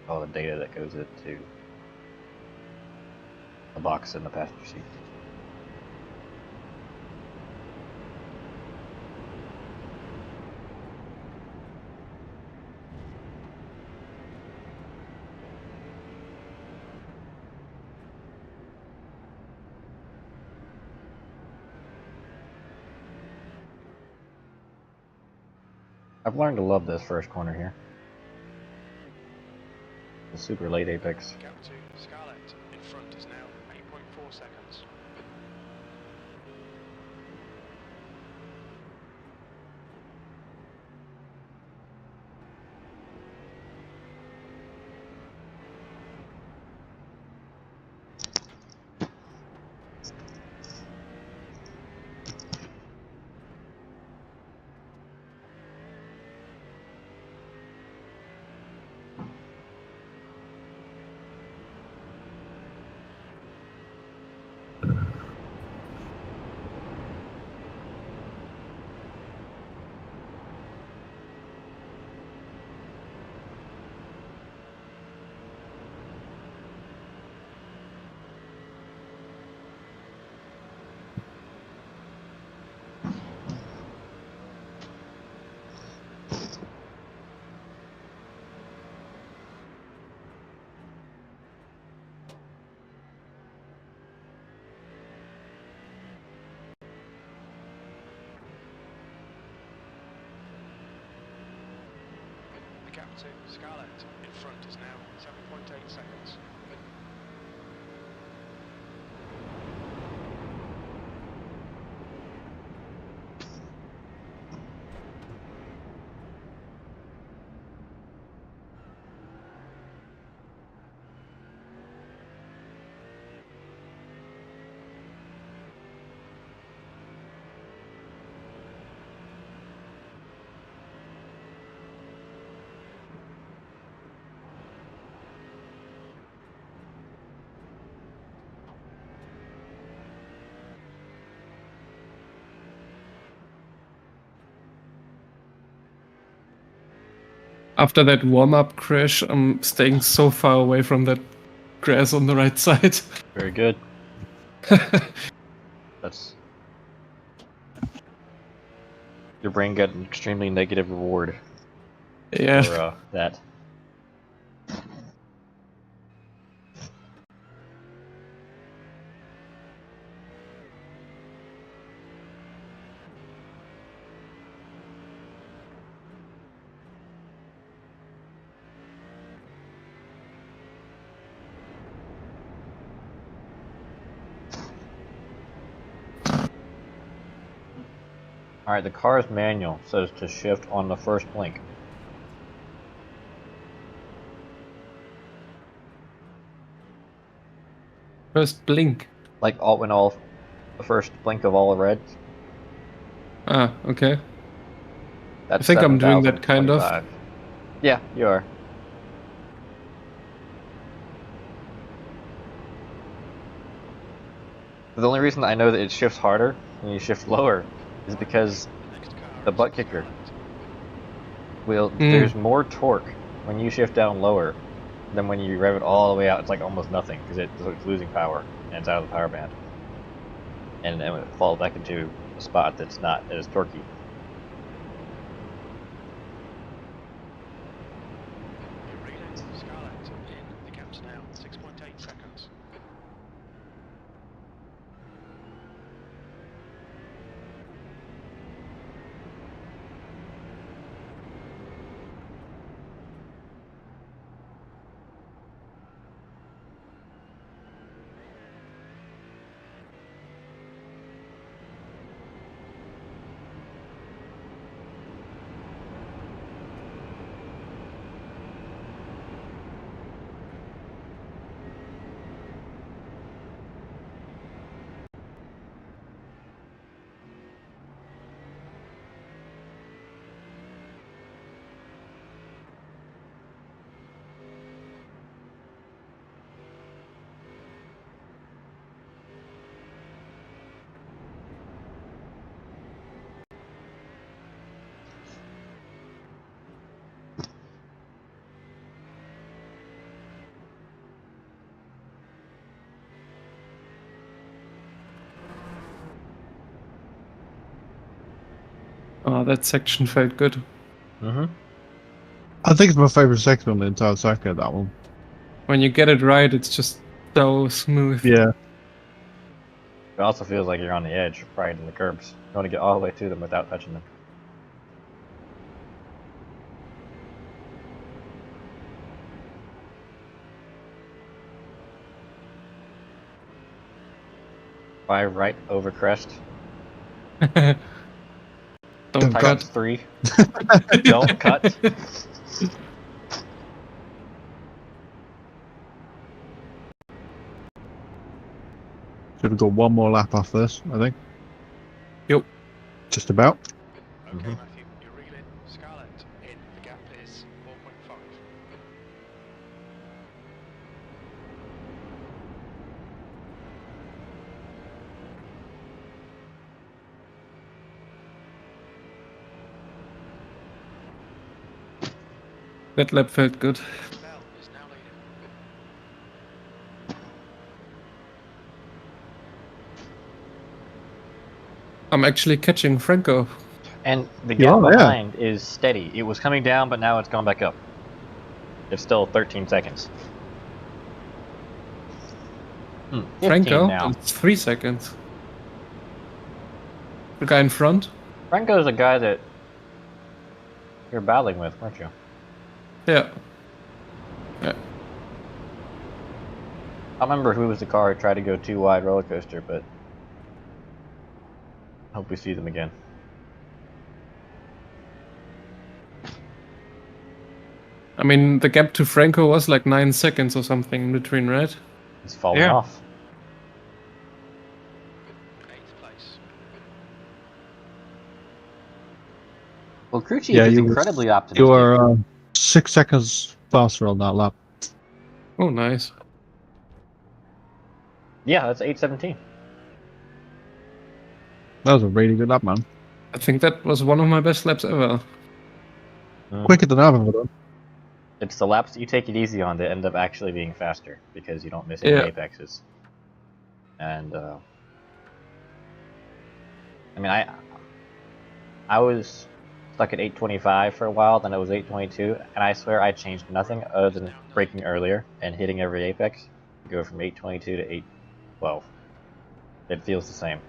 All the data that goes into the box in the passenger seat. I've learned to love this first corner here. The super late apex. Gap to Scarlett in front is now 8.4 seconds. The gap to Scarlett in front is now 7.8 seconds. After that warm-up crash, I'm staying so far away from that grass on the right side. Very good. That's... Your brain got an extremely negative reward Yeah. for that. Alright, the car's manual says to shift on the first blink. First blink. Like the first blink of all red. Ah, okay. That's I think I'm doing that kind of. 7,025. Yeah, you are. The only reason I know that it shifts harder when you shift lower is because the butt kicker there's more torque when you shift down lower than when you rev it all the way out. It's like almost nothing because it's losing power and it's out of the power band. And then when it falls back into a spot that's not as torquey. Relay to Scarlett in the gap's now 6.8 seconds. Oh, that section felt good. Mm-hmm. I think it's my favorite section on the entire circuit. That one. When you get it right, it's just so smooth. Yeah. It also feels like you're on the edge, right in the curbs. You want to get all the way to them without touching them. Five right over crest. Don't Don't Tight cut. 3. Don't cut. Should have got one more lap off this, I think. Yep. Just about. Okay, Mhm. Matthew, you're reeling. Scarlett in. The gap is 4.5. That lap felt good. Bell is now leading. I'm actually catching Franco. And the You gap are, yeah. behind is steady. It was coming down, but now it's gone back up. It's still 13 seconds. 15 Franco? now. It's 3 seconds. The guy in front? Franco's a guy that you're battling with, weren't you? Yeah. I remember who was the car who tried to go too wide roller coaster, but I hope we see them again. I mean, the gap to Franco was like 9 seconds or something in between, right? He's falling Yeah. off. 8th place. Well, crew chief Yeah, is you were- incredibly You optimistic. are 6 seconds faster on that lap. Oh, nice. Yeah, that's 8:17. That was a really good lap, man. I think that was one of my best laps ever. Quicker than I've ever done. It's the laps that you take it easy on that end up actually being faster because you don't miss any Yeah. apexes. And I mean, I was stuck at 8:25 for a while, then it was 8:22, and I swear I changed nothing other than braking earlier and hitting every apex to go from 8:22 to 8:12. It feels the same,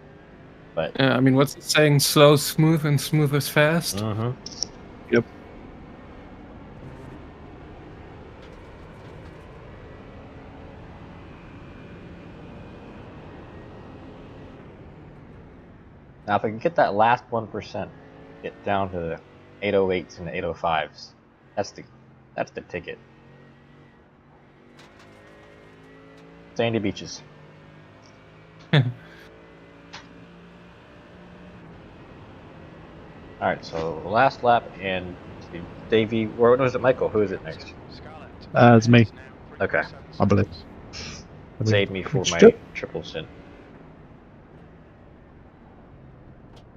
but Yeah, I mean, what's it saying? Slow, smooth, and smooth is fast. Yep. now if I can get that last 1%, get down to the 808s and the 805s, that's the ticket. Sandy beaches. All right, so last lap, and Davey, or was it Michael? Who is it next? Scarlett. It's me. is now Okay. 3.7 I believe. seconds. Save me for my Yep. triple sin.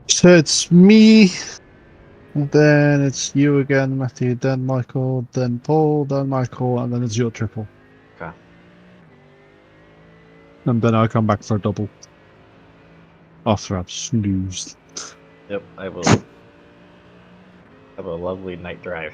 So it's me, and then it's you again, Matthew, then Michael, then Paul, then Michael, and then it's your triple. Okay. And then I come back for a double. After I've snoozed. Yep, I will have a lovely night drive.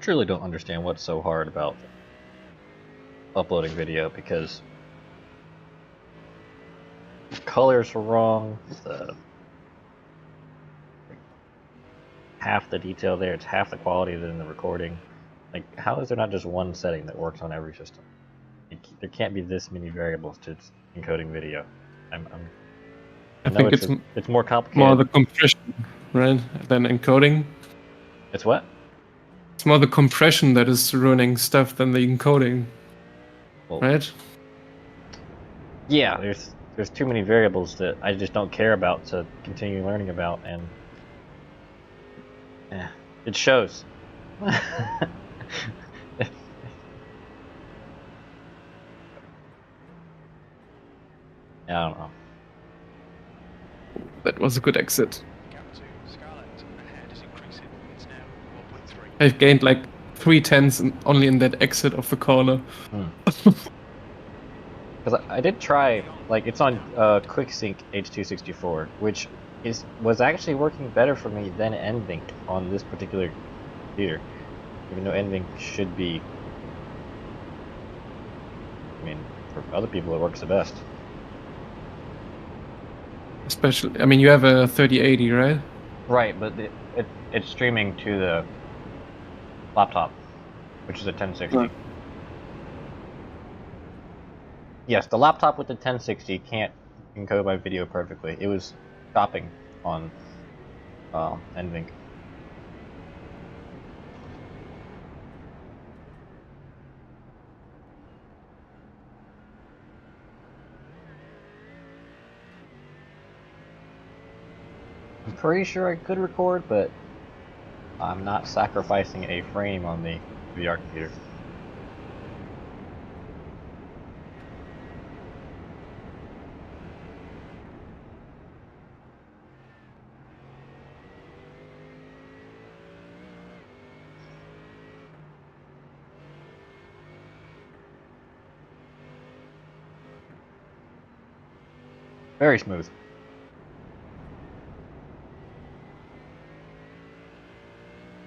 truly don't understand what's so hard about uploading video, because the colors are wrong, half the detail there, it's half the quality than the recording. Like, how is there not just one setting that works on every system? There can't be this many variables to encoding video. I know think it's more complicated. more the compression, right, than encoding. It's what? It's more the compression that is ruining stuff than the encoding, Well, right? yeah, there's too many variables that I just don't care about to continue learning about, and it shows. I don't know. That was a good exit. The gap to Scarlet ahead is increasing. It's now 1.3. I've gained like 3/10 only in that exit of the corner. Because I did try, like, it's on QuickSync H.264, which was actually working better for me than NVENC on this particular computer. Even though NVENC should be, I mean, for other people it works the best. Especially, I mean, you have a 3080, right? Right, but it's streaming to the laptop, which is a 1060. Right. Yes, the laptop with the 1060 can't encode my video perfectly. It was stopping on NVENC. I'm pretty sure I could record, but I'm not sacrificing a frame on the VR computer. Very smooth.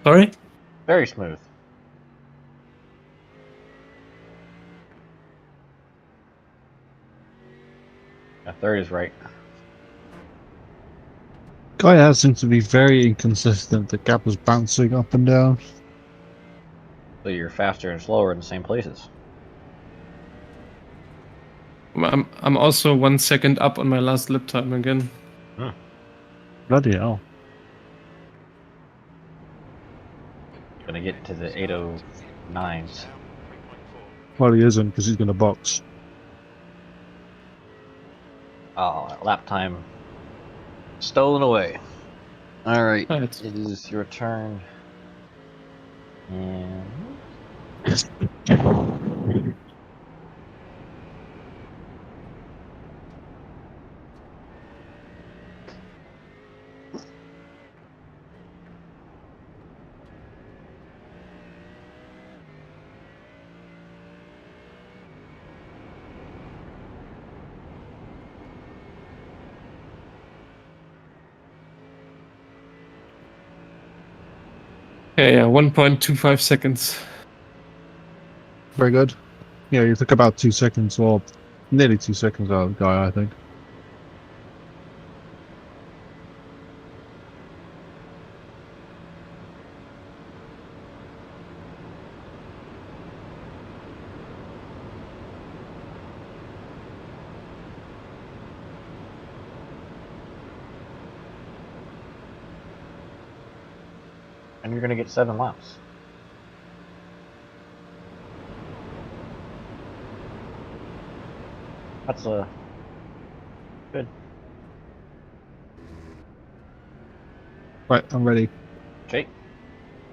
Sorry? Very smooth. Yeah, 30 is right. Gaia seems to be very inconsistent. The gap was bouncing up and down. So you're faster and slower in the same places. I'm also 1 second up on my last lap time again. Bloody hell. Gonna get to the 809s. Now 3.4. Well, he isn't, because he's going to box. Oh, lap time stolen away. Alright, Right. it is your turn. And Yeah, 1.25 seconds. Very good. Yeah, you took about 2 seconds, or nearly 2 seconds out of the guy, I think. you're gonna get 7 laps. That's good. Right, I'm ready. Jake,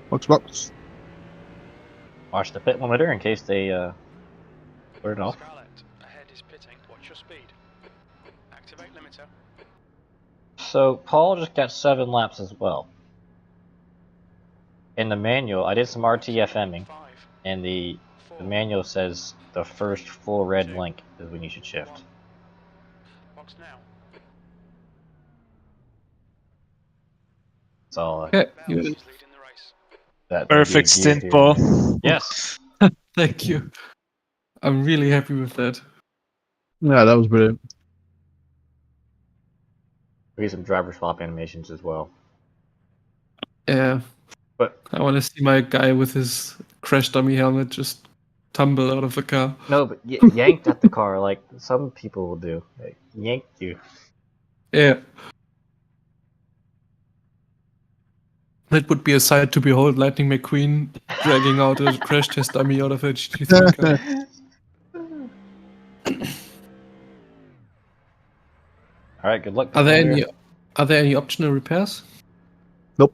Box. watch the pit limiter in case they turn it off. Scarlet ahead is pitting. Watch your speed. Activate limiter. So Paul just got 7 laps as well. In the manual, I did some RTFMing, 5, and the 4, manual says the first full red link is when you should shift. box now. So Yeah, Bells is leading the race. That would be a Perfect gear stint, here. Paul. Yes. Thank you. I'm really happy with that. Yeah, that was brilliant. We need some driver swap animations as well. Yeah. But I want to see my guy with his crash dummy helmet just tumble out of the car. no, but yanked at the car like some people will do. Like, yanked you. Yeah. That would be a sight to behold, Lightning McQueen dragging out a crash test dummy out of a GT3 car. All right. Good luck. Are there Clear. any optional repairs? Nope.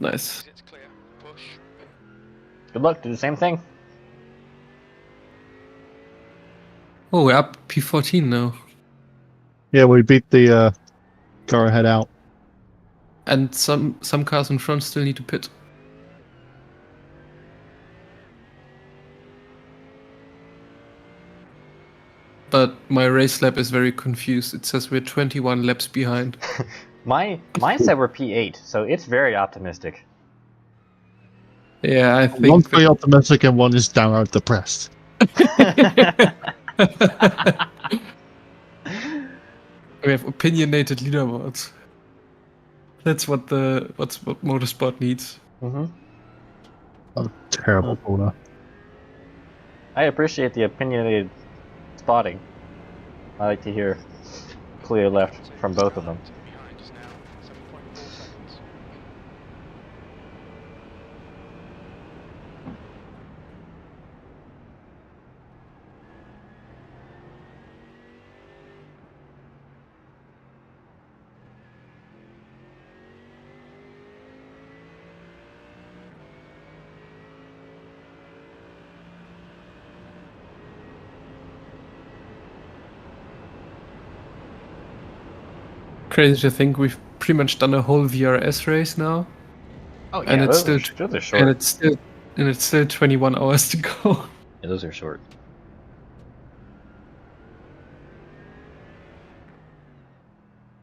Nice. Exit's clear. Push. Good luck. Do the same thing. Oh, we're up P14 now. Yeah, we beat the car ahead out. And some cars in front still need to pit. But my race lap is very confused. It says we're 21 laps behind. Mine said we're P8, so it's very optimistic. Yeah, I think One's very optimistic and one is downright depressed. we have opinionated leaderboards. That's what motorsport needs. Mm-hmm. Oh, terrible corner. I appreciate the opinionated spotting. I like to hear clear left from both of them. Behind us now. 7.4 seconds. Crazy to think we've pretty much done a whole VRS race now, Oh yeah, and it's those still are short. and it's still 21 hours to go. Yeah, those are short.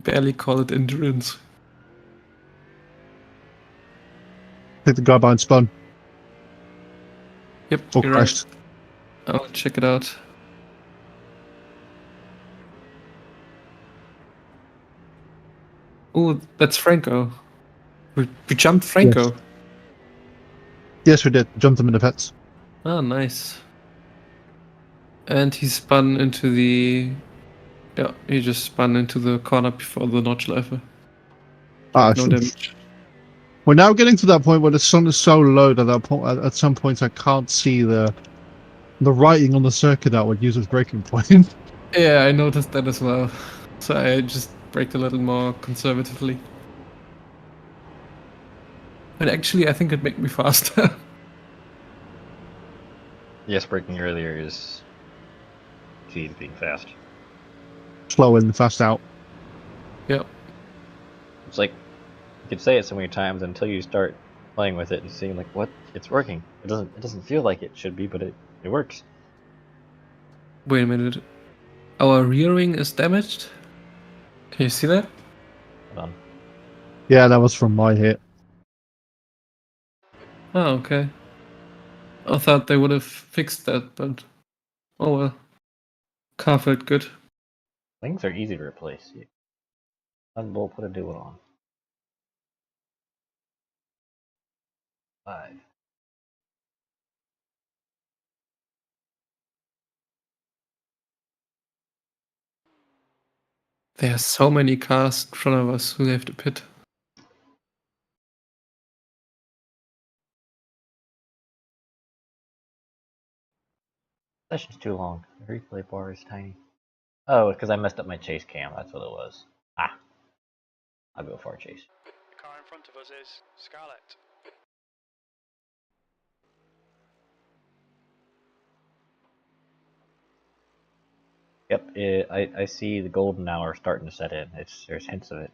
Barely call it endurance. I think the guy behind spun Yep, or you're crashed. right. I'll check it out. Oh, that's Franco. We jumped Franco. Yes, we did. Jumped him in the pits. Oh, nice. And he spun into the... Yeah, he just spun into the corner before the notch lifer. Ah, No damage. we're now getting to that point where the sun is so low that at some points I can't see the writing on the circuit that would use as braking point. Yeah, I noticed that as well. So I just braked a little more conservatively. And actually, I think it made me faster. Yes, braking earlier is key to being fast. Slow in, fast out. Yep. It's like you could say it so many times until you start playing with it and seeing like what it's working. It doesn't feel like it should be, but it works. Wait a minute. Our rear wing is damaged? Can you see that? Hold on. Yeah, that was from my hit. Oh, okay. I thought they would have fixed that, but... Oh well. Car felt good. Things are easy to replace. Unbolt, put a new one on. 5. There are so many cars in front of us who have to pit. Session's too long. The replay bar is tiny. Oh, because I messed up my chase cam. That's what it was. Ah. I'll go for a chase. The car in front of us is Scarlett. Yep, I see the golden hour starting to set in. There's hints of it.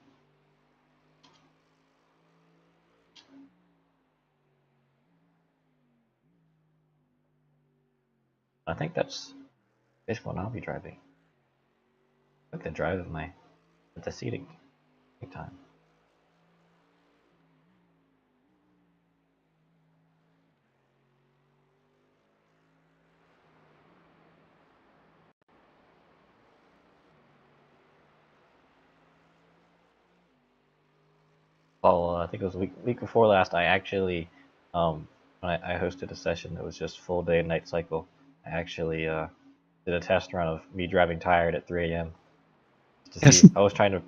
I think that's basically what I'll be driving. I like the drive of the seating. Big time. Well, I think it was week before last. I actually, when I hosted a session that was just full day and night cycle. I actually did a test run of me driving tired at 3 a.m. to Yes. see. I was trying to.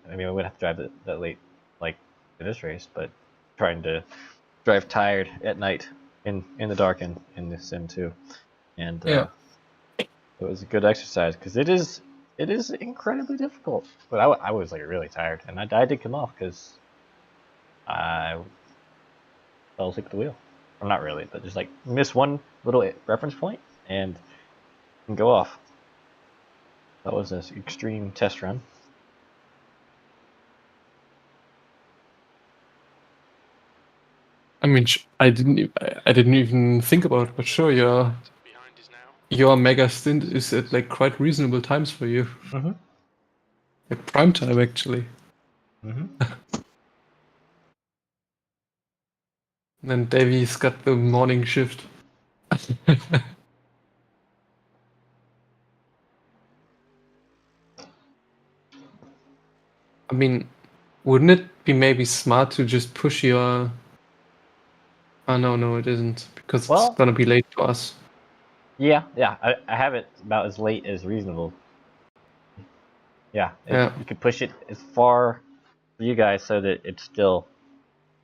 I mean, I wouldn't have to drive that late, like in this race, but trying to drive tired at night in the dark in this sim too, and Yeah. it was a good exercise because it is incredibly difficult. But I was like really tired, and I did come off because I fell asleep at the wheel. Or not really, but just like miss one little reference point and go off. That was an extreme test run. I mean, I didn't even think about it, but sure, Behind is now. your mega stint is at like quite reasonable times for you. Mm-hmm. Like prime time, actually. Mm-hmm. And then Davy's got the morning shift. I mean, wouldn't it be maybe smart to just push your... Oh, no, it isn't. Because Well, it's gonna be late to us. yeah. I have it about as late as reasonable. Yeah, Yeah. you could push it as far for you guys so that it's still.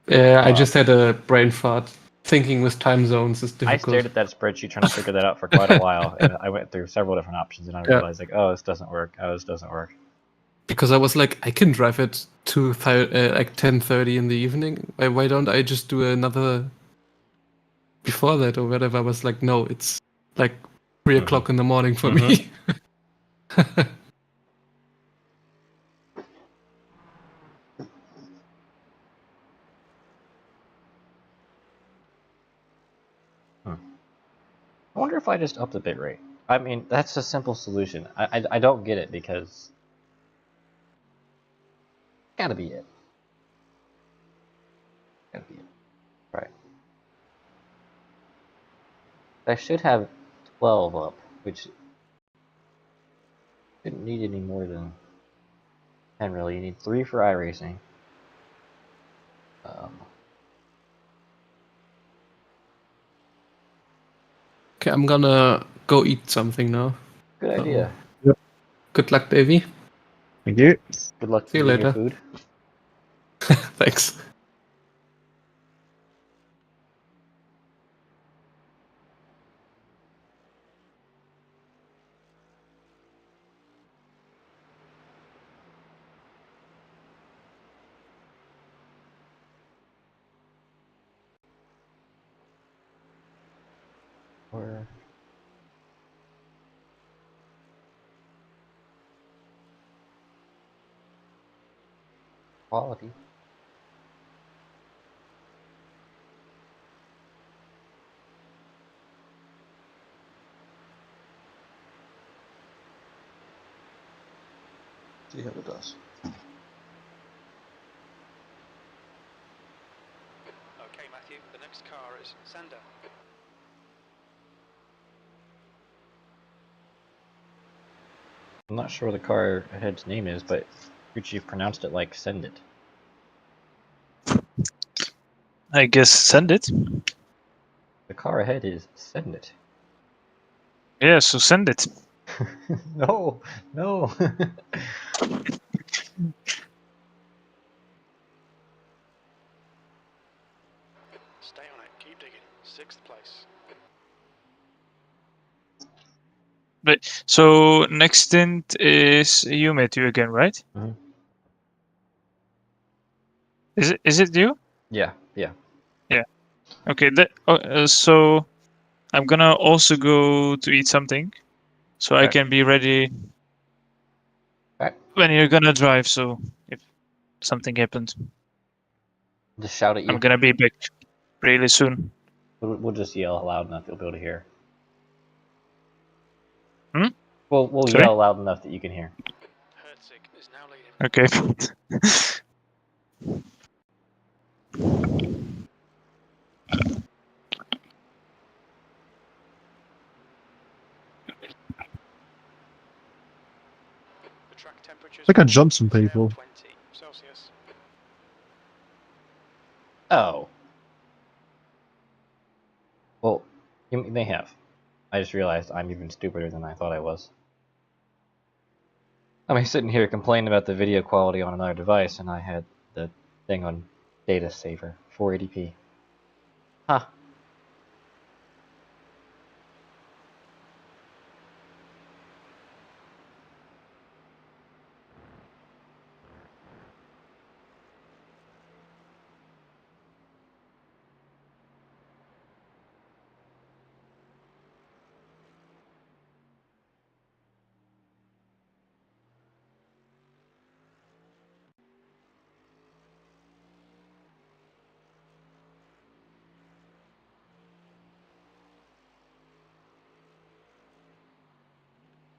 Yeah, I just had a brain fart. Thinking with time zones is I difficult. stared at that spreadsheet trying to figure that out for quite a while, and I went through several different options, and I Yeah. realized like, oh, this doesn't work. Oh, this doesn't work. Because I was like, I can drive at like 10:30 in the evening. Why don't I just do another before that or whatever? I was like, no, it's like 3 o'clock in the morning for me. I wonder if I just up the bit rate. I mean, that's a simple solution. I don't get it because gotta be it. Gotta be it. Right. I should have 12 up, which didn't need any more than 10 really. You need 3 for iRacing. Okay, I'm gonna go eat something now. Good idea. Good luck, Davey. Thank you. Good luck See you eating your later. food. Thanks. Or quality. See how it does. Okay, Matthew, the next car is Sander. I'm not sure what the car ahead's name is, but Gucci pronounced it like send it. I guess send it. The car ahead is send it. Yeah, so send it. No. Stay on it, keep digging. 6th place. But so next stint is you, Matthew, again, right? Mhm. Is it you? Yeah. Okay. So I'm gonna also go to eat something, so I Okay. can be ready Okay. when you're gonna drive. So if something happens, Just shout at you. I'm gonna be back really soon. We'll just yell loud enough you'll be able to hear. Hmm? We'll Sorry? yell loud enough that you can hear. Herzig is now leading. Okay. The track temperatures I think I are jumped some down people. 20 Celsius. Oh. Well, they have. I just realized I'm even stupider than I thought I was. I'm sitting here complaining about the video quality on another device, and I had the thing on data saver, 480p. Huh.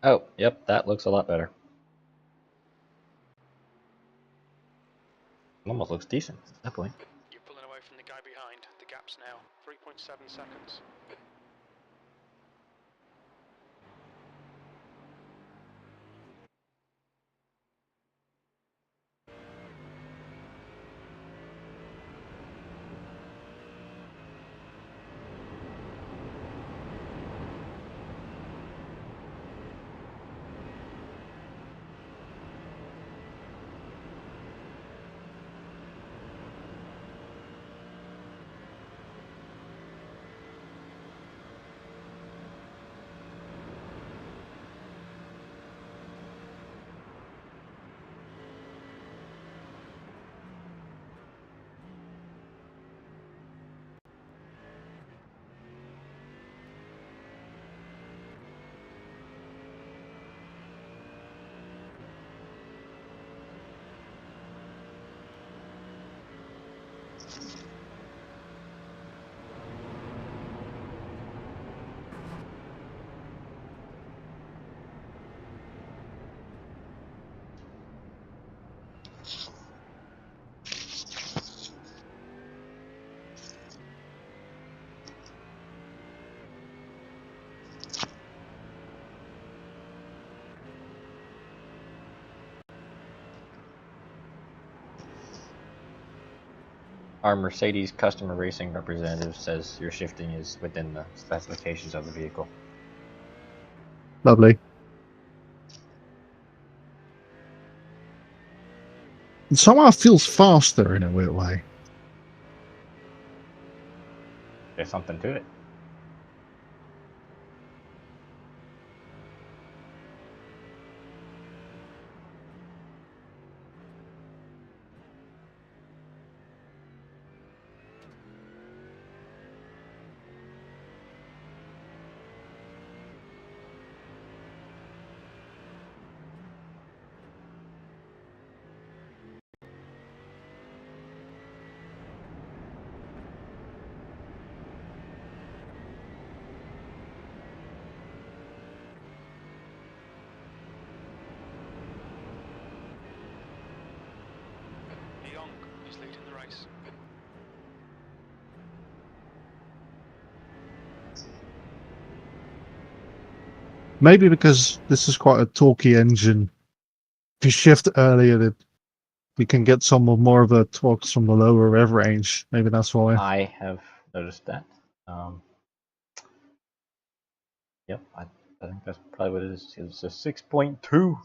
Oh, yep, that looks a lot better. It almost looks decent at that point. You're pulling away from the guy behind. The gap's now 3.7 seconds. Our Mercedes customer racing representative says your shifting is within the specifications of the vehicle. Lovely. It somehow feels faster in a weird way. There's something to it. Young is leading the race. Maybe because this is quite a torquey engine. If you shift earlier, that you can get some more of the torques from the lower rev range. Maybe that's why. I have noticed that. Yep, I think that's probably what it is. It's a 6.2. You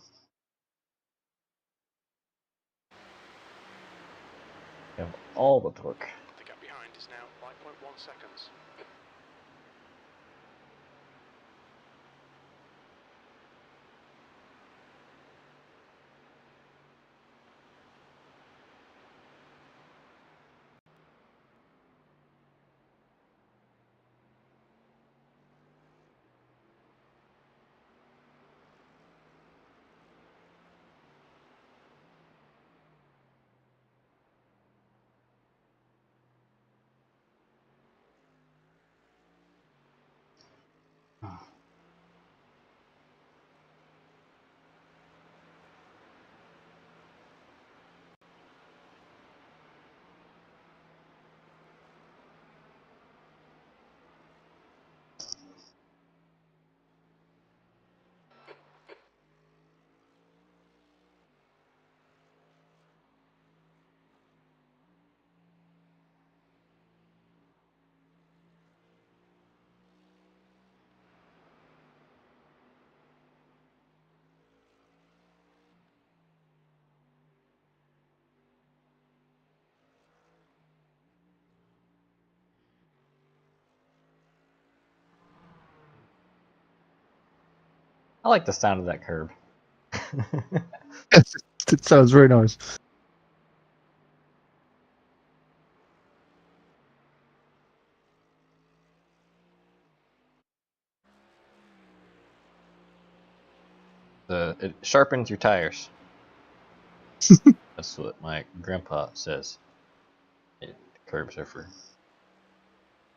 have all the torque. The gap behind is now 5.1 seconds. I like the sound of that curb. It sounds very nice. It sharpens your tires. That's what my grandpa says. Curbs are for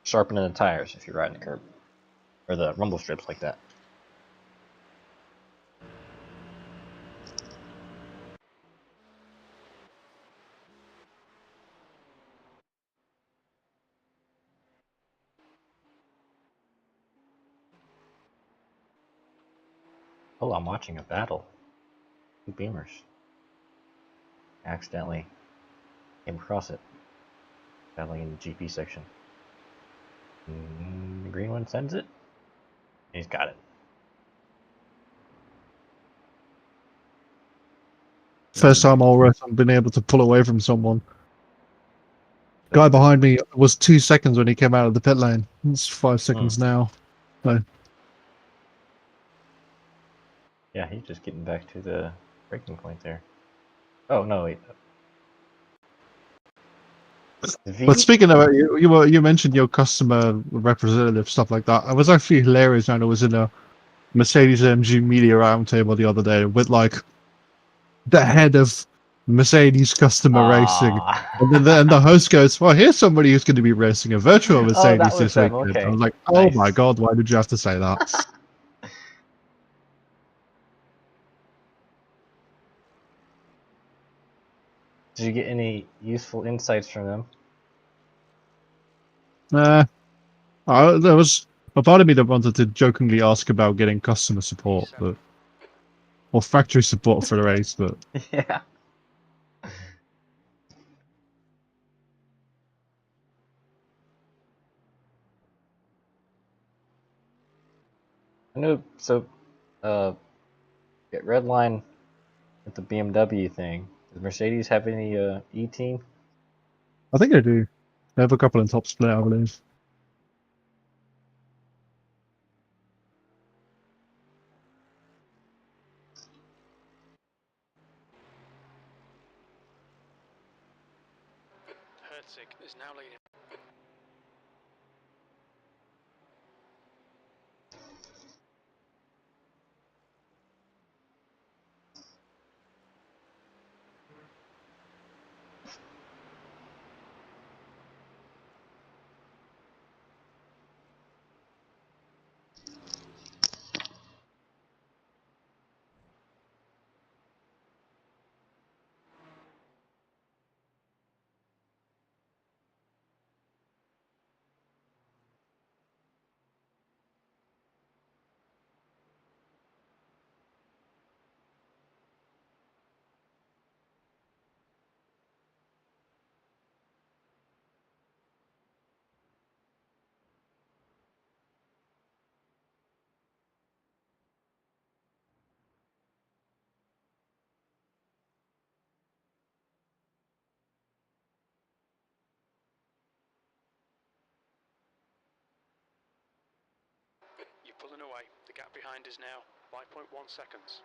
sharpening the tires if you're riding the curb. Or the rumble strips like that. Oh, I'm watching a battle. Two beamers. Accidentally came across it. Battling in the GP section. The green one sends it. He's got it. First time all race I've been able to pull away from someone. Guy behind me was 2 seconds when he came out of the pit lane. It's 5 seconds now. So. Yeah, he's just getting back to the breaking point there. Oh no, wait. But speaking of it, you mentioned your customer representative stuff like that. It was actually hilarious when I was in a Mercedes AMG media roundtable the other day with like the head of Mercedes customer racing, and then the host goes, "Well, here's somebody who's going to be racing a virtual Oh, Mercedes that was this them. weekend." Okay. I was like, "Oh Nice. my god, why did you have to say that?" Did you get any useful insights from them? There was a part of me that wanted to jokingly ask about getting customer support, or factory support for the race, but Yeah. I know. So, get red line with the BMW thing. Does Mercedes have any E-team? I think I do. They have a couple in top split, I believe. Herzig is now leading. You're pulling away. The gap behind is now 5.1 seconds.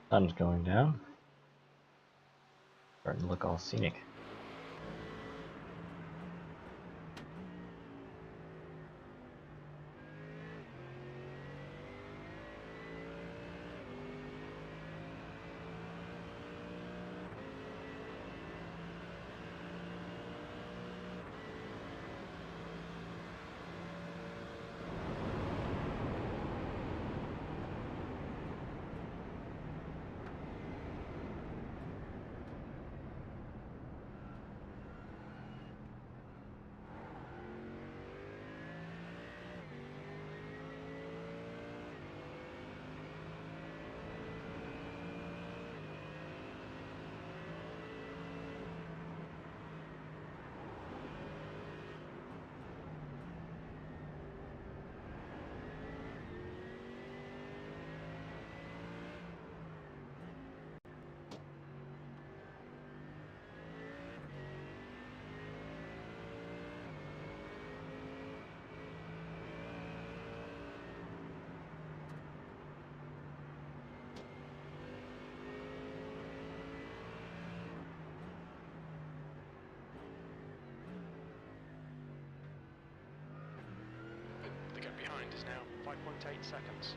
Sun's going down. Starting to look all scenic. is now 5.8 seconds.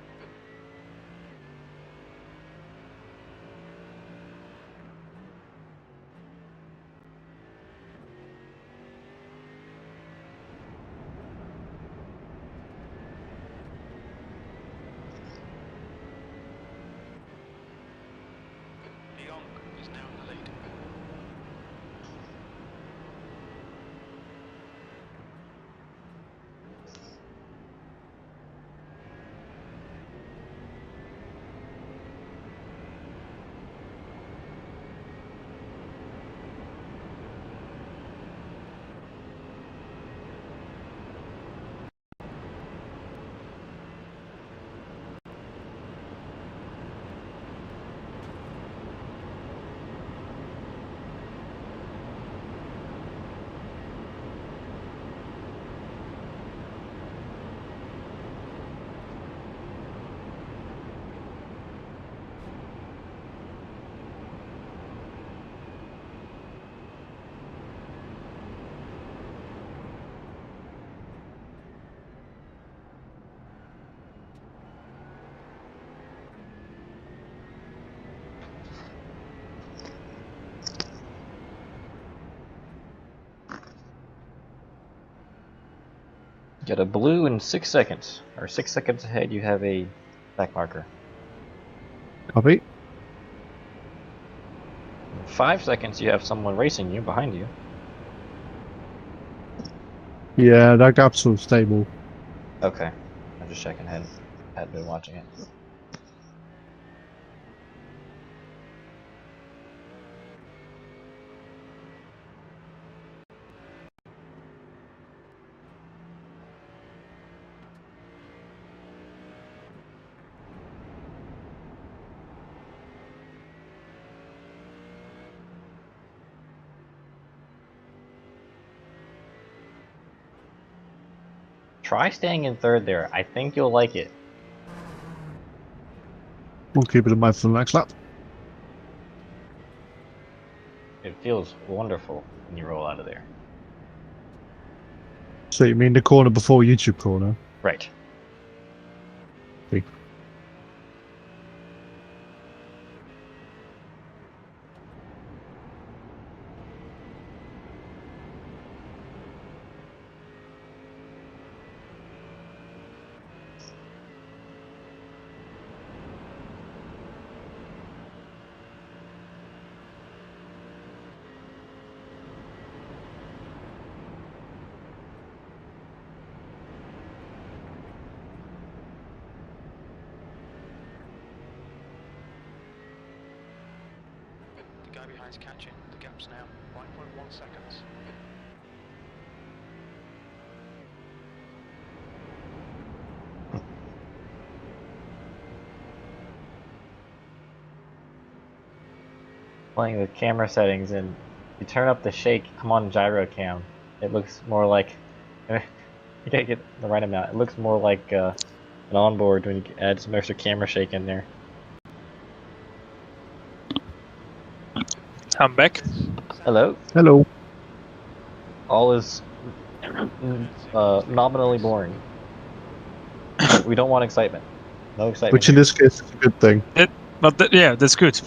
Young is now in the lead. Get a blue in 6 seconds, or 6 seconds ahead you have a back marker. Copy. In 5 seconds you have someone racing you behind you. Yeah, that gap's all stable. Okay, I'm just checking. Hadn't been watching it. Try staying in third there. I think you'll like it. We'll keep it in mind for the next lap. It feels wonderful when you roll out of there. So you mean the corner before YouTube corner? Right. Okay. The guy behind's catching. The gap's now 5.1 seconds. Playing with camera settings, and you turn up the shake, come on gyro cam. It looks more like you can't get the right amount. It looks more like an onboard when you add some extra camera shake in there. I'm back. Hello. Hello. All is nominally boring. We don't want excitement. No excitement. Which in here. this case is a good thing. Yeah, that's good.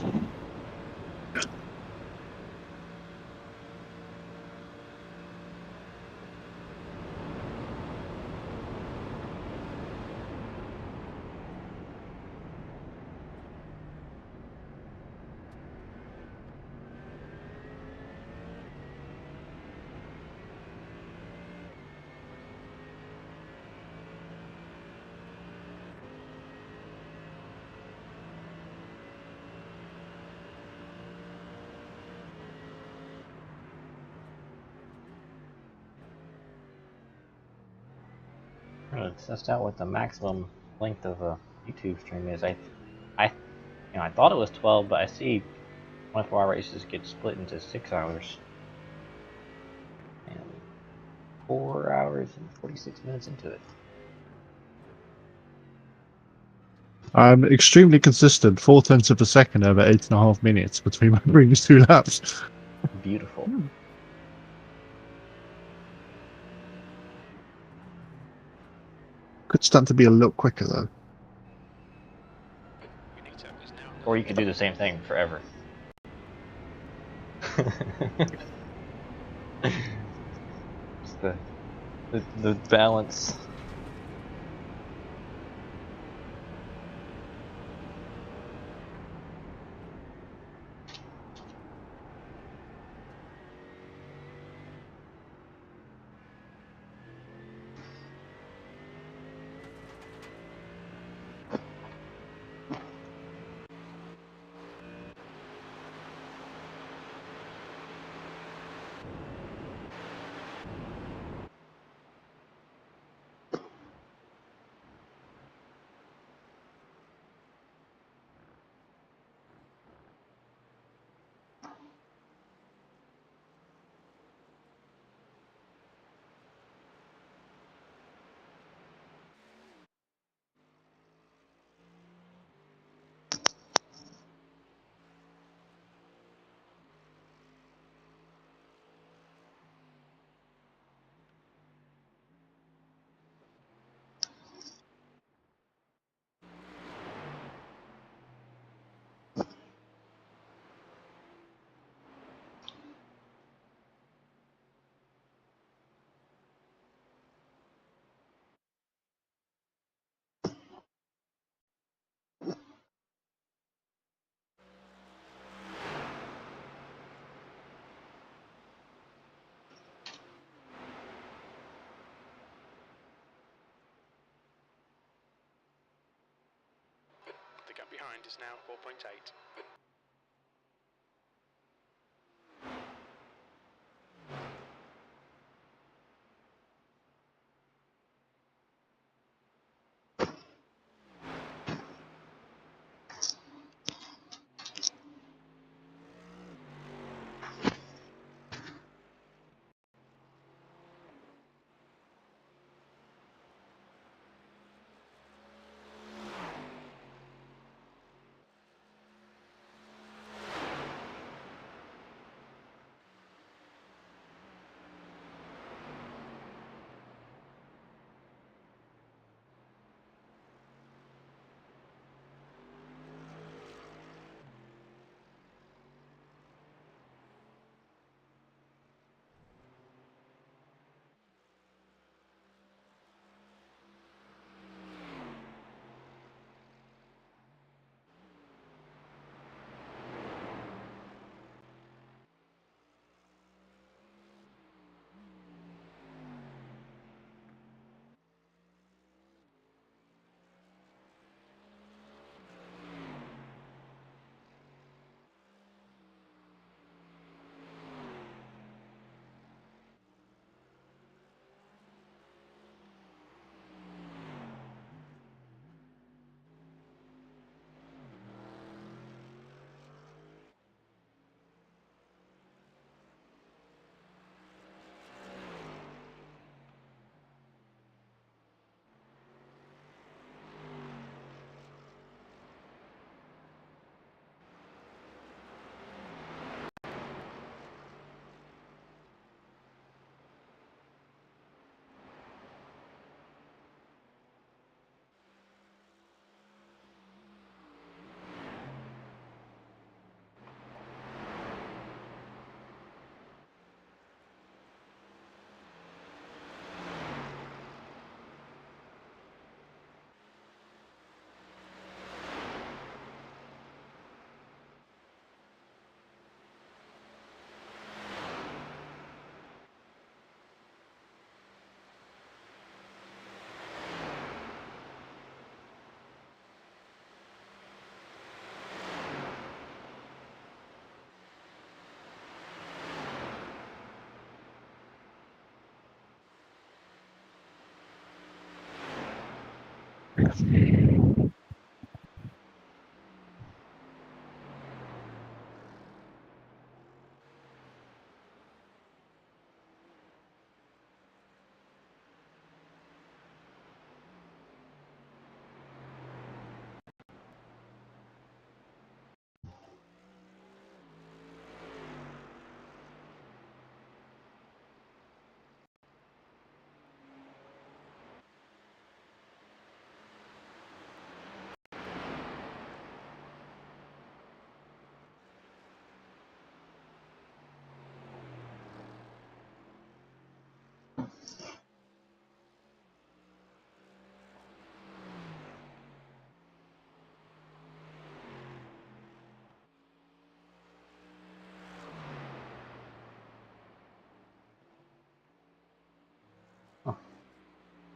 I'm gonna test out what the maximum length of a YouTube stream is. I thought it was 12, but I see 24-hour races get split into 6 hours. And 4 hours and 46 minutes into it. I'm extremely consistent, 0.4 of a second over 8.5 minutes between my previous 2 laps. Beautiful. Could stand to be a little quicker though. Benito is now at the Or you lead. could do the same thing forever. Just the balance. The gap behind is now 4.8.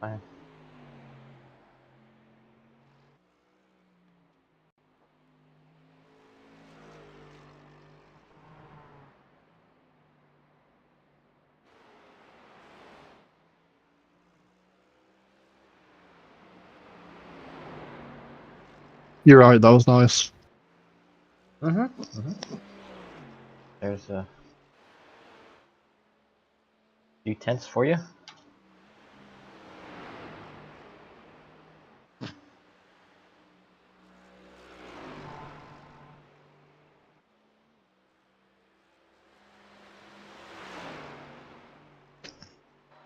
Fine. You're right, that was nice. There's a few tents for you.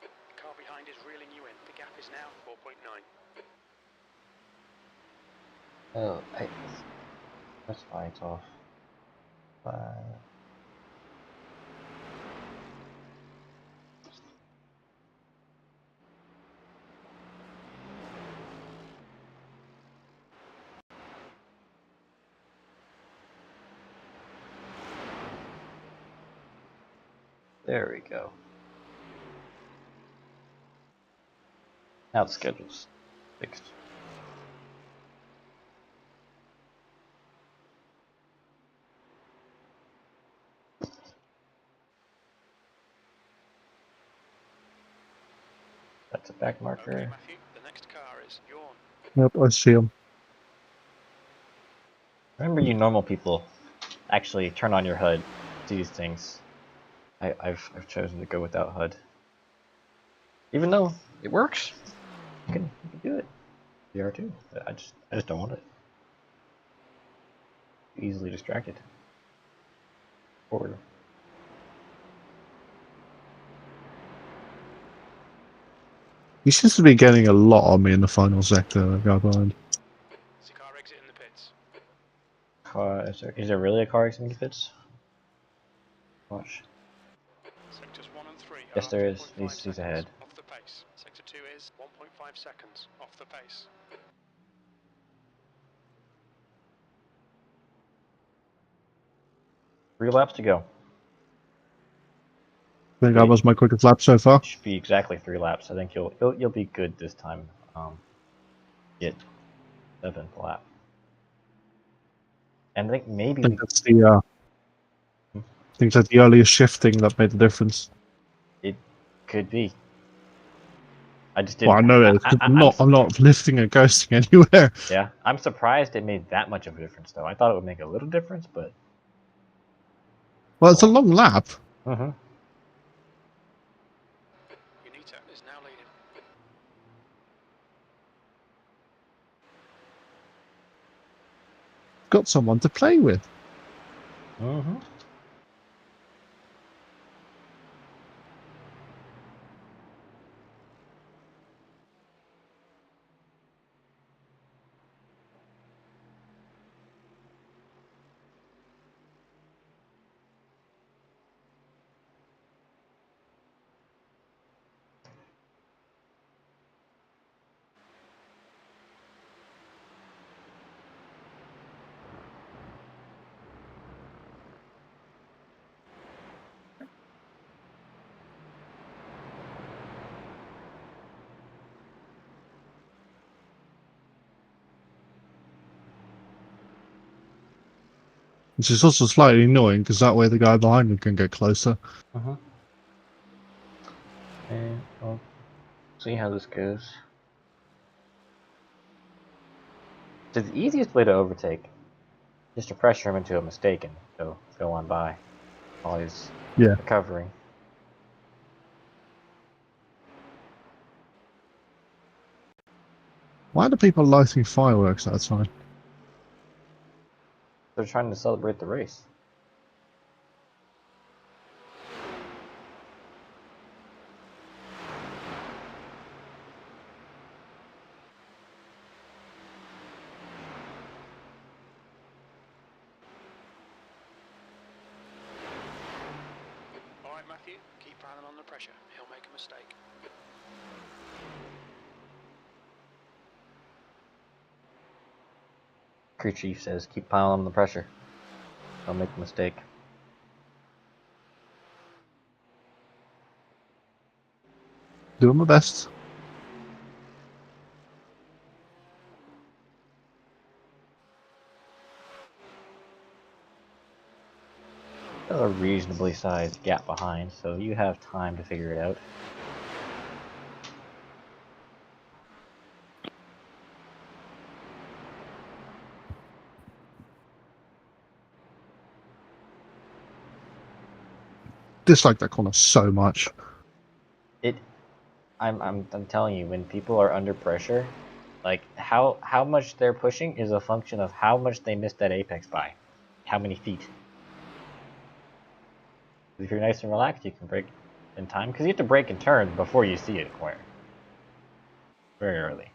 The car behind is reeling you in. The gap is now 4.9. Oh, that's fine. It's off. 5. There we go. Now the schedule's fixed. That's a back Okay, marker. Matthew, the next car is Yawn. Yep, I see him. Remember, you normal people actually turn on your HUD to these things. I've chosen to go without HUD, even though it works. You can do it. VR2. I just don't want it. Easily distracted. Forward. He seems to be getting a lot on me in the final sector, the guy behind. Is the car exit in the pits? Is there really a car exit in the pits? Watch. Sectors 1 and 3 Yes, are there is. 2.5 He's seconds ahead. off the pace. Sector 2 is 1.5 seconds off the pace. Three laps to go. I think that was my quickest lap so far. Should be exactly 3 laps. I think you'll be good this time. Get 7th lap. And I think maybe I think that's the I think that's the earliest shifting that made the difference. it could be. I just Well, didn't. I know it. I'm not lifting and coasting anywhere. Yeah, I'm surprised it made that much of a difference, though. I thought it would make a little difference, but. Well, it's a long lap. Mm-hmm. Unita is now leading. Got someone to play with. Mm-hmm. Which is also slightly annoying because that way the guy behind him can get closer. Mm-hmm. And I'll see how this goes. So the easiest way to overtake is to pressure him into a mistake and go on by while he's recovering. Why do people lighting fireworks outside? They're trying to celebrate the race. Alright, Matthew, keep piling on the pressure. He'll make a mistake. Crew chief says, keep piling on the pressure. Don't make a mistake. Doing my best. reasonably sized gap behind, so you have time to figure it out. Dislike that corner so much. I'm telling you, when people are under pressure, like how much they're pushing is a function of how much they missed that apex by, how many feet. If you're nice and relaxed, you can brake in time, because you have to brake and turn before you see it corner. Very early.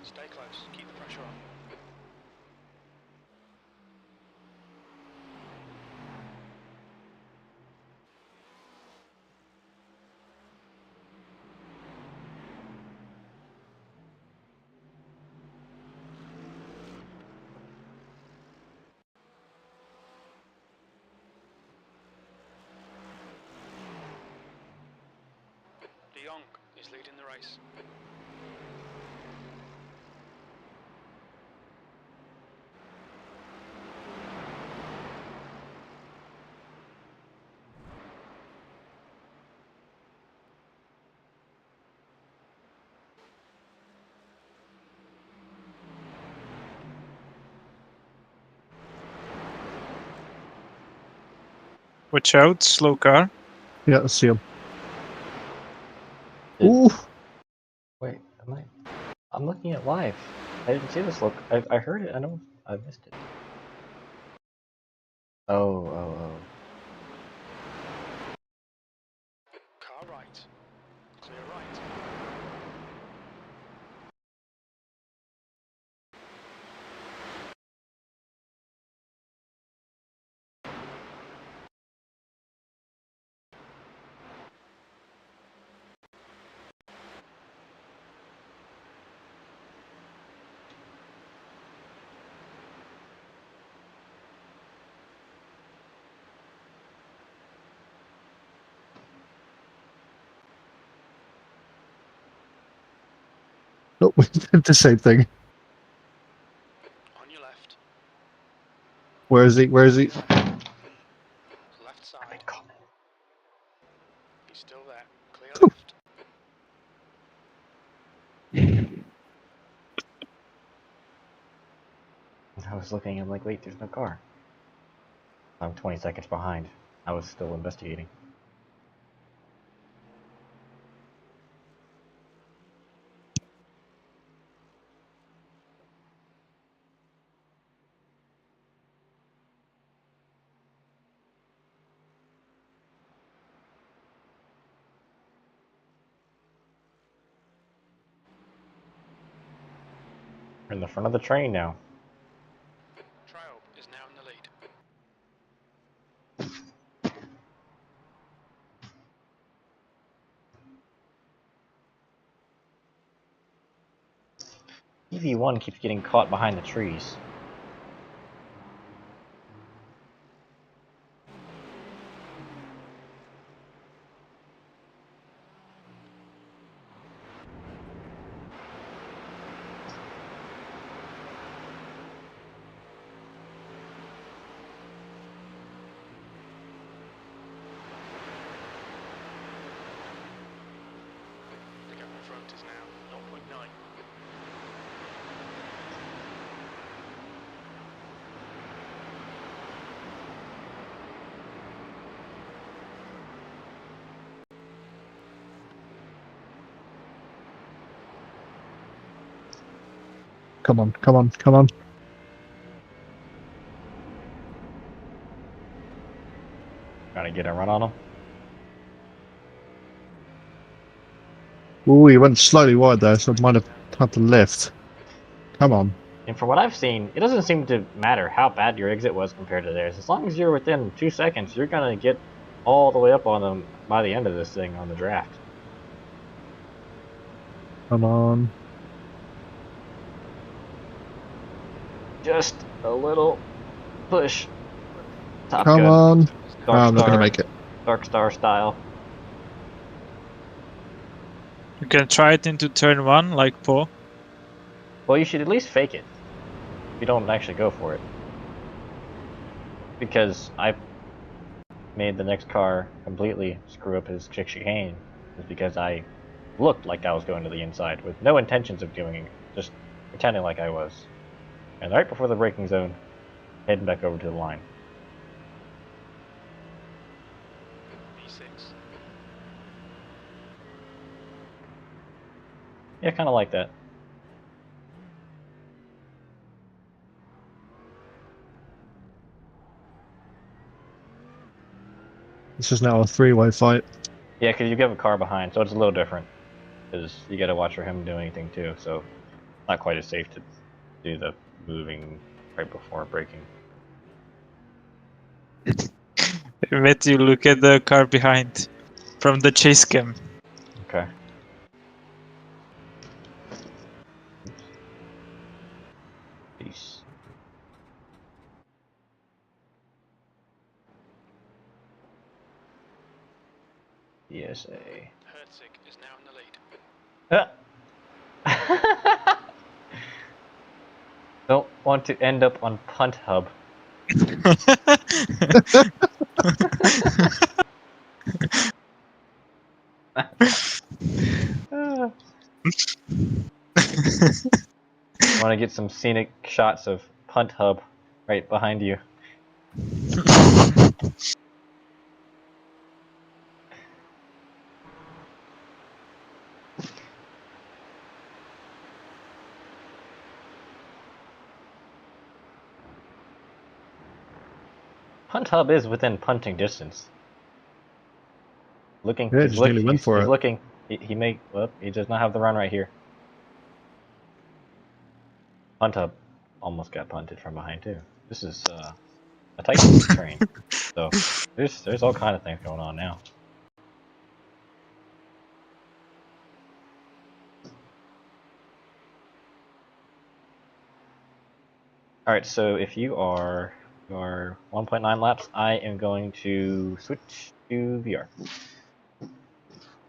Stay close. Keep the pressure on. De Jong is leading the race. Watch out, slow car. Yeah, let's see him. Did- Ooh, Wait, I'm looking at live. I didn't see this look. I heard it. I know I missed it. Oh. Car right. Clear right. nope, we did the same thing. On your left. Where is he? Where is he? Left side. He's still there. Clear Ooh. left. I was looking. I'm like, wait, there's no car. I'm 20 seconds behind. I was still investigating. We're in the front of the train now. Trail is now in the lead. EV1 keeps getting caught behind the trees. The gap in front is now 0.9. Come on, come on, come on. Trying to get a run on him. Ooh, he went slightly wide there, so I might have had to lift. Come on. And from what I've seen, it doesn't seem to matter how bad your exit was compared to theirs. As long as you're within 2 seconds, you're gonna get all the way up on them by the end of this thing on the draft. Come on. Just a little push. Top Come Gun. on. Dark I'm not Star, going to make it. Dark Star style. can try it into turn 1, like Paul. Well, you should at least fake it. You don't actually go for it. Because I made the next car completely screw up his chicane is because I looked like I was going to the inside with no intentions of doing it, just pretending like I was. And right before the braking zone, heading back over to the line. V6. Yeah, kind of like that. This is now a three-way fight. Yeah, because you have a car behind, so it's a little different. Because you got to watch for him doing anything too, so not quite as safe to do the moving right before braking. Matthew, look at the car behind from the chase cam. Okay. Peace. ESA. Herzig is now in the lead. Don't want to end up on Punt Hub. Want to get some scenic shots of Punt Hub right behind you. Punt Hub is within punting distance. Looking, Yeah, he's, just nearly went for he's it. looking. He may, well, he does not have the run right here. Punt Hub almost got punted from behind too. This is a tight train, so there's all kind of things going on now. All right, so if you are 1.9 laps, I am going to switch to VR.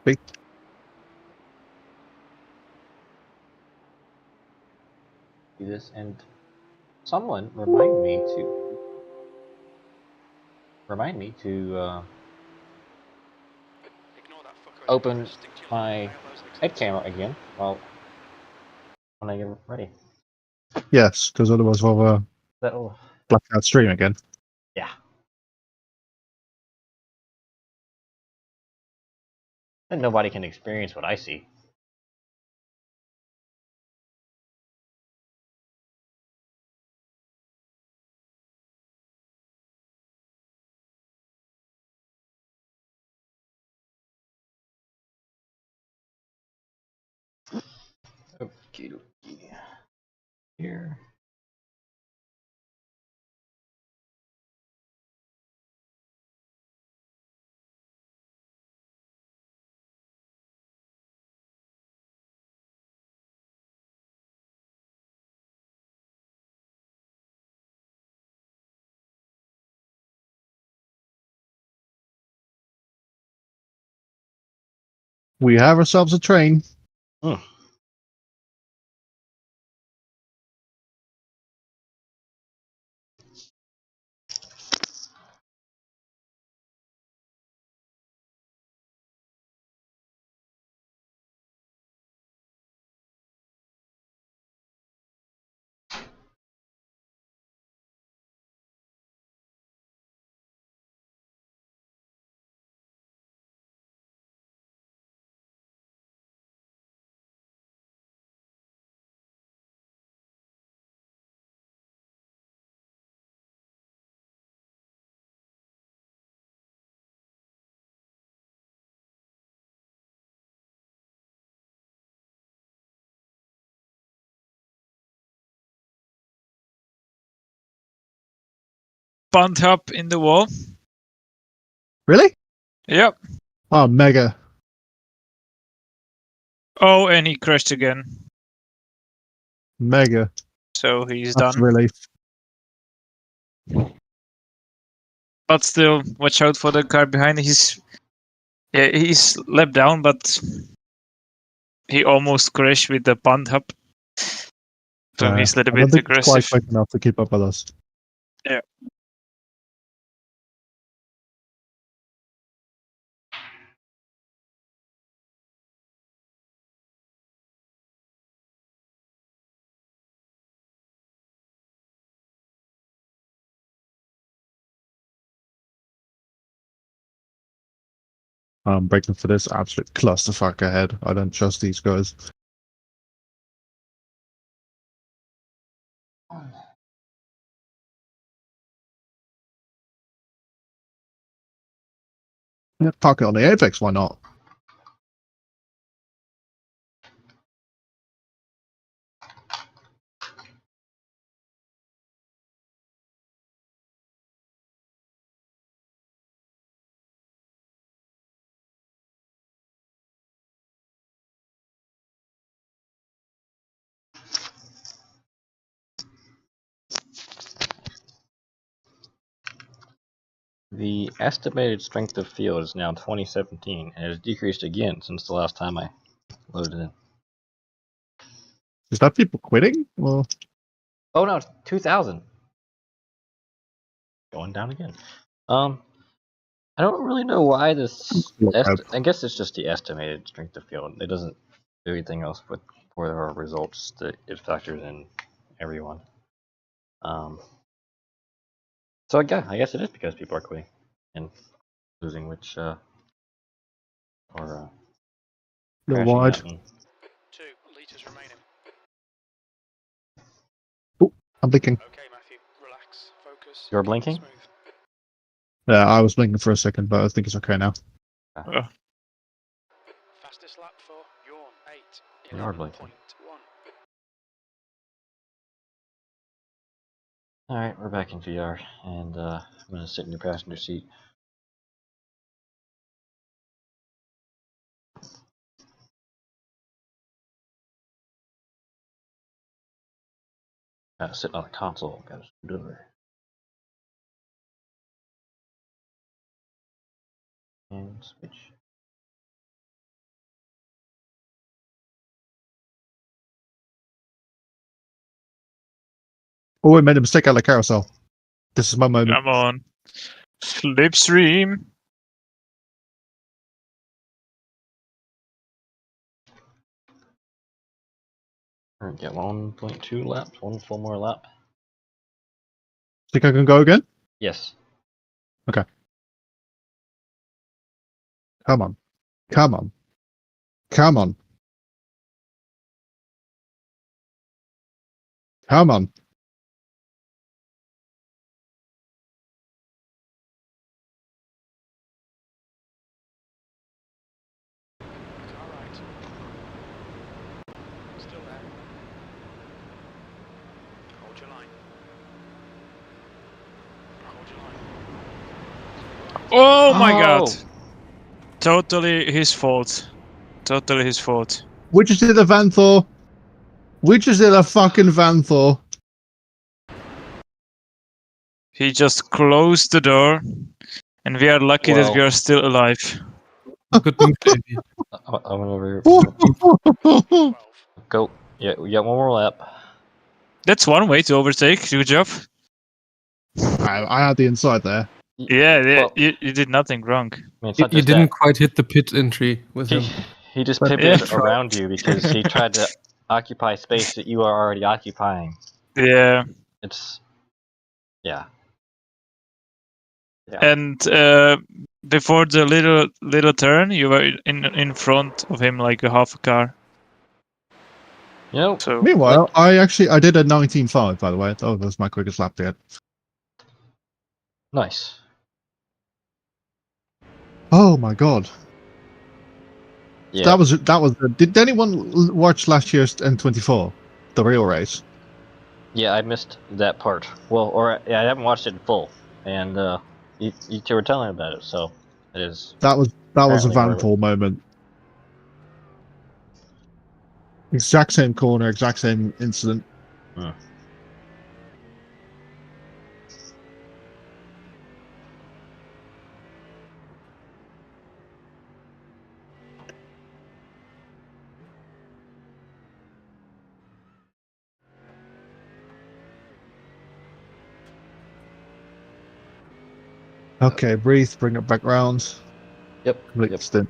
Big. Do this, and someone remind me to Ignore that fucker. open Stick to your my line, nail those head exits. camera again when I get ready. Yes, because otherwise we'll That'll, black out stream again. yeah. And nobody can experience what I see. Okie dokie. Here. We have ourselves a train. Punt up in the wall. Really? Yep. Oh, mega. Oh, and he crashed again. Mega. So he's That's done. a relief. But still, watch out for the car behind. He's lap down, but he almost crashed with the punt hub. So he's a little I don't bit think it's quite aggressive. quick enough to keep up with us. Yeah. I'm breaking for this absolute clusterfuck ahead. I don't trust these guys. Yeah, park it on the apex, why not? The estimated strength of field is now 2017 and has decreased again since the last time I loaded in. Is that people quitting? Well, Oh no, it's 2000. Going down again. I don't really know why this. I guess it's just the estimated strength of field. It doesn't do anything else for our results. That it factors in everyone. So yeah, I guess it is because people are quitting and losing, which or little crashing wide. out. And 2 litres remaining. I'm thinking. Okay, Matthew, relax, focus. You're keep it blinking? smooth. Yeah, I was blinking for a second, but I think it's okay now. Fastest lap for Yawn, 8, You are blinking. 11.1. All right, we're back in VR, and I'm gonna sit in your passenger seat. Sitting on the console, got a screwdriver. And switch. Oh, we made a mistake out of the carousel. This is my moment. Come on. Slipstream. All right, get 1.2 laps, one full more lap. Think I can go again? Yes. Come on. Come on. Come on. Come on. Alright. Still there. Hold your line. Hold your line. Oh my god. Oh! Totally his fault. Totally his fault. Which is it a Vanthor? Which is it a fucking Vanthor? He just closed the door, and we are lucky that we Well- are still alive. Good move, Davey. I'm gonna over. 12. Go. Yeah, we got one more lap. That's one way to overtake. Good job. I had the inside there. Yeah, Well, you did nothing wrong. I mean, it's You not just didn't that. quite hit the pit entry with him. He just But pivoted yeah. around you because he tried to occupy space that you are already occupying. Yeah. It's yeah. Yeah. And before the little turn, you were in front of him like a half a car. You know, So Meanwhile, I did a 19.5, by the way. Oh, that was my quickest lap yet. nice. Oh my god. Yeah. That was did anyone watch last year's N24? The real race? Yeah, I missed that part. Well, or yeah, I haven't watched it in full, and you two were telling me about it, so it is. That was a Apparently worth it. Vanthor moment. Exact same corner, exact same incident. Okay, breathe, bring it back round. Yep. Complete Yep. stint.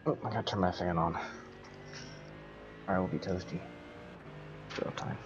Oh, I gotta turn my fan on. Or I will be toasty. Show time.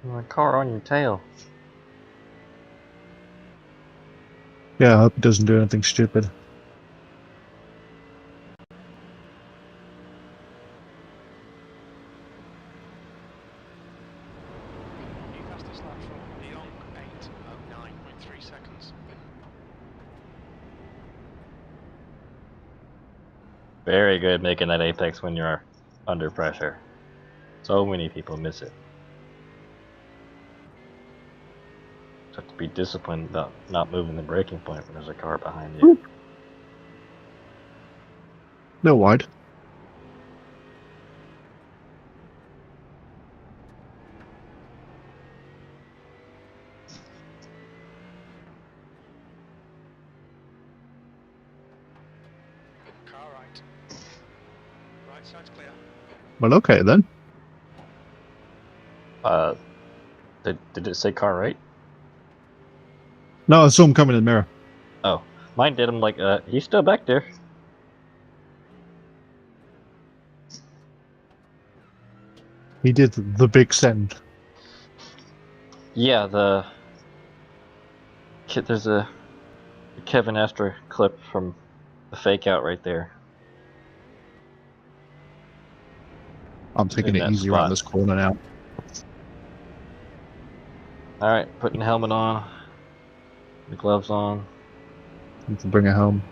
My car on your tail. Yeah, I hope it doesn't do anything stupid. New fastest lap from Leon, 8:09.3 seconds. Very good making that apex when you're under pressure. So many people miss it. Just have to be disciplined about not moving the braking point when there's a car behind you. Ooh. No wide. Car right. Right side's clear. Well, okay then. Did it say car right? No, I saw him coming in the mirror. Oh, mine did. I'm like, he's still back there. He did the big send. Yeah, there's a Kevin Astor clip from the fake out right there. I'm taking In it that easy around spot. this corner now. Alright, putting the helmet on, the gloves on. You can bring it home.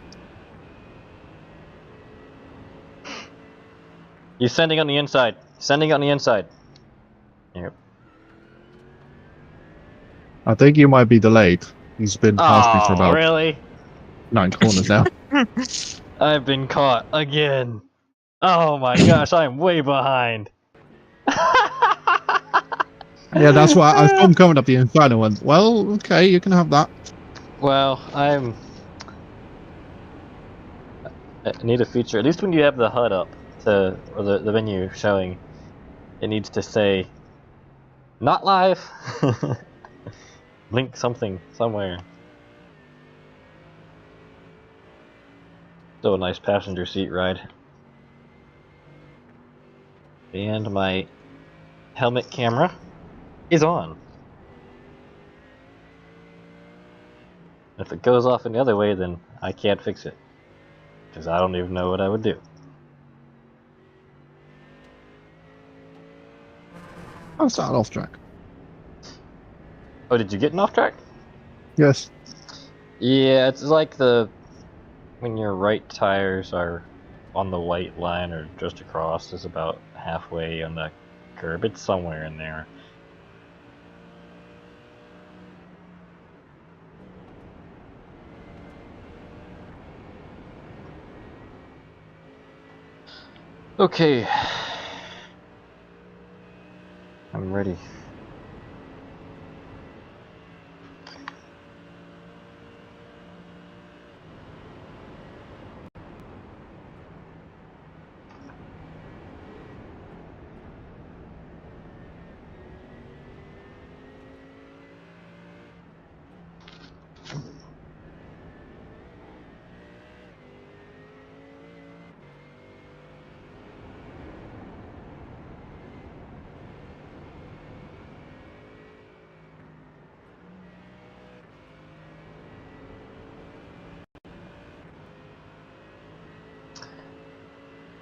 He's sending on the inside. Sending on the inside. Yep. I think you might be delayed. He's been past me for Oh, about really? 9 corners now. I've been caught again. Oh my gosh, I'm way behind. Yeah, that's why I saw him coming up the inside and went, well, okay, you can have that. Well, I need a feature. At least when you have the HUD up, or the menu showing, it needs to say, not live. Link something somewhere. Still a nice passenger seat ride. And my helmet camera is on. If it goes off in the other way, then I can't fix it. Because I don't even know what I would do. I started off track. Oh, did you get an off track? Yes. Yeah, it's like when your right tires are on the white line or just across is about halfway on the curb. It's somewhere in there. Okay. I'm ready.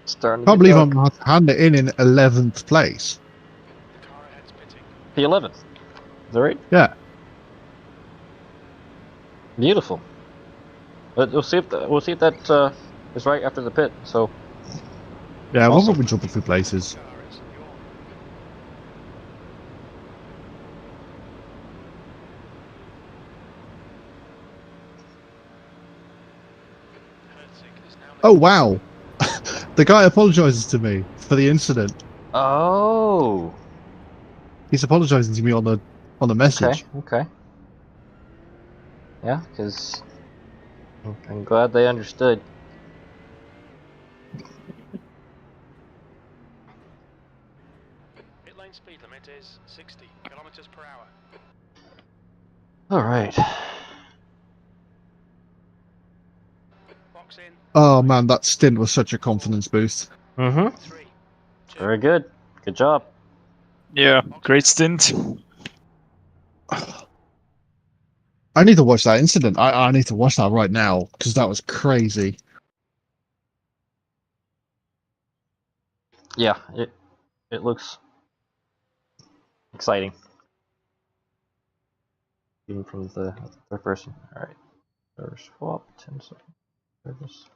Starting to Can't get believe dark. I'm about to hand it in 11th place. The car ahead's pitting. The 11th. Is that right? Yeah. Beautiful. But we'll see if that is right after the pit. So Yeah, we'll awesome. probably jump a few places. Car, it's your Herzig is now Oh, wow. The guy apologizes to me for the incident. Oh. He's apologizing to me on the message. Okay. Yeah, because I'm glad they understood. pit lane speed limit is 60 kilometers per hour. All right. Box in. Oh man, that stint was such a confidence boost. Mm-hmm. 3, 2, Very good. Good job. Yeah, great stint. I need to watch that incident. I need to watch that right now because that was crazy. Yeah, it looks exciting. Even from the third person. All right. Service swap. 10 seconds. Service.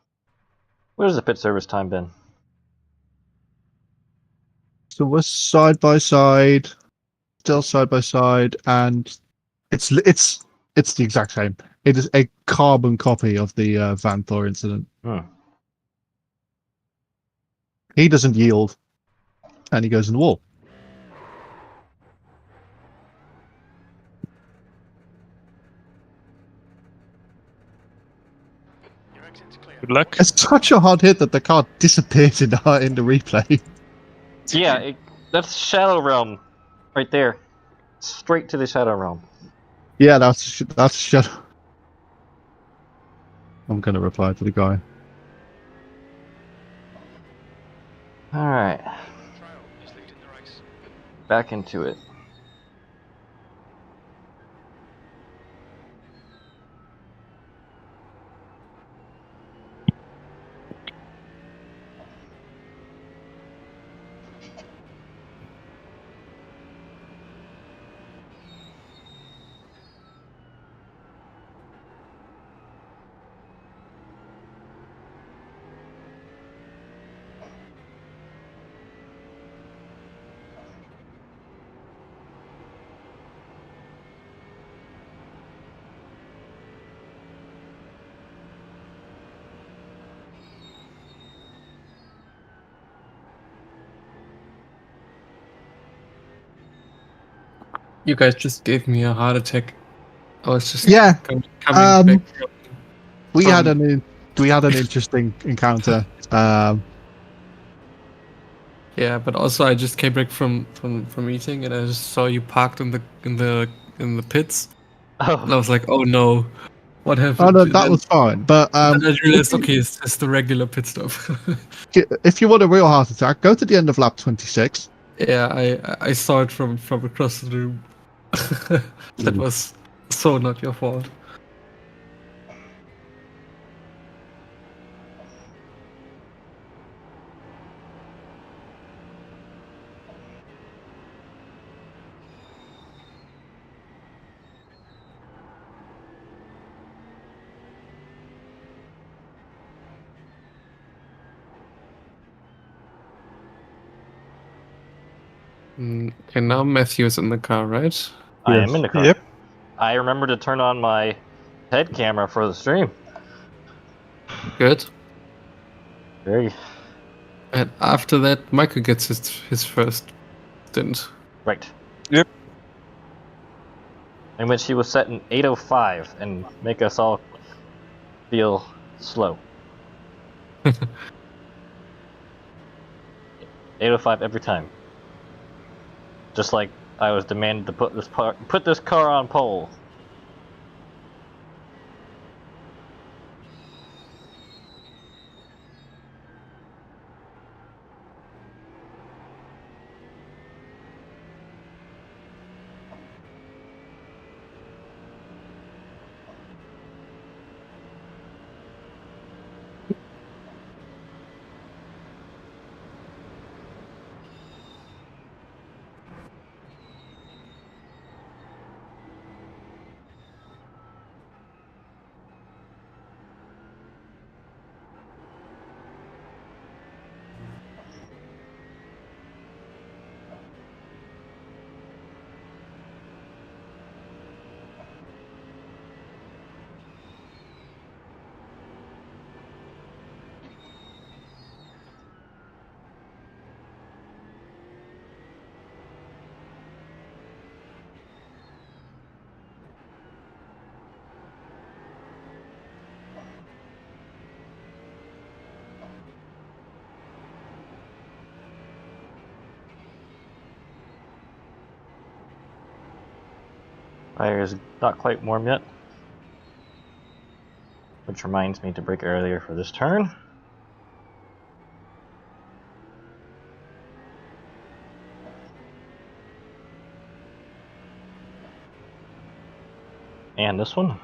Where's the pit service time been? So we're side by side, still side by side, and it's the exact same. It is a carbon copy of the Van Thor incident. Hmm. He doesn't yield, and he goes in the wall. Your exit's clear. Good luck. It's such a hard hit that the car disappeared in the replay. Yeah, that's Shadow Realm, right there. Straight to the Shadow Realm. Yeah, that's shut. I'm gonna reply to the guy. All right. Trail is leading the race. Back into it. You guys just gave me a heart attack. I was just Yeah, coming um, back. we had From- an interesting encounter. Yeah, but also I just came back from eating and I just saw you parked in the pits. And I Oh, was like, oh no, what Oh happened? no, And that was fine. But then I realized, okay, it's just the regular pit stop. if you want a real heart attack, go to the end of lap 26. Yeah, I saw it from across the room. That was so not your fault. Okay, now Matthew's in the car, right? I am in the car. Yep. I remember to turn on my head camera for the stream. Good. Very And after that, Michael gets his first stint. right. Yep. In which he was set in 8:05 and make us all feel slow. 8:05 every time. Just like I was demanded to put this car on pole. Fire is not quite warm yet. Which reminds me to brake earlier for this turn. And this one.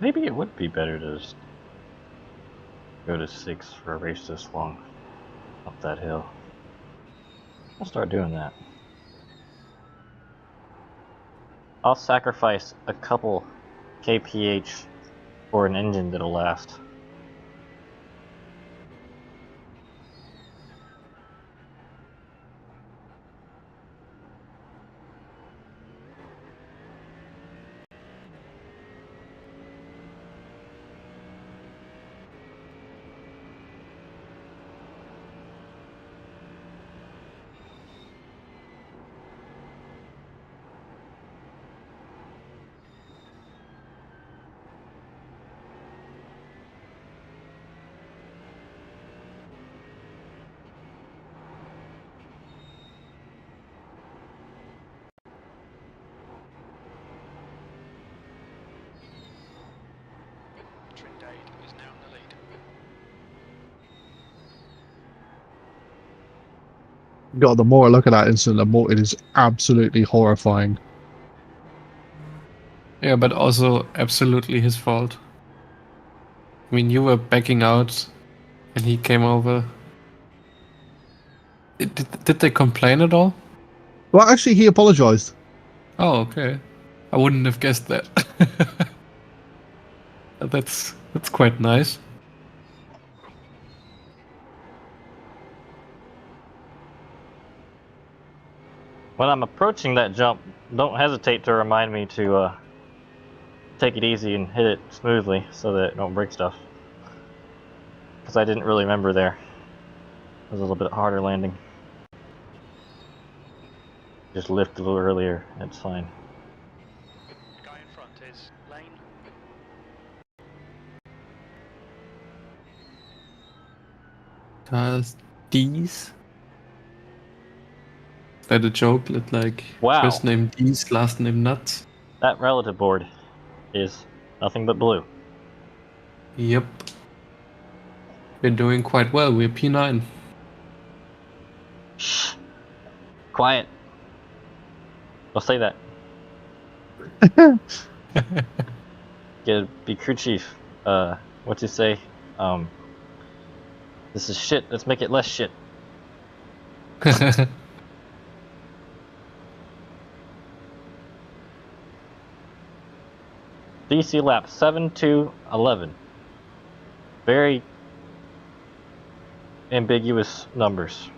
Maybe it would be better to just go to 6 for a race this long up that hill. I'll start doing that. I'll sacrifice a couple kph for an engine that'll last. Trindade is now in the lead. God, the more I look at that incident, the more it is absolutely horrifying. Yeah, but also absolutely his fault. I mean, you were backing out, and he came over. Did they complain at all? Well, actually, he apologized. Oh, okay. I wouldn't have guessed that. That's quite nice. When I'm approaching that jump, don't hesitate to remind me to take it easy and hit it smoothly so that it don't break stuff. Because I didn't really remember there. It was a little bit harder landing. Just lift a little earlier, it's fine. Guy in front Does D's? Is that a joke? That like Wow. first name D's, last name Nuts? That relative board is nothing but blue. Yep. We're doing quite well. We're P9. Shh. Quiet. I'll say that. Be crew chief. What's he say? This is shit. Let's make it less shit. DC lap 7 to 11. Very ambiguous numbers.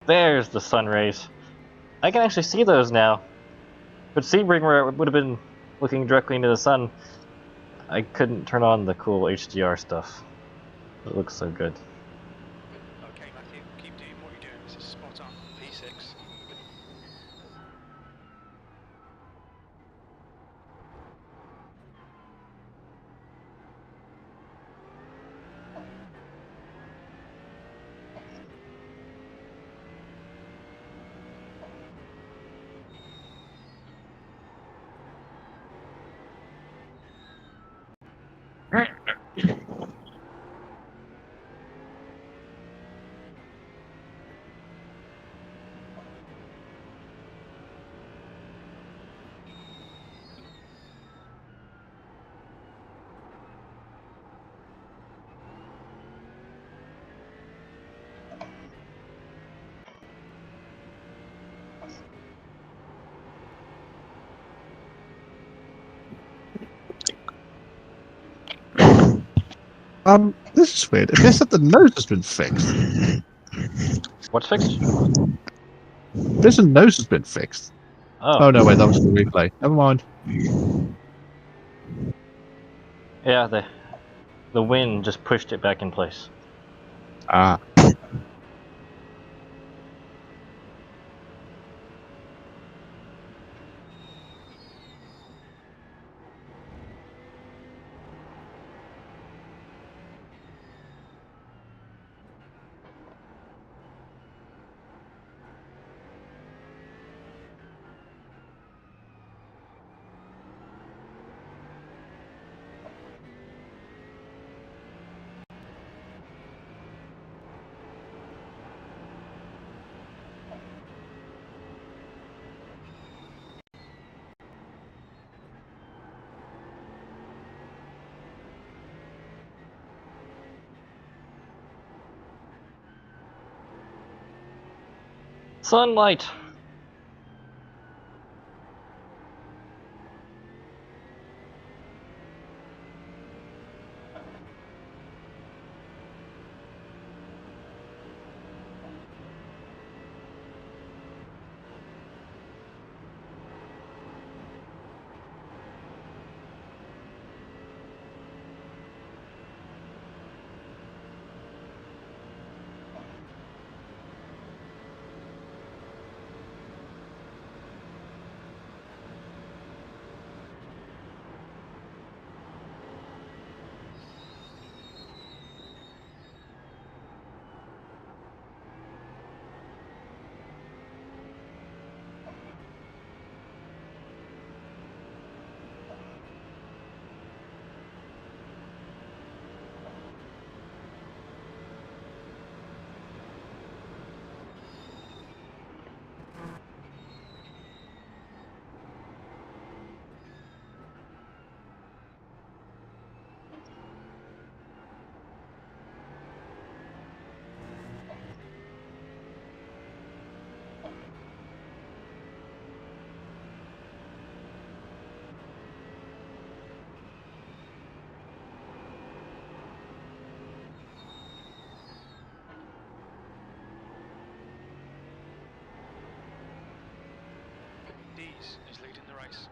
There's the sun rays. I can actually see those now. But Sebring, where it would have been looking directly into the sun, I couldn't turn on the cool HDR stuff. It looks so good. Okay, Matthew, keep doing what you're doing. This is spot on. P6. This is weird. It says that the nose has been fixed. What's fixed? This nose has been fixed. Oh no, wait, that was the replay. Never mind. Yeah, the wind just pushed it back in place. Ah. Sunlight! D's is leading the race.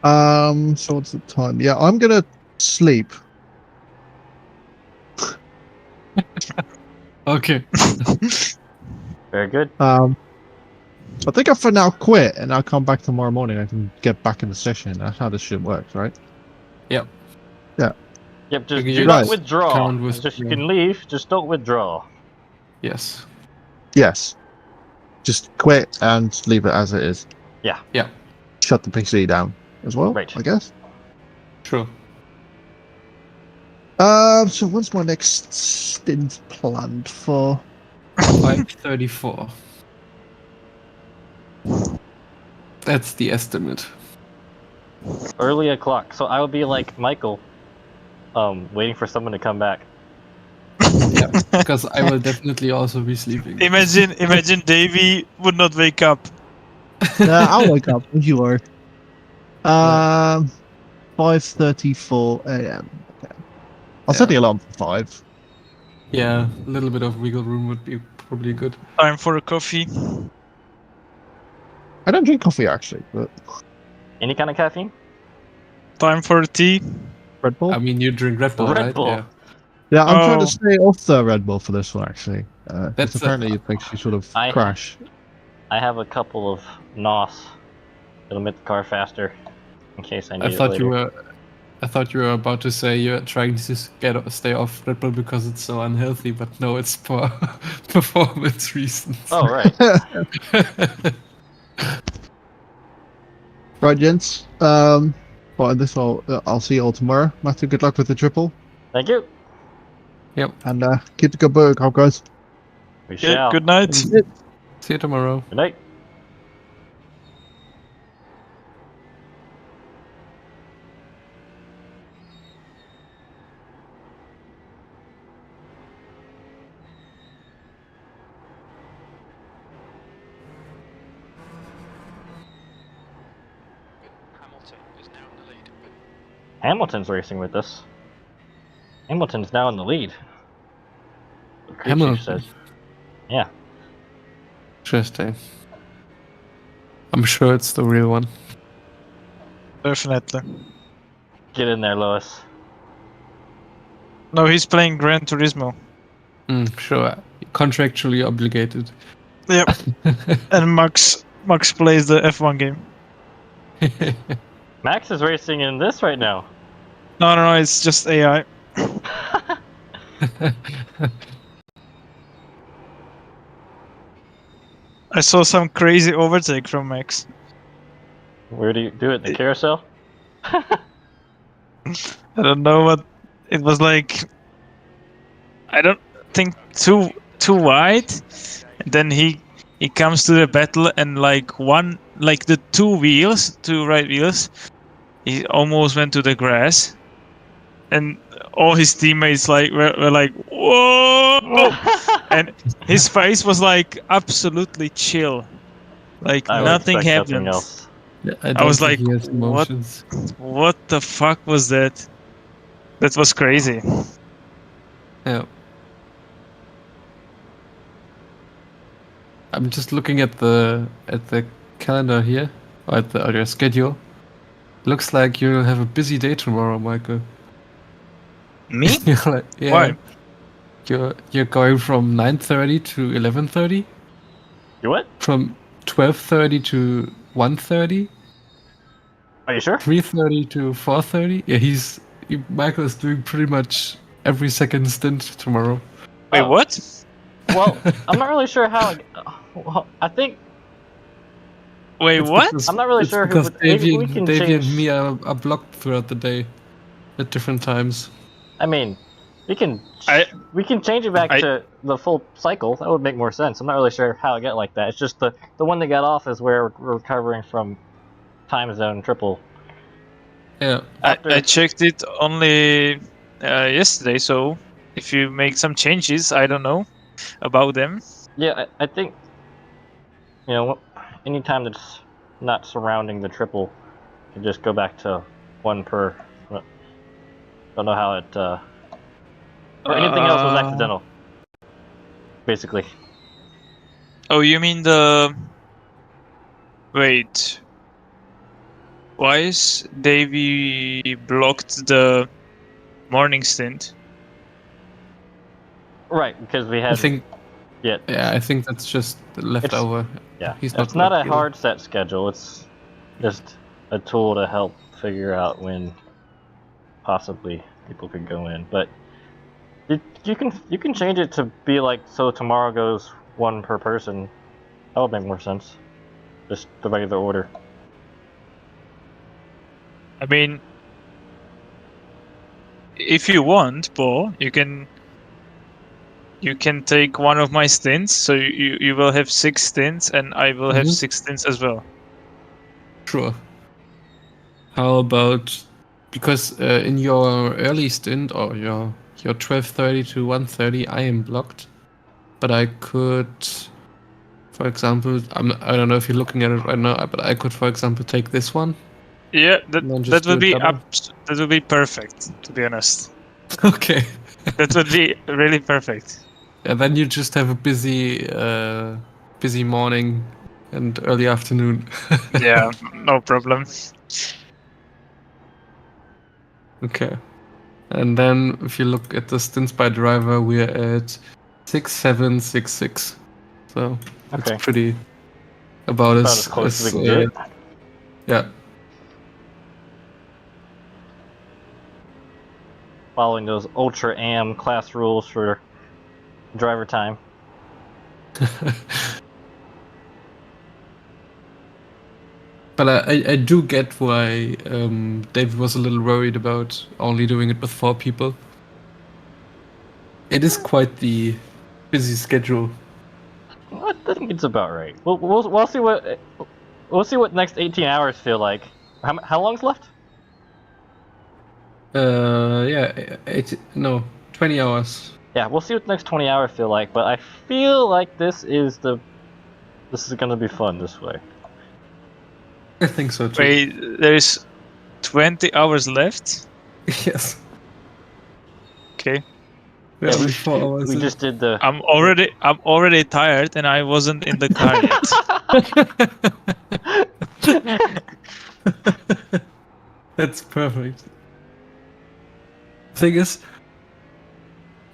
So what's the time? Yeah, I'm gonna sleep. Okay. Very good. I think I for now quit, and I'll come back tomorrow morning. I can get back in the session. That's how this shit works, right? Yep. Yep, just Okay, do you not just withdraw. can't It's just you withdraw. can leave, just don't withdraw. Yes. Yes. Just quit and leave it as it is. Yeah. Yeah. Shut the PC down as well, Right. I guess. Sure. So when's my next stint planned for? 5:34. That's the estimate. Early o'clock. So I would be like Michael, waiting for someone to come back. Yeah, because I will definitely also be sleeping. Imagine Davey would not wake up. I'll wake up as you are. 5:34 a.m. Okay. I'll set the alarm for 5. Yeah, a little bit of wiggle room would be probably good. Time for a coffee. I don't drink coffee actually, but Any kind of caffeine? Time for tea. Red Bull. I mean, you drink Red Bull, Red right? Bull. Yeah. Yeah, I'm trying to Oh. stay off the Red Bull for this one actually. Because That's apparently it makes you sort of I- crash. I have a couple of NOS. It'll make the car faster, in case I need I it thought later. you were about to say you're trying to stay off Red Bull because it's so unhealthy, but no, it's for performance reasons. Oh, right. Right, gents. Well, this I'll see you all tomorrow. Matthew, good luck with the triple, Thank you. and keep the good work up, guys. We shall. Good night. See you tomorrow. Good night. Hamilton is now in the lead. Hamilton's racing with us. Hamilton's now in the lead. The crew chief Hamilton. says. Yeah. Interesting. I'm sure it's the real one. Definitely. Get in there, Lois. No, he's playing Gran Turismo. Sure. Contractually obligated. Yep. And Max plays the F1 game. Max is racing in this right now. No, it's just AI. I saw some crazy overtake from Max. Where do you do it? The carousel? I don't know what it was like. I don't think too wide. And then he comes to the battle and the two right wheels, he almost went to the grass. And all his teammates were like, whoa! And his face was like absolutely chill. Like I would nothing expect happened. else. I was don't think like, he has emotions. What the fuck was that? That was crazy. Yeah. I'm just looking at the calendar here, or at your schedule. Looks like you'll have a busy day tomorrow, Michael. Me? Yeah. Why? You're going from 9:30 to 11:30. You what? From 12:30 to 1:30. Are you sure? 3:30 to 4:30. Yeah, Michael is doing pretty much every second stint tomorrow. Wait, Oh. what? Well, I'm not really sure how. I think Wait, It's what? because- I'm not really it's sure who because would- maybe we Davey can and change- me are blocked throughout the day at different times. I mean, we can change it back to the full cycle. That would make more sense. I'm not really sure how it got like that. It's just the one that got off is where we're recovering from time zone triple. Yeah. I checked it only yesterday, so if you make some changes, I don't know about them. Yeah, I think anytime that's not surrounding the triple, you just go back to one per. Don't know how it. Or anything else was accidental. Basically. Oh, you mean the... Wait. is Davey blocked the morning stint? Right, because we I had. think. Yeah. Yeah, I think that's just the leftover. Yeah. He's It's not a really- hard set schedule. It's just a tool to help figure out when possibly people could go in. But you can change it to be like, so tomorrow goes one per person. That would make more sense. Just the regular order. I mean, if you want, Paul, you can take one of my stints, so you will have 6 stints, and I will have Mhm. 6 stints as well. Sure. How about because in your early stint or your 12:30 to 1:30, I am blocked, but I could, for example, I don't know if you're looking at it right now, but I could, for example, take this one. Yeah, And then that just would do be a double? that would be perfect, to be honest. Okay. That would be really perfect. And then you just have a busy morning and early afternoon. Yeah, no problem. Okay. And then if you look at the stints by driver, we're at 6.766. So Okay. it's pretty about About as close as we can get. Yeah. Following those ultra AM class rules for driver time. But I do get why David was a little worried about only doing it with 4 people. It is quite the busy schedule. I think it's about right. We'll see what next 18 hours feel like. How long's left? Yeah, 20 hours. Yeah, we'll see what the next 20 hours feel like. But I feel like this is gonna be fun this way. I think so too. Wait, there's 20 hours left? Yes. Okay. Yeah, we, 4 hours. we just did the. I'm already tired, and I wasn't in the car yet. That's perfect. Thing is,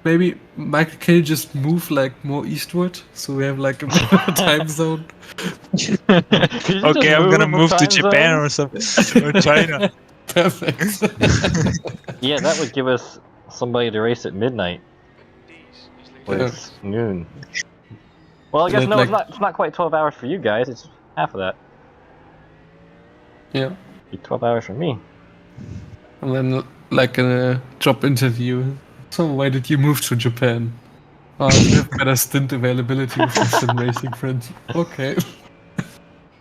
maybe Michael, can you just move like more eastward so we have like a better time zone? Okay, I'm gonna move to Japan or something, or China. Perfect. Yeah, that would give us somebody to race at midnight. When Yeah. it's noon. Well, I guess Like- no, like- it's not quite 12 hours for you guys. It's half of that. Yeah. Be 12 hours for me. And then like a job interview. So why did you move to Japan? Oh, you have better stint availability with your sim racing friends. Okay.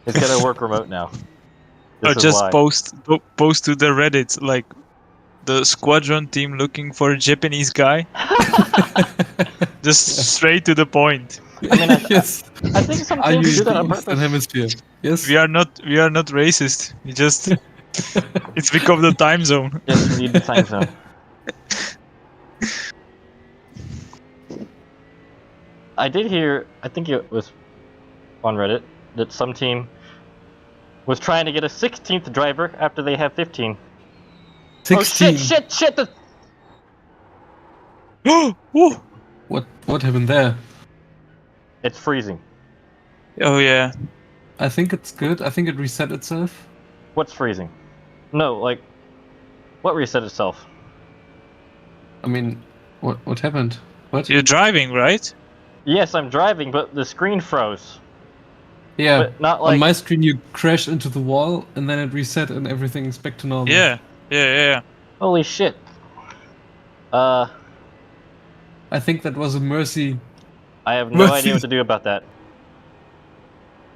It's gonna work remote now. Or This is just why. post to the Reddit, like the Squadron team looking for a Japanese guy. Just straight to the point. I mean, Yes. I think some Are you teams do in that the on Eastern purpose. Hemisphere? Yes. We are not racist. We just it's because of the time zone. Yes, we need the time zone. I did hear, I think it was on Reddit, that some team was trying to get a 16th driver after they have 15. 16. Oh shit! Woo. What happened there? It's freezing. Oh yeah. I think it's good. I think it reset itself. What's freezing? No, like, what reset itself? I mean, what happened? What? You're driving, right? Yes, I'm driving, but the screen froze. Yeah. But not On like. my screen, you crashed into the wall, and then it reset, and everything's back to normal. Yeah. Holy shit. I think that was a mercy. I have no Mercy. idea what to do about that.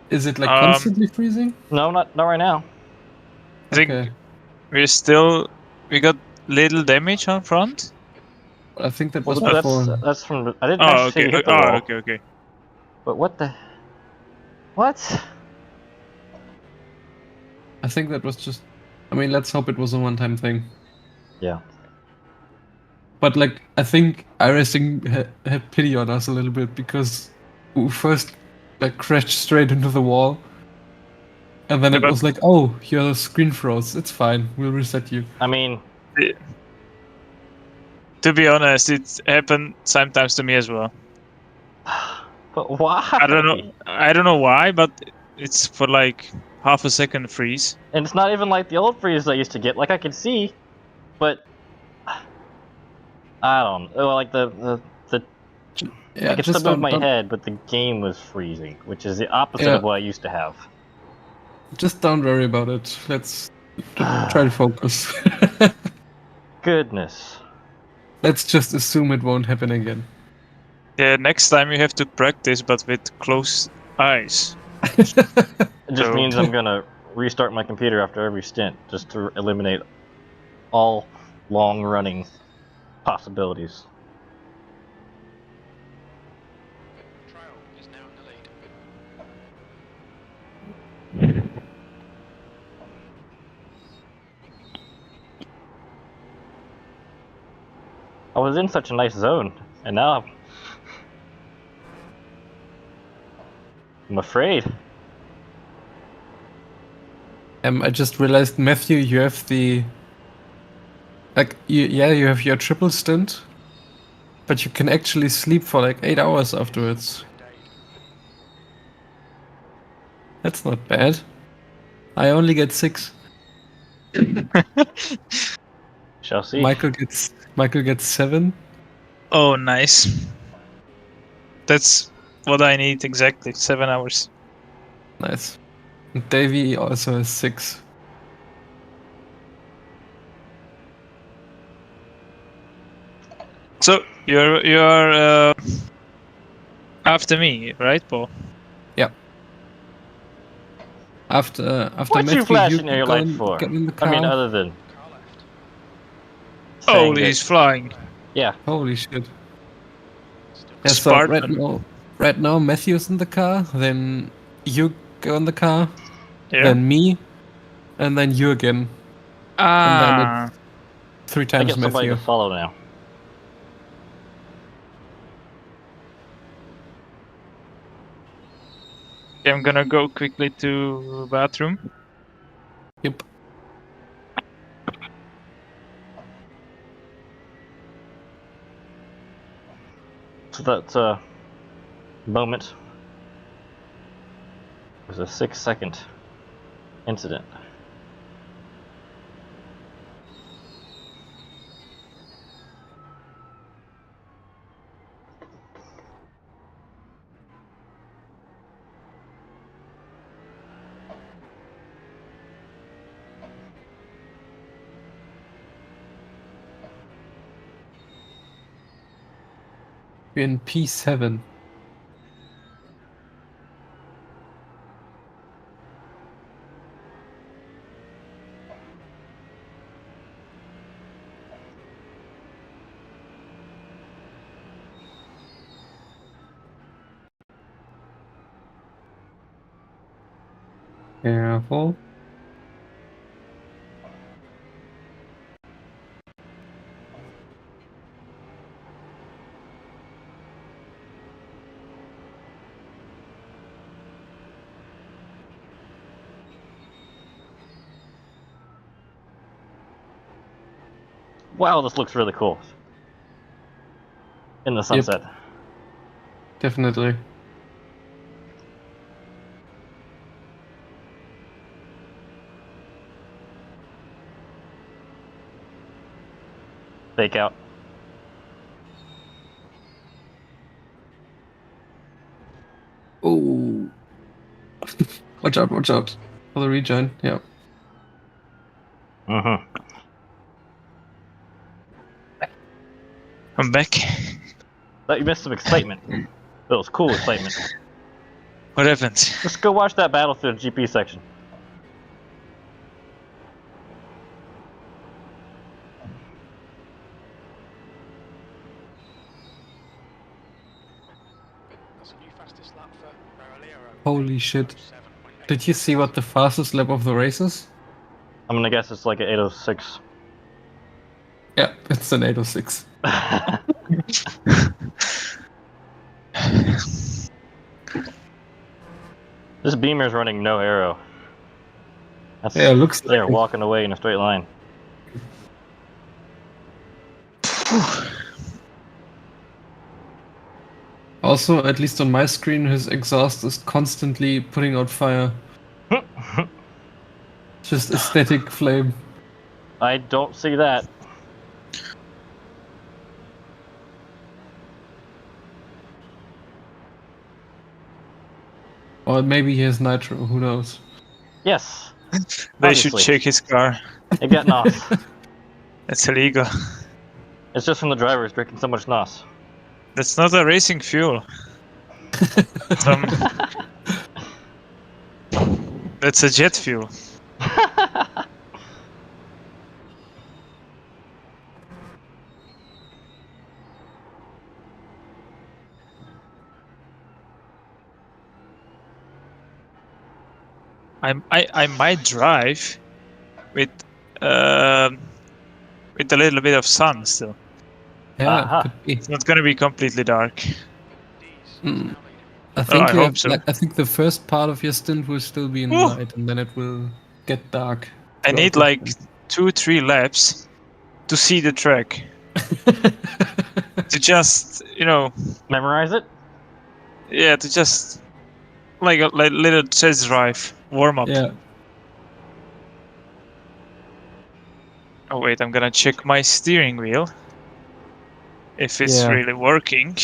Is it like Um, constantly freezing? No, not right now. I think Okay. we got little damage on front. I think that was Well, before. that's from. I didn't Oh actually okay. hit the wall. Okay. But what the? What? I think that was just. I mean, let's hope it was a one-time thing. Yeah. But like, I think iRacing had pity on us a little bit because we first like crashed straight into the wall, And then Yeah, it but- was like, oh, your screen froze. It's fine. We'll reset you. I mean, To be honest, it happened sometimes to me as well. but why? I don't know why, but it's for like half a second freeze. And it's not even like the old freeze I used to get. Like I could see, but I don't know. Like the Yeah, I could still just move my head, but the game was freezing, which is the opposite of what I used to have. just don't worry about it. Let's try to focus. Goodness. Let's just assume it won't happen again. Yeah, next time you have to practice, but with closed eyes. It just So- means I'm gonna restart my computer after every stint, just to eliminate all long-running possibilities. Trial is now in the lead. I was in such a nice zone, and now I'm afraid. I just realized, Matthew, you have the you have your triple stint, but you can actually sleep for like 8 hours afterwards. That's not bad. I only get 6. Shall see. Michael gets 7. Oh, nice. That's what I need exactly. 7 hours. Nice. And Davey also has 6. So you're after me, right, Paul? After What Matthew, you flashing your go light and for? get in the I car. mean, other than Car left. saying Holy, that- he's flying. yeah. Holy shit. Still Yeah, so Spartan. right now Matthew's in the car, then you go in the car, Yeah. then me, and then you again. And then Ah. 3 I times get somebody Matthew. to follow now. Okay, I'm gonna go quickly to bathroom. Yep. So that moment was a 6-second incident. We're in P7. Careful. Wow, this looks really cool. In the sunset. Definitely. Fake out. Oh. Watch out, watch out. For the rejoin, yeah. Mm-hmm. I'm back. Thought you missed some excitement. That was cool excitement. What happened? Just go watch that Battlefield GP section. That's a new fastest lap for Baraliero. Holy shit. 7.8. Did you see what the fastest lap of the race is? I'm gonna guess it's like an 806. Yeah, it's an 806. This Beamer's running no aero. That's, Yeah, looks they're like it. walking away in a straight line. Also, at least on my screen, his exhaust is constantly putting out fire. Just a static flame. I don't see that. Or maybe he has nitro, who knows? Yes. They should Obviously. check his car. It got NOS. That's illegal. It's just from the drivers drinking so much NOS. That's not a racing fuel. That's a jet fuel. I might drive with a little bit of sun still. Yeah, Aha. could be. It's not gonna be completely dark. Mm. I Oh, think I you hope have, so. like, I think the first part of your stint will still be in Woo! light, and then it will get dark. I throughout need the like 2-3 laps to see the track. stint. To just, Memorize it? yeah, to just like a little test drive, warm up. Yeah. Oh wait, I'm gonna check my steering wheel if it's Yeah. really working.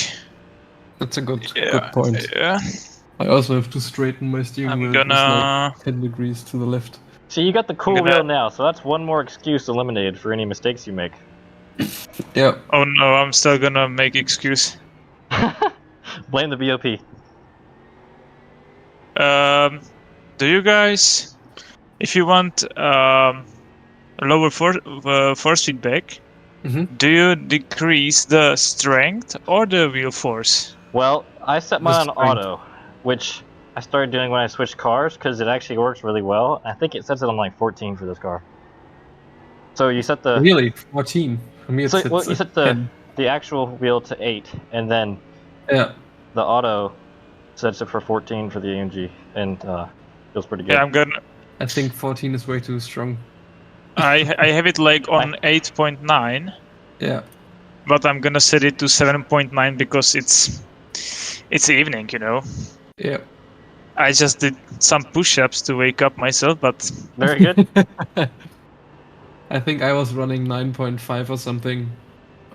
That's a good Yeah, point. yeah. I also have to straighten my steering I'm wheel. It was gonna. like 10 degrees to the left. See, you got the cool gonna- wheel now, so that's one more excuse eliminated for any mistakes you make. Yeah. Oh no, I'm still gonna make excuse. Blame the BOP. Do you guys, if you want lower force feedback, Mhm. do you decrease the strength or the wheel force? Well, I set mine on strength. auto, which I started doing when I switched cars because it actually works really well. I think it sets it on like 14 for this car. So you set the Really? 14? For me, so, it's well, you set 10. the actual wheel to 8, and then Yeah. the auto sets it for 14 for the AMG, and feels pretty good. Yeah, I'm gonna. I think 14 is way too strong. I have it like on 8.9, Yeah. but I'm gonna set it to 7.9 because it's evening, Yeah. I just did some push-ups to wake up myself, but Very good. I think I was running 9.5 or something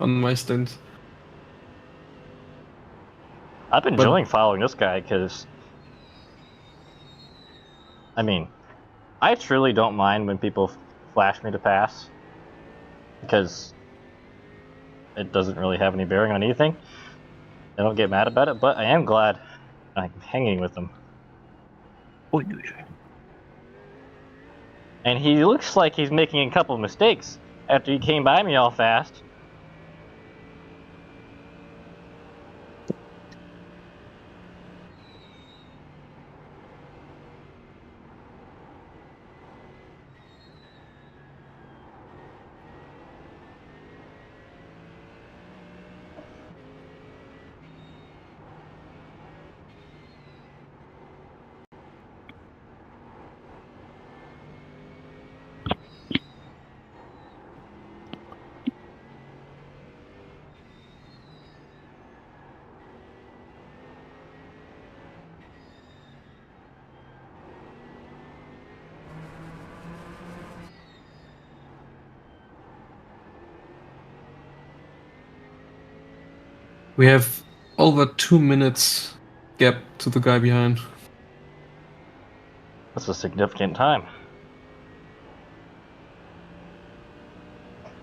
on my stint. I've been But- enjoying following this guy because, I mean, I truly don't mind when people flash me to pass because it doesn't really have any bearing on anything. I don't get mad about it, but I am glad I'm hanging with him. And he looks like he's making a couple of mistakes after he came by me all fast. We have over 2 minutes gap to the guy behind. That's a significant time.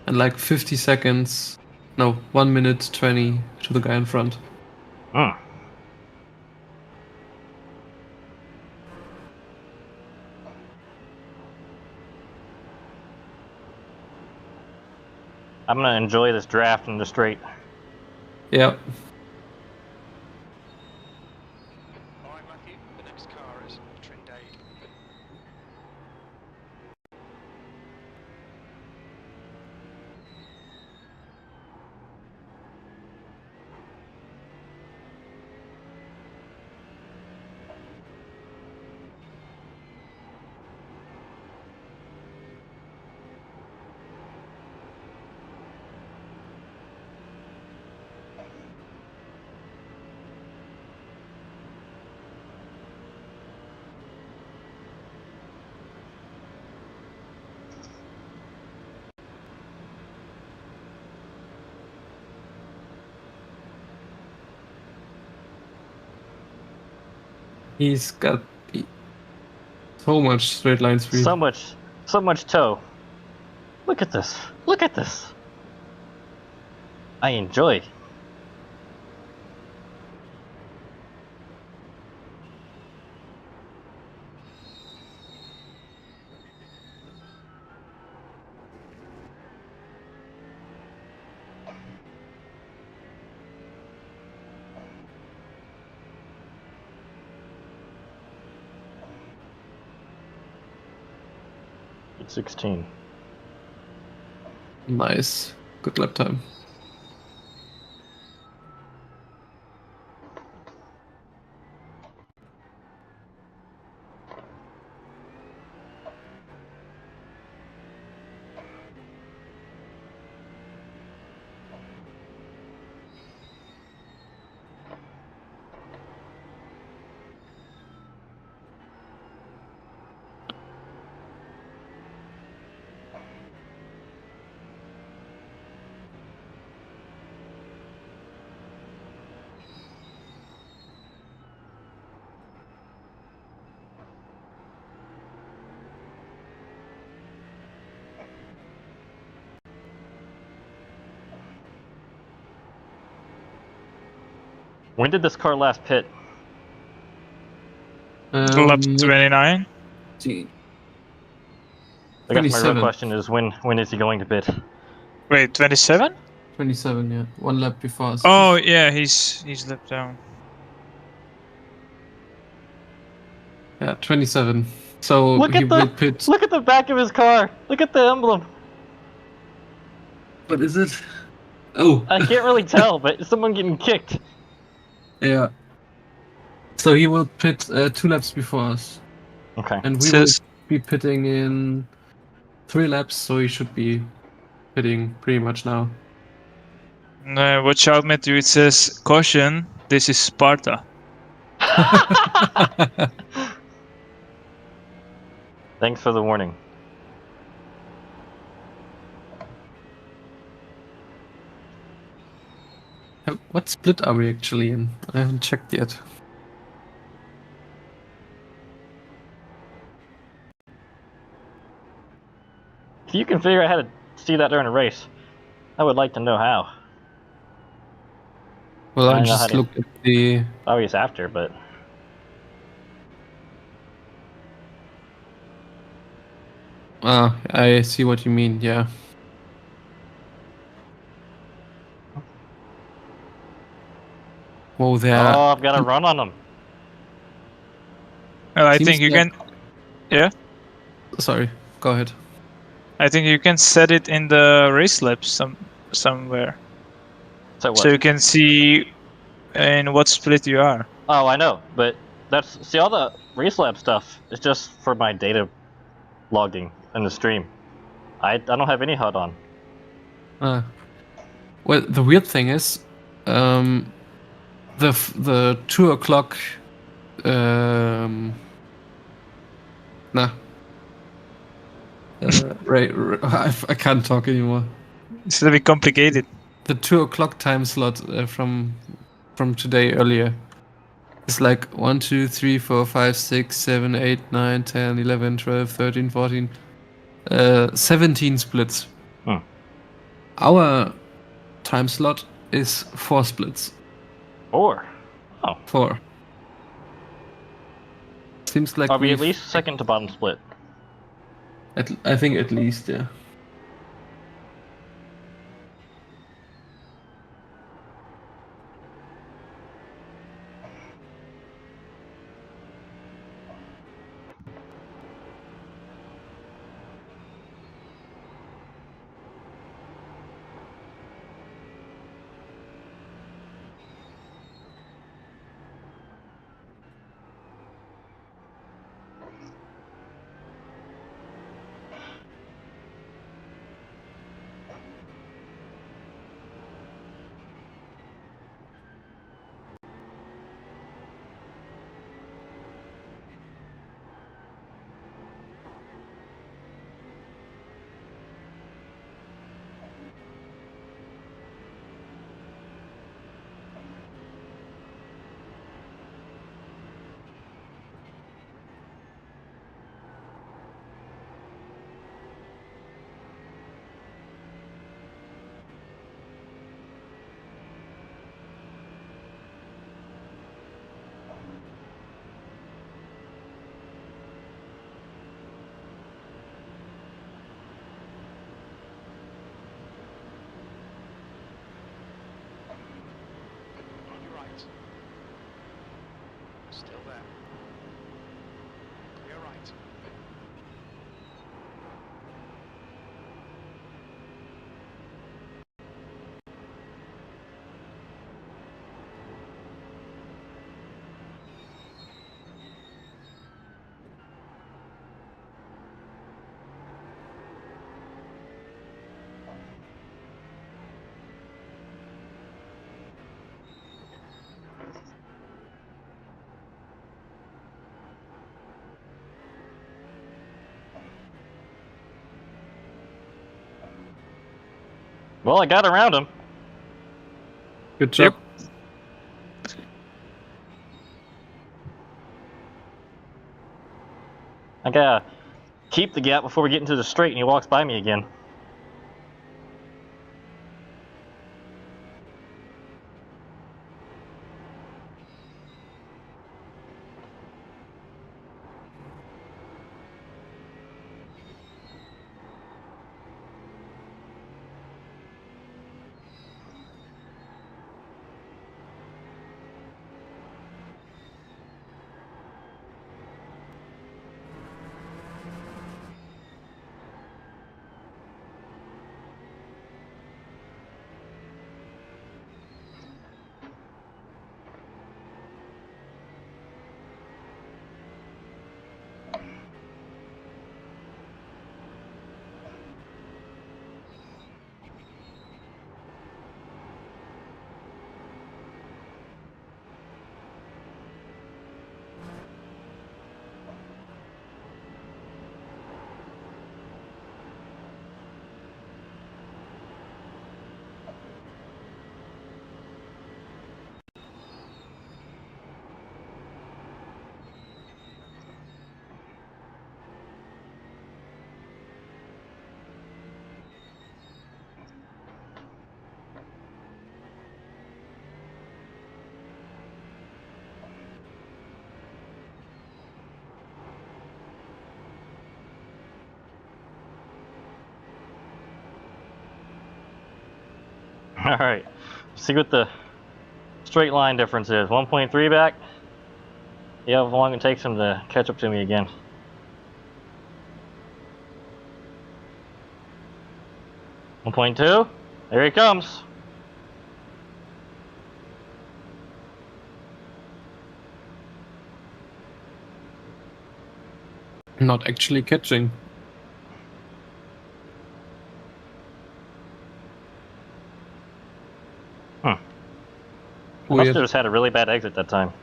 And like 50 seconds. No, 1 minute 20 to the guy in front. Hmm. I'm gonna enjoy this draft in the straight. Yeah. Alright, Matthew, the next car is Trindade. He's got so much straight line speed. So much toe. Look at this. Look at this. I enjoy. It's 16. Nice. Good lap time. When did this car last pit? Lap 29. See. I guess my real 27. question is when is he going to pit? Wait, 27? 27, yeah. One lap before us. Oh yeah, he's lap down. Yeah, 27. So Look he at will the pit. look at the back of his car. Look at the emblem. What is it? Oh. I can't really tell, but it's someone getting kicked. Yeah. So he will pit 2 laps before us. Okay. And we Says- will be pitting in 3 laps, so he should be pitting pretty much now. Watch out, Matthew. It says, caution, this is Sparta. Thanks for the warning. What split are we actually in? I haven't checked yet. If you can figure out how to see that during a race, I would like to know how. Well, I I know how just to- looked at the... Obvious after, but Ah, I see what you mean, yeah. Whoa, there. oh, I've got to run on them. Well, I Seems think you like- can. Yeah, Sorry, go ahead. I think you can set it in the race laps somewhere, So what? so you can see in what split you are. Oh, I know, but see all the race lab stuff is just for my data logging in the stream. I don't have any HUD on. Well, the weird thing is, the 2 o'clock, nah. I can't talk anymore. It's a little bit complicated. The 2 o'clock time slot from today earlier is like 1, 2, 3, 4, 5, 6, 7, 8, 9, 10, 11, 12, 13, 14, 17 splits. Hmm. Our time slot is 4 splits. 4. Oh. 4. Seems like Are we at we've- least second to bottom split? I think at least, yeah. right. Still there. Clear right. Well, I got around him. Good job. I gotta keep the gap before we get into the straight, and he walks by me again. Alright, see what the straight line difference is. 1.3 back. See how long it takes him to catch up to me again. .2. There he comes. Not actually catching. I must Weird. have just had a really bad exit that time.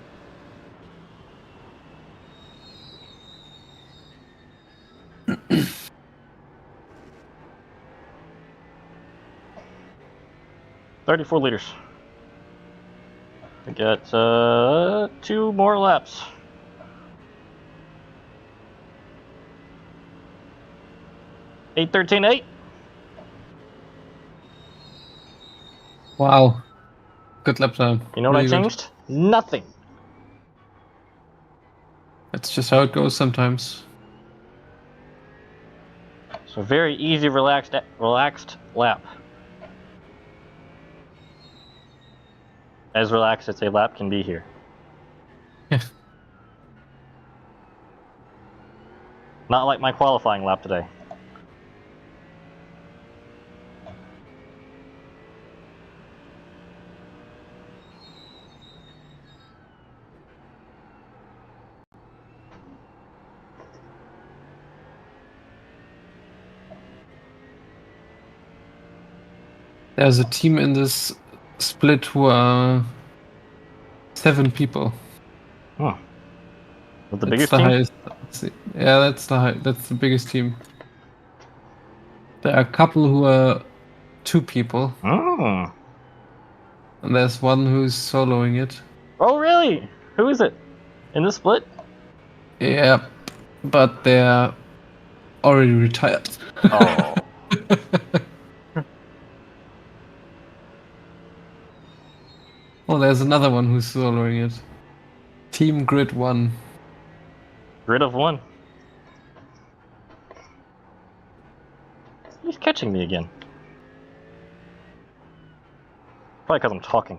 $34 liters. We got 2 more laps. Eight 13.8. Wow. Good lap time. You know what Really I good. changed? Nothing. That's just how it goes sometimes. So very easy, relaxed lap. As relaxed as a lap can be here. Yeah. Not like my qualifying lap today. There's a team in this split who are 7 people. Huh. With the That's biggest the team? highest. Yeah, that's the biggest team. There are a couple who are 2 people, Oh. and there's one who's soloing it. Oh, really? Who is it? In the split? Yeah, but they're already retired. Oh. Oh, there's another one who's soloing it. Team Grid 1. Grid of 1. He's catching me again. Probably because I'm talking.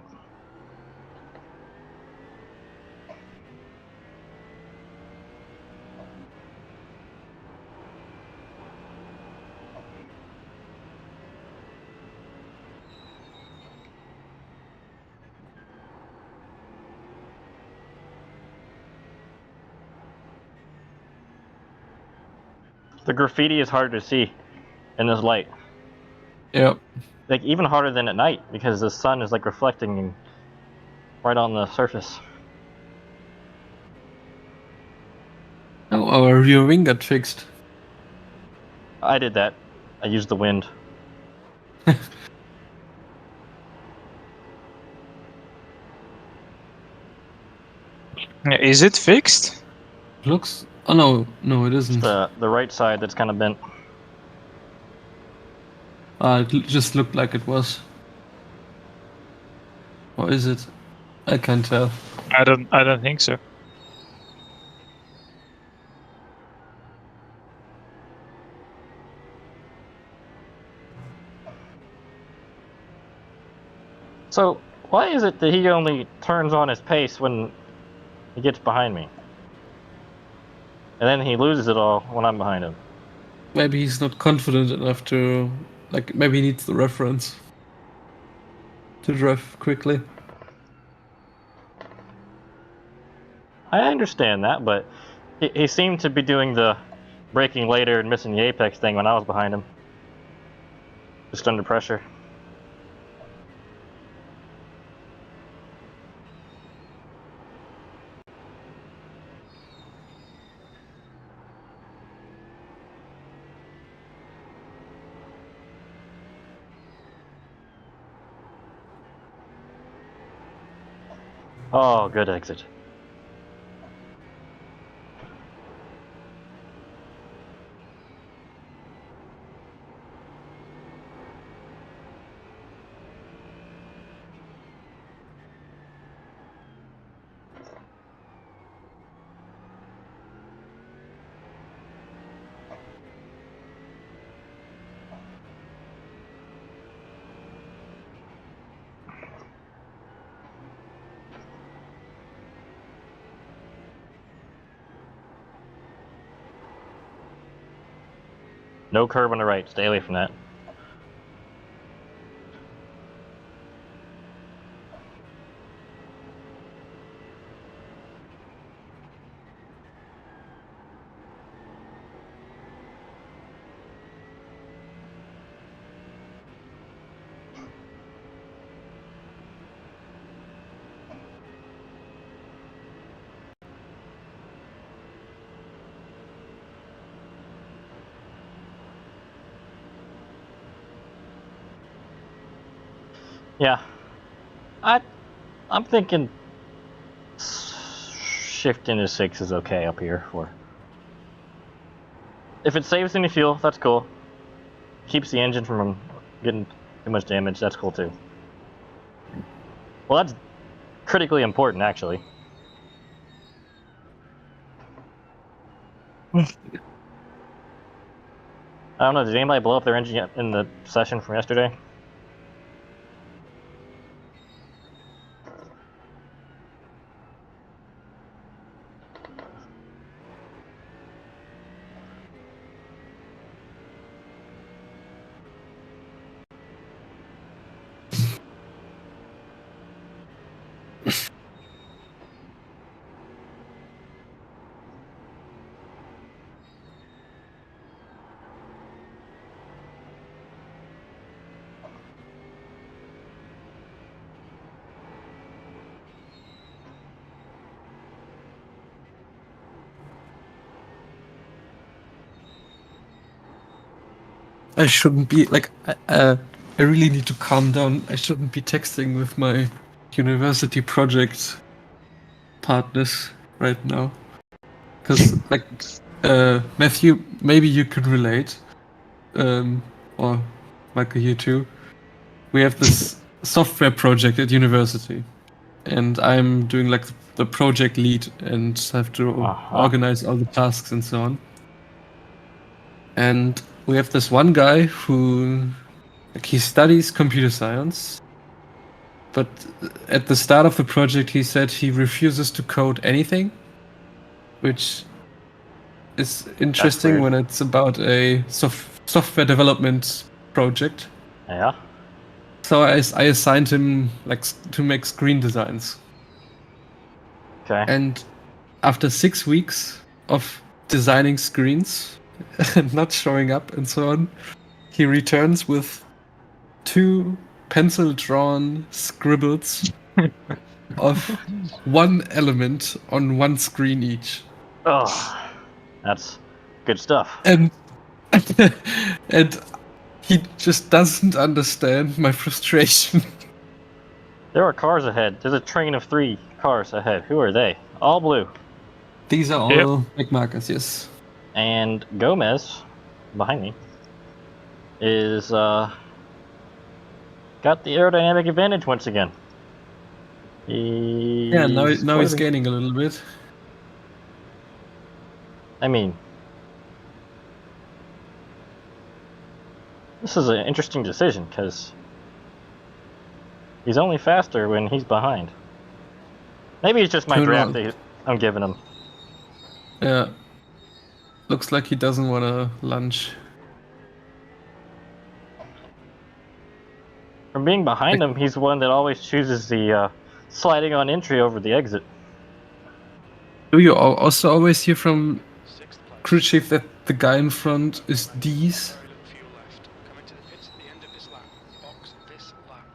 The graffiti is harder to see in this light. Yeah. Like even harder than at night because the sun is like reflecting right on the surface. Oh, our rear wing got fixed. I did that. I used the wind. Yeah, is it fixed? Looks. Oh no, it isn't. The right side that's kind of bent. Just looked like it was. Or is it? I can't tell. I don't think so. So why is it that he only turns on his pace when he gets behind me? And then he loses it all when I'm behind him. Maybe he's not confident enough to, like, maybe he needs the reference to drive quickly. I understand that, but he seemed to be doing the braking later and missing the apex thing when I was behind him. Just under pressure. Oh, good exit. No curb on the right. Stay away from that. Yeah. I'm thinking shift into 6 is okay up here. If it saves any fuel, that's cool. Keeps the engine from getting too much damage, that's cool too. Well, that's critically important, actually. I don't know, did anybody blow up their engine yet in the session from yesterday? I shouldn't be like. I really need to calm down. I shouldn't be texting with my university project partners right now. Because, like, Matthew, maybe you could relate. Or Michael, you too. We have this software project at university, and I'm doing like the project lead and have to organize all the tasks and so on. And we have this one guy who, like, he studies computer science, but at the start of the project he said he refuses to code anything, which is interesting when it's about a software development project. Yeah. So I assigned him like to make screen designs. Okay. And after 6 weeks of designing screens not showing up and so on, he returns with 2 pencil-drawn scribbles of 1 element on 1 screen each. Oh, that's good stuff. And and he just doesn't understand my frustration. There are cars ahead. There's a train of 3 cars ahead. Who are they? All blue. These are all big markers, yes. And Gomez, behind me, is got the aerodynamic advantage once again. Yeah, now he's gaining a little bit. I mean, this is an interesting decision because he's only faster when he's behind. Maybe it's just my draft that I'm giving him. Yeah. Looks like he doesn't want to lunge. From being behind him, he's one that always chooses the sliding on entry over the exit. Do you also always hear from crew chief that the guy in front is D's? Very little fuel left. Coming to the pits at the end of this lap. Box this lap.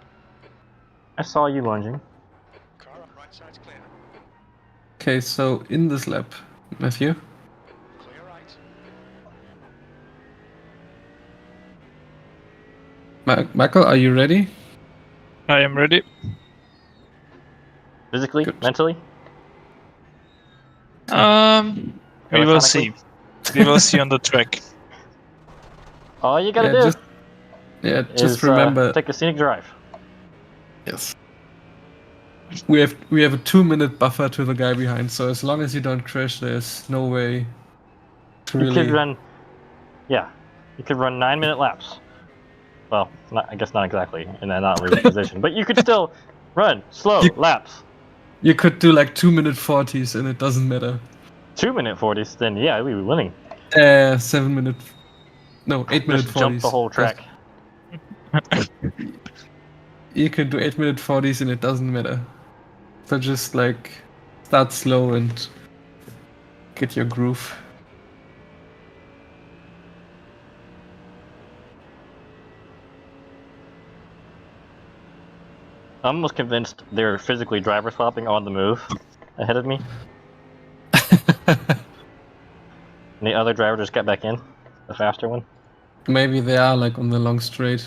I saw you lunging. Car on right side's clear. Okay, so in this lap, Matthew. Clear right. Michael, are you ready? I am ready. Physically, Good. mentally. We will see. We will see on the track. All you gotta do just is remember. take a scenic drive. Yes. We have a 2-minute buffer to the guy behind, so as long as you don't crash, there's no way to You really. could run, you could run 9-minute laps. Well, I guess not exactly, in that not really position, but you could still run slow laps. You could do like 2-minute 40s, and it doesn't matter. 2-minute 40s, then yeah, we'd be winning. 7-minute. No, 8-minute 40s. Just jump the whole track. You can do 8-minute 40s, and it doesn't matter. So just like start slow and get your groove. I'm almost convinced they're physically driver swapping on the move ahead of me. And the other driver just got back in, the faster one. Maybe they are like on the long straight.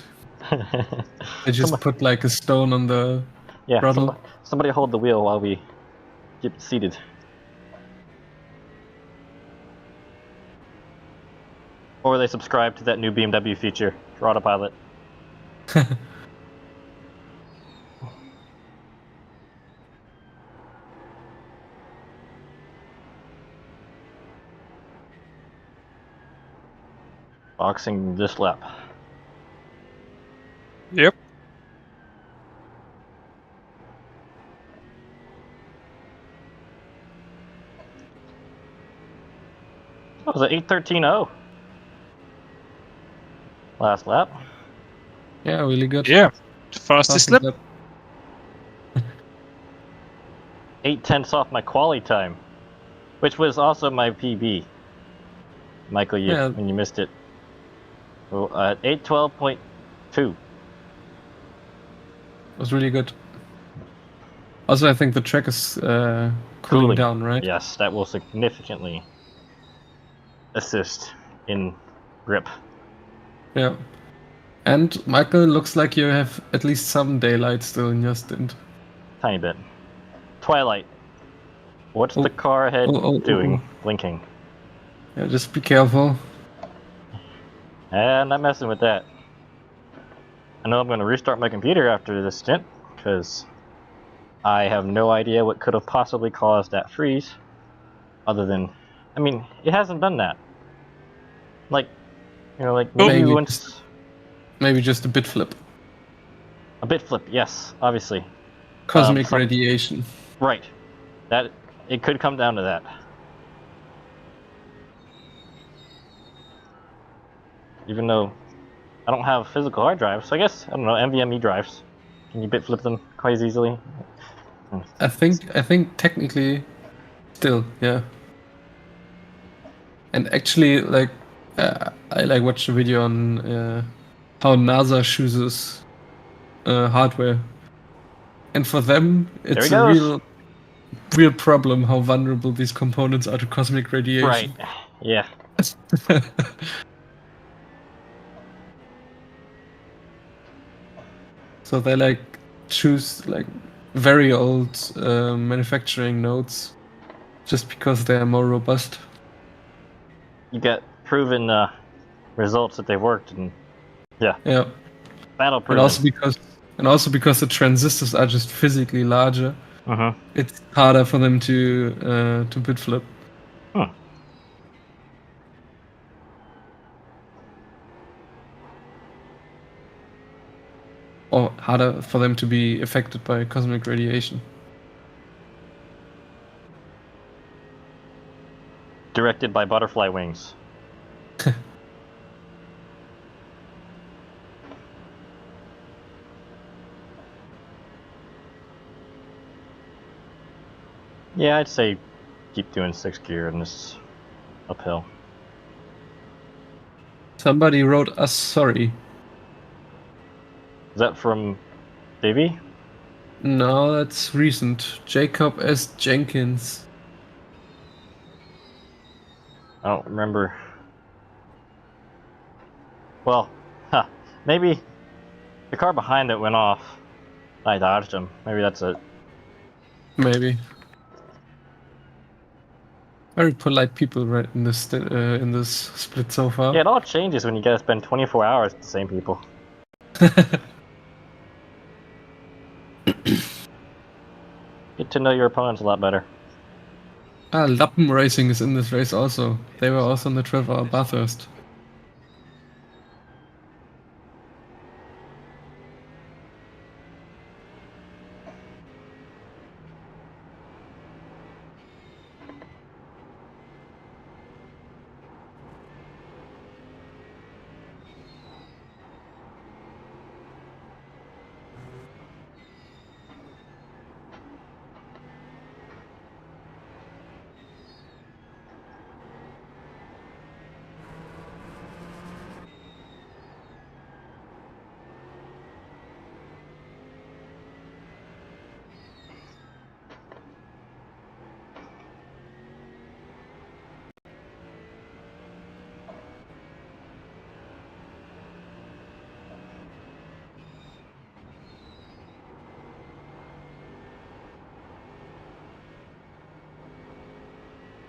They just put like a stone on the throttle. Somebody hold the wheel while we get seated. Or they subscribe to that new BMW feature for autopilot. Boxing this lap. Yep. That was an 8:13.0. Last lap. Yeah, really good. Yeah. Fastest lap. 8/10 off my quali time, which was also my PB. Michael, when you missed it. Well, 8:12.2. Was really good. Also, I think the track is cooling down, right? Yes, that will significantly assist in grip. Yeah. And Michael, looks like you have at least some daylight still in your stint. Tiny bit. Twilight. What's the car ahead doing? Blinking. Yeah, just be careful. I'm not messing with that. I know I'm going to restart my computer after this stint, because I have no idea what could have possibly caused that freeze. Other than, I mean, it hasn't done that. Like, maybe once. Maybe just a bit flip. A bit flip, yes, obviously. Cosmic radiation. Right. It could come down to that. Even though I don't have physical hard drives, so I guess, I don't know, NVMe drives. Can you bit flip them quite easily? I think technically still, yeah. And actually, like, I like watched a video on how NASA chooses hardware, and for them There he it's a goes. real problem how vulnerable these components are to cosmic Right. radiation. Yeah. So they like choose like very old manufacturing nodes just because they are more robust. You get proven results that they worked, and yeah, Yeah, battle and proven. also because the transistors are just physically larger, Mm-hmm. it's harder for them to bit flip. Hmm. Or harder for them to be affected by cosmic radiation. Directed by butterfly wings. Yeah, I'd say keep doing 6th gear in this uphill. Somebody wrote us sorry. Is that from Davey? No, that's recent. Jacob S. Jenkins. I don't remember. Well, maybe the car behind it went off. I dodged him. Maybe that's it. Maybe. Very polite people right in this split so far. Yeah, it all changes when you gotta spend 24 hours with the same people. Get to know your opponents a lot better. Lappen Racing is in this race also. They were also in the Trevor Bathurst.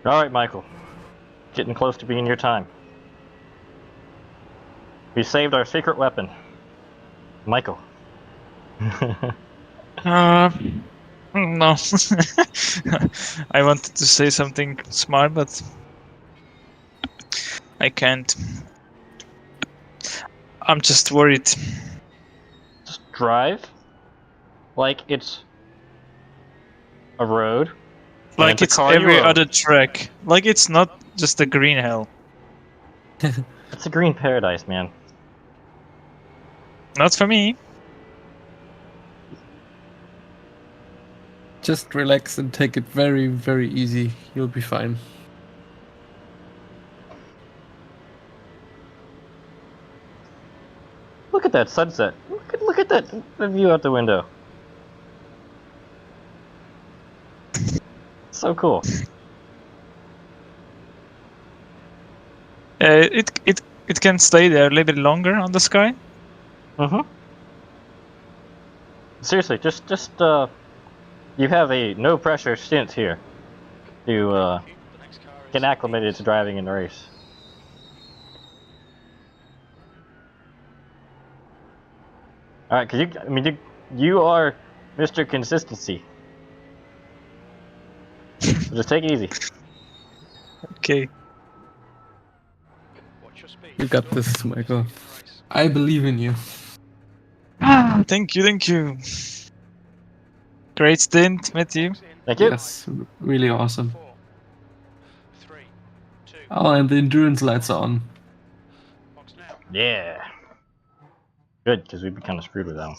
Alright, Michael. Getting close to being your time. We saved our secret weapon. Michael. No. I wanted to say something smart, but I can't. I'm just worried. Just drive like it's a road. Like a it's car you every own. other track. Like it's not just a green hell. It's a green paradise, man. Not for me. Just relax and take it very, very easy. You'll be fine. Look at that sunset. Look at that the view out the window. So cool. It can stay there a little bit longer on the sky. Mm-hmm. Seriously, just you have a no pressure stint here to The next car is get acclimated to driving in the race. All right, because you are Mr. Consistency. So just take it easy. Okay. watch your speed. You got Don't this, make Michael. mistakes in the race. I believe in you. Thank you. Great stint, Matthew. Box in. Thank you. Yes, really awesome. 4, 3, 2. Oh, and the endurance lights are on. Box now. Yeah. Good, because we'd be kind of screwed with that one.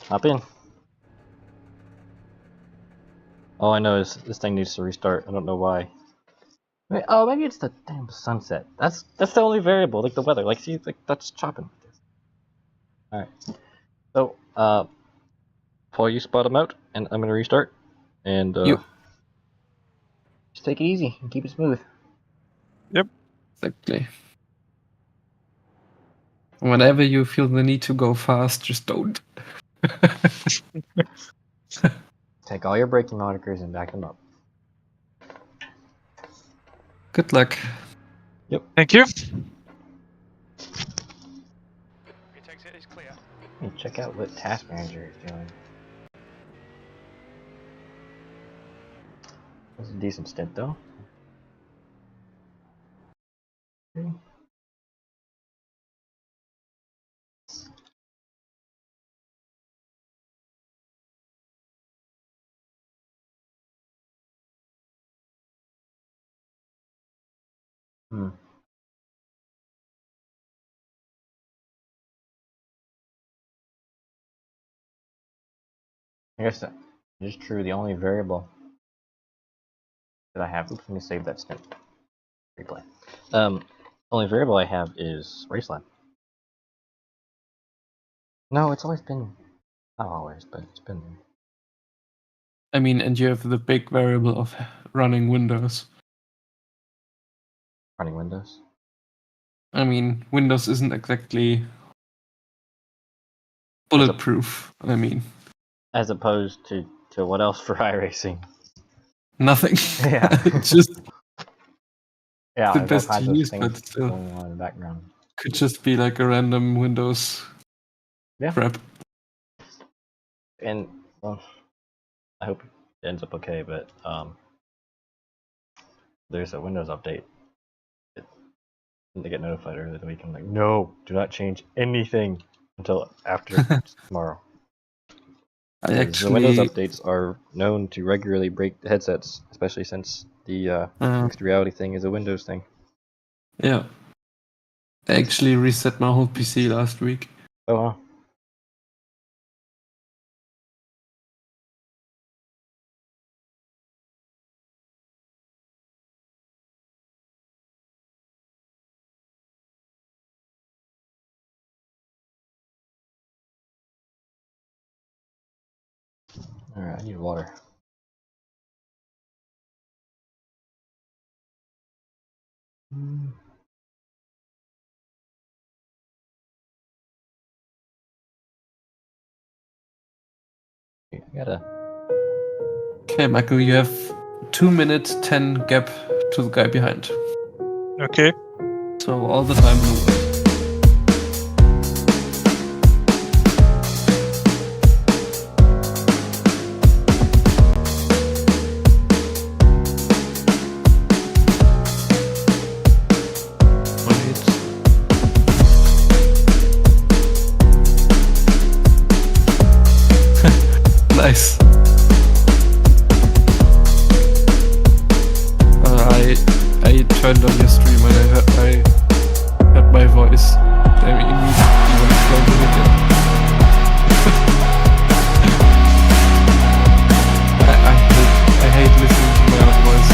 Hop in. All I know is this thing needs to restart. I don't know why. Oh, maybe it's the damn sunset. That's the only variable, like the weather. Like, see, like that's chopping. All right. So, Paul, you spot them out, and I'm gonna restart, and Yep. just take it easy and keep it smooth. Exactly. Whenever you feel the need to go fast, just don't. Take all your braking monikers and back them up. Good luck. Thank you. He takes it, it's clear. Hey, check out what Task Manager is doing. That's a decent stint, though. Okay. I guess that is true. The only variable that I have. Oops, let me save that stint. Replay. Only variable I have is race lap. No, it's always been. Not always, but it's been. I mean, and you have the big variable of running Windows. Running Windows. I mean, Windows isn't exactly bulletproof. I mean, As opposed to what else for iRacing? nothing. Yeah. Just Yeah, the there's best all kinds to of use, things but still going on in the background. could just be like a random Windows Yeah. crap. And well, I hope it ends up okay, but there's a Windows update. They get notified earlier the week. I'm like, no, do not change anything until after tomorrow. I The Windows actually, updates are known to regularly break the headsets, especially since the mixed reality thing is a Windows thing. yeah, I actually reset my whole PC last week. Oh wow. Alright, I need water. I gotta. Okay, Michael, you have 2 minutes 10 gap to the guy behind. Okay. So all the time blue. Nice. I turned on your stream and I heard my voice. I mean, immediately when it floated again. I hate listening to my own voice.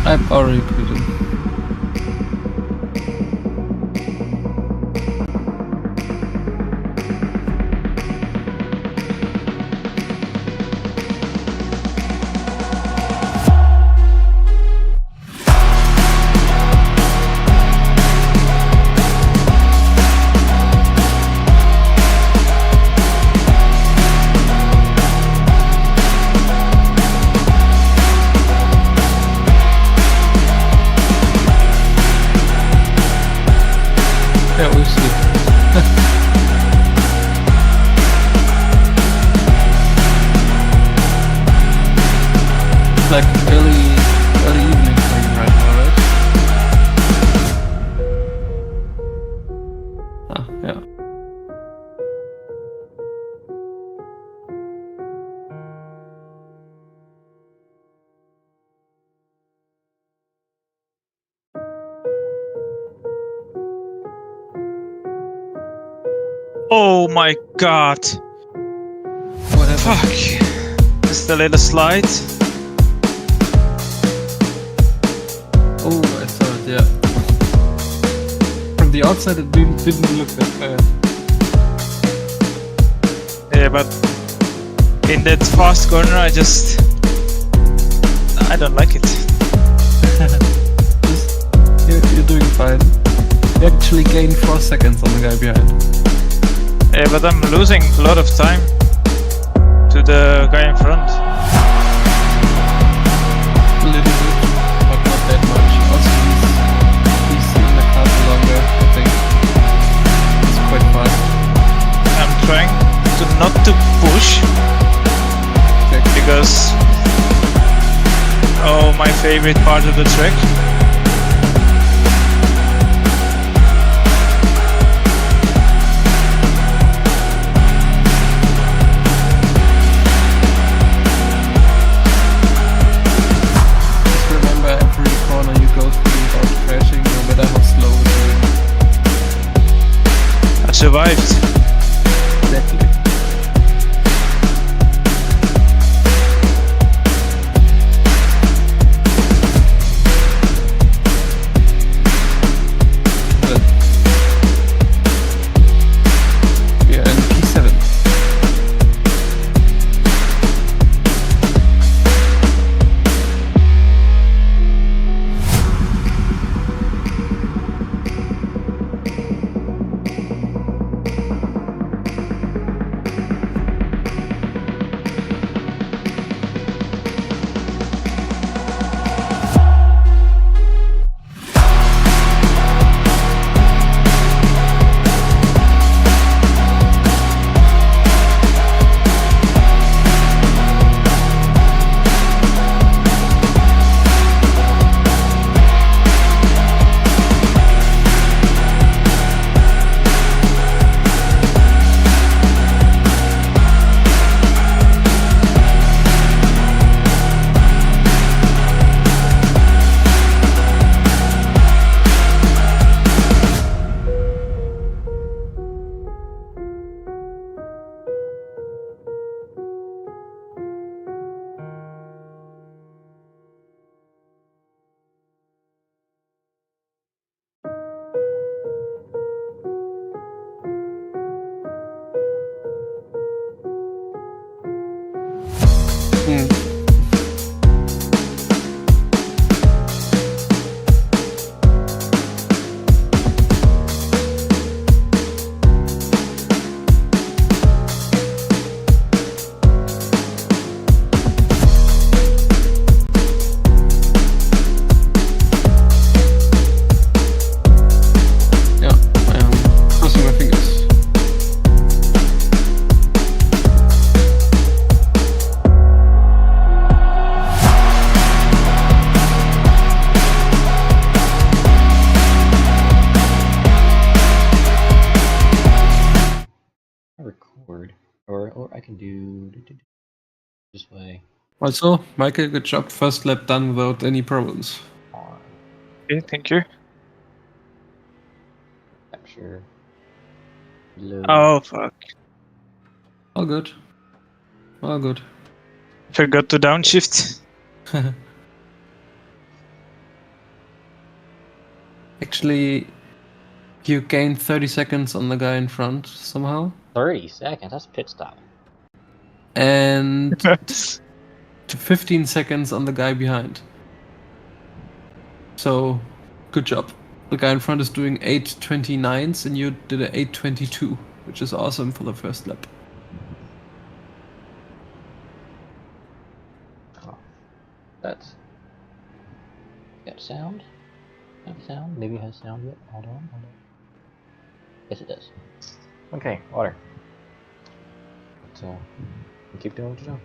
I've already put it in. Oh my god. What happened? Fuck. Just a little slide. Oh, I saw it, yeah. From the outside, it didn't look that bad. Yeah, but in that fast corner, I don't like it. You're doing fine. You actually gained 4 seconds on the guy behind. Yeah, but I'm losing a lot of time to the guy in front. A little bit, but not that much. Also, he's in the car longer, I think. It's quite fast. I'm trying to not to push because my favorite part of the track. Just remember, every corner you go through without crashing, no matter how slow it's going. I survived. Exactly. Good. We are in P7. Crossing my fingers. Record, or I can do this way. Also, Michael, good job. First lap done without any problems. On Okay, thank you. capture. Reload. Oh fuck. All good. All good. Forgot to downshift. Actually, you gained 30 seconds on the guy in front somehow. 30 seconds. That's pit stop. And to 15 seconds on the guy behind. So, good job. The guy in front is doing 8:29s and you did an 8:22, which is awesome for the first lap. Oh, that's got sound. Have sound? Maybe it has sound yet. Hold on. Yes, it does. Okay, water. So, keep doing what you're doing.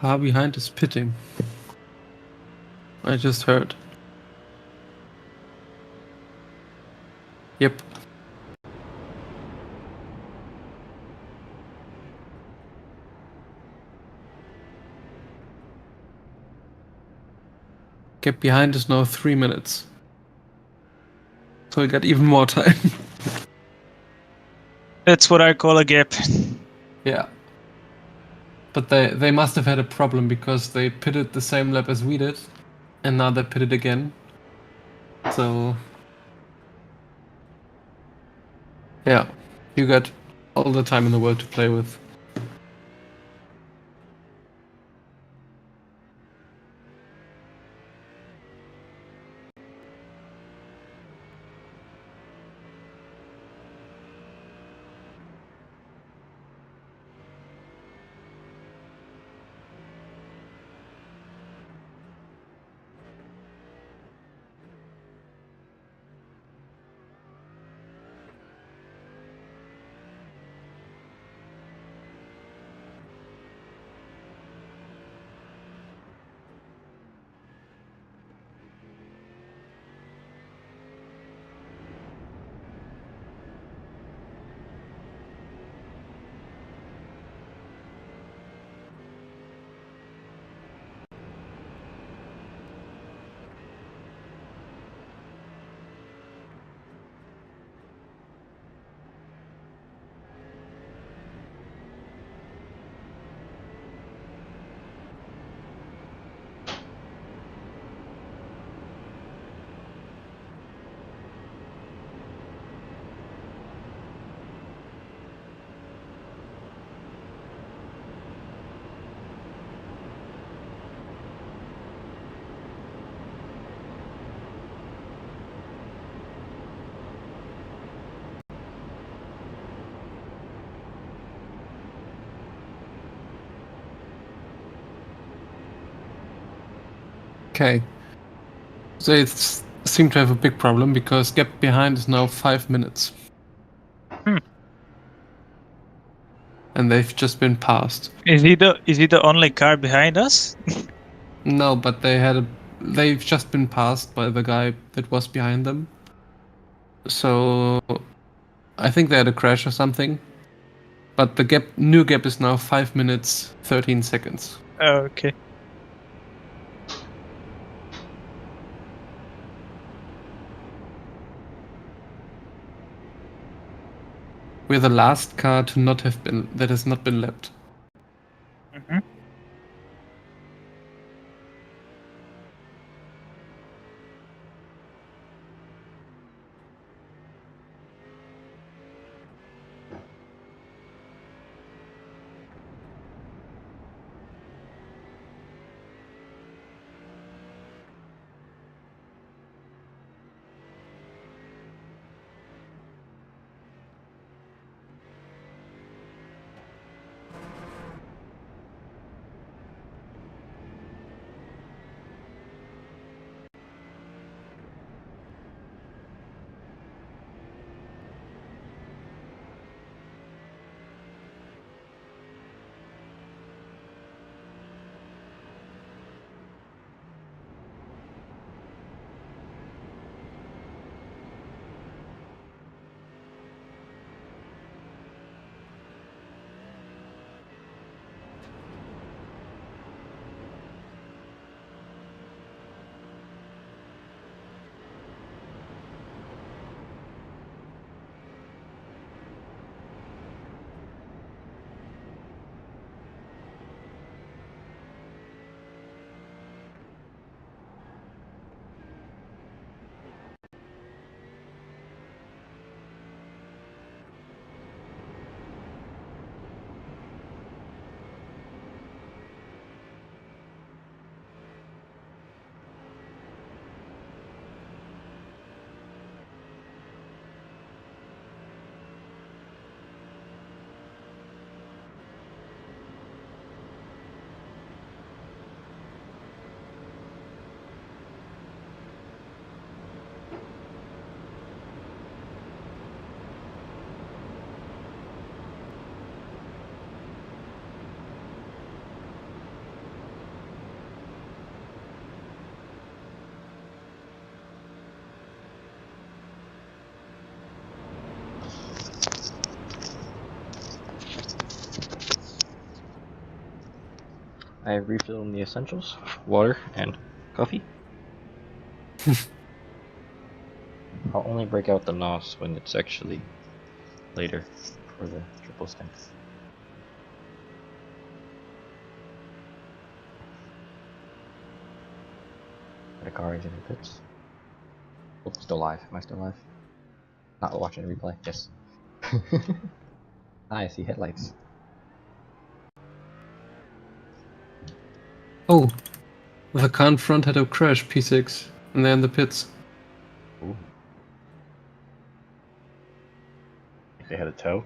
car behind is pitting. I just heard. Yep. Gap behind is now 3 minutes. So we got even more time. That's what I call a gap. Yeah. But they must have had a problem because they pitted the same lap as we did. And now they pitted again. So... yeah. You got all the time in the world to play with. Okay. They seem to have a big problem because gap behind is now 5 minutes. Hmm. And they've just been passed. Is he the only car behind us? No, but they've just been passed by the guy that was behind them. So I think they had a crash or something. But the new gap is now 5 minutes 13 seconds. Oh, okay. We're the last car that has not been lapped. Mm-hmm. I refilled the essentials, water and coffee. I'll only break out the NOS when it's actually later for the triple stint. The car is in the pits. Oh, still live. Am I still live? Not watching the replay. Yes. I see headlights. Oh, the car in front had a crash, P6, and they're in the pits. Ooh. If they had a tow.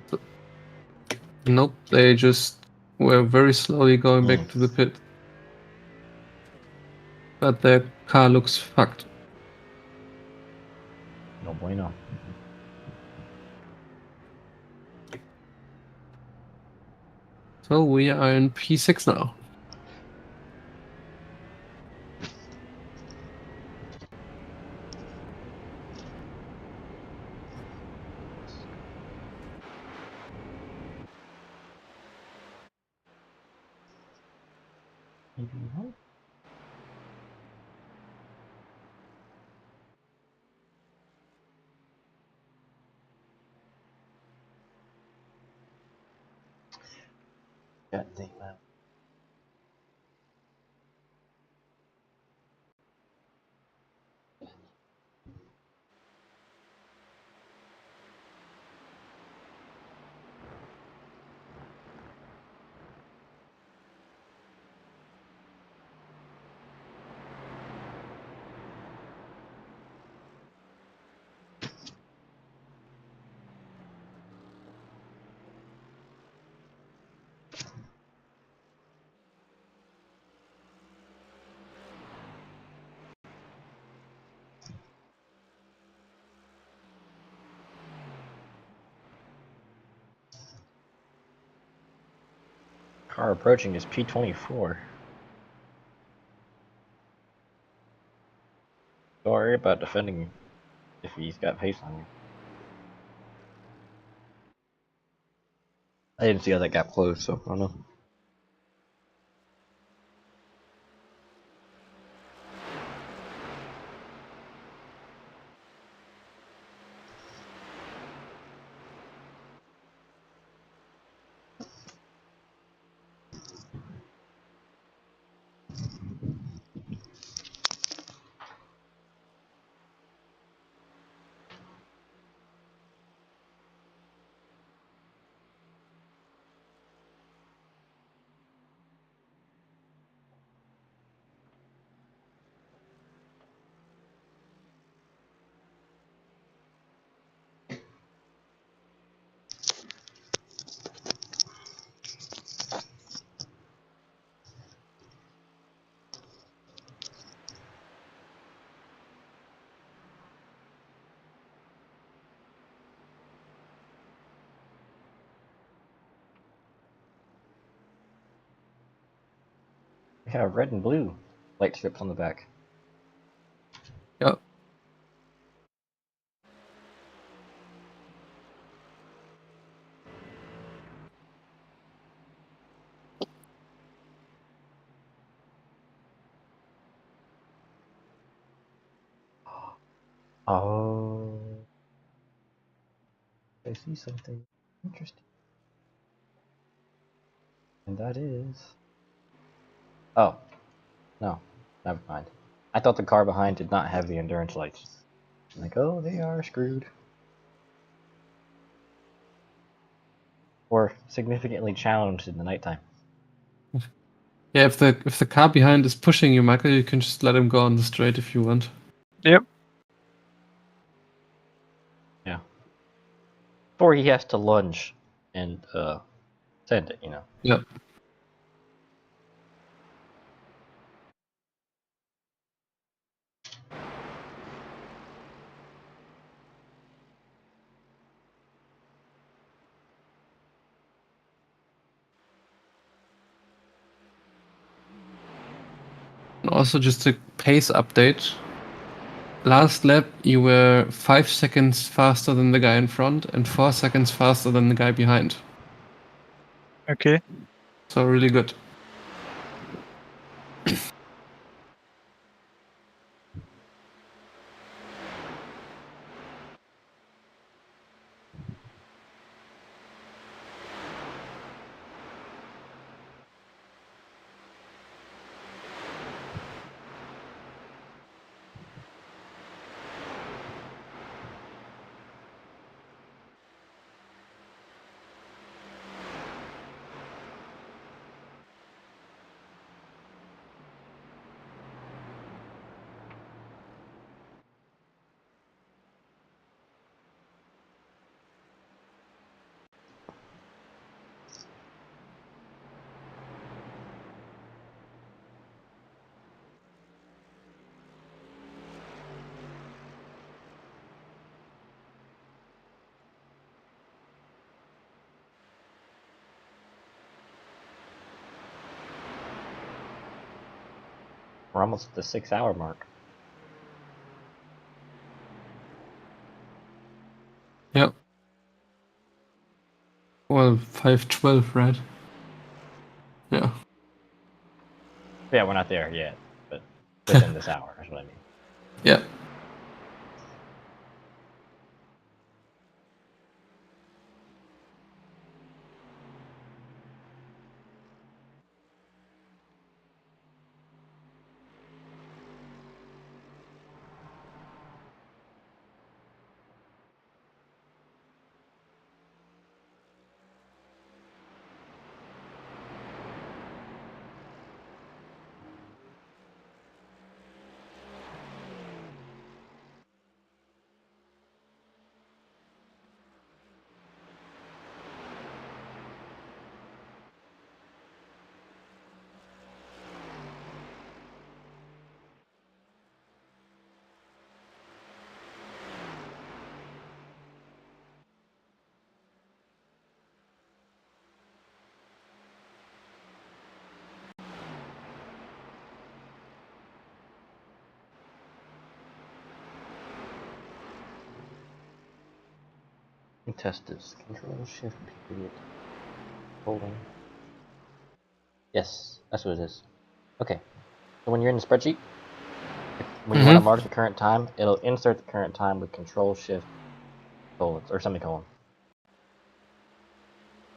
Nope, they just were very slowly going back to the pit. But their car looks fucked. No bueno. So we are in P6 now. Maybe not. God dang that. Car approaching is P24. Don't worry about defending if he's got pace on you. I didn't see how that gap closed, so I don't know. We have red and blue light strips on the back. Yep. Oh, I see something interesting. And that is... Oh, no, never mind. I thought the car behind did not have the endurance lights. I'm like, oh, they are screwed. Or significantly challenged in the nighttime. Yeah, if the car behind is pushing you, Michael, you can just let him go on the straight if you want. Yep. Yeah. Or he has to lunge and send it, you know. Yeah. And also just a pace update. Last lap, you were 5 seconds faster than the guy in front and 4 seconds faster than the guy behind. Okay. So really good. We're almost at the 6-hour mark. Yep. Well, 5:12, right? Yeah. Yeah, we're not there yet, but within this hour is what I mean. Yeah. Test this. Control Shift period. Holding. Yes, that's what it is. Okay. So when you're in the spreadsheet, when you want to mark the current time, it'll insert the current time with Control Shift colons or semicolon.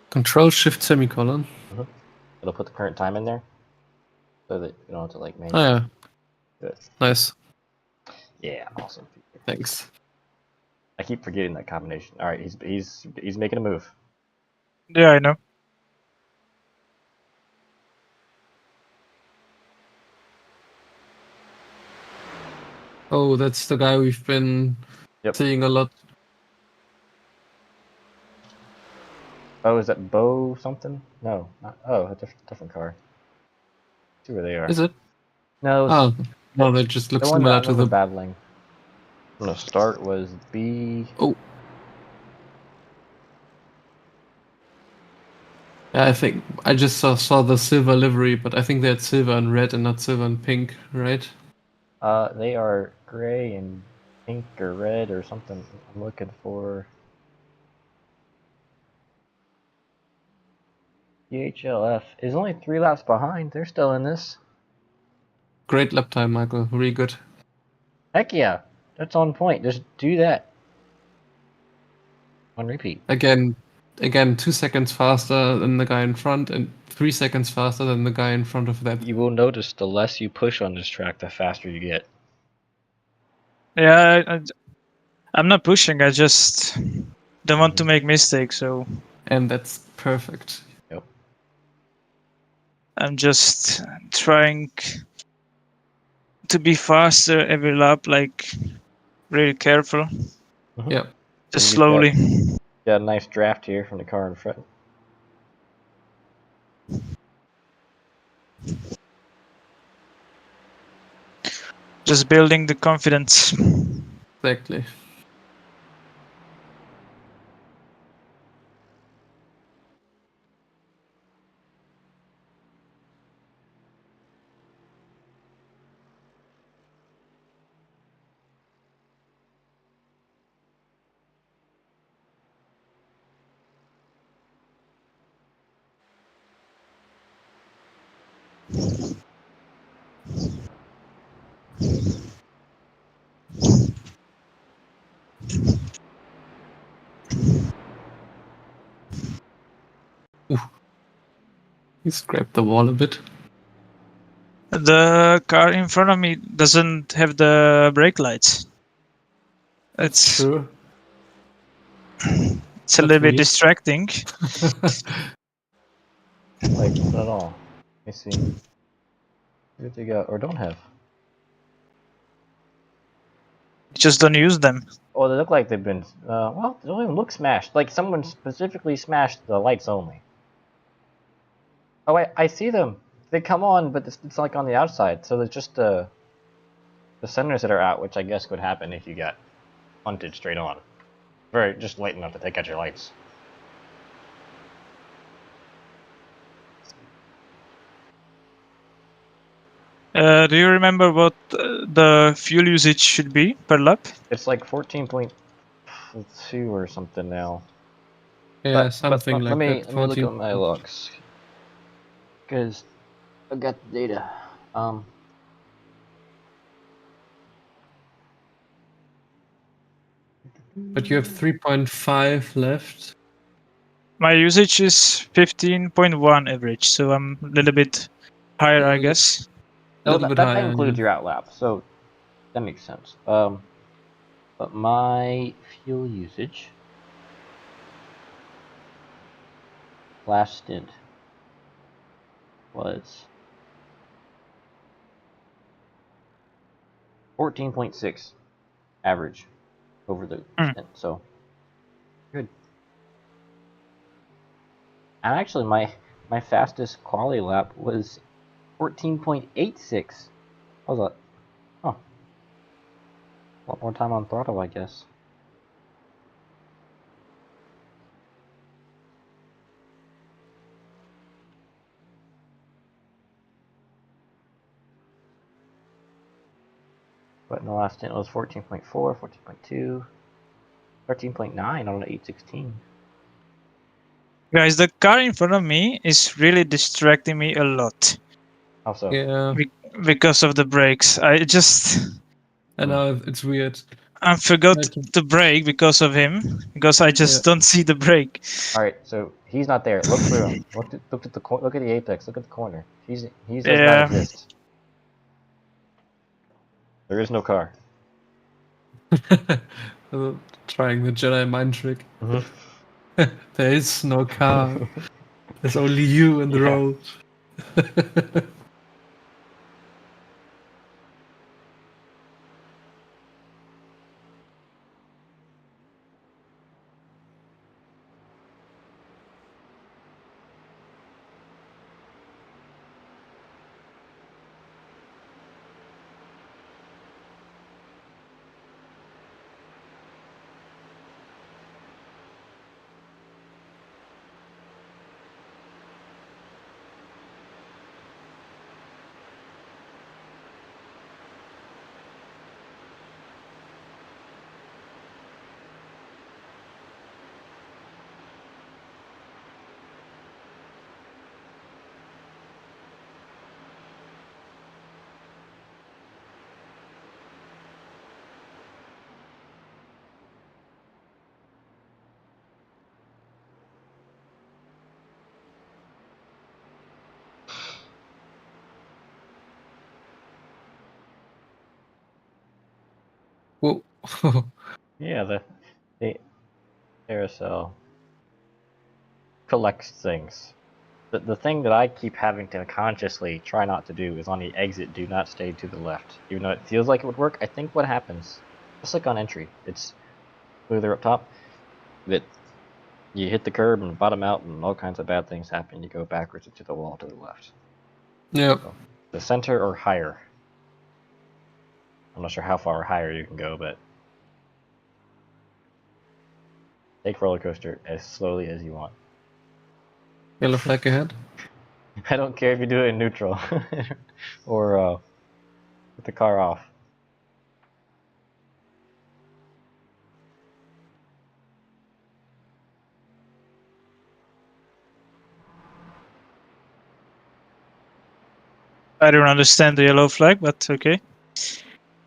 Control Shift semicolon. It'll put the current time in there, so that you don't have to like Oh manually yeah. do it. Nice. Yeah, awesome. Thanks. I keep forgetting that combination. All right, he's making a move. Yeah, I know. Oh, that's the guy we've been seeing a lot. Oh, is that Bo something? No, not. Oh, a different car. See where they are. Is it? No. Oh, no, they just look the one similar that to we're the. battling. From the start was B. Oh. Yeah, I think I just saw the silver livery, but I think they had silver and red and not silver and pink, right? They are gray and pink or red or something. I'm looking for DHLF is only 3 laps behind. They're still in this. Great lap time, Michael. Really good. Heck yeah, that's on point. Just do that. On repeat. Again, 2 seconds faster than the guy in front and 3 seconds faster than the guy in front of that. You will notice the less you push on this track, the faster you get. Yeah, I'm not pushing. I just don't want to make mistakes. So. And that's perfect. Yep. I'm just trying to be faster every lap, like really careful. Yeah. Just slowly. Got a nice draft here from the car in front. Just building the confidence. Exactly. He scraped the wall a bit. The car in front of me doesn't have the brake lights. That's true. It's a little bit distracting. Like, not at all. Let me see. What they got or don't have? Just don't use them. Oh, they look like they've been. Well, they don't even look smashed. Like someone specifically smashed the lights only. Oh, I see them. They come on, but it's like on the outside. So there's just the centers that are out, which I guess could happen if you got punted straight on. Very just light enough to take out your lights. Do you remember what the fuel usage should be per lap? It's like 14.2 or something now. Yeah, something like that. Let me look at my logs, because I got the data. But you have 3.5 left. My usage is 15.1 average, so I'm a little bit higher, I guess. A little bit that higher. includes your out lap, so that makes sense. But my fuel usage last stint was 14.6 average over the stint, so good. And actually, my fastest quality lap was 14.86. I was like, oh, a lot more time on throttle, I guess. But in the last stint, it was 14.4, 14.2, 13.9 on an 816. Guys, the car in front of me is really distracting me a lot. How so? Yeah. Because of the brakes. I know it's weird. I forgot to brake because of him. Because I just don't see the brake. All right, so he's not there. Look through him. Look at the apex. Look at the corner. He does not exist. There is no car. Trying the Jedi mind trick. There is no car. There's only you in the road. Whoa. Yeah, the carousel collects things. The thing that I keep having to consciously try not to do is on the exit, do not stay to the left. Even though it feels like it would work, I think what happens, just like on entry, it's smoother up top, that you hit the curb and bottom out and all kinds of bad things happen. You go backwards into the wall to the left. Yep. So, the center or higher. I'm not sure how far higher you can go, but take roller coaster as slowly as you want. Yellow flag ahead. I don't care if you do it in neutral or with the car off. I don't understand the yellow flag, but okay.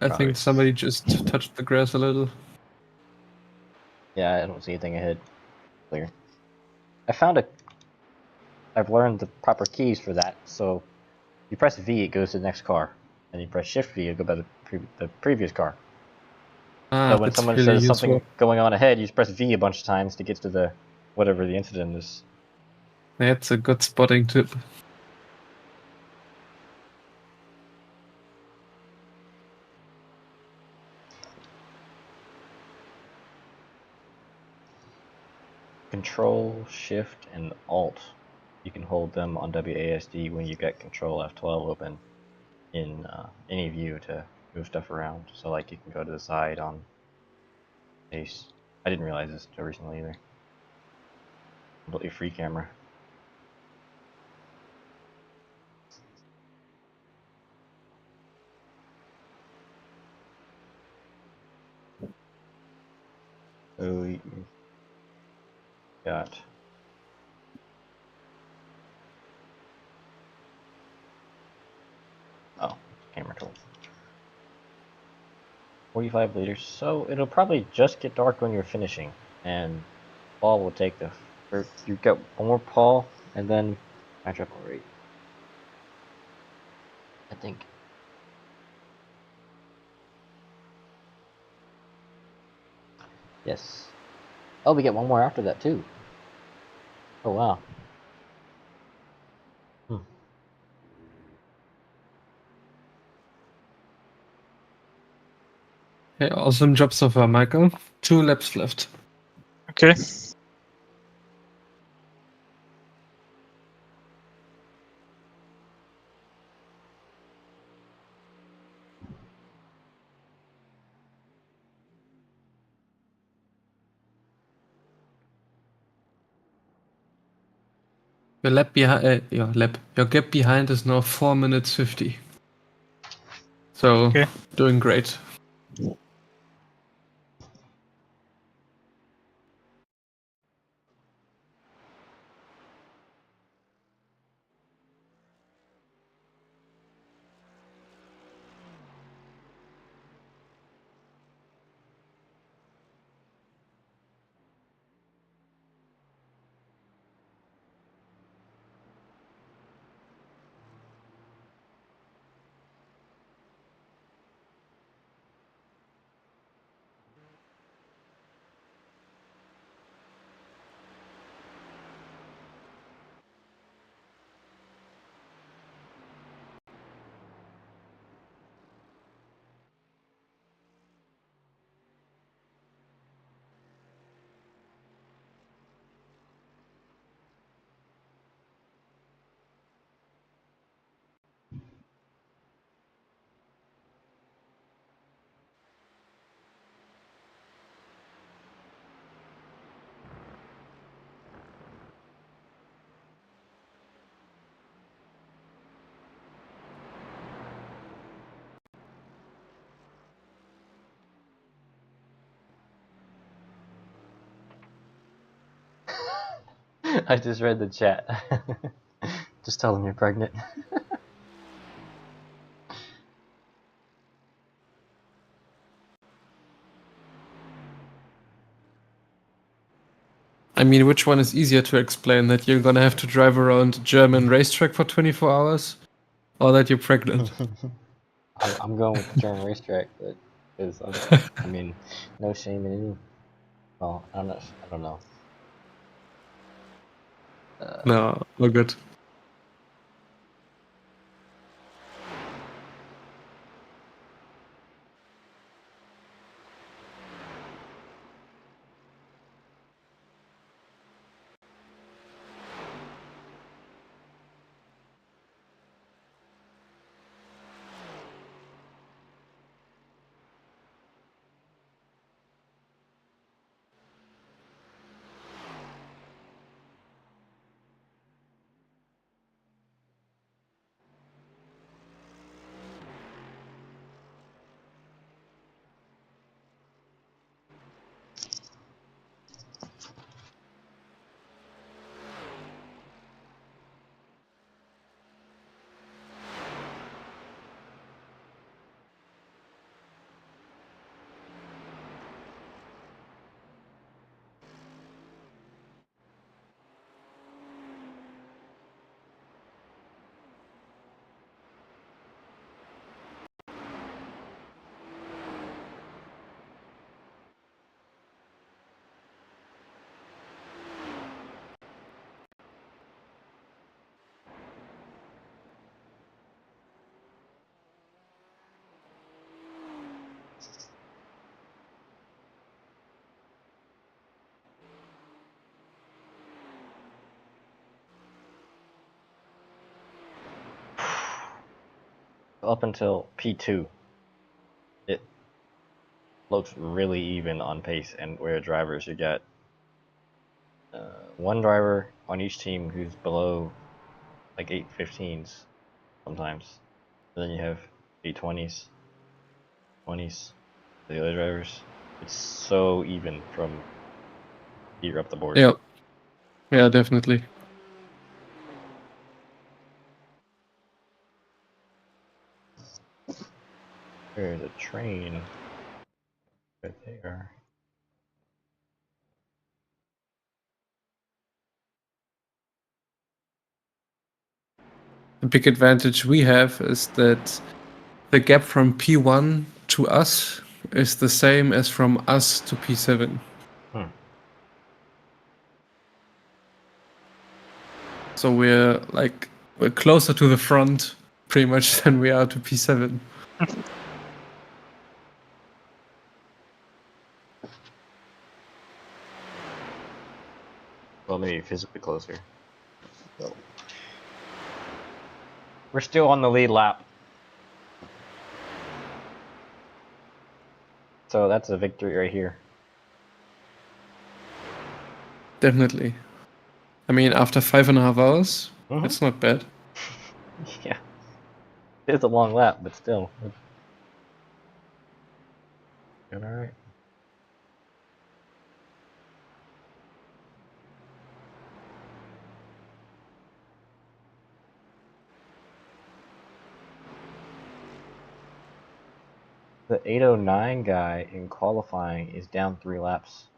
I think somebody just touched the grass a little. Yeah, I don't see anything ahead. Clear. I found a I've learned the proper keys for that. So you press V, it goes to the next car, and you press Shift V, it goes to the previous car. Ah, So when that's someone really says useful. something going on ahead, you just press V a bunch of times to get to the whatever the incident is. That's a good spotting tip. Control, Shift, and Alt. You can hold them on WASD when you get Control F12 open in any view to move stuff around. So like you can go to the side on Ace. I didn't realize this until recently either. Completely free camera. So you got camera tool. 45 liters. So it'll probably just get dark when you're finishing, and Paul will take the first. You get one more Paul, and then match up already. I think. Yes. Oh, we get one more after that too. Oh wow. Hey, awesome job so far, Michael. 2 laps left. Okay. Your lap behind, your gap behind is now 4 minutes 50. So, Okay. doing great. I just read the chat. Just tell them you're pregnant. I mean, which one is easier to explain? That you're gonna have to drive around a German racetrack for 24 hours? Or that you're pregnant? I'm going with the German racetrack, but because I mean, no shame in any. Well, I don't know. No, all good. Up until P2, it looks really even on pace and where drivers. You got one driver on each team who's below like 8:15s sometimes. And then you have 8:20s, 20s, the other drivers. It's so even from here up the board. Yeah. Yeah, definitely. There's a train right there. The big advantage we have is that the gap from P1 to us is the same as from us to P7. Hmm. So we're closer to the front pretty much than we are to P7. Well, maybe physically closer. So. We're still on the lead lap. So that's a victory right here. Definitely. I mean, after 5.5 hours, it's not bad. Yeah. It's a long lap, but still. Doing alright. The 809 guy in qualifying is down 3 laps.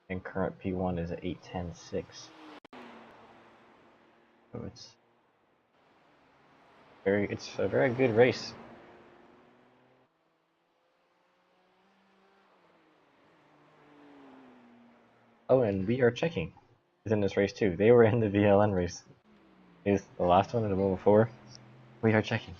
And current P1 is at 8:10.6. So it's a very good race. Oh, and we are checking is in this race too. They were in the VLN race. Is the last one and the one before. We are checking.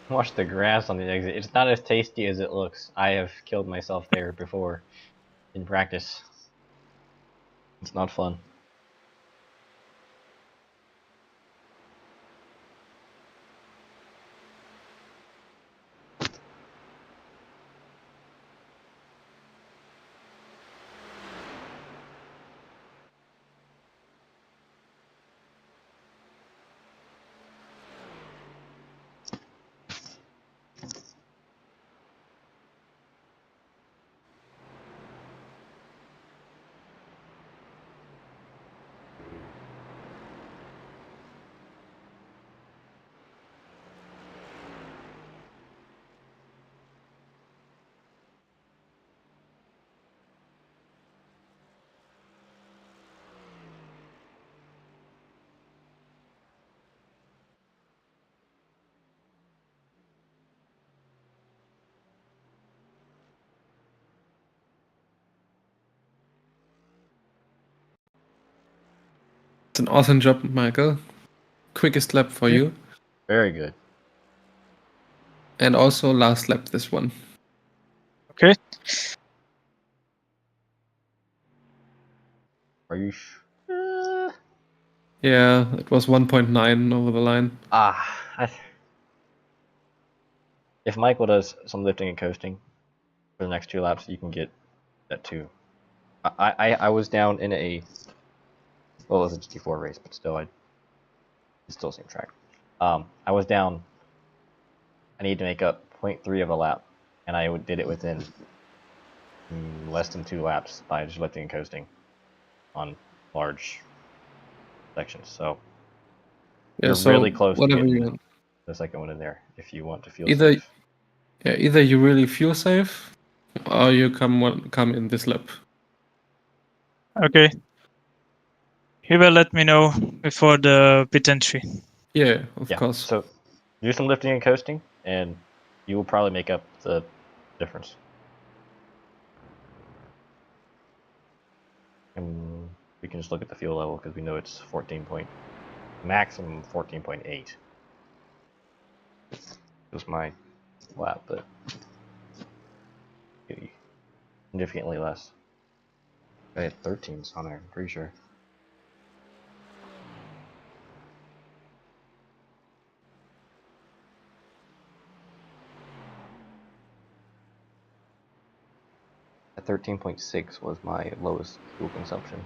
Watch the grass on the exit. It's not as tasty as it looks. I have killed myself there before in practice. It's not fun. It's an awesome job, Michael. Quickest lap for you. Very good. And also last lap this one. Okay. Are you sure? Yeah, it was 1.9 over the line. If Michael does some lifting and coasting for the next 2 laps, you can get that too. I was down in a, well, it was a GT4 race, but still, it's still the same track. I was down. I need to make up 0.3 of a lap, and I did it within less than 2 laps by just lifting and coasting on large sections. So Yeah, you're so really close to whatever you getting want. the second one in there if you want to feel Either safe. yeah, either you really feel safe, or you come in this lap. Okay. He will let me know before the pit entry. Yeah, of Yeah. course. So do some lifting and coasting, and you will probably make up the difference. And we can just look at the fuel level because we know it's maximum 14.8. Was my lap, but significantly less. I had 13s on there, I'm pretty sure. At 13.6 was my lowest fuel consumption.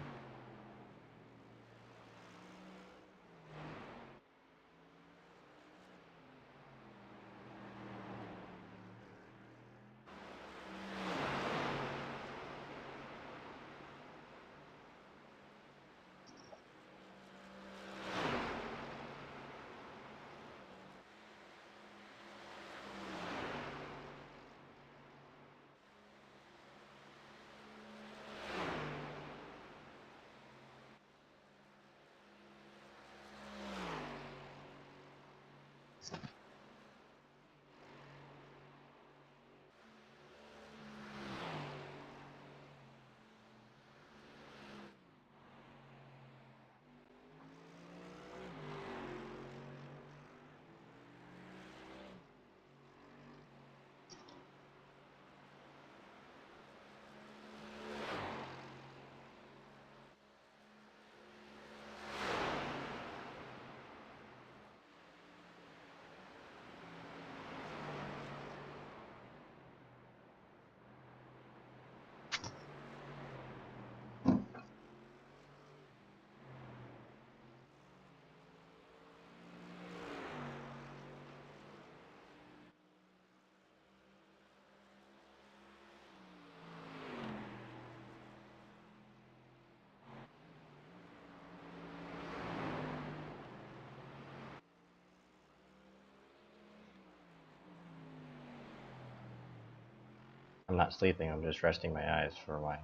I'm not sleeping, I'm just resting my eyes for my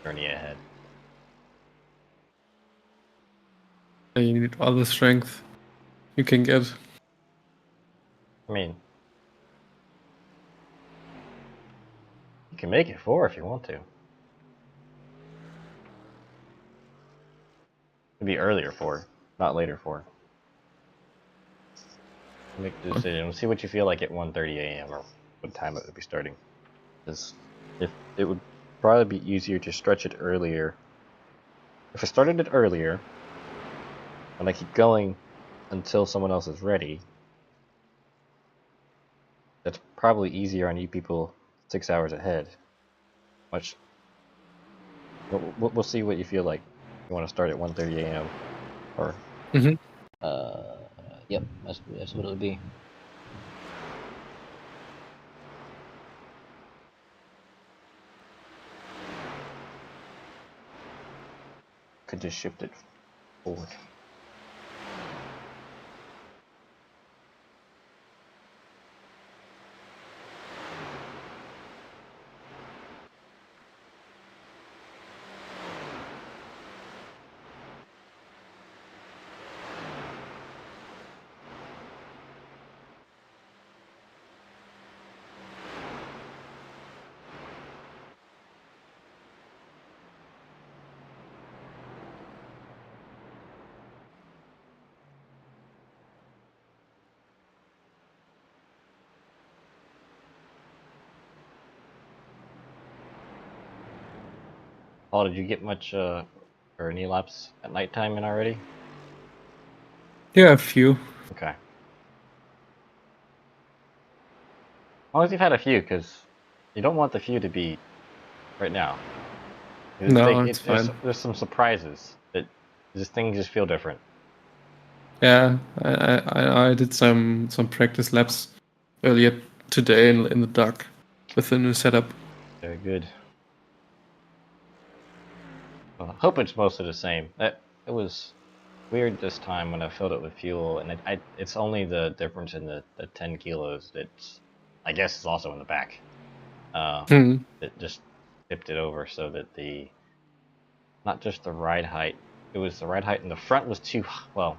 journey ahead. You need all the strength you can get. I mean, you can make it 4 if you want to. It'd be earlier 4, not later 4. Make the decision. We'll see what you feel like at 1:30 a.m. or what time it would be starting. Because if it would probably be easier to stretch it earlier. If I started it earlier, and I keep going until someone else is ready, that's probably easier on you people 6 hours ahead. Much. We'll see what you feel like. You want to start at 1:30 a.m. or. Mm-hmm. Yep, that's what it would be. Could just shift it forward. Paul, did you get much or any laps at nighttime in already? Yeah, a few. Okay. As long as you've had a few, because you don't want the few to be right now. No, it's fine. There's some surprises that these things just feel different. Yeah, I did some practice laps earlier today in the dark with the new setup. Very good. Well, I hope it's mostly the same. It was weird this time when I filled it with fuel, and it's only the difference in the 10 kilos that's, I guess, is also in the back. It just tipped it over so that not just the ride height, it was the ride height in the front was too, well,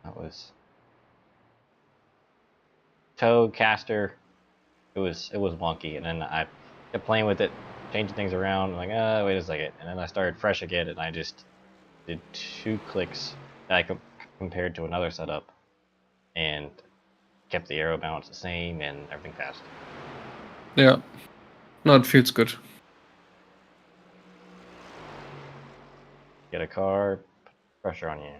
that was toe, caster, it was wonky, and then I kept playing with it, changing things around, I'm like, wait a second, and then I started fresh again, and I just did 2 clicks that I compared to another setup, and kept the aero balance the same, and everything passed. Yeah. No, it feels good. Get a car, put pressure on you.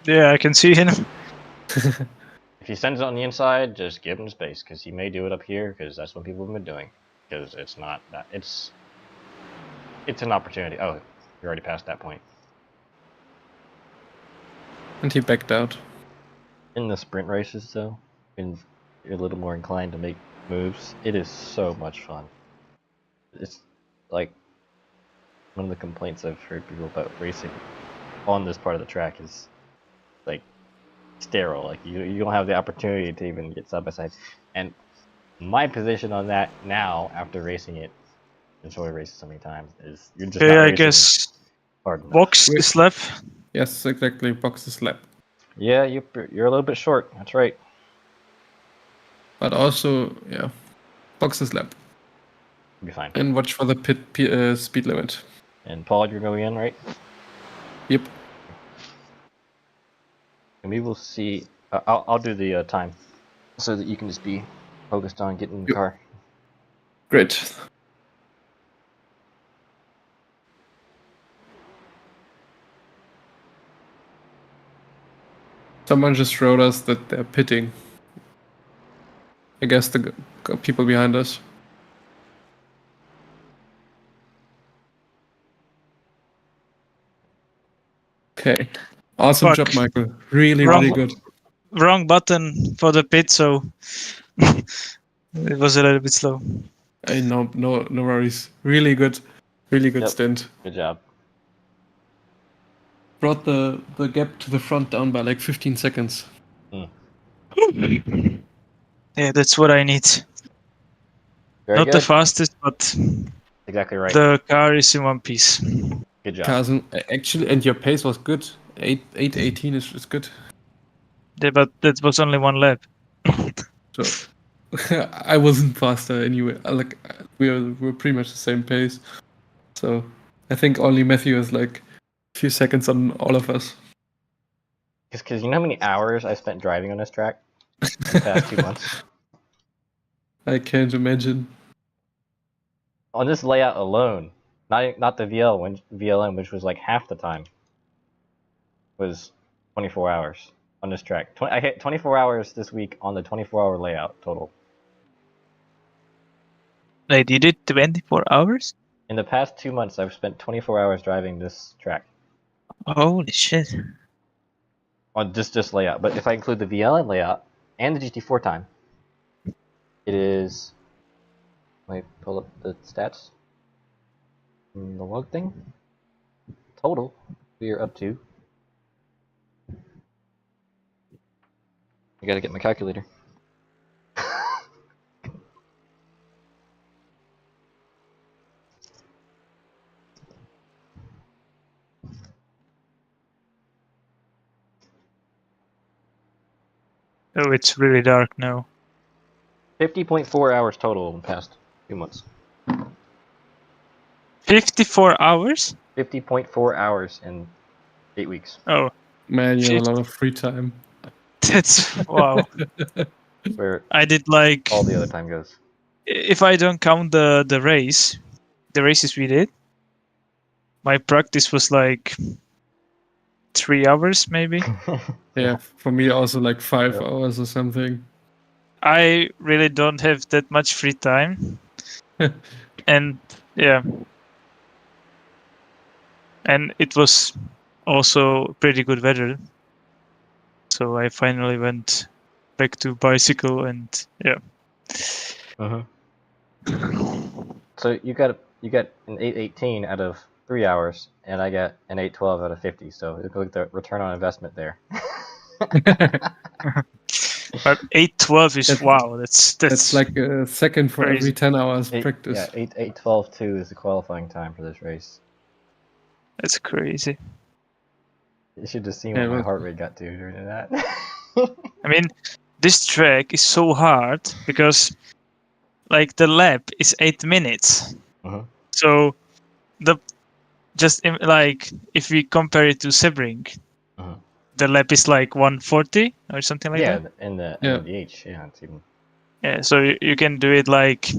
Yeah, I can see him. If he sends it on the inside, just give him space, because he may do it up here, because that's what people have been doing. Because it's not that, it's an opportunity. Oh, we already passed that point. And he backed out. In the sprint races, though, when you're a little more inclined to make moves, it is so much fun. It's like one of the complaints I've heard people about racing on this part of the track is like sterile. Like you don't have the opportunity to even get side by side. And my position on that now, after racing it, enjoy racing so many times, is you're just not I racing guess hard enough. box is left. Yes, exactly. Box is lap. Yeah, you're a little bit short. That's right. But also, yeah, box is lap. You'll be fine. And watch for the speed limit. And Paul, you're going in, right? Yep. And we will see. I'll do the time, so that you can just be focused on getting in the car. Great. Someone just wrote us that they're pitting. I guess the people behind us. Okay. Awesome Fuck. job, Michael. Really, Wrong. really good. Wrong button for the pit, so it was a little bit slow. I know, no worries. Really good Yep. stint. Good job. Brought the gap to the front down by like 15 seconds. Yeah, that's what I need. Very Not good. the fastest, but Exactly right. the car is in one piece. Good job. Carson, actually, and your pace was good. 8:18 is good. Yeah, but that was only one lap. So I wasn't faster anyway. Like we're pretty much the same pace. So I think only Matthew is like a few seconds on all of us. Because you know how many hours I spent driving on this track the past 2 months? I can't imagine. On this layout alone, not the VLM, which was like half the time, was 24 hours on this track. I hit 24 hours this week on the 24-hour layout total. They did it 24 hours? In the past 2 months, I've spent 24 hours driving this track Holy shit. on this layout. But if I include the VLM layout and the GT4 time, it is. Let me pull up the stats. The log thing. Total, we are up to. I gotta get my calculator. Oh, it's really dark now. 50.4 hours total in the past 2 months. 54 hours? 50.4 hours in 8 weeks. Oh, Man, you have Shit. a lot of free time. that's wow. Where I did like, all the other time goes. if I don't count the race, the races we did, my practice was like 3 hours maybe. Yeah, for me also like 5 Yep. hours or something. I really don't have that much free time. And yeah. And it was also pretty good weather. So I finally went back to bicycle and yeah. Uh-huh. So you got an 8:18 out of 3 hours, and I got an 8:12 out of 50. So look at the return on investment there. But 8:12 is That's- wow. That's That's like a second for every crazy. 10 hours Yeah, practice. 8:12.2 is the qualifying time for this race. That's crazy. You should have seen Yeah, what my well- heart rate got to during that. I mean, this track is so hard because like the lap is 8 minutes. Uh-huh. So the like if we compare it to Sebring, Uh-huh. the lap is like 140 or something like Yeah, that. in the Yeah. MDH, yeah, it's even. Yeah, so you can do it like,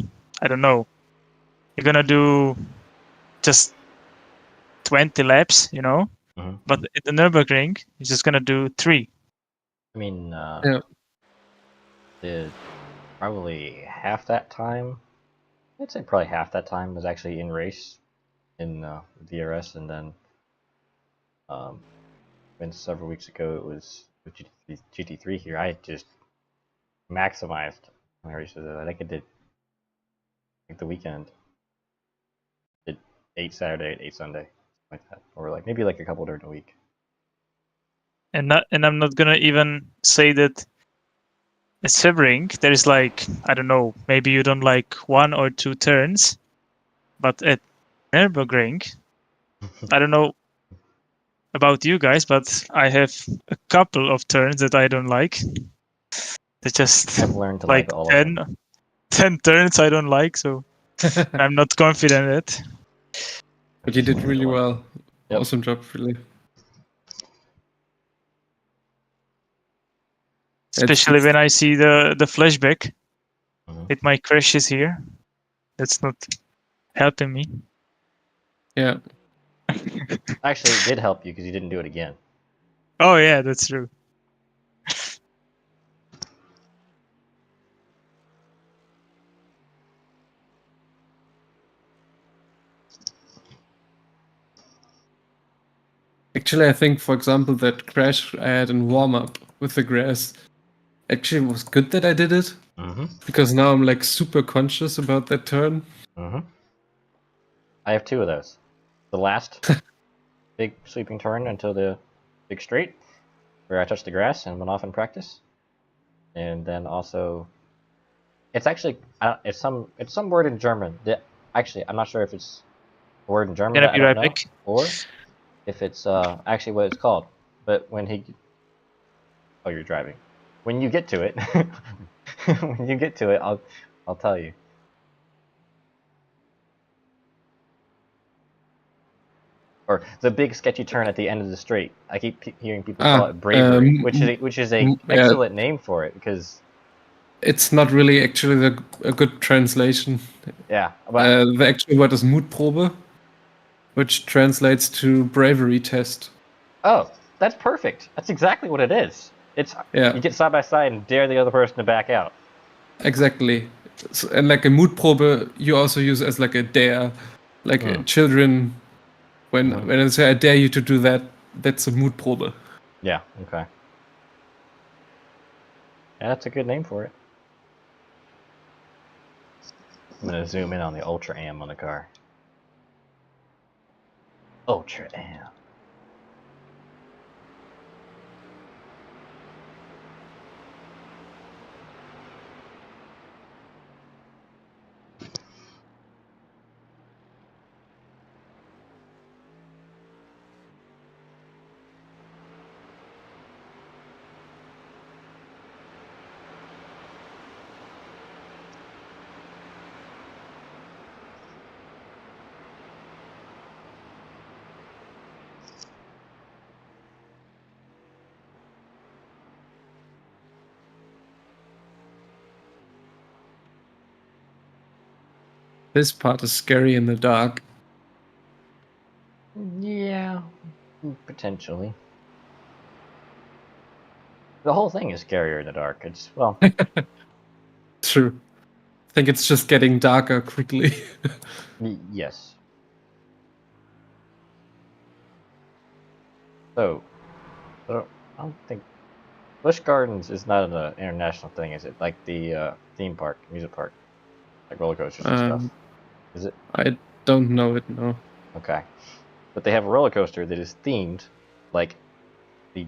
I don't know, you're gonna do just 20 laps, you know, Uh-huh. but at the Nürburgring, you're just gonna do 3. I mean, Yeah. the probably half that time. I'd say probably half that time was actually in race in DRS, and then when several weeks ago it was with GT3 here, I just maximized my races. I think I did like the weekend, did 8 Saturday, 8 Sunday, like that, or like maybe like a couple during the week. And I'm not gonna even say that at Sebring there is like, I don't know, maybe you don't like 1 or 2 turns, but at Nürburgring, I don't know about you guys, but I have a couple of turns that I don't like. They just I've learned to like like all 10, of them. 10 turns I don't like, so I'm not confident in it. But you did really well. Yep. Awesome job, really. Especially when I see the flashback Mhm. with my crashes here. That's not helping me. Yeah. Actually, it did help you because you didn't do it again. Oh yeah, that's true. Actually, I think, for example, that crash I had in warm up with the grass actually was good that I did it Mm-hmm. because now I'm like super conscious about that turn. Mm-hmm. I have 2 of those. The last big sweeping turn until the big straight, where I touched the grass and went off in practice, and then also, it's actually it's some word in German. Actually, I'm not sure if it's a word in German Gonna that I be don't right know, back. or if it's actually what it's called. But when oh, you're driving. When you get to it, when you get to it, I'll tell you. Or the big sketchy turn at the end of the straight. I keep hearing people call it bravery, which is a excellent name for it because it's not really actually a good translation. yeah. But The actual word is Mutprobe, which translates to bravery test. oh, that's perfect. That's exactly what it is. It's Yeah. you get side by side and dare the other person to back out. Exactly. So, and like a Mutprobe, you also use as like a dare. Like children, when I say I dare you to do that, that's a Mutprobe. Yeah. Okay. Yeah, that's a good name for it. I'm gonna zoom in on the Ultra Am on the car. Ultra Am. This part is scary in the dark. Yeah, potentially. The whole thing is scarier in the dark. It's, well, True. I think it's just getting darker quickly. yes. So, I don't think Busch Gardens is not an international thing, is it? Like the theme park, music park, like roller coasters and stuff. Is it? I don't know it, no. Okay. But they have a roller coaster that is themed like the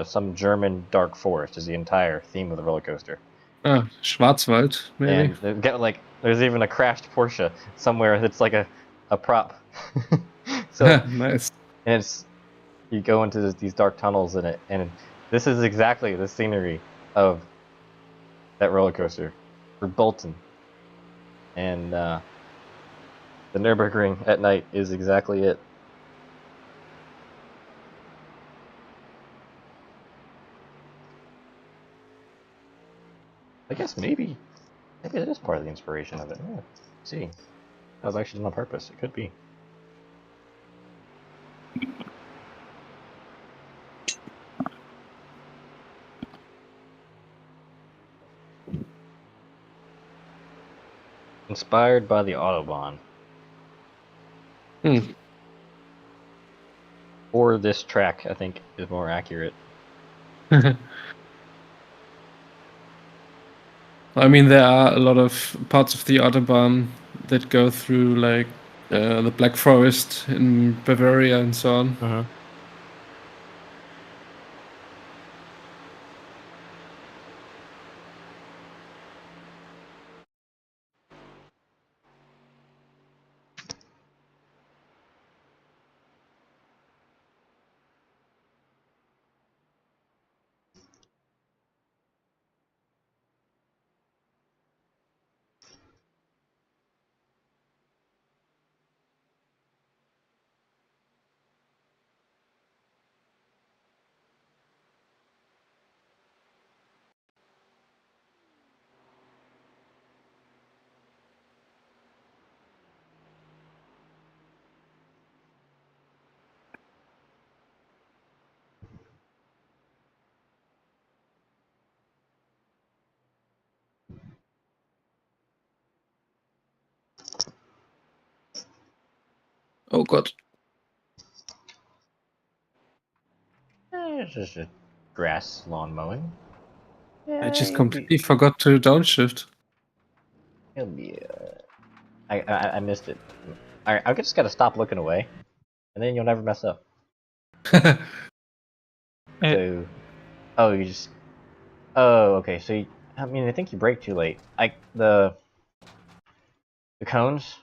some German dark forest is the entire theme of the roller coaster. Ah, Schwarzwald, maybe. And they've got like there's even a crashed Porsche somewhere that's like a prop. So Nice. and it's you go into these dark tunnels in it, and this is exactly the scenery of that roller coaster for Bolton. And the Nürburgring at night is exactly it. I guess maybe it is part of the inspiration of it. Yeah. See, that was actually done on purpose. It could be. Inspired by the Autobahn. Hmm. Or this track, I think, is more accurate. I mean, there are a lot of parts of the Autobahn that go through, like, the Black Forest in Bavaria and so on. Uh-huh. Oh god, It's just a grass lawn mowing. I Yeah, just completely forgot to downshift. He'll be. I missed it. All right, I just gotta stop looking away, and then you'll never mess up. So, oh, you just. Oh, okay. So, I mean, I think you brake too late. The cones.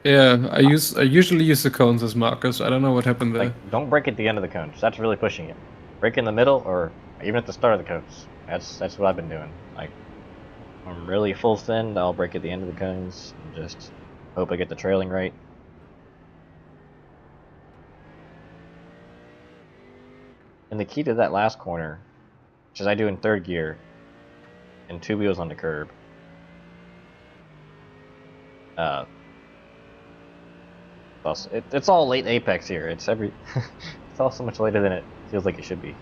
Yeah, I usually use the cones as markers. I don't know what happened there. Like, don't brake at the end of the cones. That's really pushing it. Brake in the middle, or even at the start of the cones. That's what I've been doing. Like, I'm really full send. I'll brake at the end of the cones and just hope I get the trailing right. And the key to that last corner, which is I do in third gear, and 2 wheels on the curb. It's all late apex here. It's it's all so much later than it feels like it should be.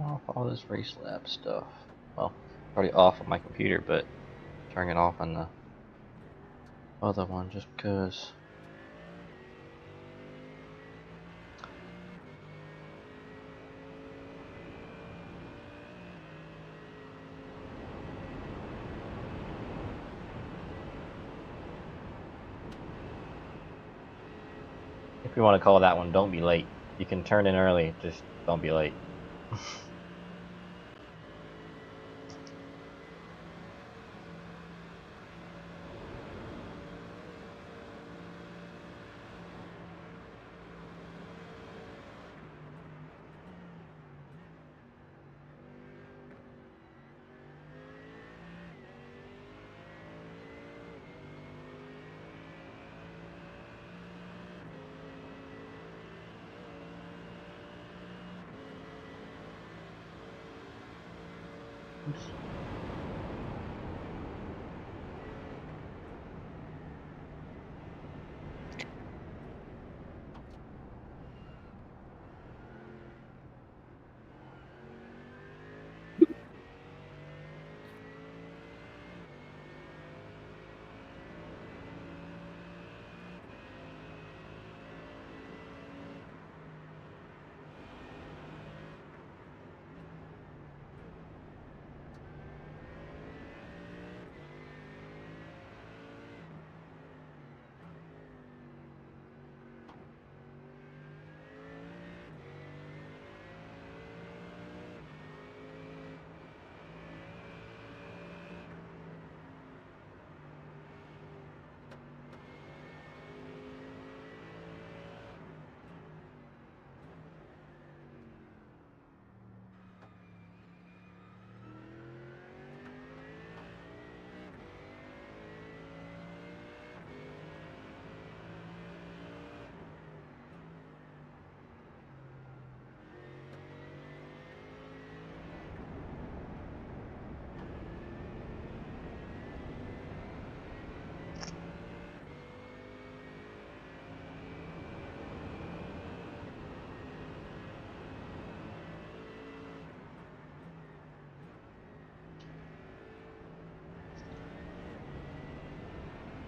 Off all this race lab stuff. Well, already off on my computer, but turning it off on the other one just because. If we want to call that one, don't be late. you can turn in early. Just don't be late.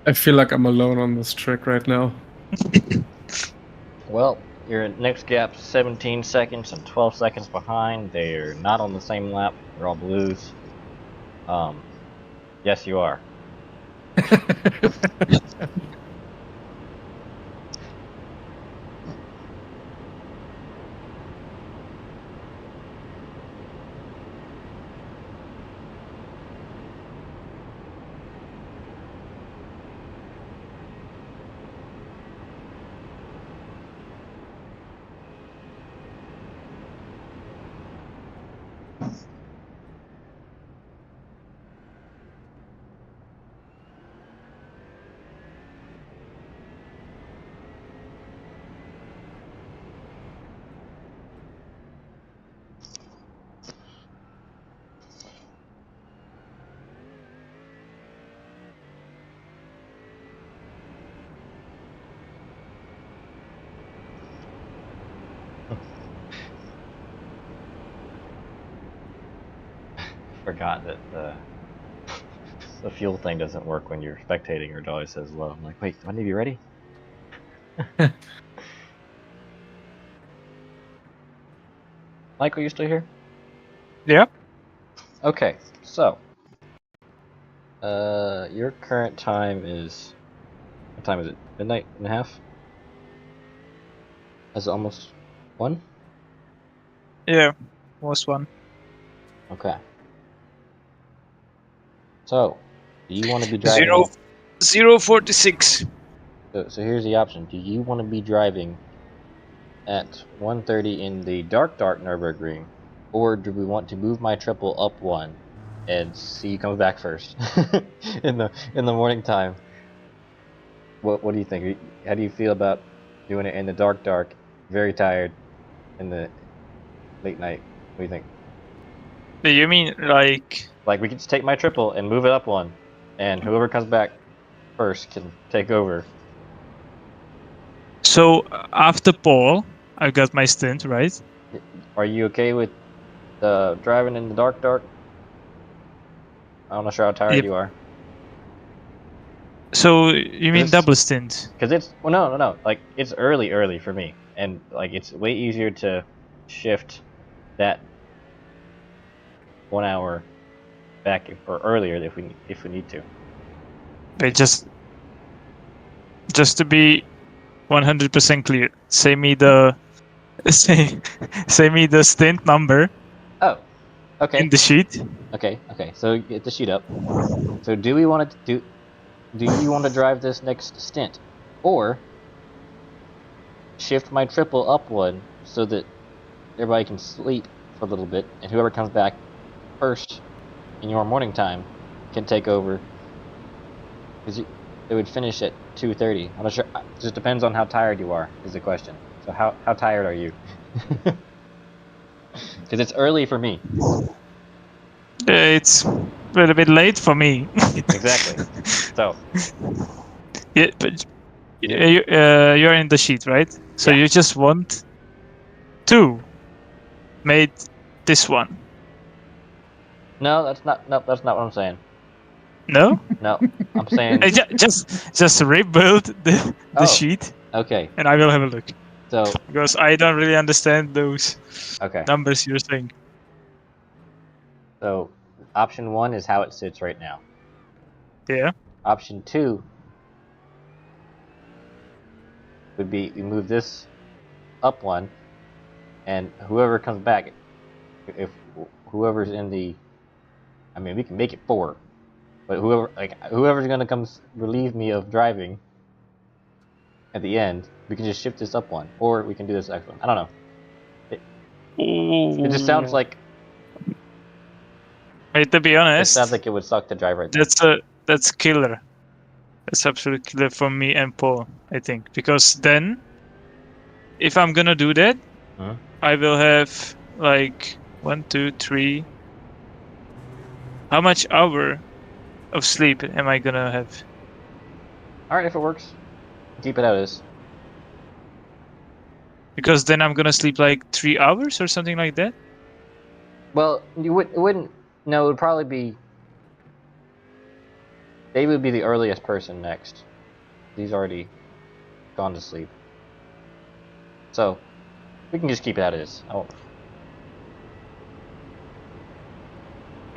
I feel like I'm alone on this track right now. Well, your next gap's 17 seconds and 12 seconds behind. They're not on the same lap. They're all blues. Yes, you are. Forgot that the fuel thing doesn't work when you're spectating or it always says low. I'm like, wait, do I need to be ready? Mike, are you still here? Yeah. Okay, so your current time is, what time is it? Midnight and a half? Is it almost 1? Yeah. Was one. Okay. So, do you want to be driving? 046. So here's the option. Do you want to be driving at 1:30 in the dark Nürburgring, or do we want to move my triple up one and see you come back first in the morning time? What do you think? How do you feel about doing it in the dark, very tired, in the late night? What do you think? You mean like? Like, we could just take my triple and move it up one, and whoever comes back first can take over. So after Paul, I got my stint, right? Are you okay with driving in the dark? I'm not sure how tired Yep. you are. So you mean This- double stint? Because it's, well, no. Like, it's early for me, and like it's way easier to shift that 1 hour back or earlier if we need to. Wait, just to be 100% clear, say me the say me the stint number Oh, okay. in the sheet. Okay. So get the sheet up. So do we want to do you want to drive this next stint, or shift my triple up one so that everybody can sleep for a little bit, and whoever comes back first in your morning time can take over? Because it would finish at 2:30. I'm not sure. It just depends on how tired you are. Is the question. So how tired are you? Because it's early for me. It's a little bit late for me. Exactly. So Yeah, but Yeah. you're in the sheet, right? So Yeah. you just want to made this one. no, that's not. No, that's not what I'm saying. No? No, I'm saying. Just rebuild the Oh, sheet, okay. and I will have a look So because I don't really understand those okay. numbers you're saying. So option 1 is how it sits right now. Yeah. Option 2 would be we move this up one, and whoever comes back, if whoever's in the, I mean, we can make it 4, but whoever's gonna come relieve me of driving at the end, we can just shift this up one, or we can do this next one. I don't know. It just sounds like Wait, to be honest, it would suck to drive right now. that's killer. That's absolute killer for me and Paul, I think, because then if I'm gonna do that, Mhm. I will have like 1, 2, 3. How much hour of sleep am I gonna have? All right, if it works, keep it as. Because then I'm gonna sleep like 3 hours or something like that. Well, it wouldn't. No, it would probably be. Dave would be the earliest person next. He's already gone to sleep. So we can just keep it as. Oh.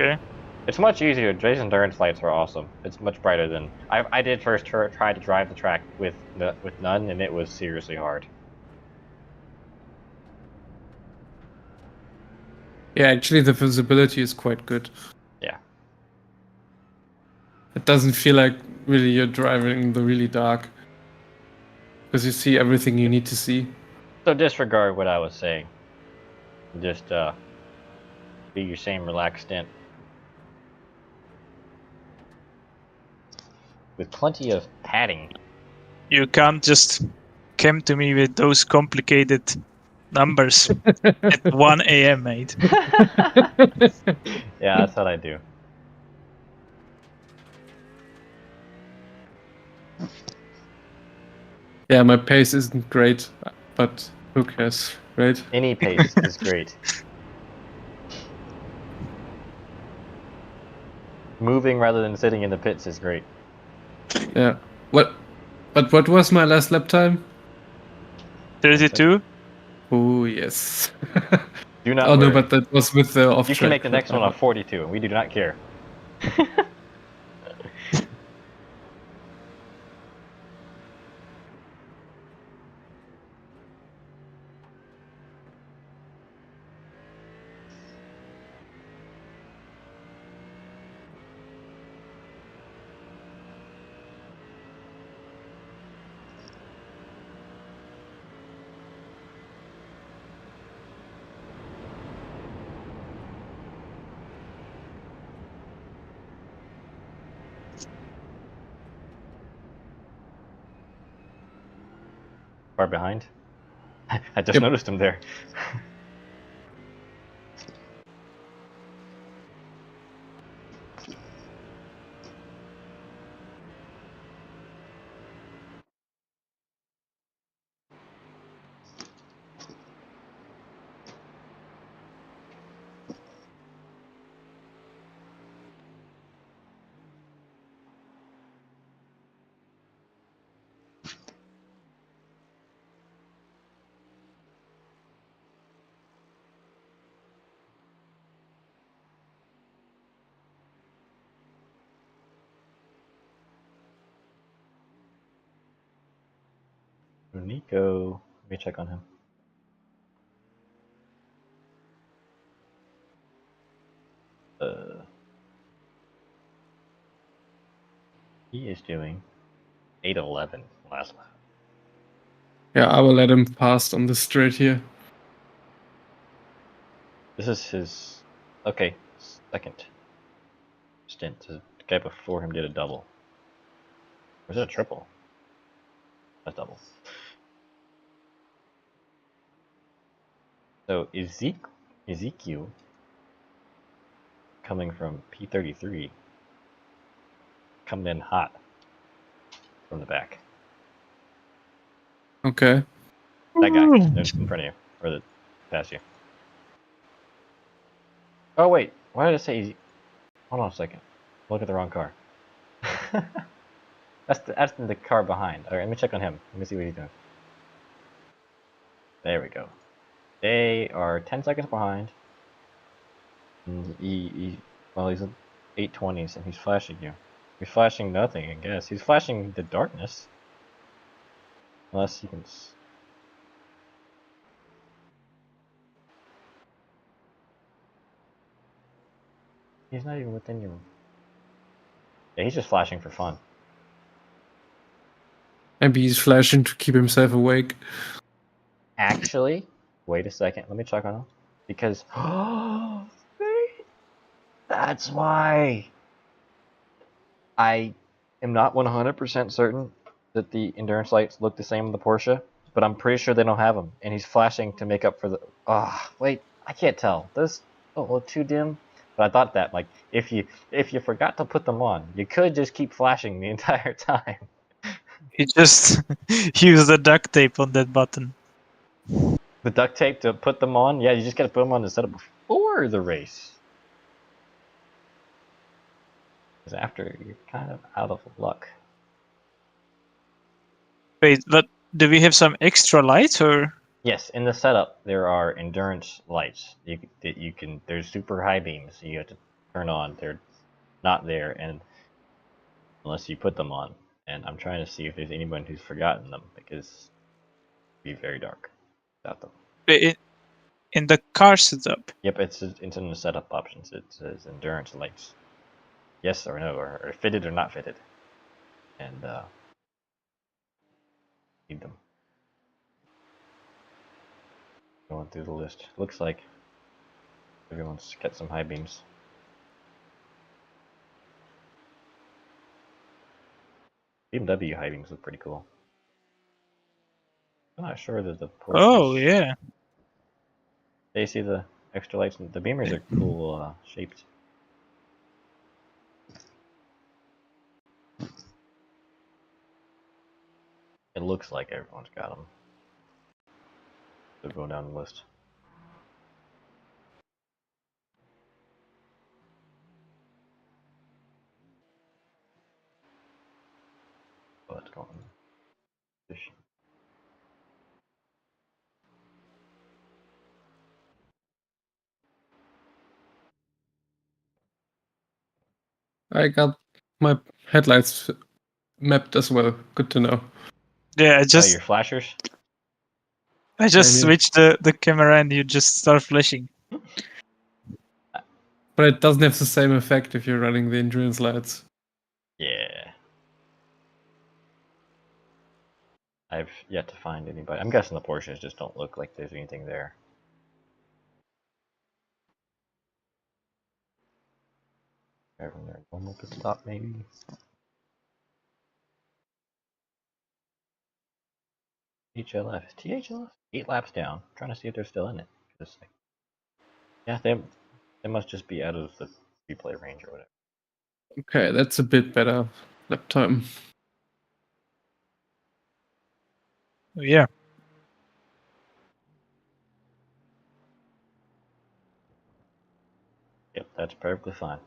Okay. It's much easier. Jason endurance lights are awesome. It's much brighter than I did first. Try to drive the track with none, and it was seriously hard. Yeah, actually, the visibility is quite good. Yeah. It doesn't feel like really you're driving in the really dark because you see everything you need to see. So disregard what I was saying. Just do your same relaxed stint with plenty of padding. You can't just come to me with those complicated numbers at 1 a.m., mate. Yeah, that's what I do. Yeah, my pace isn't great, but who cares, right? Any pace is great. Moving rather than sitting in the pits is great. Yeah. But what was my last lap time? 32? Oh yes. Do not Oh no, worry. but that was with the off You track. can make the next one a 42, and we do not care. Far behind? I just Yep. noticed him there. Nico. Let me check on him. He is doing 8:11 last lap. Yeah, I will let him pass on the straight here. This is his second stint. The guy before him did a double. Or is it a triple? A double. So Ezekiel coming from P33 coming in hot from the back. Okay. That guy in front of you, or past you. Oh wait, why did I say easy? Hold on a second. Look at the wrong car. that's the car behind. Alright, let me check on him. Let me see what he's doing. There we go. They are 10 seconds behind. And he's at 8:20s and he's flashing you. He's flashing nothing, I guess. He's flashing the darkness. Unless he can. He's not even within you. Yeah, he's just flashing for fun. Maybe he's flashing to keep himself awake. Actually, wait a second. Let me check on him. Because that's why I am not 100% certain that the endurance lights look the same in the Porsche, but I'm pretty sure they don't have them. And he's flashing to make up for the. Wait, I can't tell. Those a little too dim. But I thought that like if you forgot to put them on, you could just keep flashing the entire time. He just used the duct tape on that button. The duct tape to put them on? Yeah, you just gotta put them on the setup before the race. Because after, you're kind of out of luck. Wait, but do we have some extra lights or? Yes, in the setup there are endurance lights. You can. There's super high beams you have to turn on. They're not there, and unless you put them on. And I'm trying to see if there's anyone who's forgotten them because it'd be very dark without them. In the car setup? Yep, it's in the setup options. It says endurance lights. Yes or no, or fitted or not fitted. And need them. Going through the list. Looks like everyone's got some high beams. BMW high beams look pretty cool. I'm not sure that the Porsches. Oh yeah. They see the extra lights. The Beamers are cool shaped. It looks like everyone's got them. So go down the list. Let's go on. I got my headlights mapped as well. Good to know. Yeah, Your flashers? I just Yeah. switched the camera and you just start flashing. But it doesn't have the same effect if you're running the endurance lights. Yeah. I've yet to find anybody. I'm guessing the Porsches just don't look like there's anything there. From their normal pit stop, maybe. THLF, 8 laps down. Trying to see if they're still in it. Yeah, they must just be out of the replay range or whatever. Okay, that's a bit better lap time. Yeah. Yep, that's perfectly fine.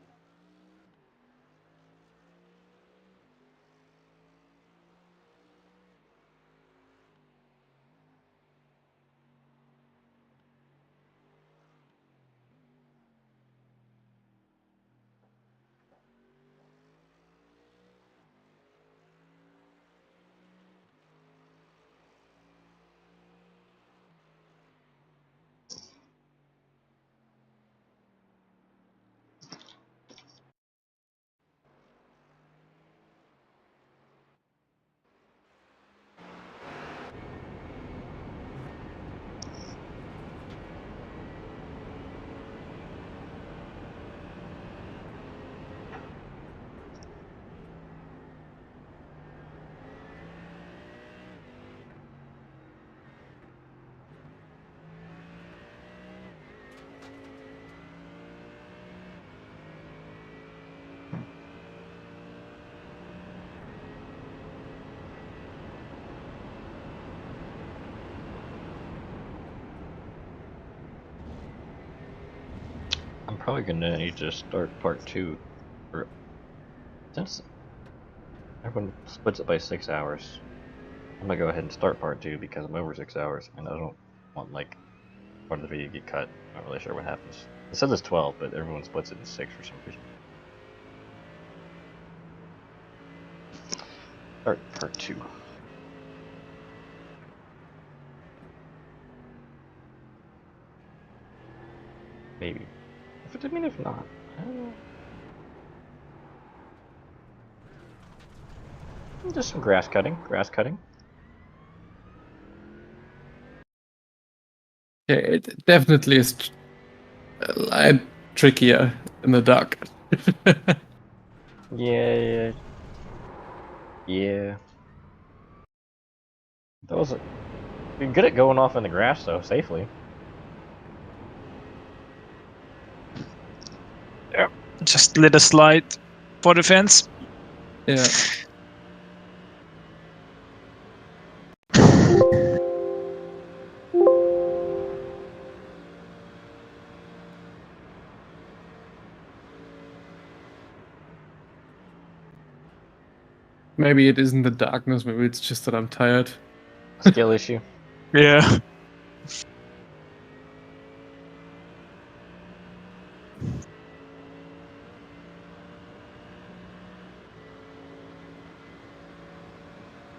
probably gonna need to start part 2. Since everyone splits it by 6 hours, I'm gonna go ahead and start part 2 because I'm over 6 hours and I don't want like part of the video to get cut. Not really sure what happens. It says it's 12, but everyone splits it in 6 for some reason. Start part 2. Maybe. I mean, if not, I don't know. Just some grass cutting. Yeah, it definitely is a lot trickier in the dark. Yeah. Those are... You're good at going off in the grass, though, safely. Yep. Just let us slide for the fence. Yeah. Maybe it isn't the darkness, maybe it's just that I'm tired. Skill issue. Yeah.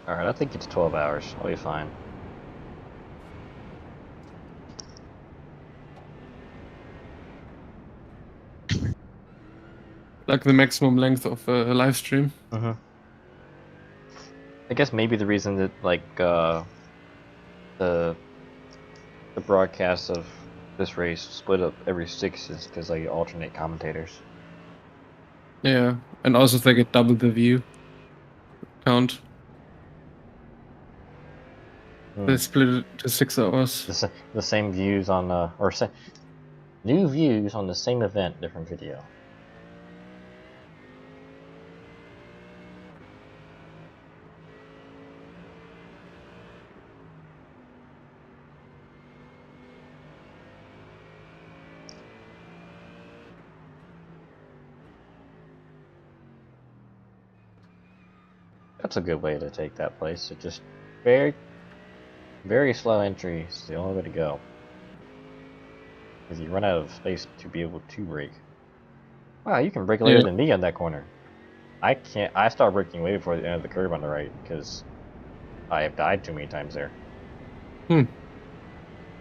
Alright, I think it's 12 hours. I'll be fine. Like the maximum length of a live stream. I guess maybe the reason that, like, the broadcast of this race split up every 6 is because I alternate commentators. Yeah, and also they get double the view count. They split it to 6 hours. The same views on, new views on the same event, different video. That's a good way to take that place. It just very slow entry is the only way to go. Because you run out of space to be able to brake. Wow, you can brake later than me on that corner. I can't. I start braking way before the end of the curve on the right because I have died too many times there. It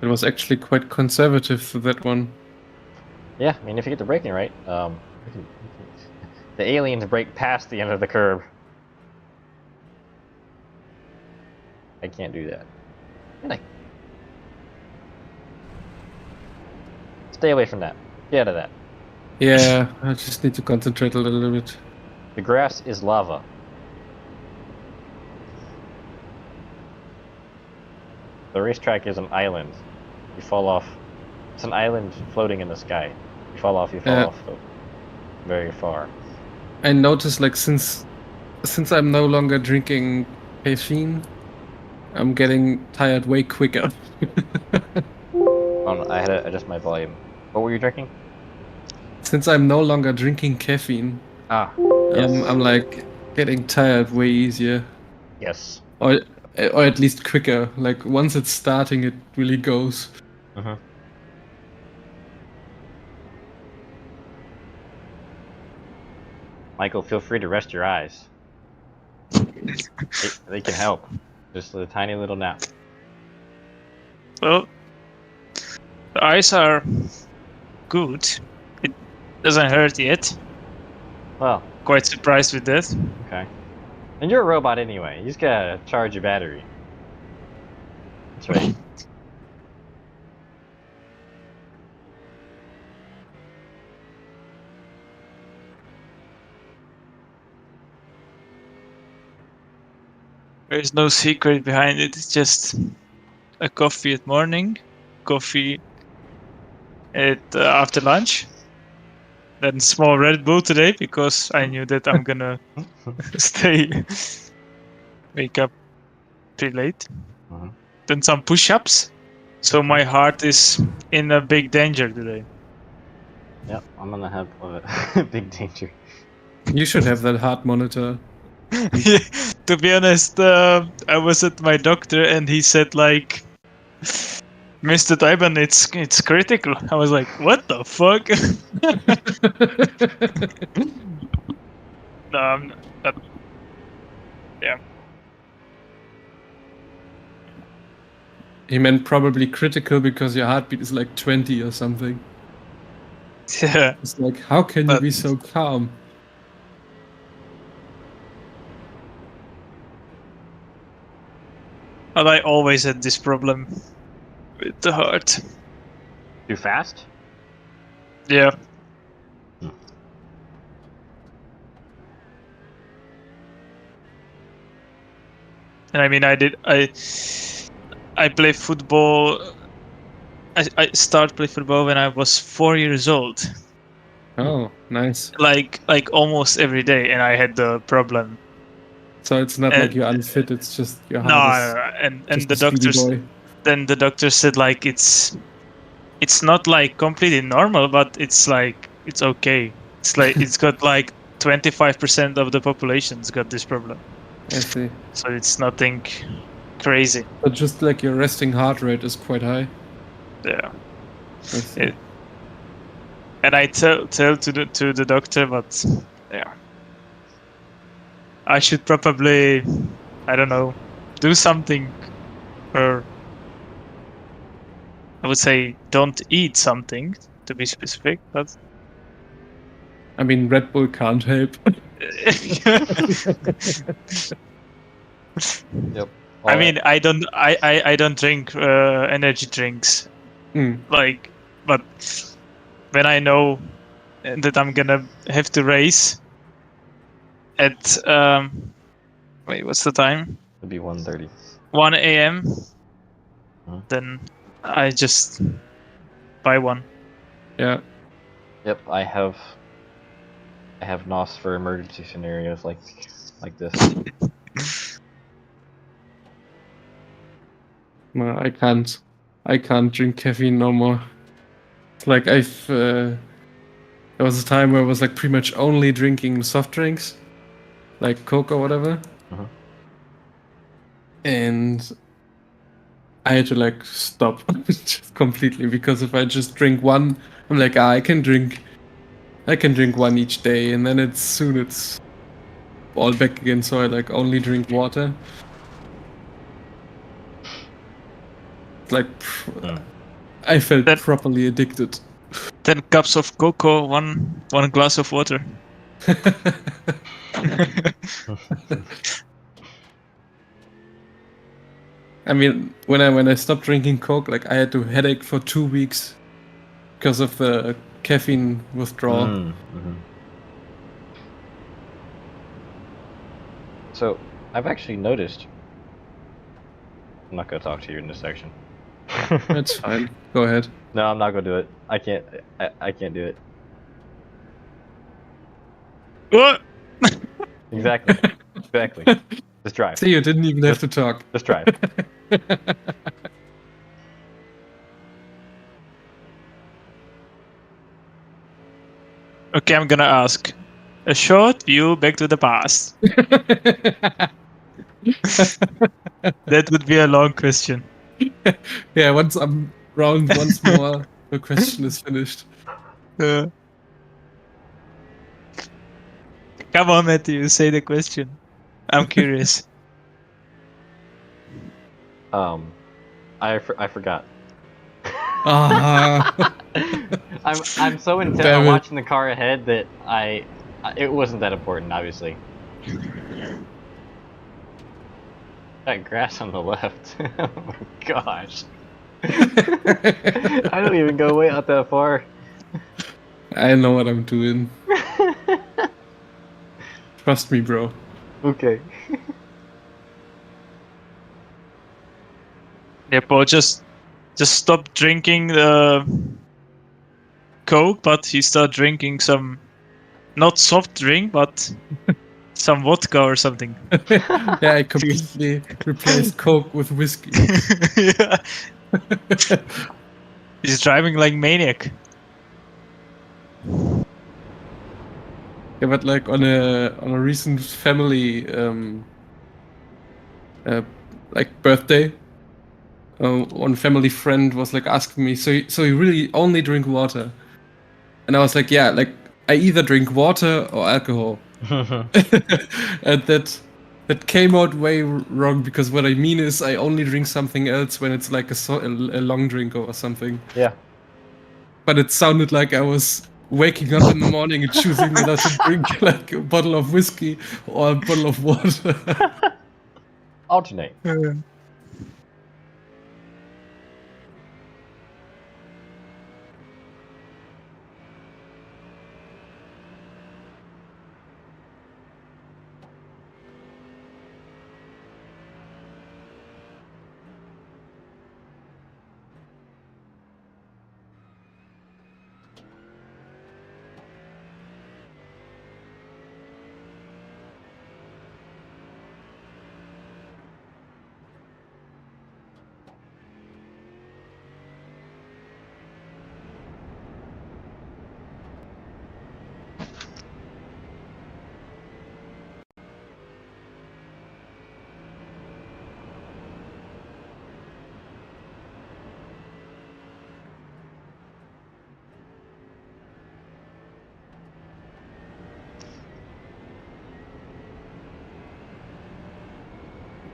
was actually quite conservative for that one. Yeah, I mean, if you get the braking right, the aliens brake past the end of the curve. I can't do that. Stay away from that. Get out of that. Yeah, I just need to concentrate a little bit. The grass is lava. The racetrack is an island. You fall off. It's an island floating in the sky. You fall off very far. I noticed, like, since I'm no longer drinking caffeine, I'm getting tired way quicker. Oh no, I had to adjust my volume. What were you drinking? Since I'm no longer drinking caffeine, Yes. I'm like getting tired way easier. Yes. Or at least quicker. Like, once it's starting, it really goes. Michael, feel free to rest your eyes. They can help. Just a tiny little nap. Well, the eyes are good. It doesn't hurt yet. Well, Quite surprised with that. okay. And you're a robot anyway. You just gotta charge your battery. That's right. There's no secret behind it. It's just a coffee at morning, coffee at after lunch, then small Red Bull today because I knew that I'm gonna wake up pretty late. Then some push-ups. So my heart is in a big danger today. Yep, I'm gonna have a big danger. You should have that heart monitor. Yeah, to be honest, I was at my doctor and he said like, Mr. Taiban, it's critical. I was like, what the fuck? No, I'm not. Yeah. He meant probably critical because your heartbeat is like 20 or something. Yeah. It's like, how can you But- be so calm? But I always had this problem with the heart. Too fast? Yeah. And I mean, I play football. I started play football when I was 4 years old, Oh, nice. like almost every day, and I had the problem. So it's not And- like you're unfit, it's just your No, heart is and just the a speedy doctors boy. then the doctor said like it's not like completely normal, but it's like it's okay. It's like it's got like 25% of the population's got this problem, I see. so it's nothing crazy. But just like your resting heart rate is quite high. Yeah. I see. It- And I tell to the doctor, but yeah, I should probably, I don't know, do something, or I would say don't eat something to be specific. But I mean, Red Bull can't help. Yep. I mean, I don't drink energy drinks, Hmm. like, but when I know that I'm gonna have to race at wait, what's the time? It'd be 1:30. 1 a.m. Mhm. Then I just buy one. Yeah. Yep, I have NOS for emergency scenarios like this. No, I can't drink caffeine no more. It's like there was a time where I was like pretty much only drinking soft drinks, like Coke or whatever. Mhm. And I had to like stop just completely, because if I just drink one, I'm like, I can drink one each day, and then it's all back again. So I like only drink water. It's like I felt That- properly addicted. 10 cups of cocoa, one glass of water. I mean, when I stopped drinking Coke, like I had to headache for 2 weeks because of the caffeine withdrawal. Mhm. So, I've actually noticed. I'm not gonna talk to you in this section. That's fine. Go ahead. No, I'm not gonna do it. I can't. I can't do it. What? Exactly. Exactly. Just drive. See, you didn't even have to talk. Just drive. Okay, I'm gonna ask. A short view back to the past. That would be a long question. Yeah, once I'm round once more, the question is finished. Come on, Matthew, say the question. I'm curious. I forgot. Ah, I'm so intent Damn on it. watching the car ahead that it wasn't that important, obviously. That grass on the left. Oh my gosh. I don't even go way out that far. I know what I'm doing. Trust me, bro. Okay. Yeah, Paul, just stop drinking the Coke, but he start drinking some, not soft drink, but some vodka or something. Yeah, I completely replaced Coke with whiskey. Yeah. He's driving like maniac. Yeah, but like on a recent family like birthday, one family friend was like asking me, so you really only drink water? And I was like, yeah, like I either drink water or alcohol. And that came out way wrong, because what I mean is I only drink something else when it's like a long drink or something. Yeah. But it sounded like I was waking up in the morning and choosing whether to drink like a bottle of whiskey or a bottle of water. Alternate.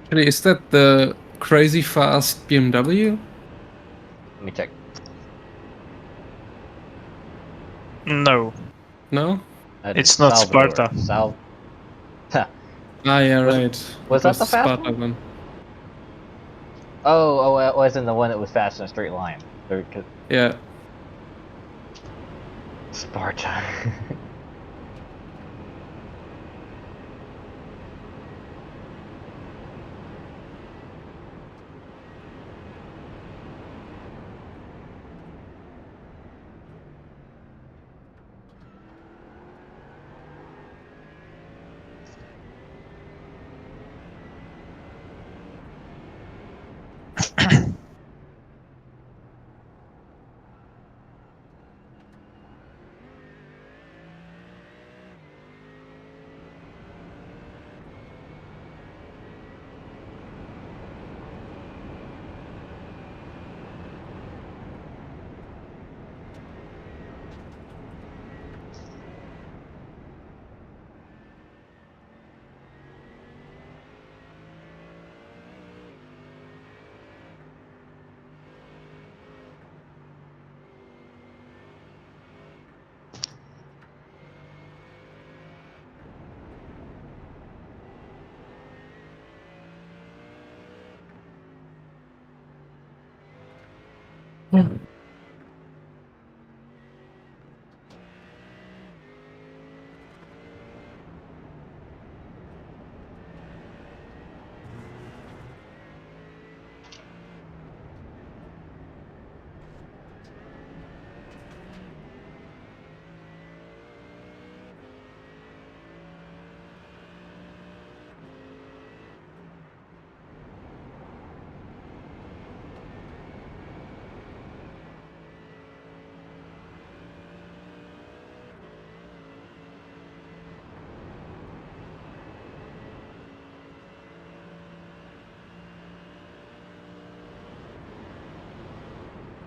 Actually, is that the crazy fast BMW? Let me check. No, No? That it's is not Salvador. Sparta. Ah, yeah, Was- right. was It that the fast Sparta one? Oh, it wasn't the one that was fast in a straight line. Yeah. Sparta.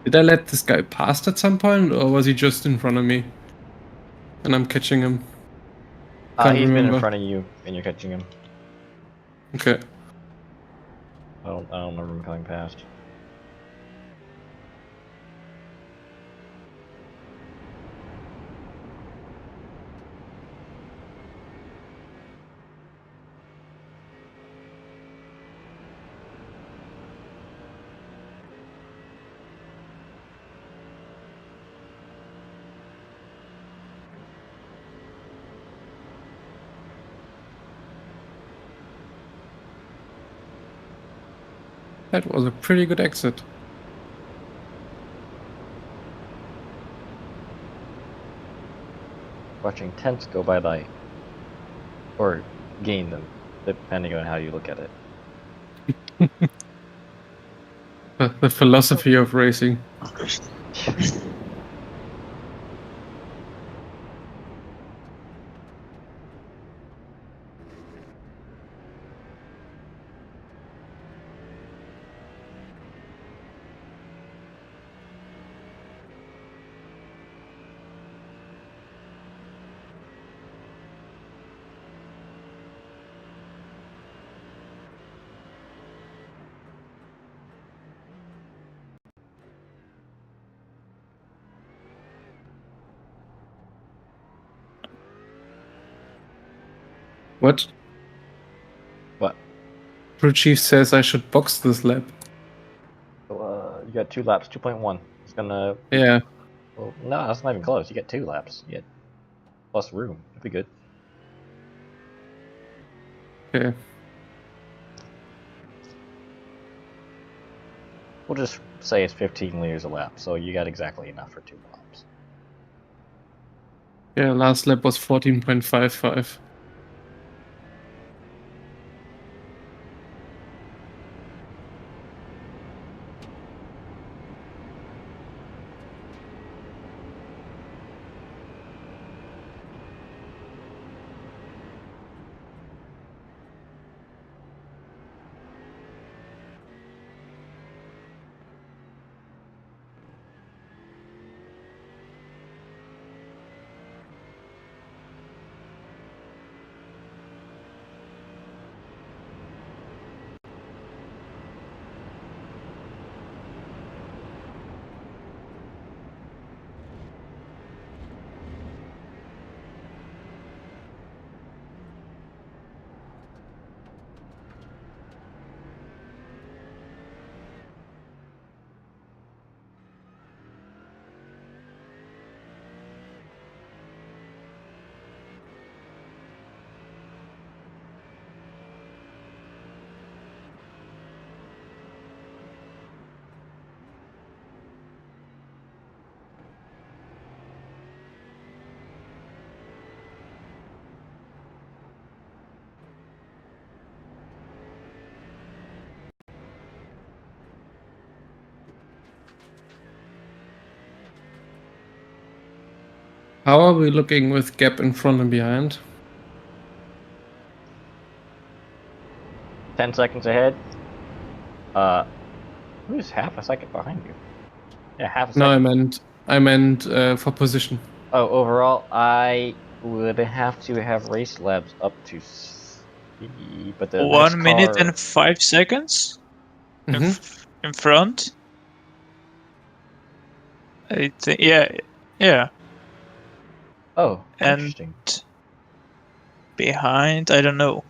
Did I let this guy past at some point, or was he just in front of me? And I'm catching him. Can't He's been in remember. front of you, and you're catching him. Okay. I don't remember him coming past. That was a pretty good exit. Watching tents go bye-bye. Or gain them, depending on how you look at it. The philosophy of racing. What? What? Crew chief says I should box this lap. So, you got 2 laps, 2.1. It's gonna. Yeah. Well, no, that's not even close. You get 2 laps. You get plus room. It'll be good. Okay. We'll just say it's 15 liters a lap, so you got exactly enough for 2 laps. Yeah, last lap was 14.55. How are we looking with gap in front and behind? 10 seconds ahead. Who's half a second behind you? Yeah, half a second. No, I meant for position. Oh, overall, I would have to have race laps up to C, but the 1 next minute car... and 5 seconds Mhm. in front. I think, yeah. Oh, And interesting. behind, I don't know,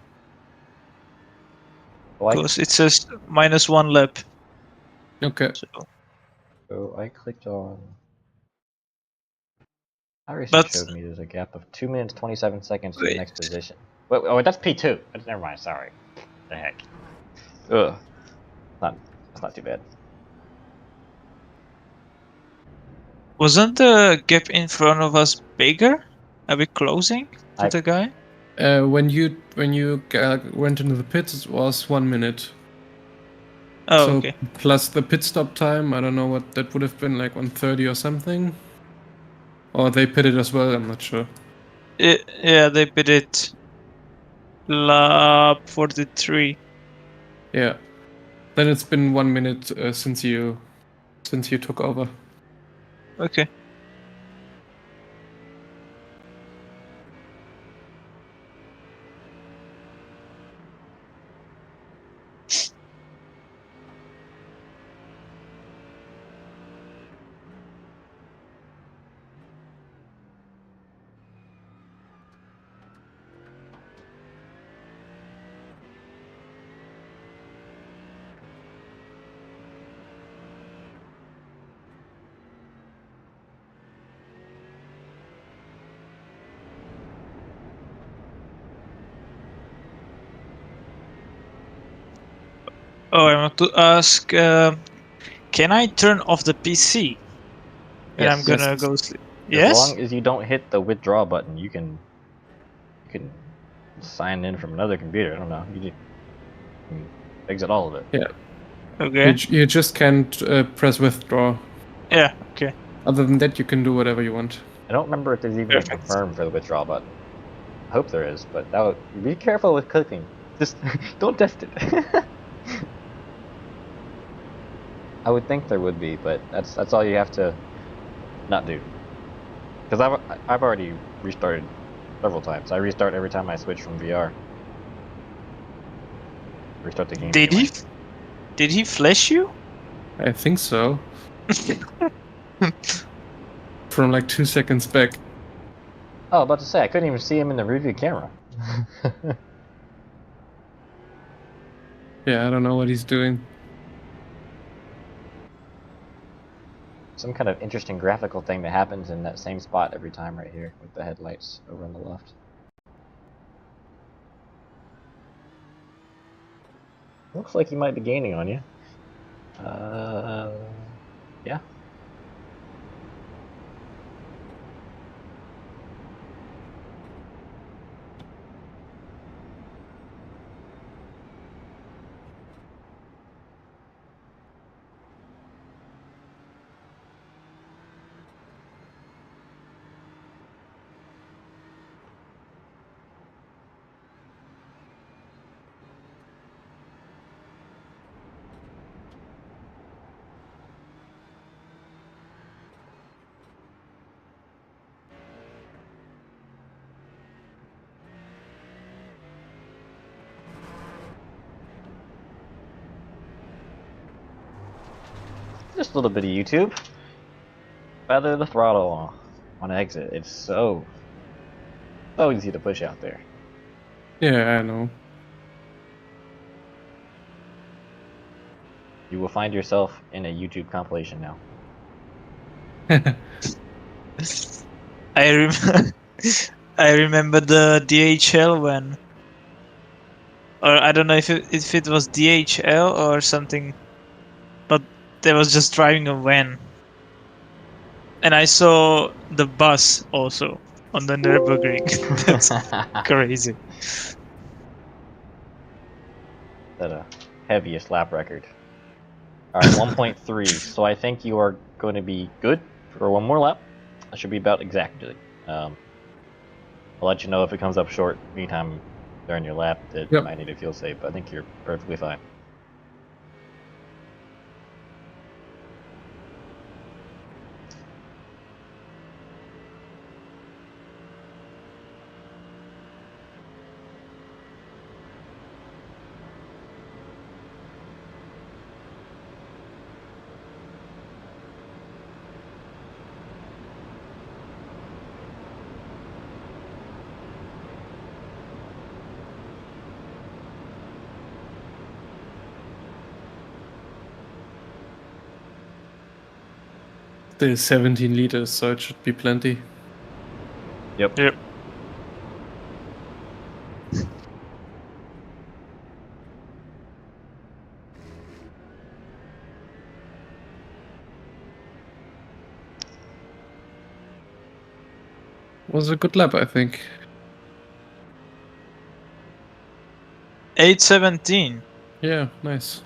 Well, because it says -1 lap. Okay. so I clicked on... iRacing But- showed me there's a gap of 2 minutes 27 seconds to the Wait. next position. Wait, oh, that's P2. Never mind, sorry. The heck. Ugh. That's not too bad. Wasn't the gap in front of us bigger? Are we closing to the guy? When you went into the pits, it was 1 minute. Oh, So okay. plus the pit stop time, I don't know what that would have been, like 1:30 or something. Or they pitted as well, I'm not sure. Yeah, they bid it lap 43. Yeah. Then it's been 1 minute since you took over. Okay. Oh, I want to ask, can I turn off the PC? And Yes. I'm gonna Yes. go sleep. As Yes? long as you don't hit the withdraw button, you can sign in from another computer. I don't know. You can exit all of it. Yeah. Okay. You just can't press withdraw. Yeah, okay. Other than that, you can do whatever you want. I don't remember if there's even a Perfect. confirm for the withdraw button. I hope there is, but that would be careful with clicking. Just don't test it. I would think there would be, but that's all you have to not do. Because I've already restarted several times. I restart every time I switch from VR. Restart the game. Did he flash you? I think so. From like 2 seconds back. Oh, about to say I couldn't even see him in the review camera. Yeah, I don't know what he's doing. Some kind of interesting graphical thing that happens in that same spot every time right here with the headlights over on the left. Looks like he might be gaining on you. Yeah. Just a little bit of YouTube. Feather the throttle on exit. It's so easy to push out there. Yeah, I know. You will find yourself in a YouTube compilation now. I remember the DHL when, or I don't know if it was DHL or something, but they was just driving a van, and I saw the bus also on the Nürburgring. That's crazy. That heaviest lap record. Alright, 1.3. So I think you are going to be good for one more lap. That should be about exactly. I'll let you know if it comes up short anytime during your lap that Yep. might need to feel safe, but I think you're perfectly fine. Still 17 liters, so it should be plenty. Yep. Yep. Was a good lap, I think. 8:17 Yeah, nice.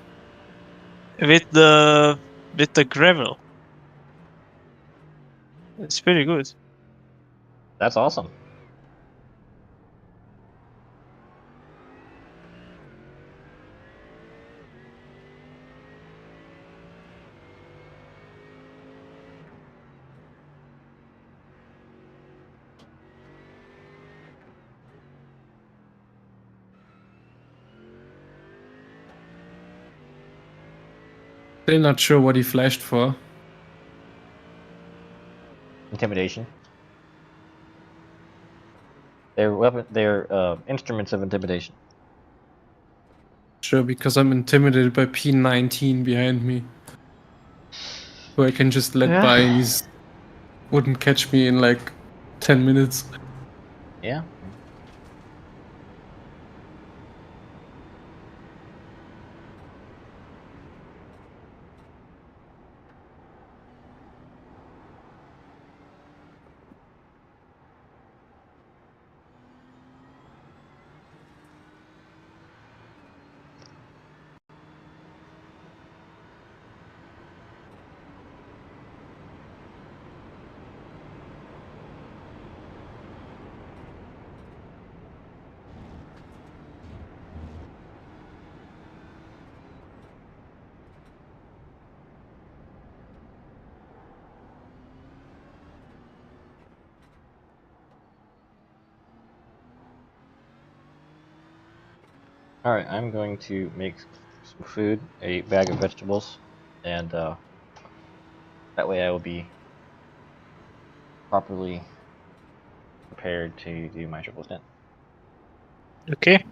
with the gravel. It's pretty good. That's awesome. Still not sure what he flashed for. Intimidation. They're instruments of intimidation. Sure, because I'm intimidated by P19 behind me. So I can just let by and he's wouldn't catch me in like 10 minutes. Yeah. Alright, I'm going to make some food, a bag of vegetables, and that way I will be properly prepared to do my triple stint. Okay.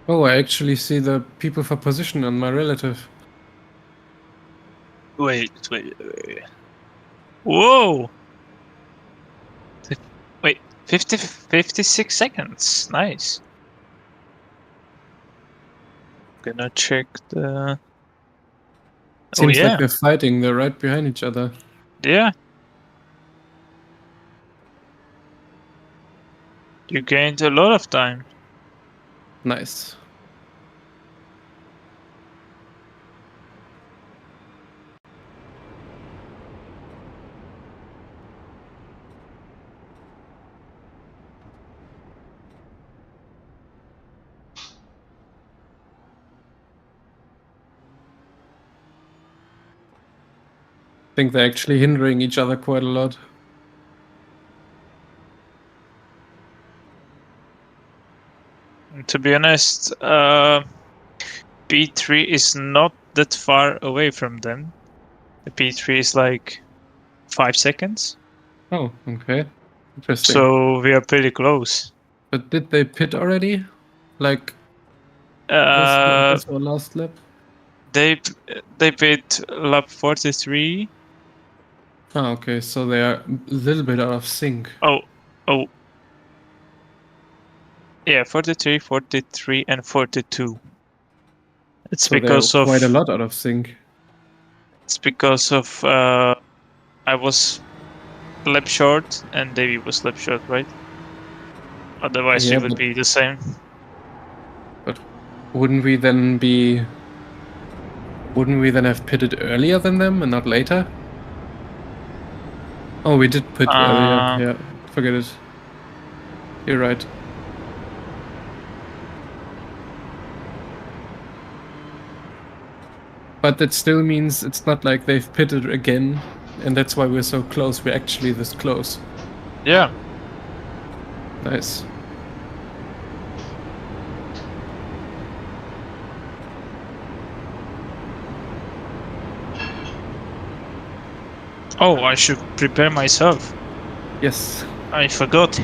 Oh, I actually see the people for position on my relative. Wait. Whoa! Wait, 56 seconds. Nice. Gonna check the... Seems like yeah. they're fighting. They're right behind each other. Yeah. You gained a lot of time. Nice. I think they're actually hindering each other quite a lot. To be honest, P3 is not that far away from them. The P3 is like 5 seconds. Oh, okay. Interesting. So we are pretty close. But did they pit already? Like this or last lap? They pit lap 43. Oh, okay. So they are a little bit out of sync. Oh. Yeah, 43, 43, and 42. It's So because they're of quite a lot out of sync. It's because of I was lap short and Davey was lap short, right? Otherwise, Yeah, we would but- be the same. Wouldn't we then have pitted earlier than them and not later? Oh, we did pit earlier. Yeah, forget it. You're right. But that still means it's not like they've pitted again, and that's why we're so close. We're actually this close. Yeah. Nice. Oh, I should prepare myself. Yes. I forgot.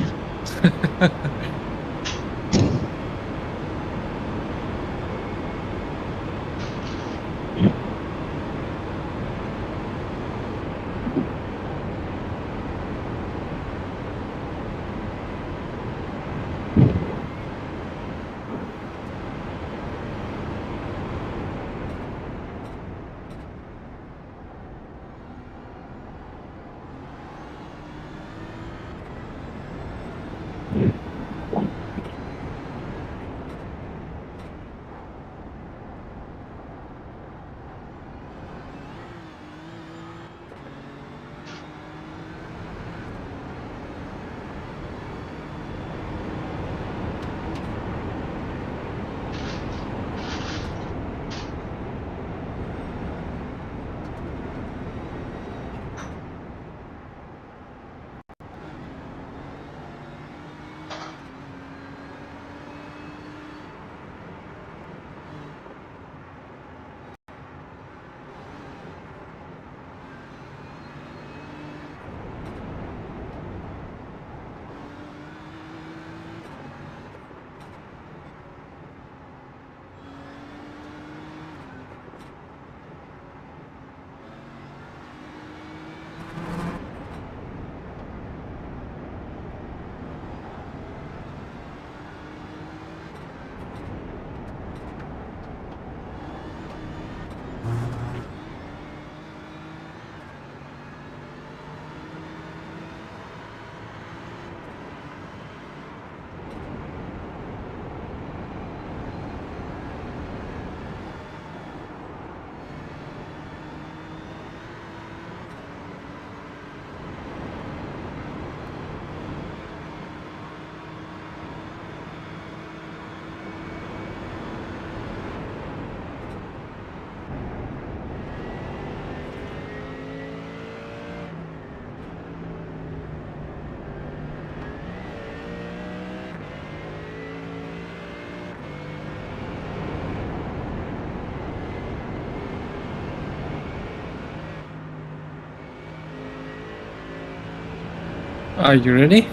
Are you ready?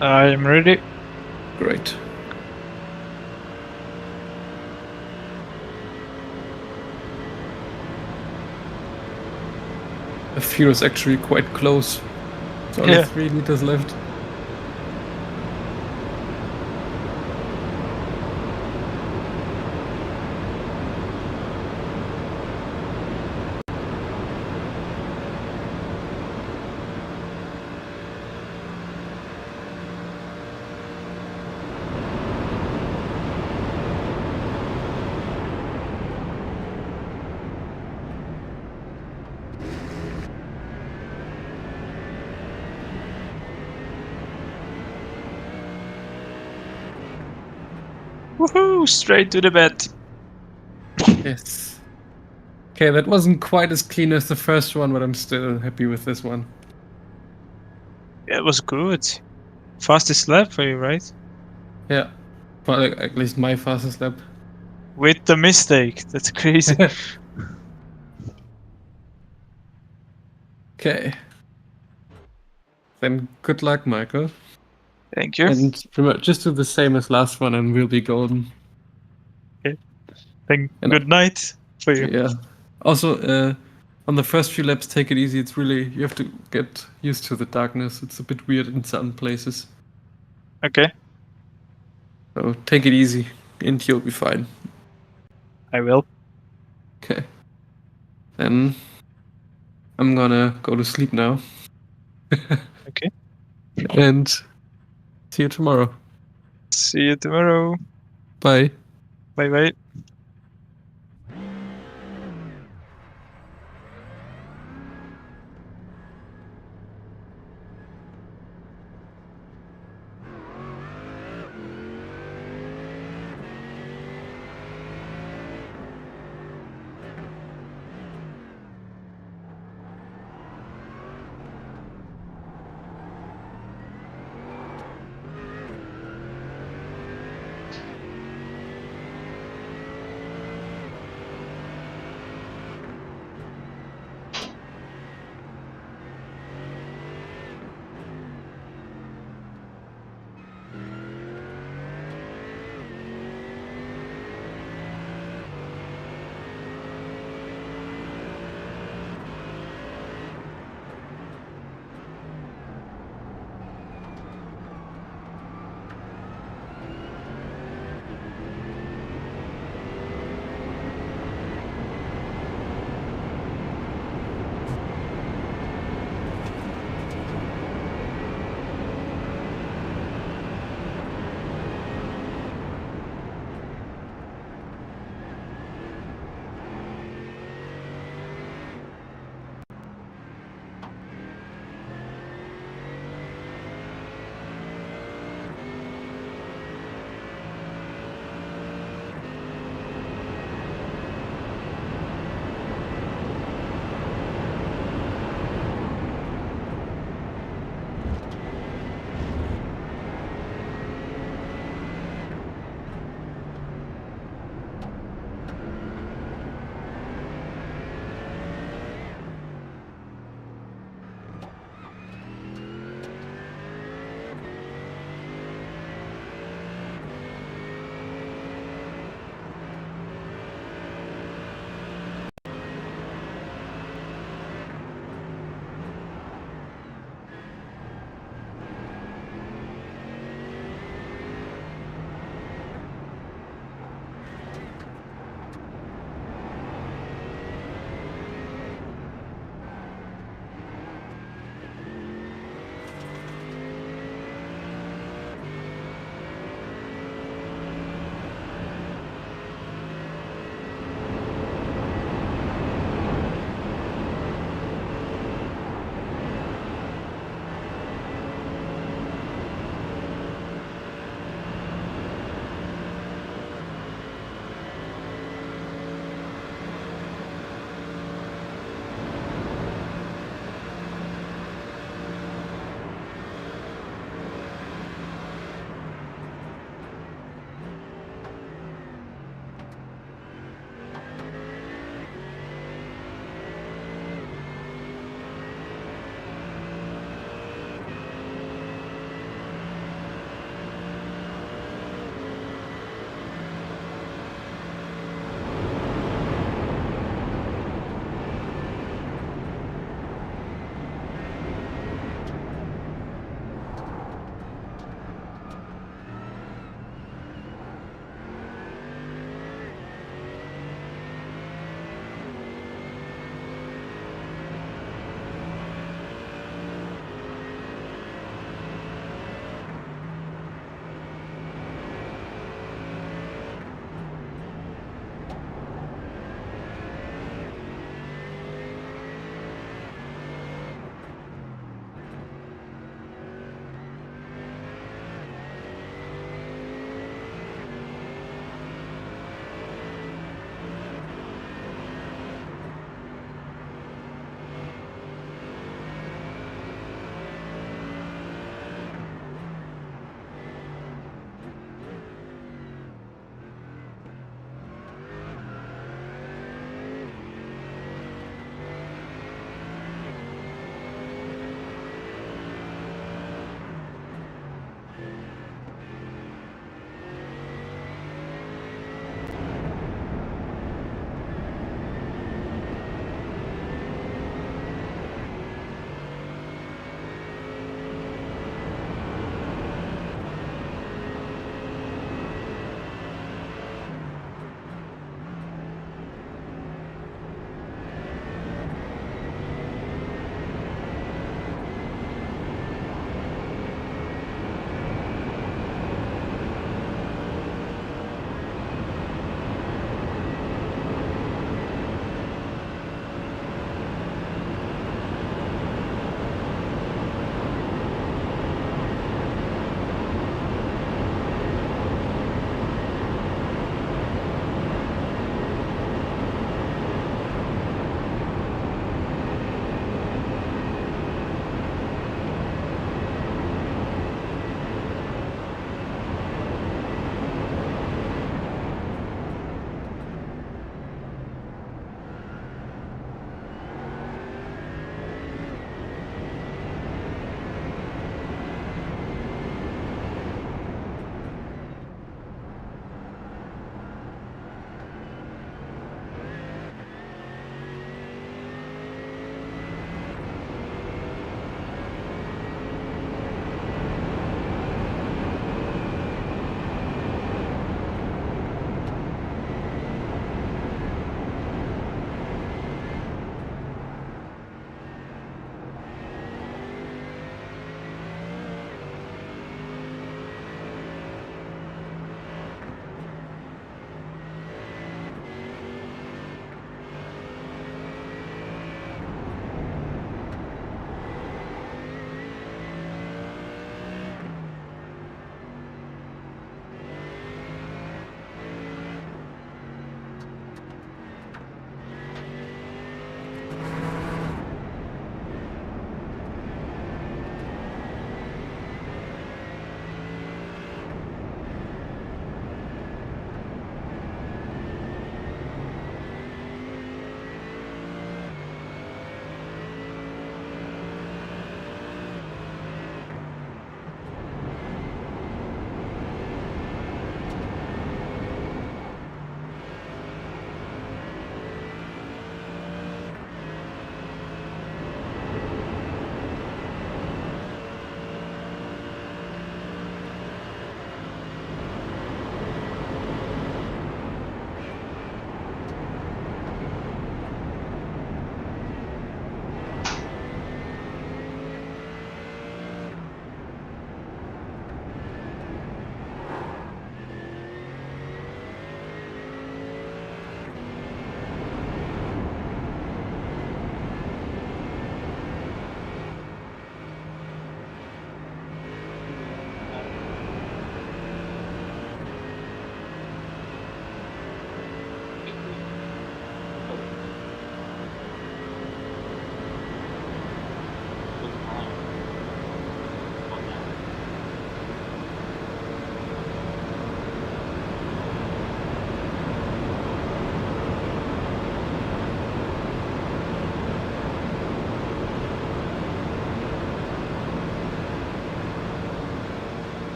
I'm ready. Great. The fuel is actually quite close. It's only Yeah. 3 liters left. Woohoo! Straight to the bed. Yes. Okay, that wasn't quite as clean as the first one, but I'm still happy with this one. Yeah, it was good. Fastest lap for you, right? Yeah. Well, at least my fastest lap. With the mistake. That's crazy. Okay. Then good luck, Michael. Thank you. And remember, just do the same as last one and we'll be golden. Then And- good night for you. Yeah. Also, on the first few laps, take it easy. It's really, you have to get used to the darkness. It's a bit weird in some places. Okay, So take it easy and you'll be fine. I will. Okay. Then I'm gonna go to sleep now. Okay. And see you tomorrow. See you tomorrow. Bye. Bye bye.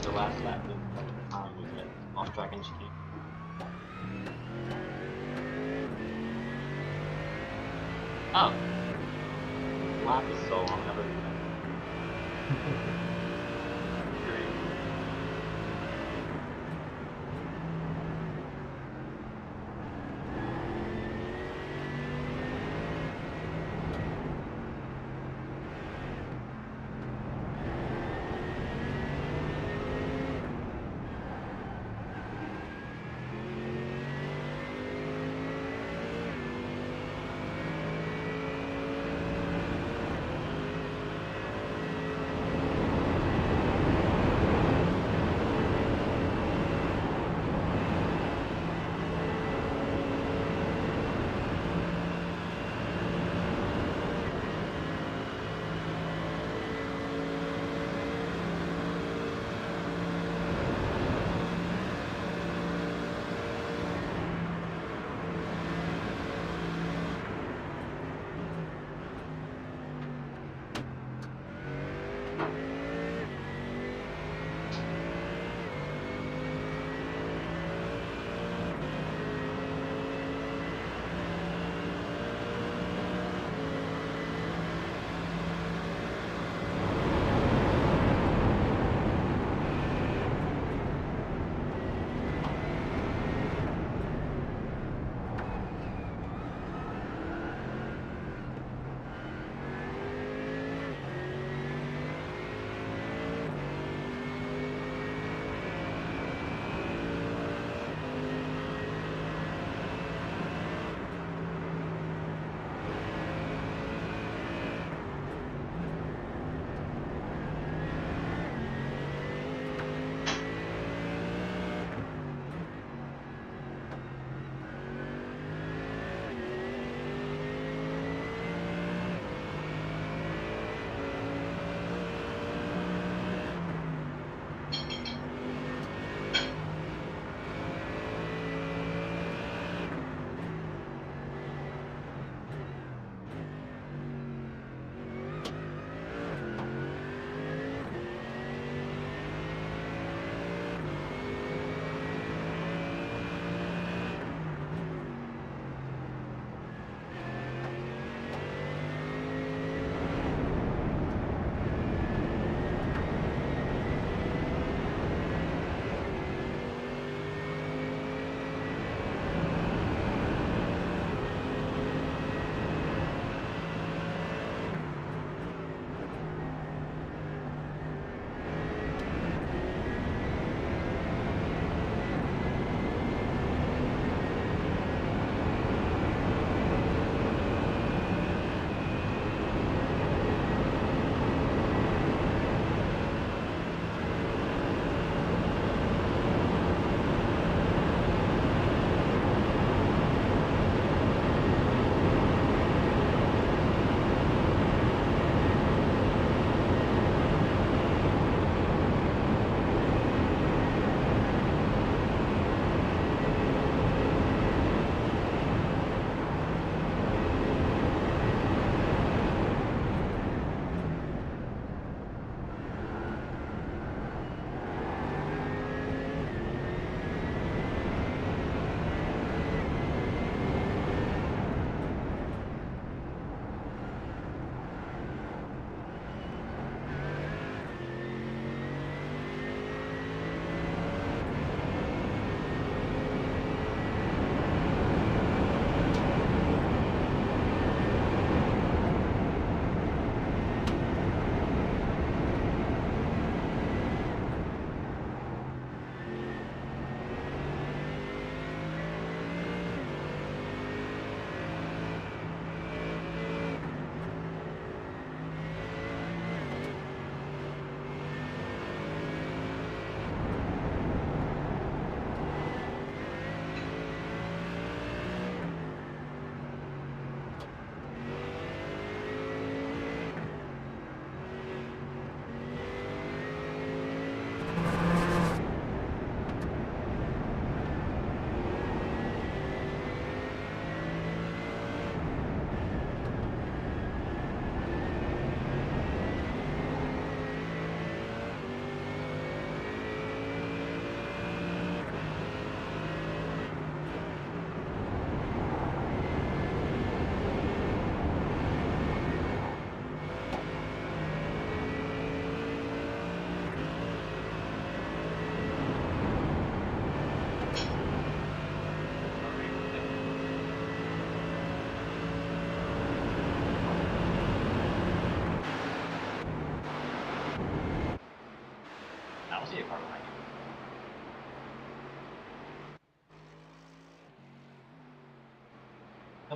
The last lap, the time was it off track and chicane. Oh, lap is so long. Never do that. Great.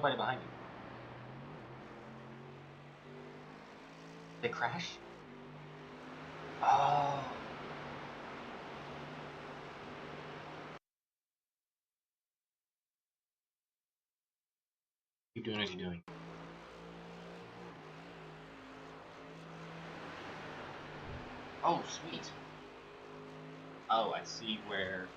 nobody behind you. They crash? Oh. Keep doing as you're doing. Oh, sweet. Oh, I see where...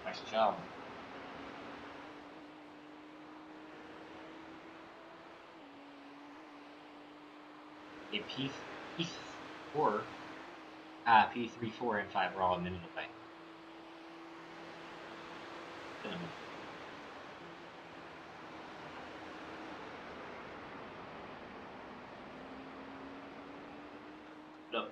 Nice job. A P4, P3, 4, and 5 are all minimal pay. Minimum. No.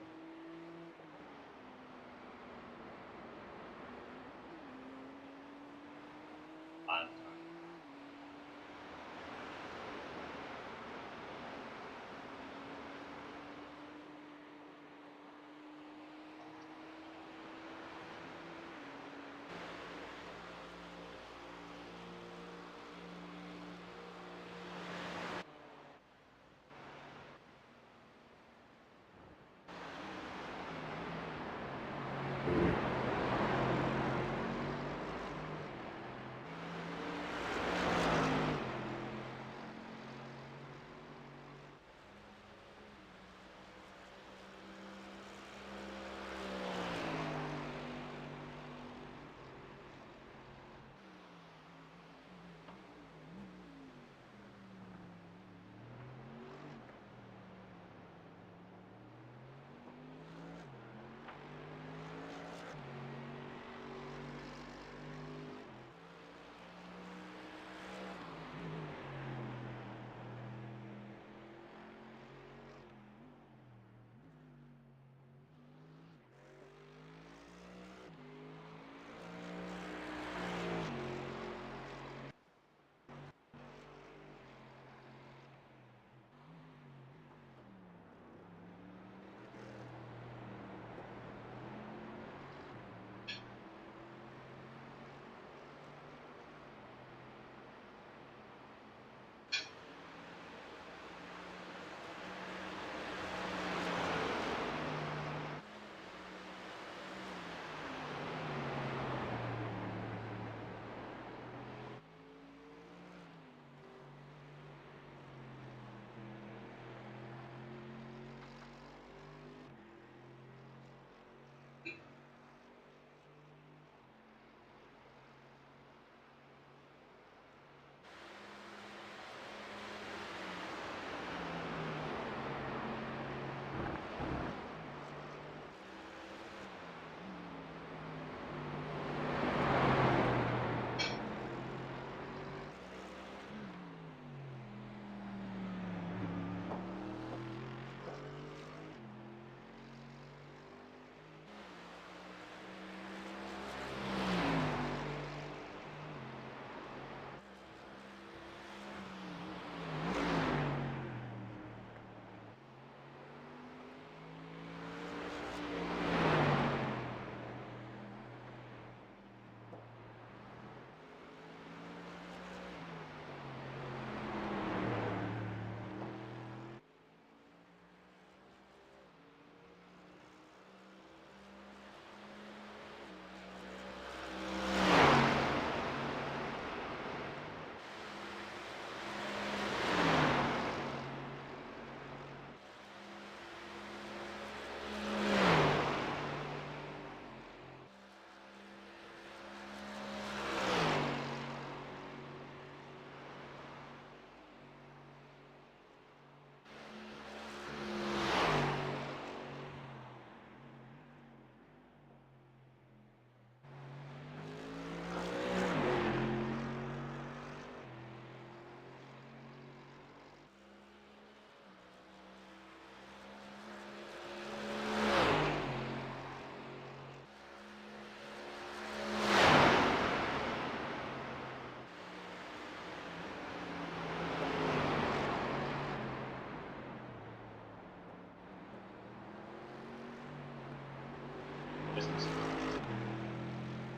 Business.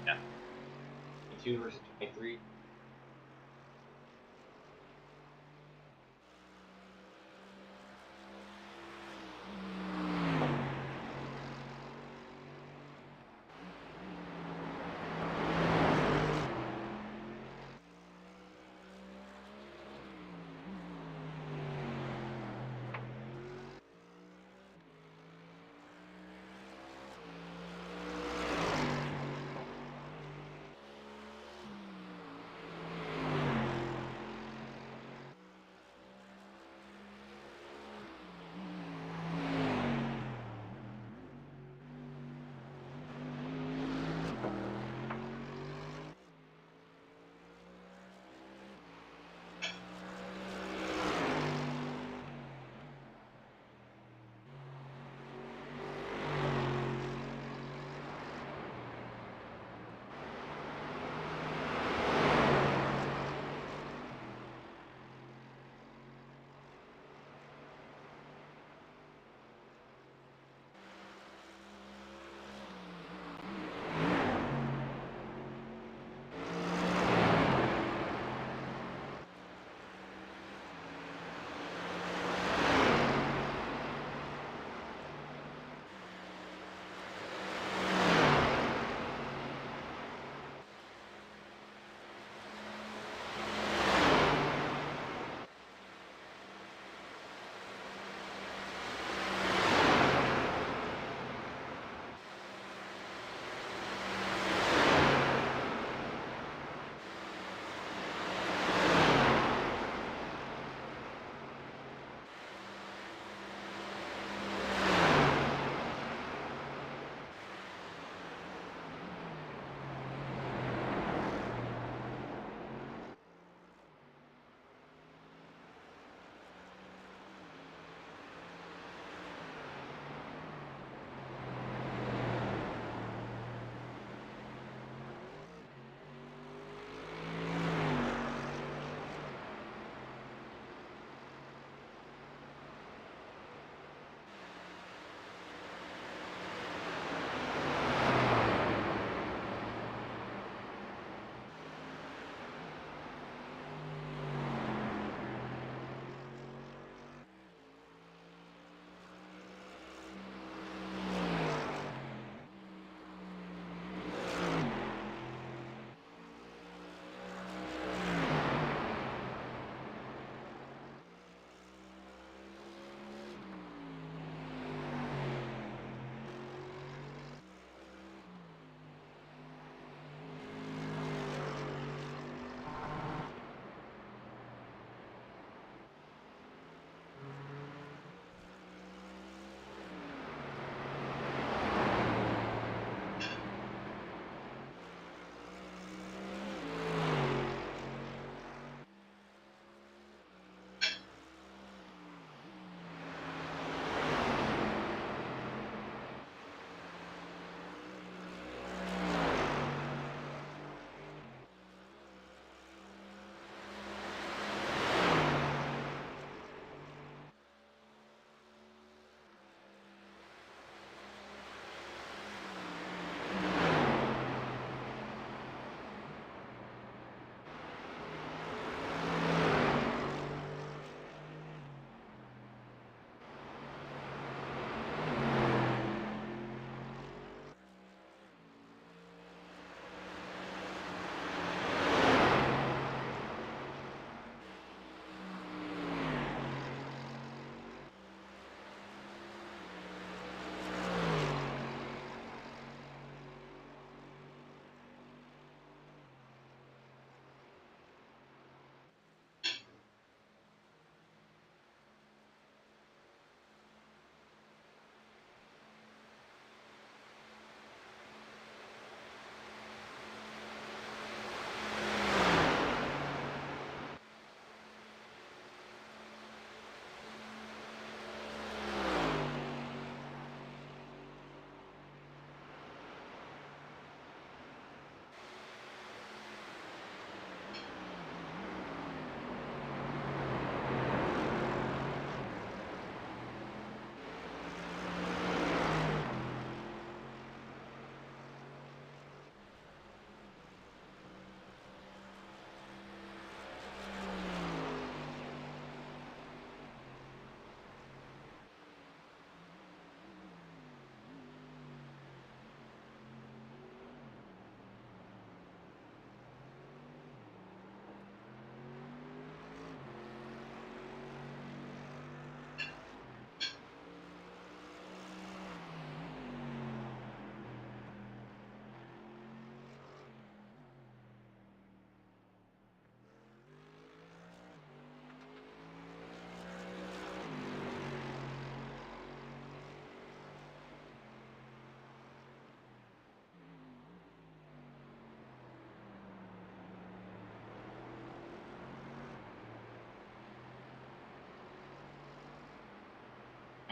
Yeah. 22 versus 23.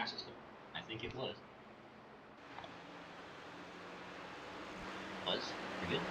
track system. I think it was. You're good.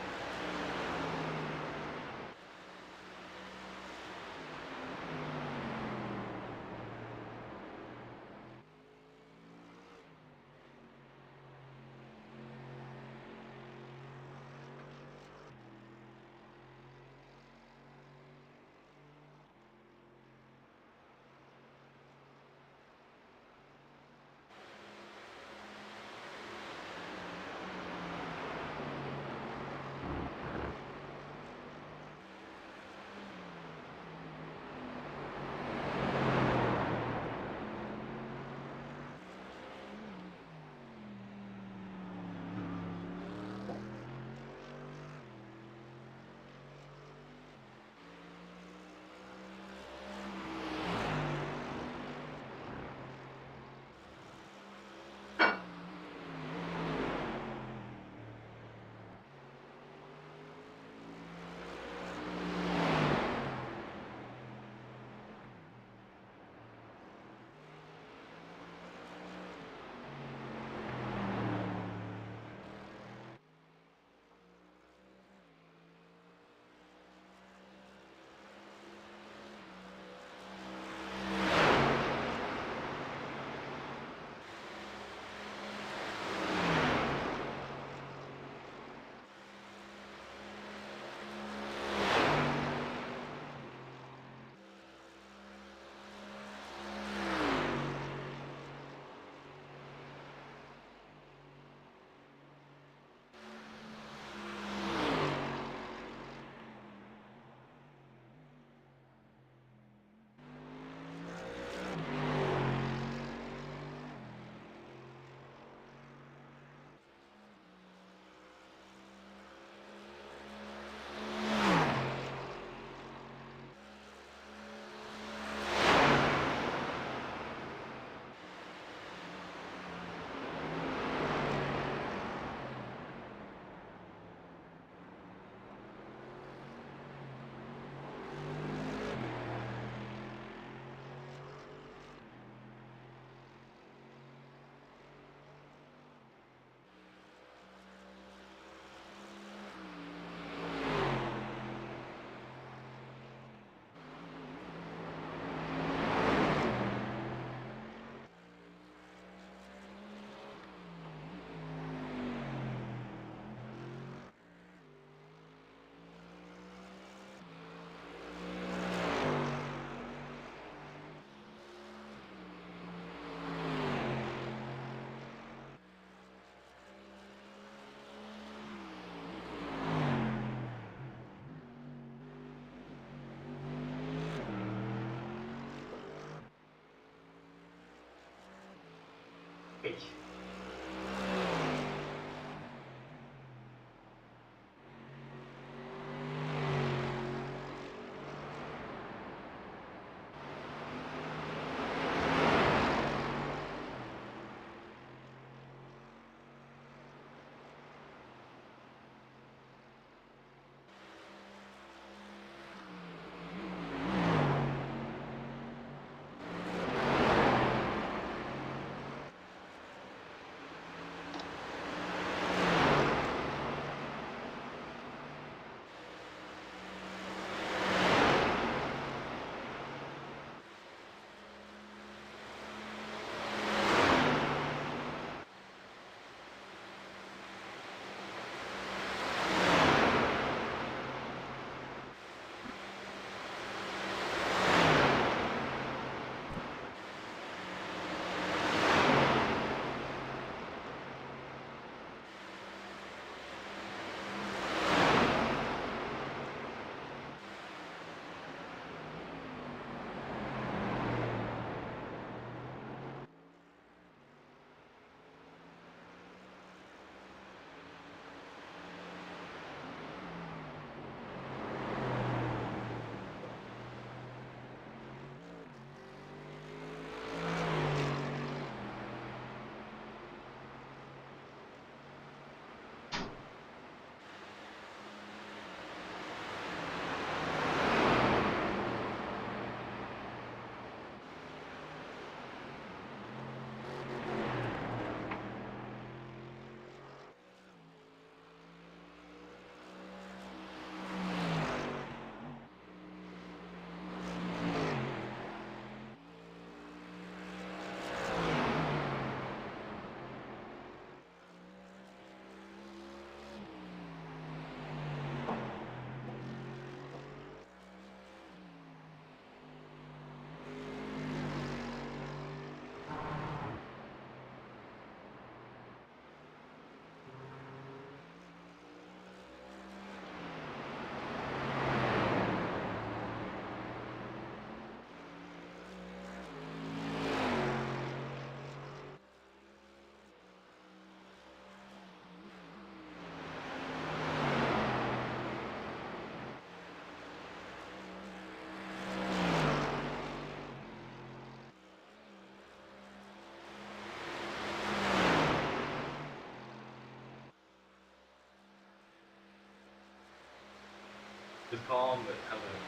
was calm, but kind of.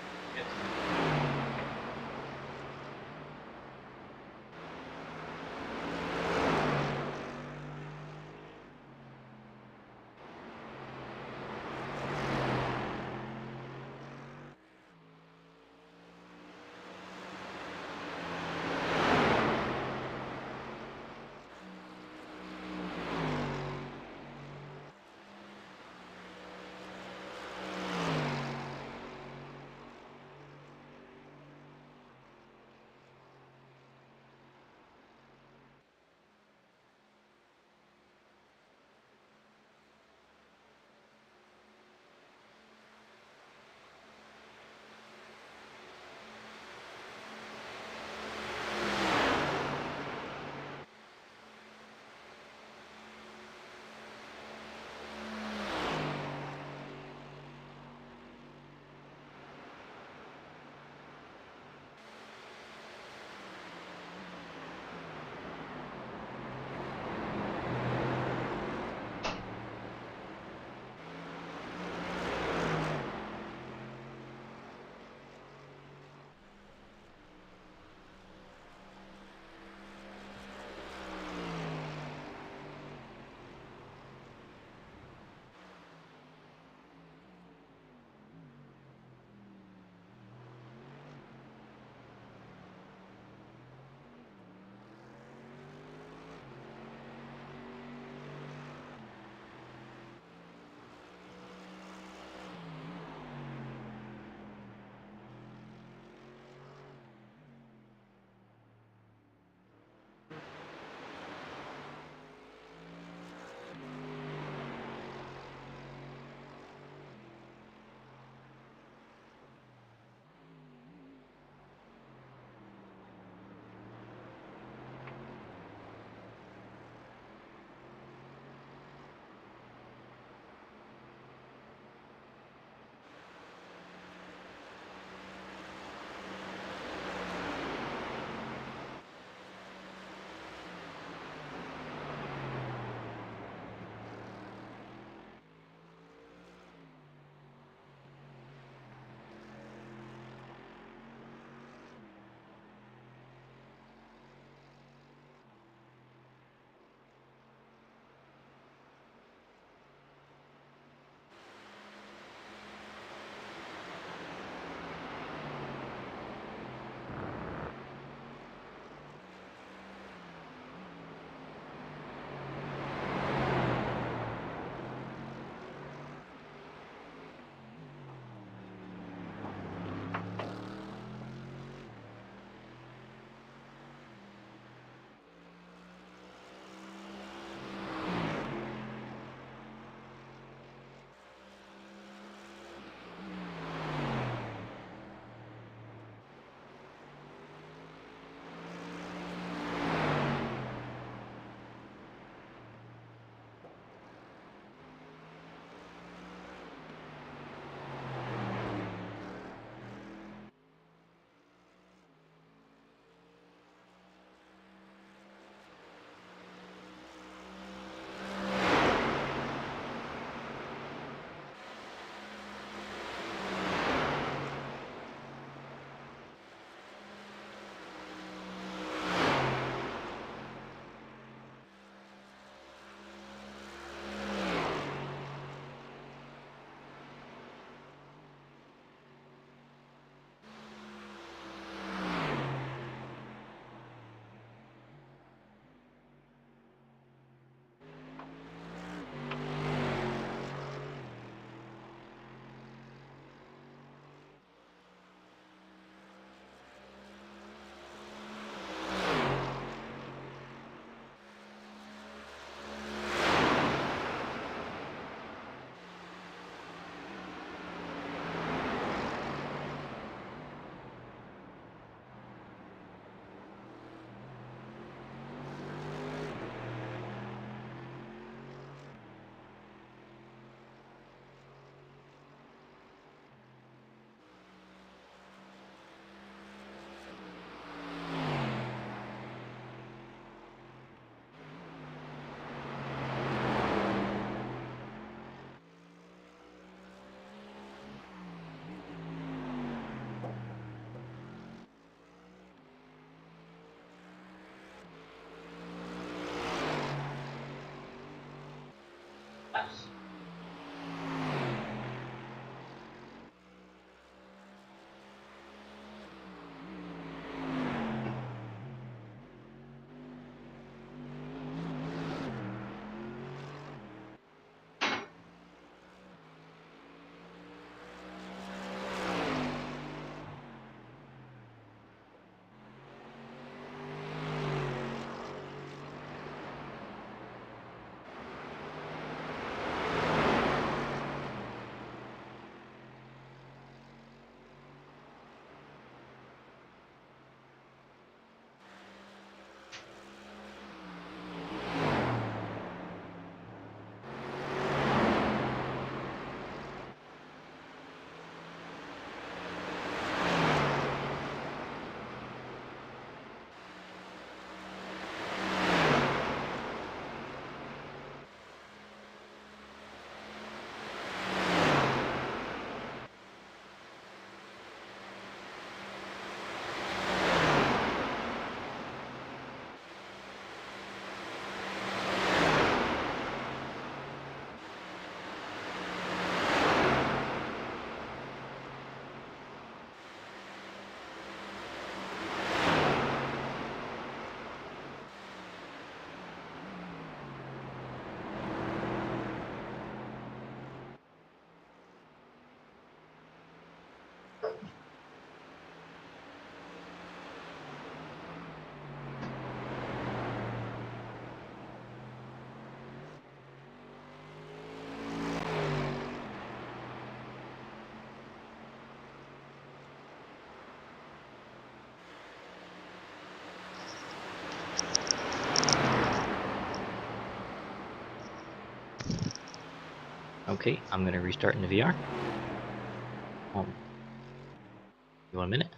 laps. Okay, I'm gonna restart in the VR. You want a minute?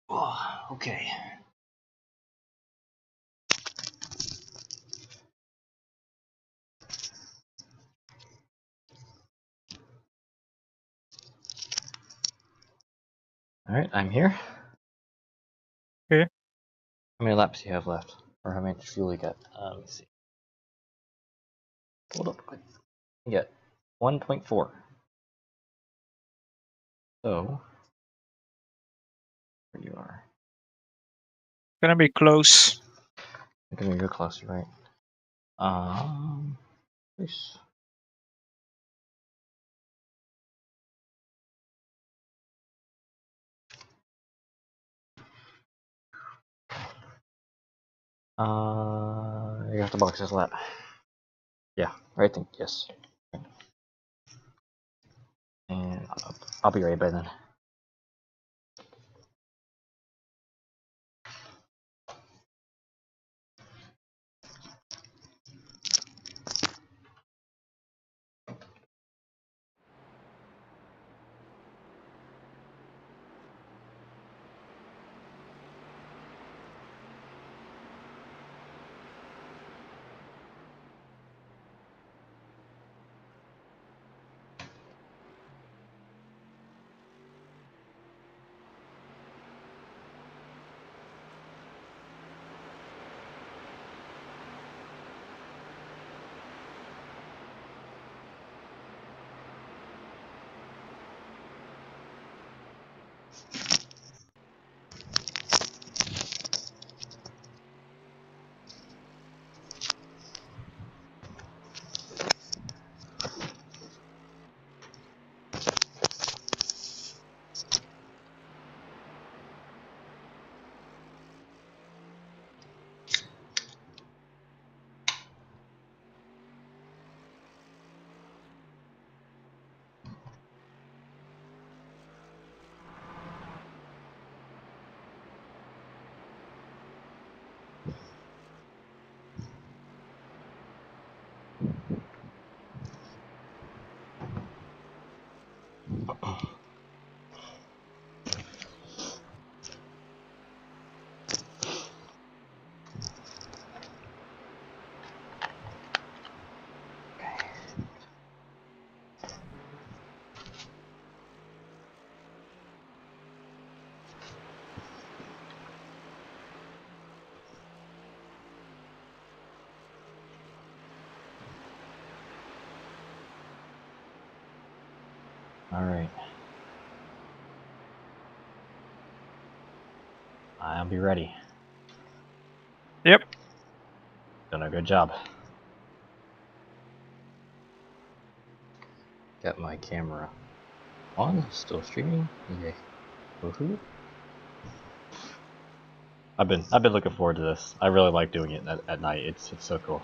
Oh, okay. Alright, I'm here. Okay. How many laps do you have left? Or how much fuel you got? Let me see. Hold up quick. You got 1.4. So, where you are. Gonna be close. You're gonna go closer, right? Nice. You got the boxes lap. Yeah, I think yes. And I'll be ready by then. Alright. I'll be ready. Yep. Done a good job. Got my camera on, still streaming. Yay. Woohoo. I've been looking forward to this. I really like doing it at night. It's so cool.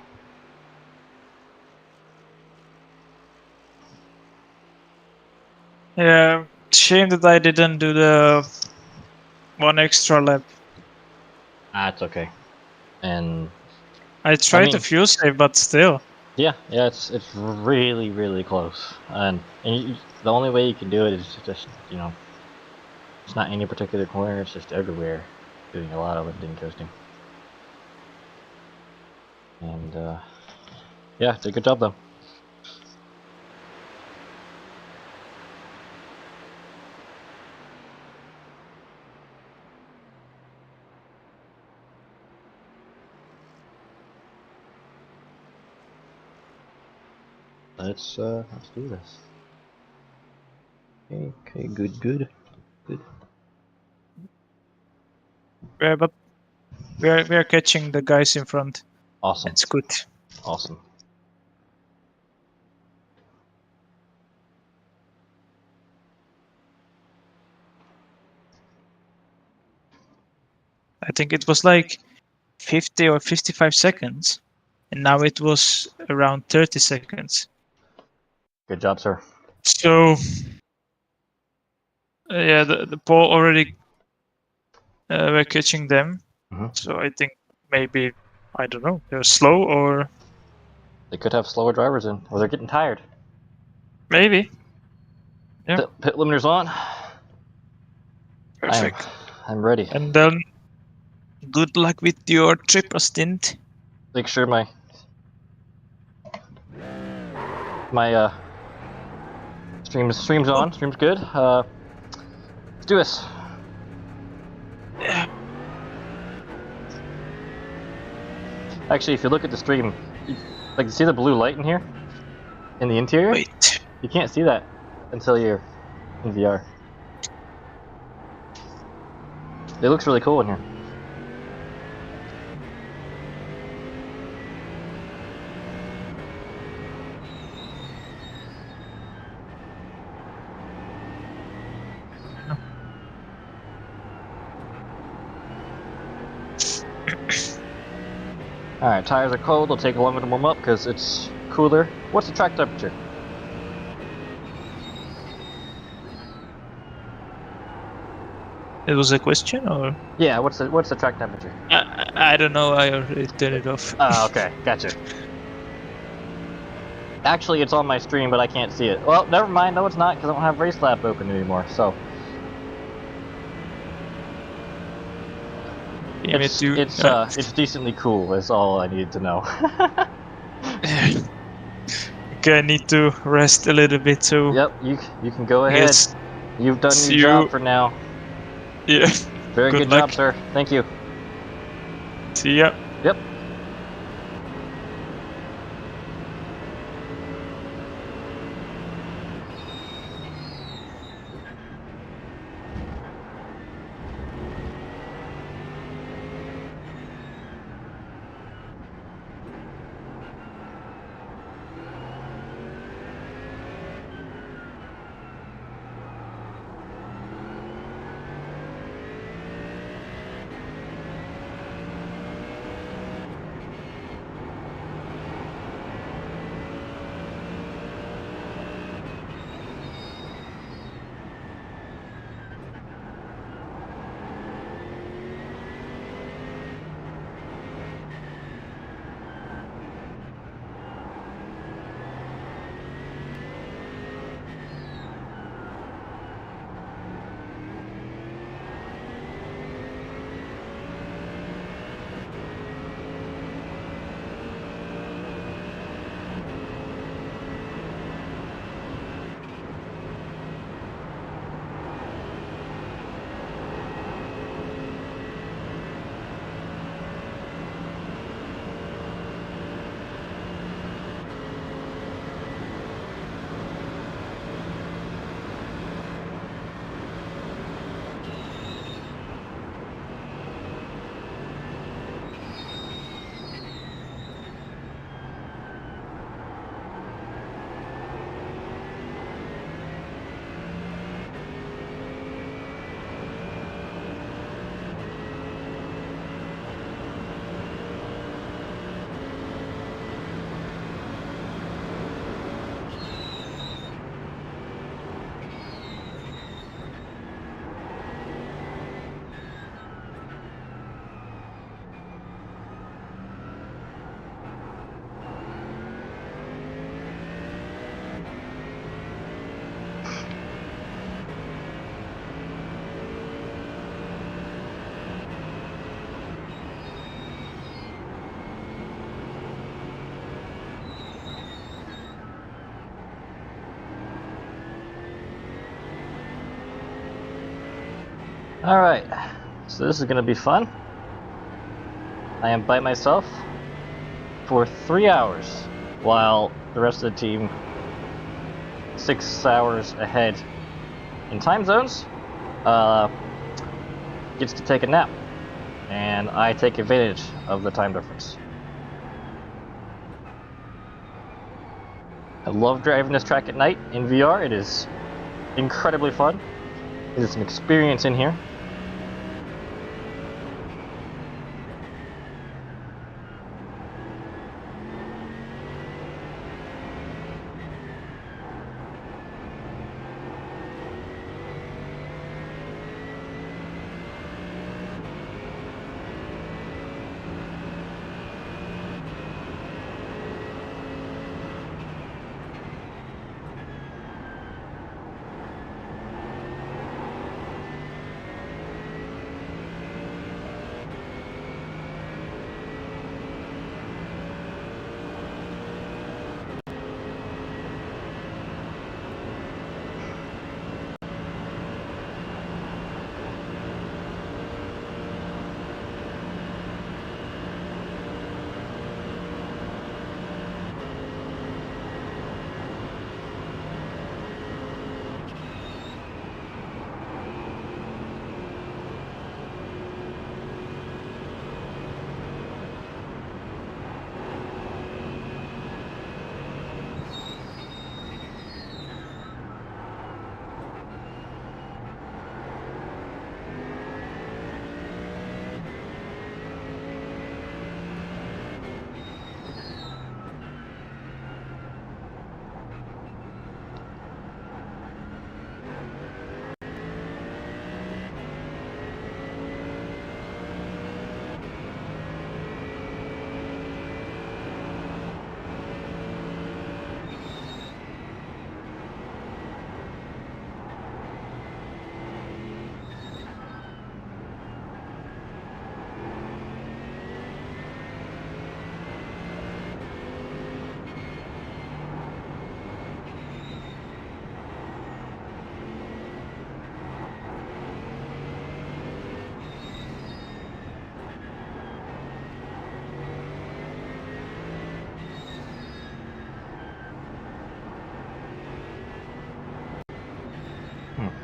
Yeah. Shame that I didn't do the one extra lap. It's okay. And I tried to mean- fuel save, but still. yeah, it's really close. And the only way you can do it is just it's not any particular corner. It's just everywhere, doing a lot of lifting, coasting. And yeah, did a good job though. Let's do this. Okay, good. Yeah, but we are catching the guys in front. Awesome. It's good. Awesome. I think it was like 50 or 55 seconds, and now it was around 30 seconds. Good job, sir. So, yeah, the Paul already were catching them. Mhm. So I think maybe, I don't know, they're slow or They could have slower drivers in, or they're getting tired. maybe. Yeah. Pit limiters on. Perfect. I'm ready. And good luck with your trip, Stint. Make sure my stream's on. Stream's good. Let's do this. Yeah. Actually, if you look at the stream, you see the blue light in here, in the interior. Wait. You can't see that until you're in VR. It looks really cool in here. Alright, tires are cold, they'll take longer to warm up because it's cooler. What's the track temperature? It was a question, or? Yeah, what's the track temperature? I don't know, I already turned it off. Oh, okay, gotcha. Actually, it's on my stream, but I can't see it. Well, never mind, no it's not, because I don't have Race Lab open anymore, so... Damn It's decently cool, is all I need to know. Okay, I need to rest a little bit, so... Yep, you can go ahead. Yes. You've done See your you. job for now. Yeah. Very Good good job, luck. sir. Thank you. See ya. Yep. Alright, so this is going to be fun. I am by myself for 3 hours, while the rest of the team 6 hours ahead in time zones gets to take a nap, and I take advantage of the time difference. I love driving this track at night in VR. It is incredibly fun. It is an experience in here.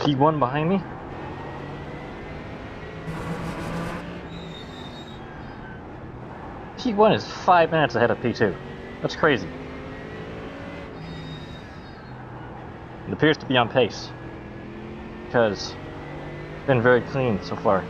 P1 behind me? P1 is 5 minutes ahead of P2. That's crazy. It appears to be on pace. Because it's been very clean so far.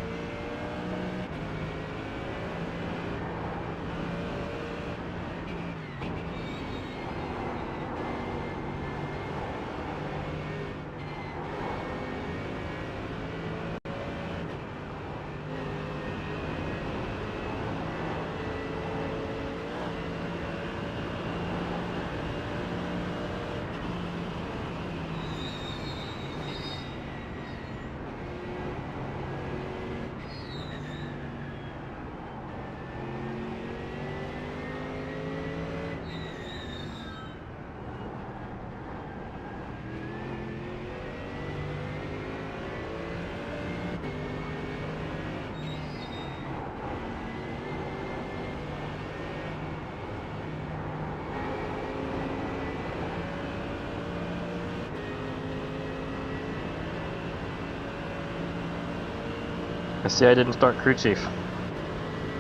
I see I didn't start crew chief.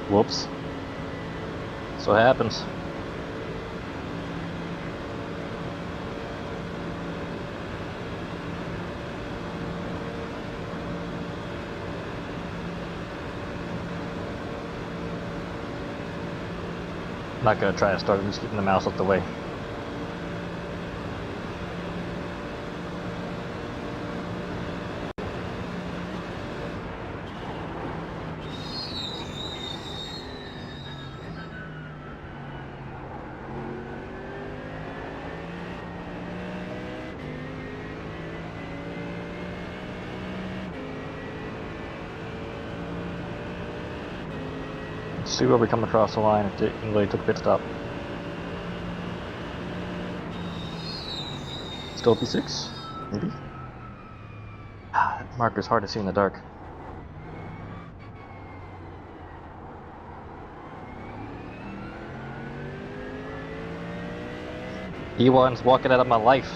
Whoops. So it happens. I'm not gonna try to start, I'm just keeping the mouse out the way. See where we come across the line if England took a pit stop. Still P6? Maybe? That marker's hard to see in the dark. E1's walking out of my life.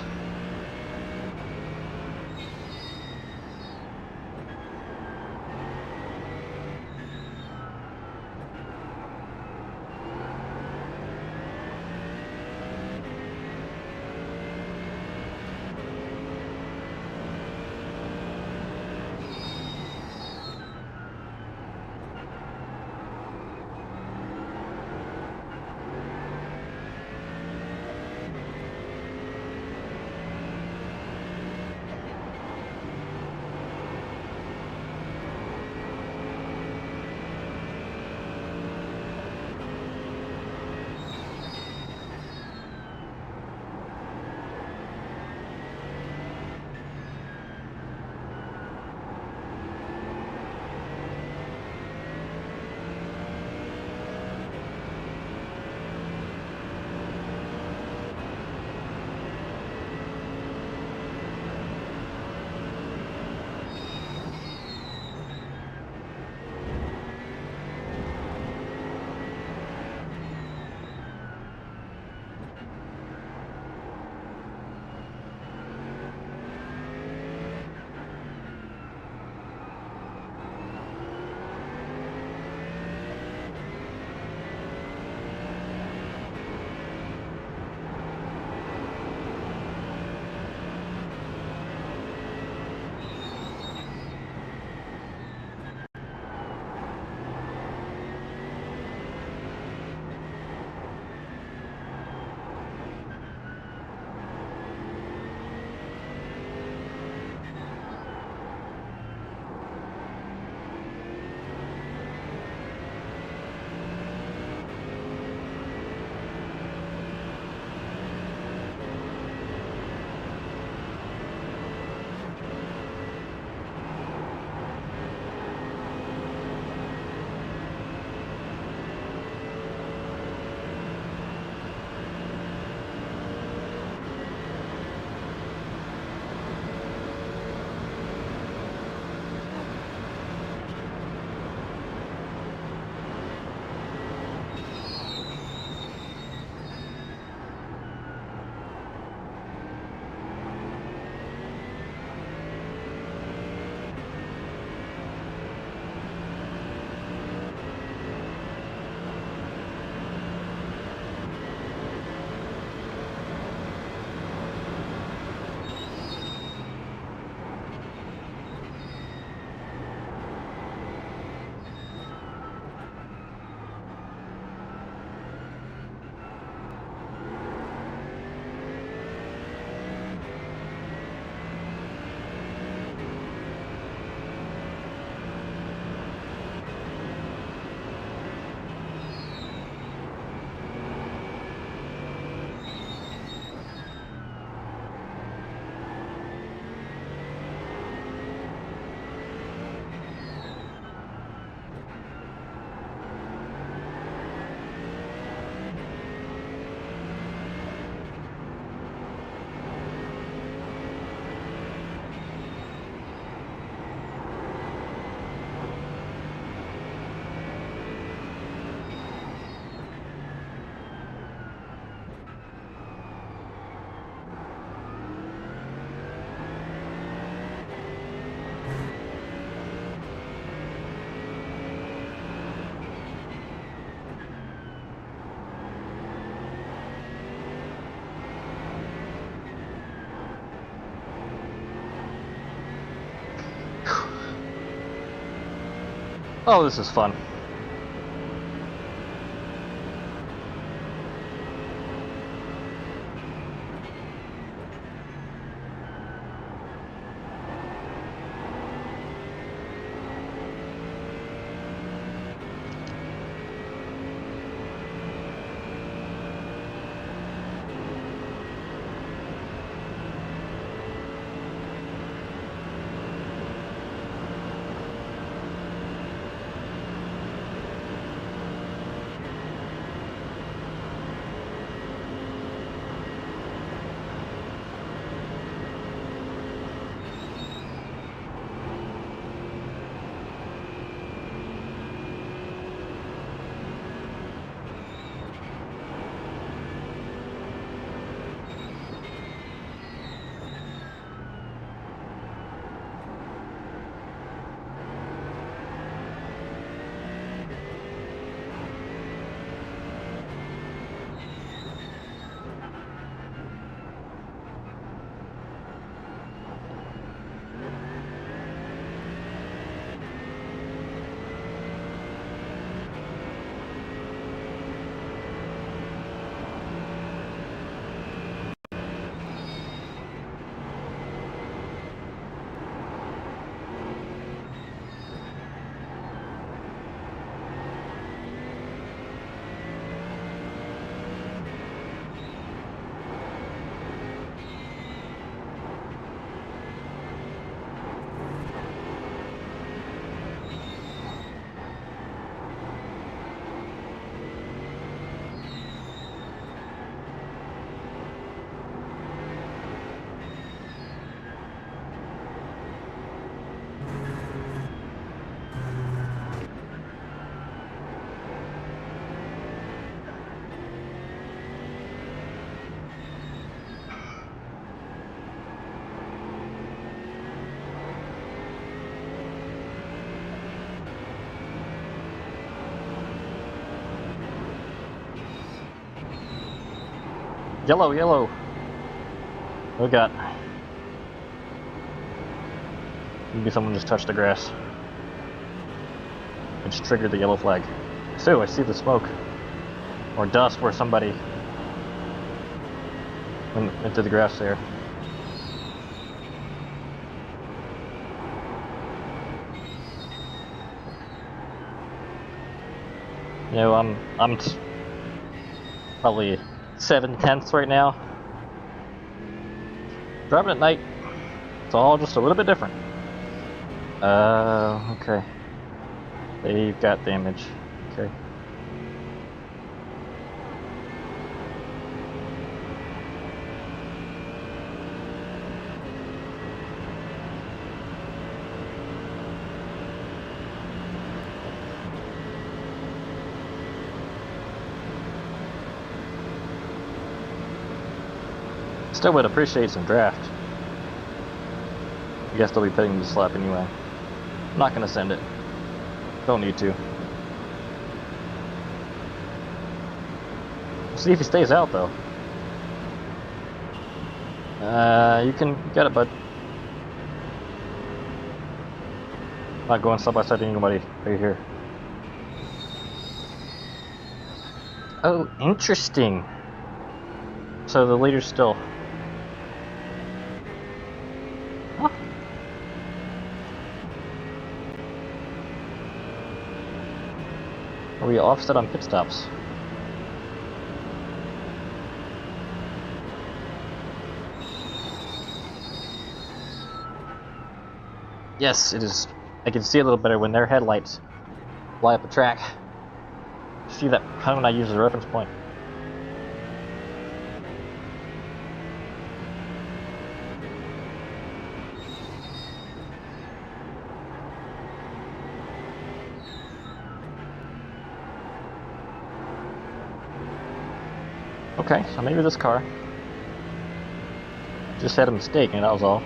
Oh, this is fun. Yellow, yellow. Oh god. Maybe someone just touched the grass. It just triggered the yellow flag. So I see the smoke. Or dust where somebody went into the grass there. You know, I'm probably 7/10 right now. Driving at night, it's all just a little bit different. Okay. They've got damage. Okay. Still would appreciate some draft. I guess they'll be pitting the slap anyway. I'm not gonna send it. Don't need to. See if he stays out though. You can get it, bud. Not going side by side to anybody right here. Oh, interesting. So the leader's still. Huh. Are we offset on pit stops? Yes, it is. I can see a little better when their headlights fly up the track. See that kind of when I use as a reference point. Okay, so maybe this car just had a mistake and that was all.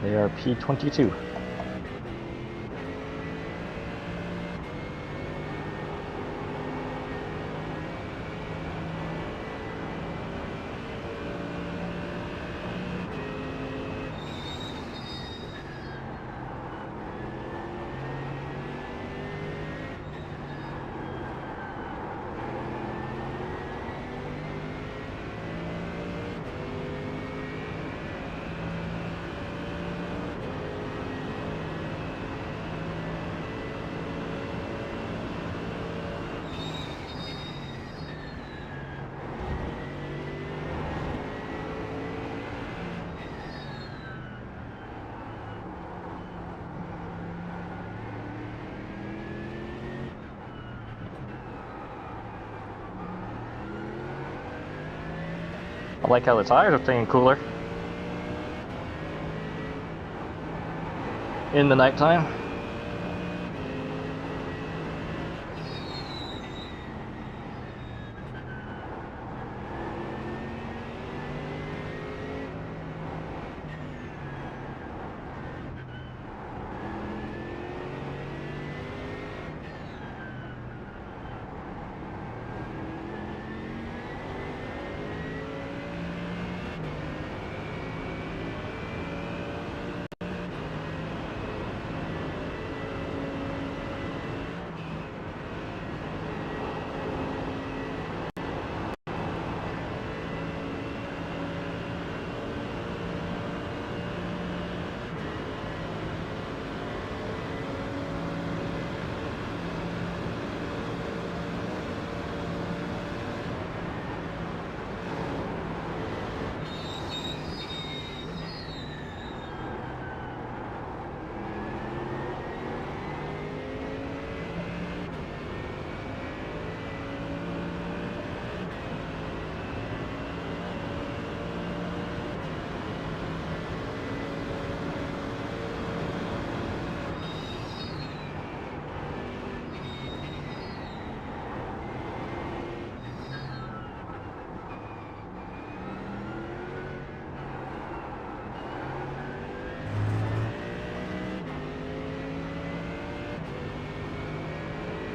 They are P22. I like how the tires are staying cooler in the nighttime.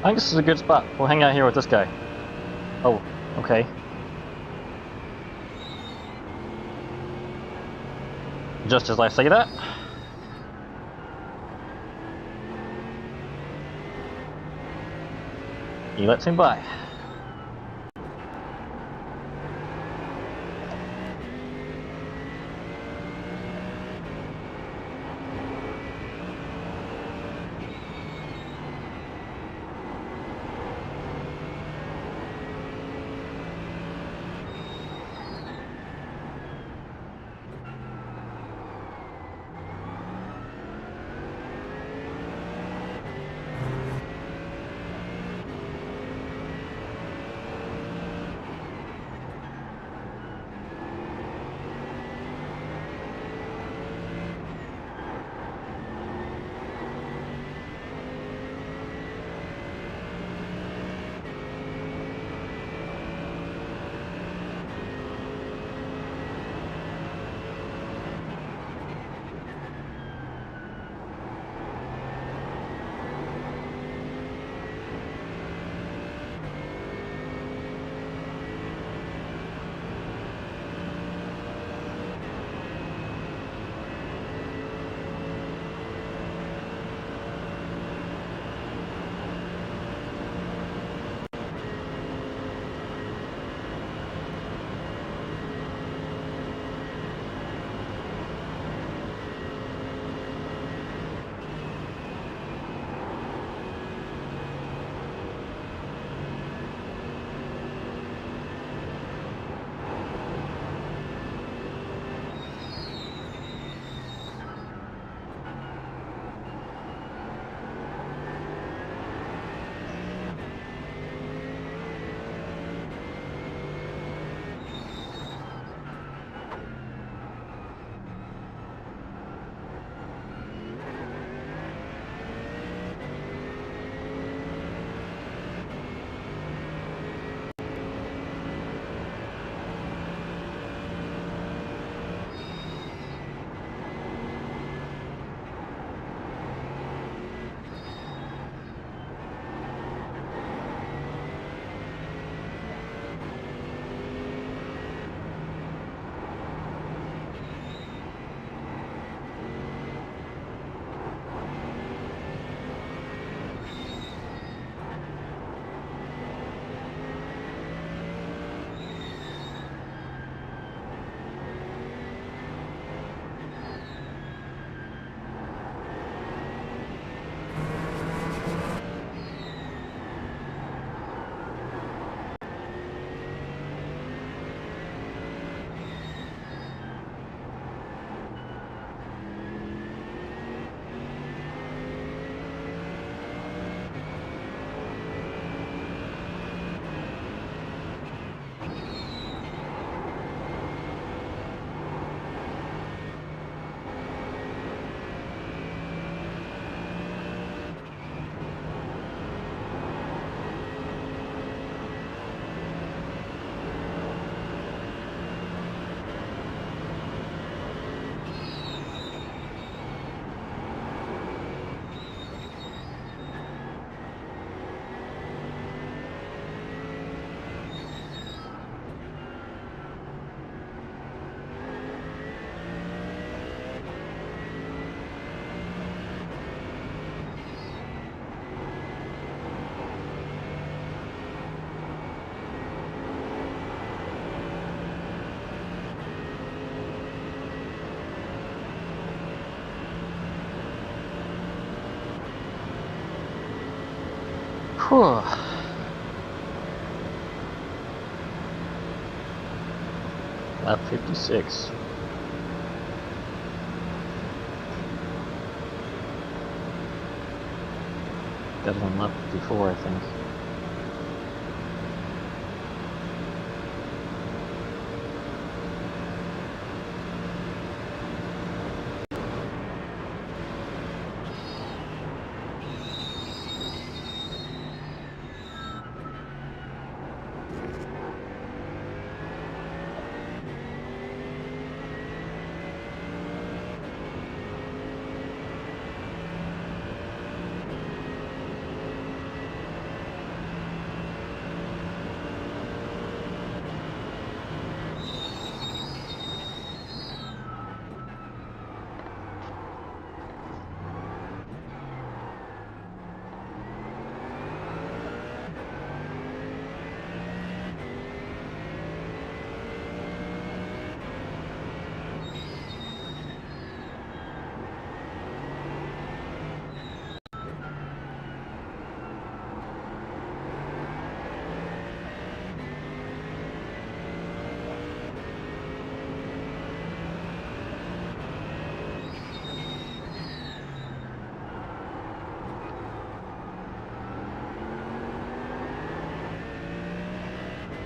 I think this is a good spot. We'll hang out here with this guy. Oh, okay. Just as I say that, he lets him by. Whew. Lap 56. Better than lap 54, I think.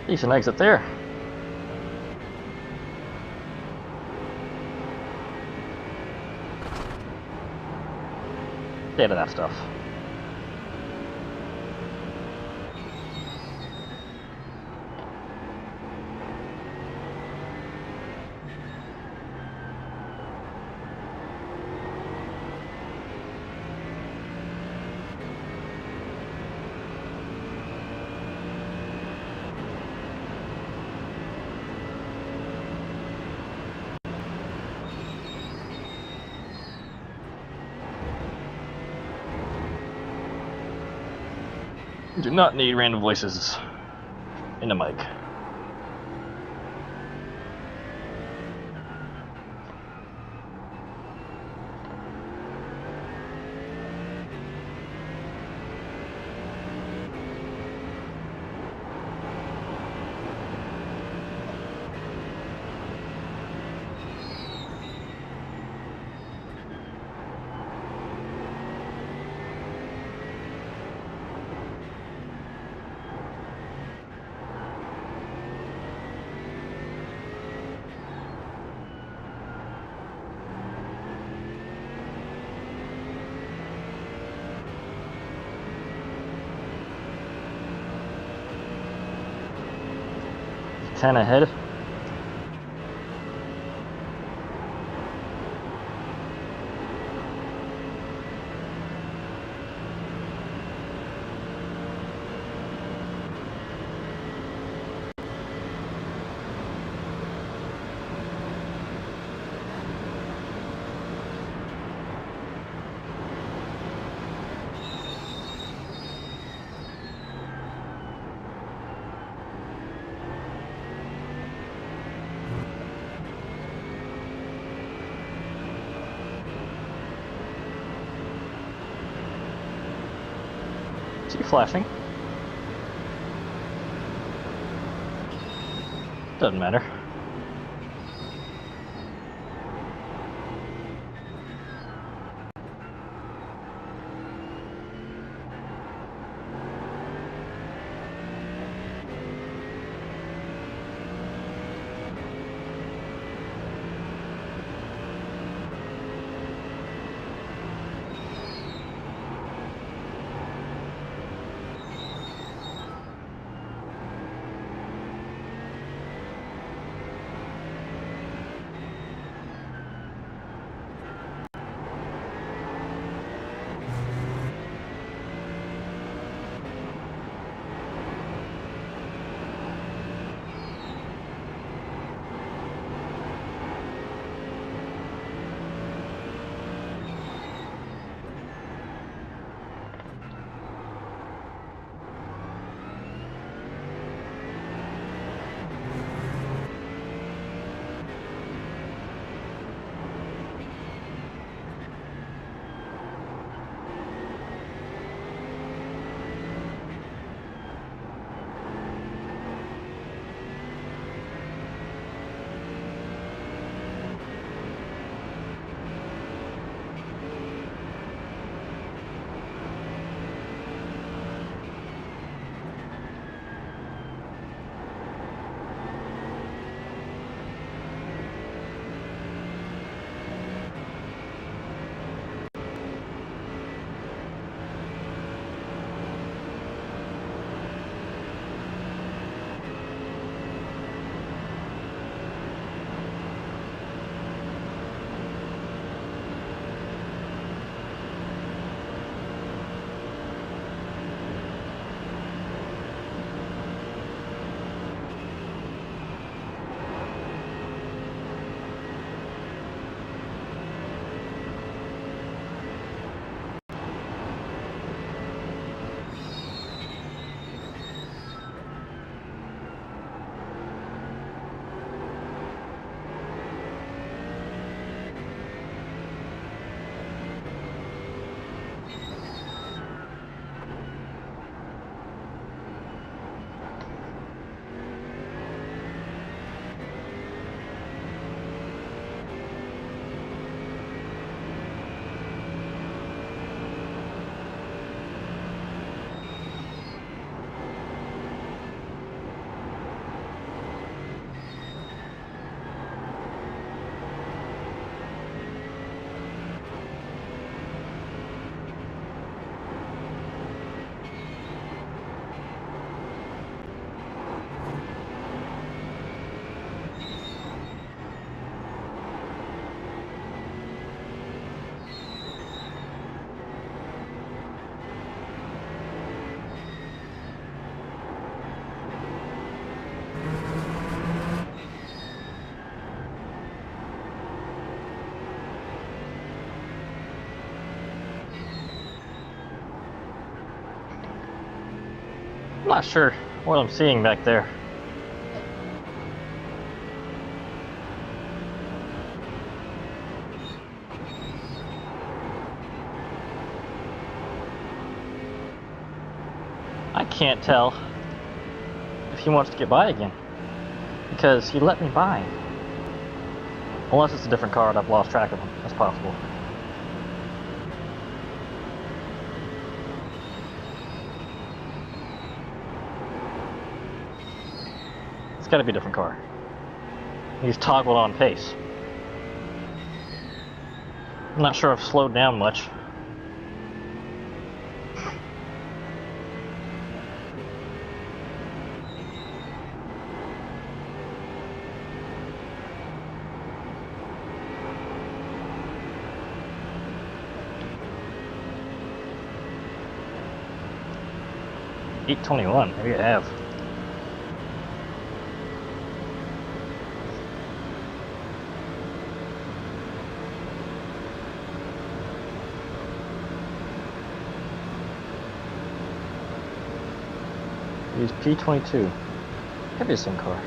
Decent exit there. Stay out of that stuff. You do not need random voices in the mic. Ten ahead. Is he flashing? Doesn't matter. not sure what I'm seeing back there. I can't tell if he wants to get by again, because he let me by. Unless it's a different car and I've lost track of him. That's possible. It's gotta be a different car. He's toggled on pace. I'm not sure I've slowed down much. $8.21, maybe I have. Use P22. Could be the same car.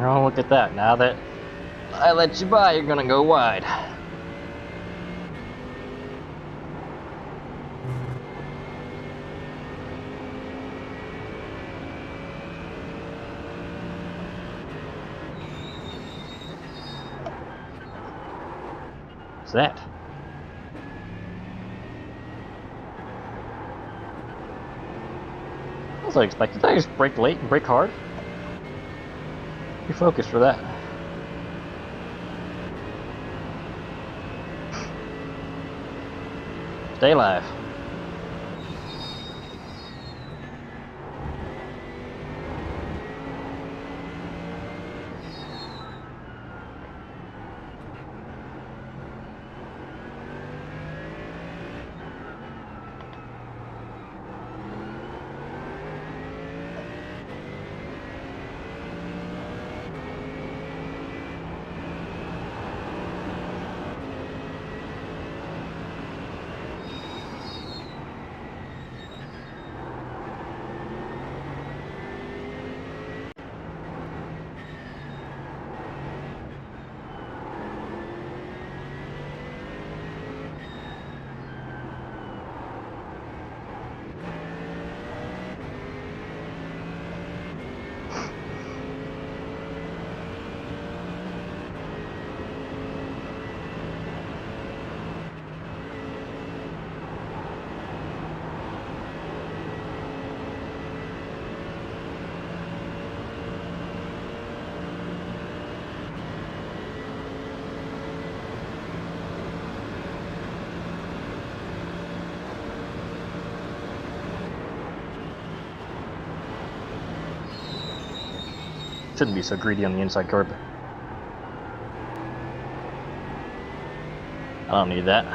Oh, look at that. Now that I let you by, you're gonna go wide. What's that? As I expected. Did I just brake late and brake hard? Be focused for that. Stay alive. Shouldn't be so greedy on the inside curb. I don't need that.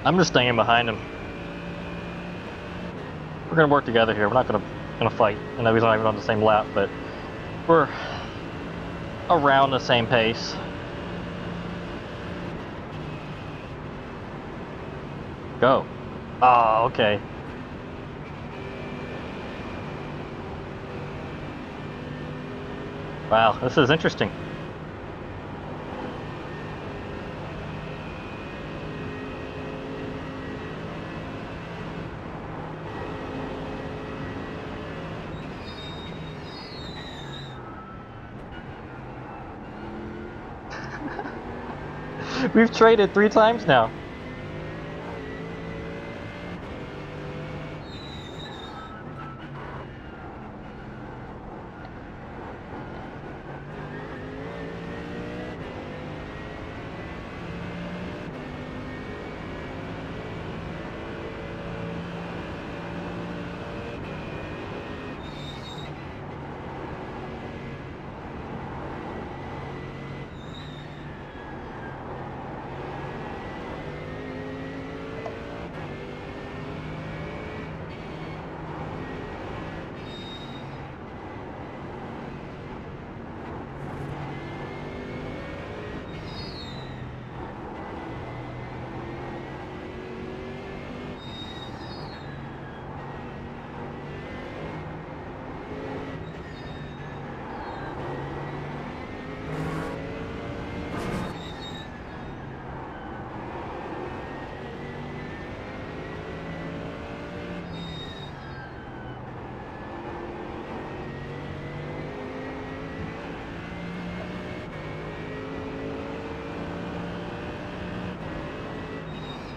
I'm just staying behind him. We're gonna work together here. We're not gonna fight. I know he's not even on the same lap, but we're around the same pace. Go. Oh, okay. Wow, this is interesting. We've traded 3 times now.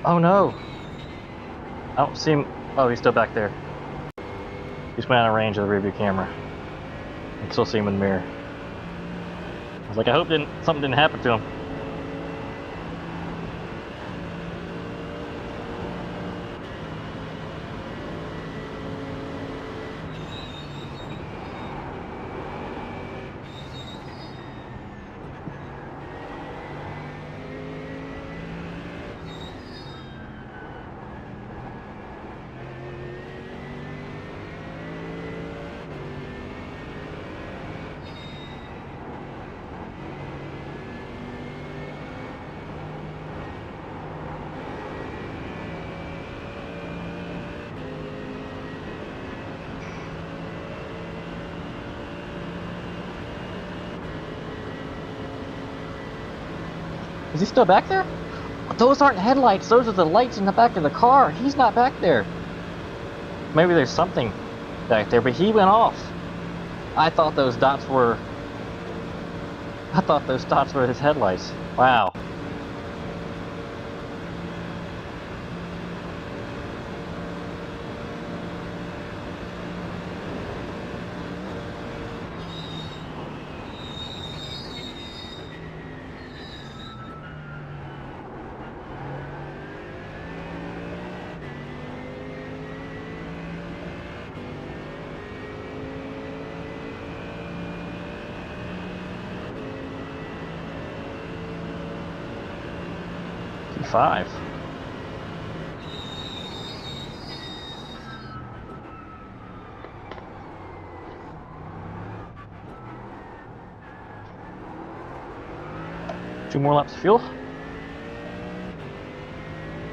Oh no! I don't see him. Oh, he's still back there. He's went out of range of the rearview camera. I can still see him in the mirror. I was like, I hope something didn't happen to him. Is he still back there? Those aren't headlights, those are the lights in the back of the car. He's not back there. Maybe there's something back there, but he went off. I thought those dots were his headlights. Wow. P5. Two more laps of fuel.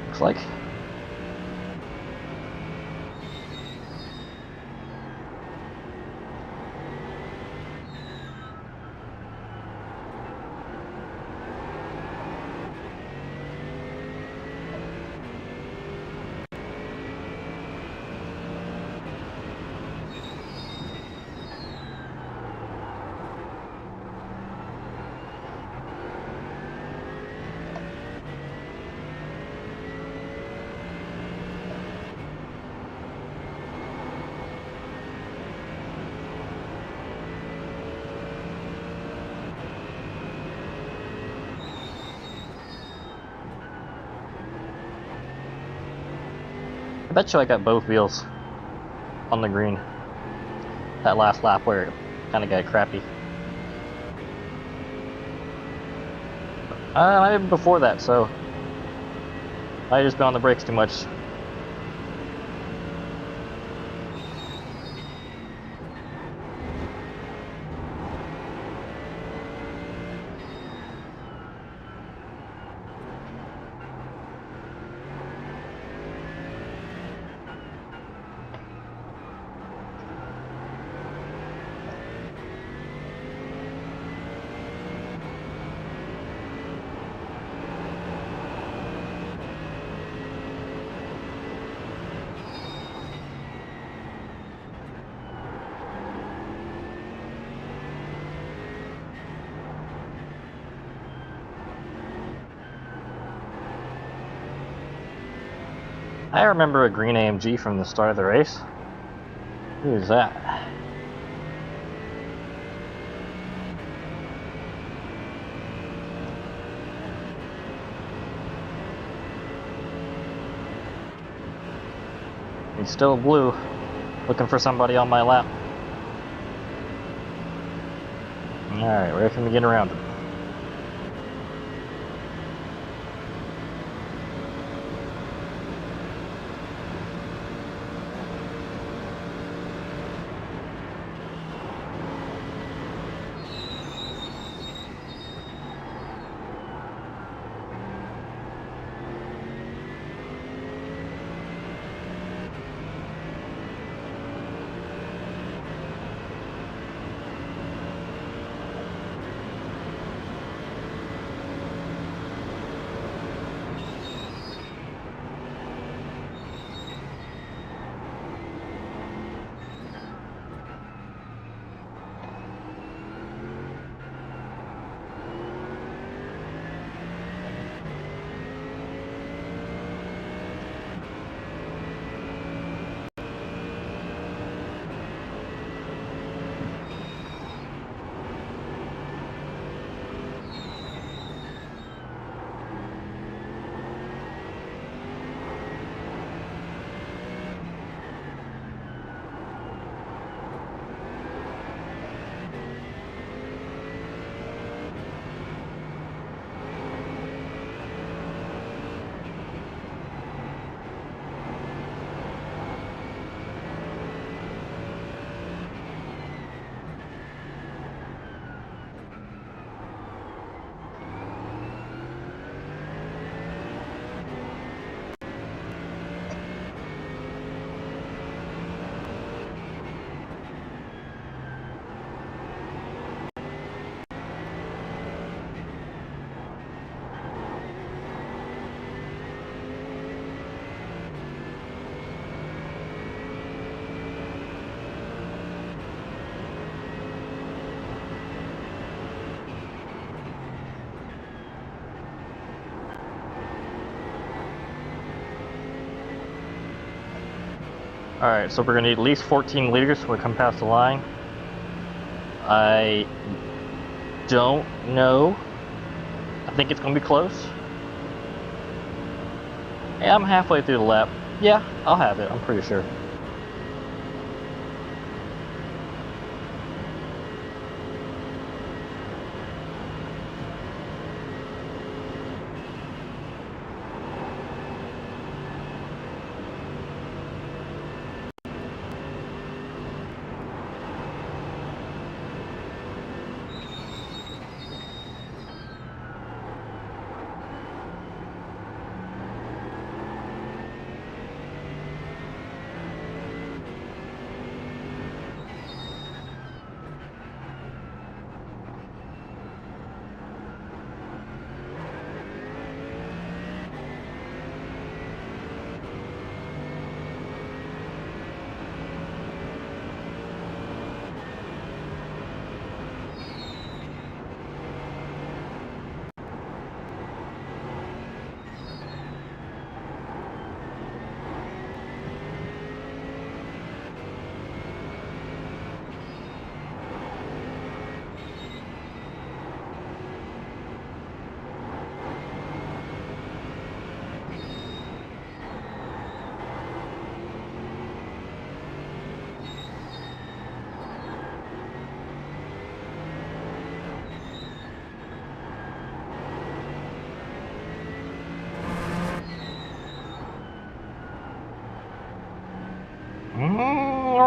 Looks like. I bet you I got both wheels on the green. That last lap where it kind of got crappy. Not even before that, so I just been on the brakes too much. I remember a green AMG from the start of the race. Who is that? He's still blue, looking for somebody on my lap. Alright, where can we get around him? Alright, so we're gonna need at least 14 liters when we come past the line. I don't know. I think it's gonna be close. Yeah, I'm halfway through the lap. Yeah, I'll have it, I'm pretty sure.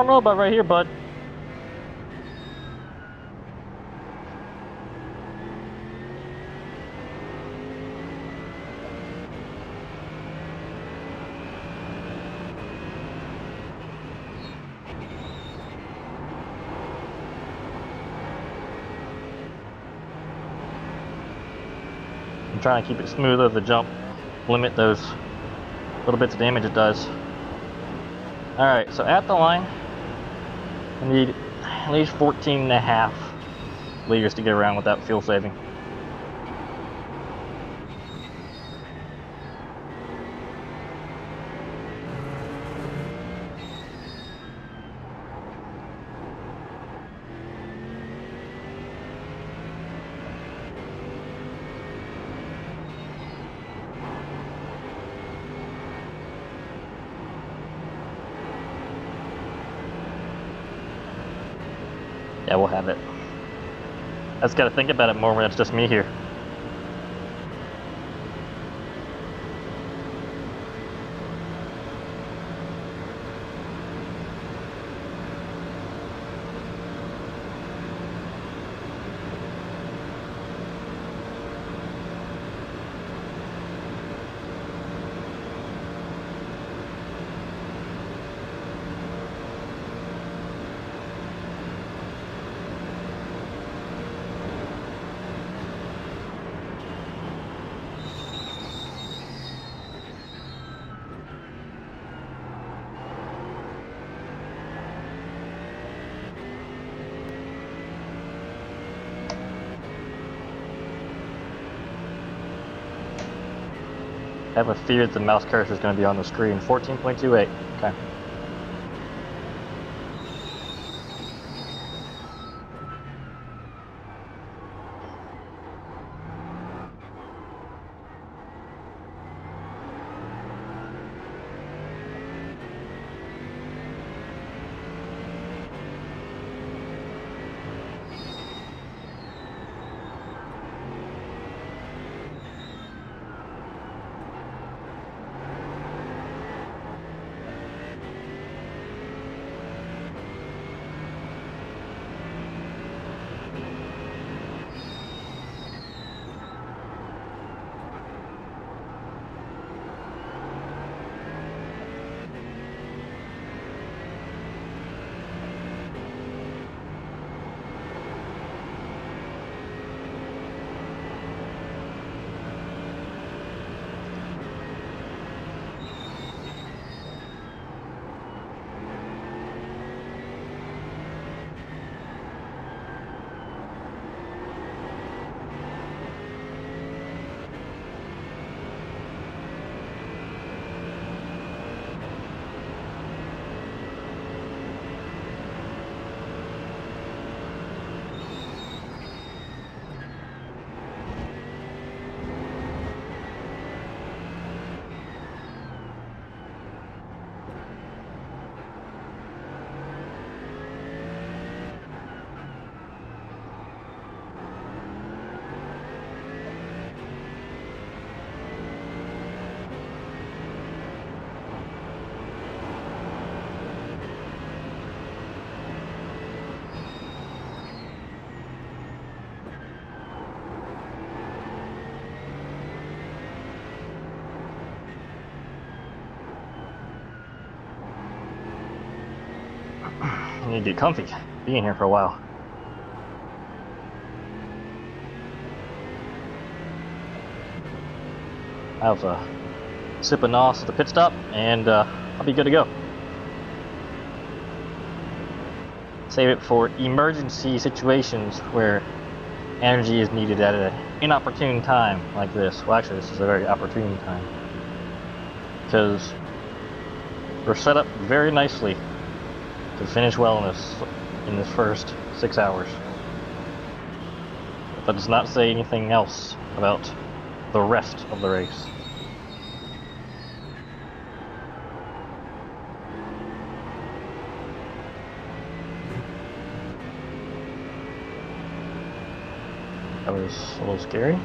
know about right here, bud. I'm trying to keep it smooth over the jump, limit those little bits of damage it does. Alright, so at the line, I need at least 14.5 liters to get around without fuel saving. Yeah, we'll have it. I just gotta think about it more when it's just me here. I have a fear that the mouse cursor is going to be on the screen. 14.28. Okay. I need to get comfy. Being here for a while. I was a sip of NOS at the pit stop, and I'll be good to go. Save it for emergency situations where energy is needed at an inopportune time like this. Well, actually, this is a very opportune time, because we're set up very nicely to finish well in this first 6 hours. That does not say anything else about the rest of the race. That was a little scary.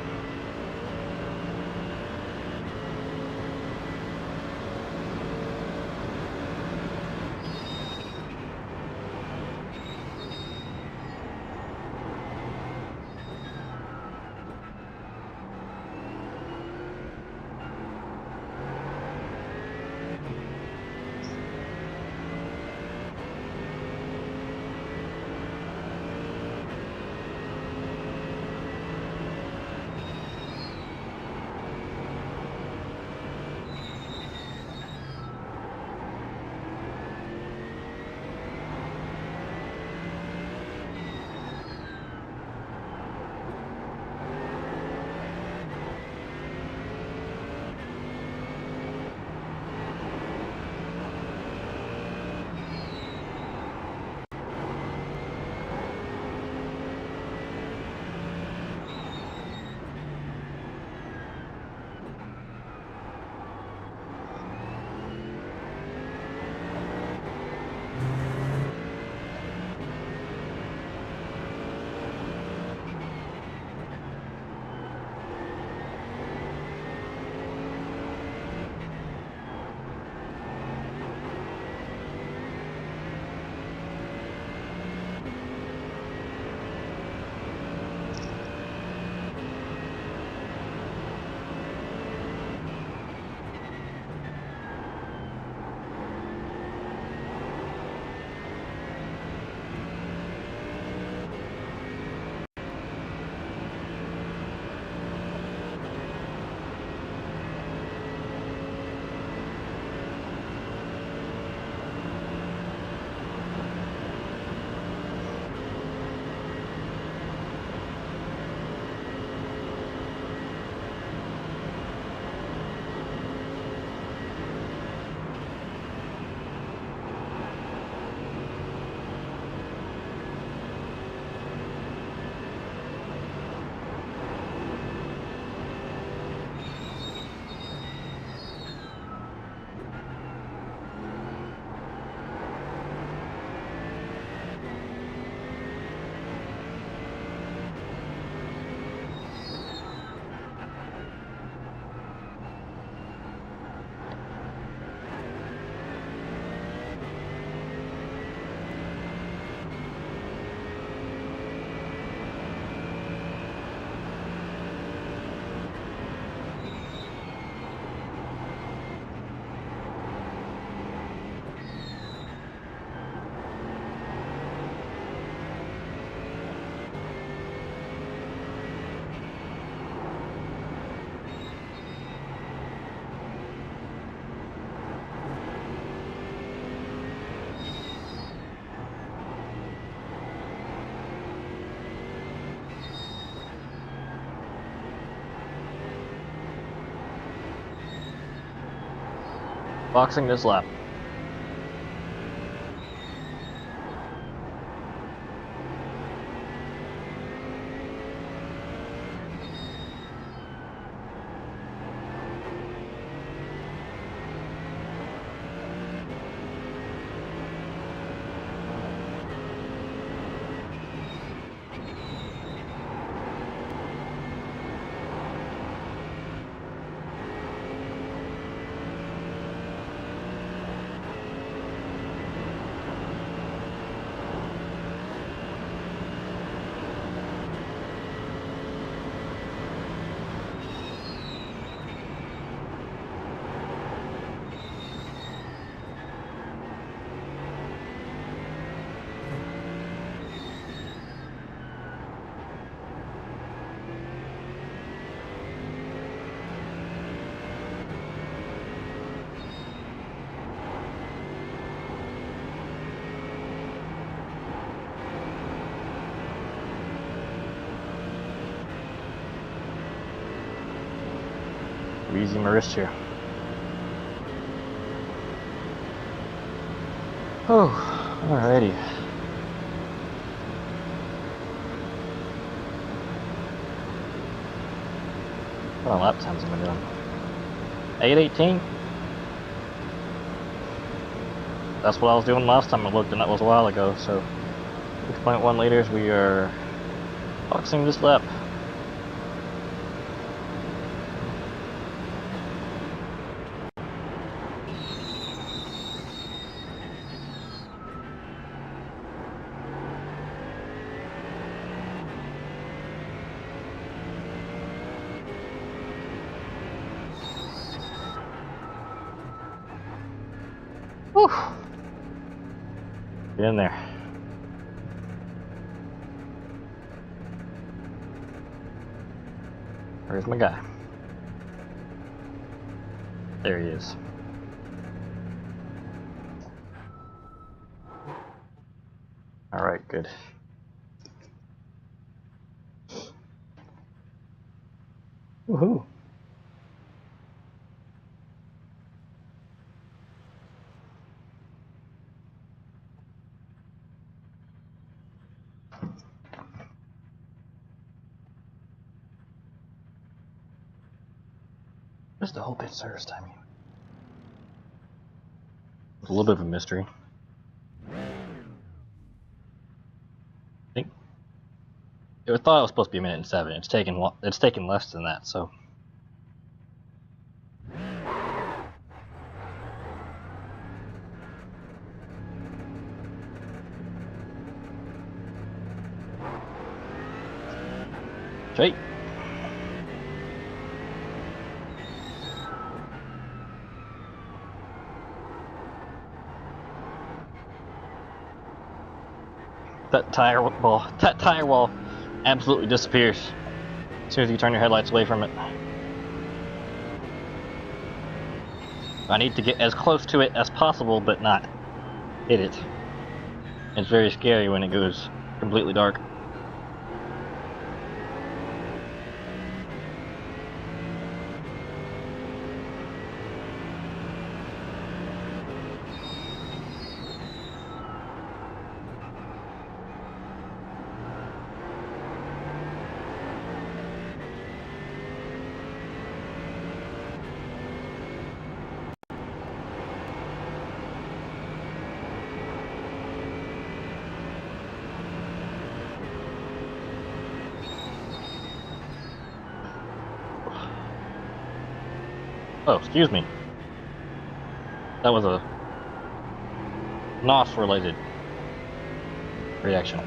Boxing this lap. Easy my wrist here. Oh, alrighty. What lap times am I doing? 8:18? That's what I was doing last time I looked, and that was a while ago, so 6.1 liters, we are boxing this lap. Whew. Get in there. Where's my guy? There he is. Alright, good. Woohoo! Just the whole pit service timing. It's a little bit of a mystery. I thought it was supposed to be 1:07. It's taken less than that, so. Straight. That tire wall absolutely disappears as soon as you turn your headlights away from it. I need to get as close to it as possible, but not hit it. It's very scary when it goes completely dark. Oh, excuse me. That was a NOS-related reaction.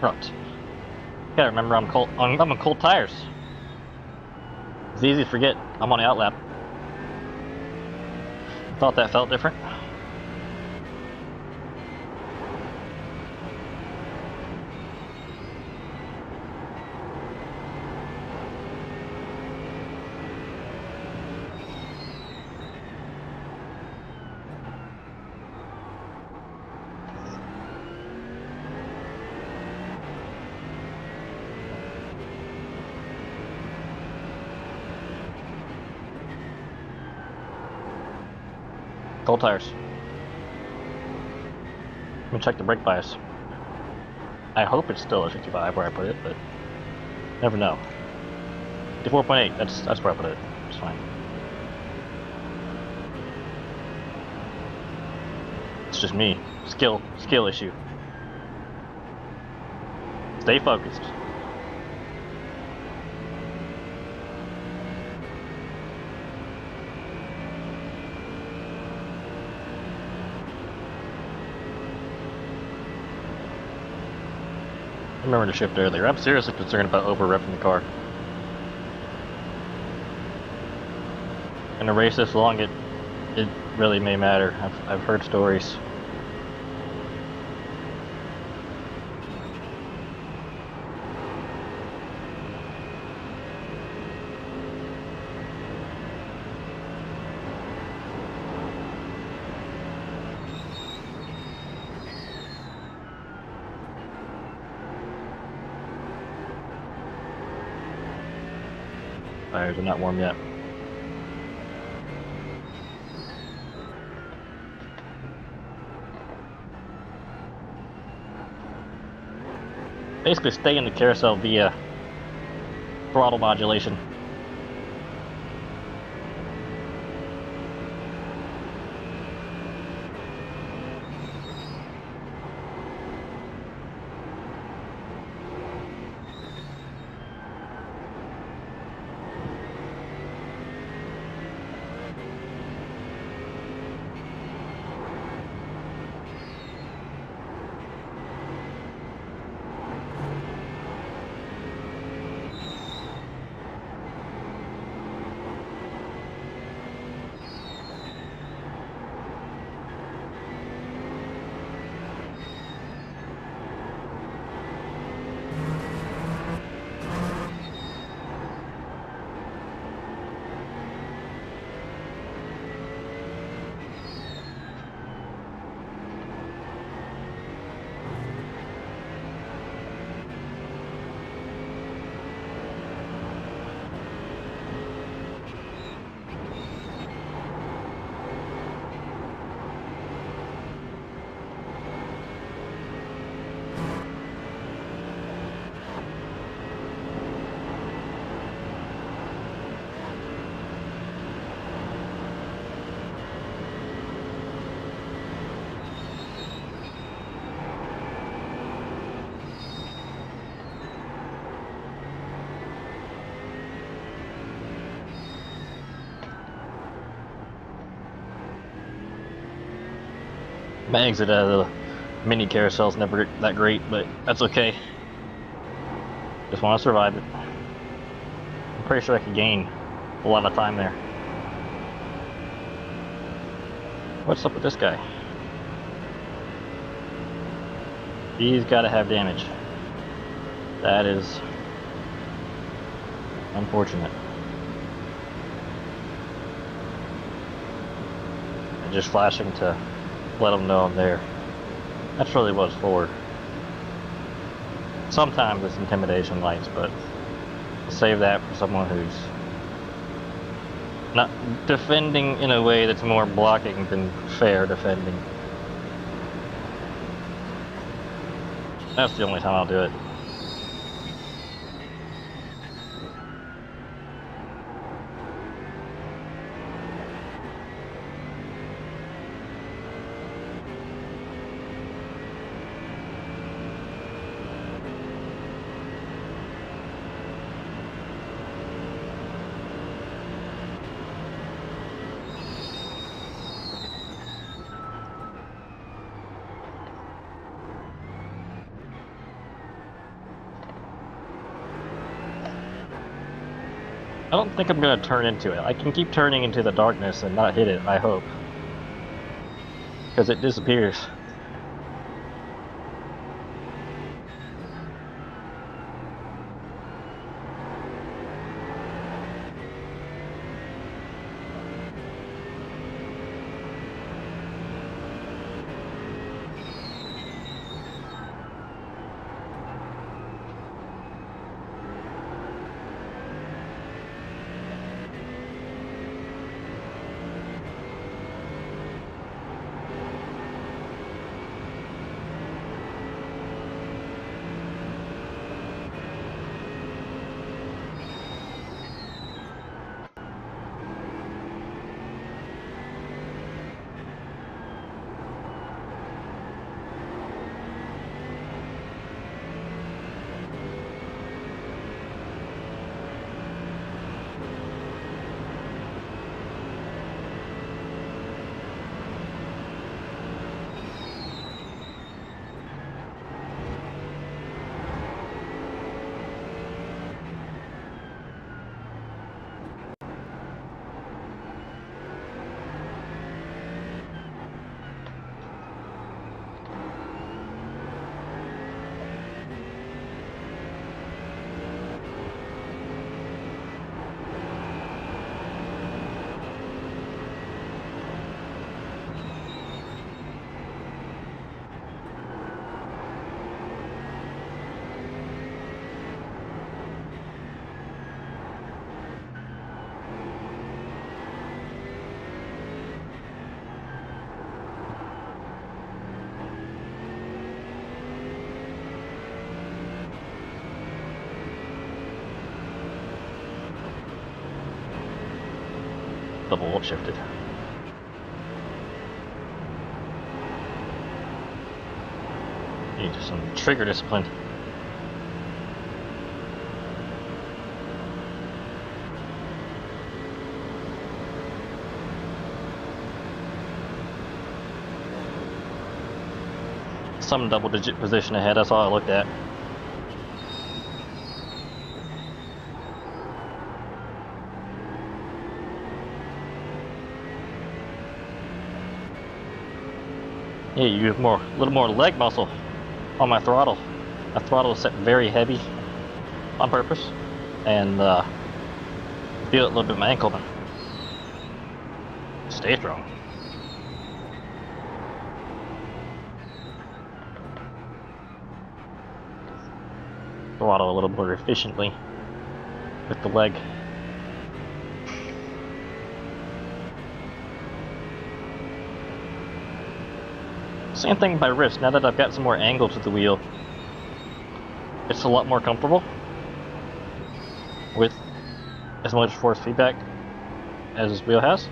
Right. Gotta remember I'm on cold tires. It's easy to forget I'm on the outlap. Thought that felt different. Cold tires. Let me check the brake bias. I hope it's still at 55 where I put it, but never know. 54.8, that's where I put it. It's fine. It's just me. Skill issue. Stay focused. I remember the shift earlier. I'm seriously concerned about over-revving the car. In a race this long, it really may matter. I've heard stories. Tires are not warm yet. Basically stay in the carousel via throttle modulation. My exit out of the mini carousel's never that great, but that's okay. Just want to survive it. I'm pretty sure I could gain a lot of time there. What's up with this guy? He's got to have damage. That is unfortunate. And just flashing to let them know I'm there. That's really what it's for. Sometimes it's intimidation lights, but I'll save that for someone who's not defending in a way that's more blocking than fair defending. That's the only time I'll do it. I don't think I'm gonna turn into it. I can keep turning into the darkness and not hit it, I hope. Because it disappears. Double upshifted. Need some trigger discipline. Some double-digit position ahead, that's all I looked at. Yeah, you use a little more leg muscle on my throttle. My throttle is set very heavy on purpose, and feel it a little bit in my ankle, but stay strong. Throttle a little more efficiently with the leg. Same thing by wrist. Now that I've got some more angle to the wheel, it's a lot more comfortable with as much force feedback as this wheel has.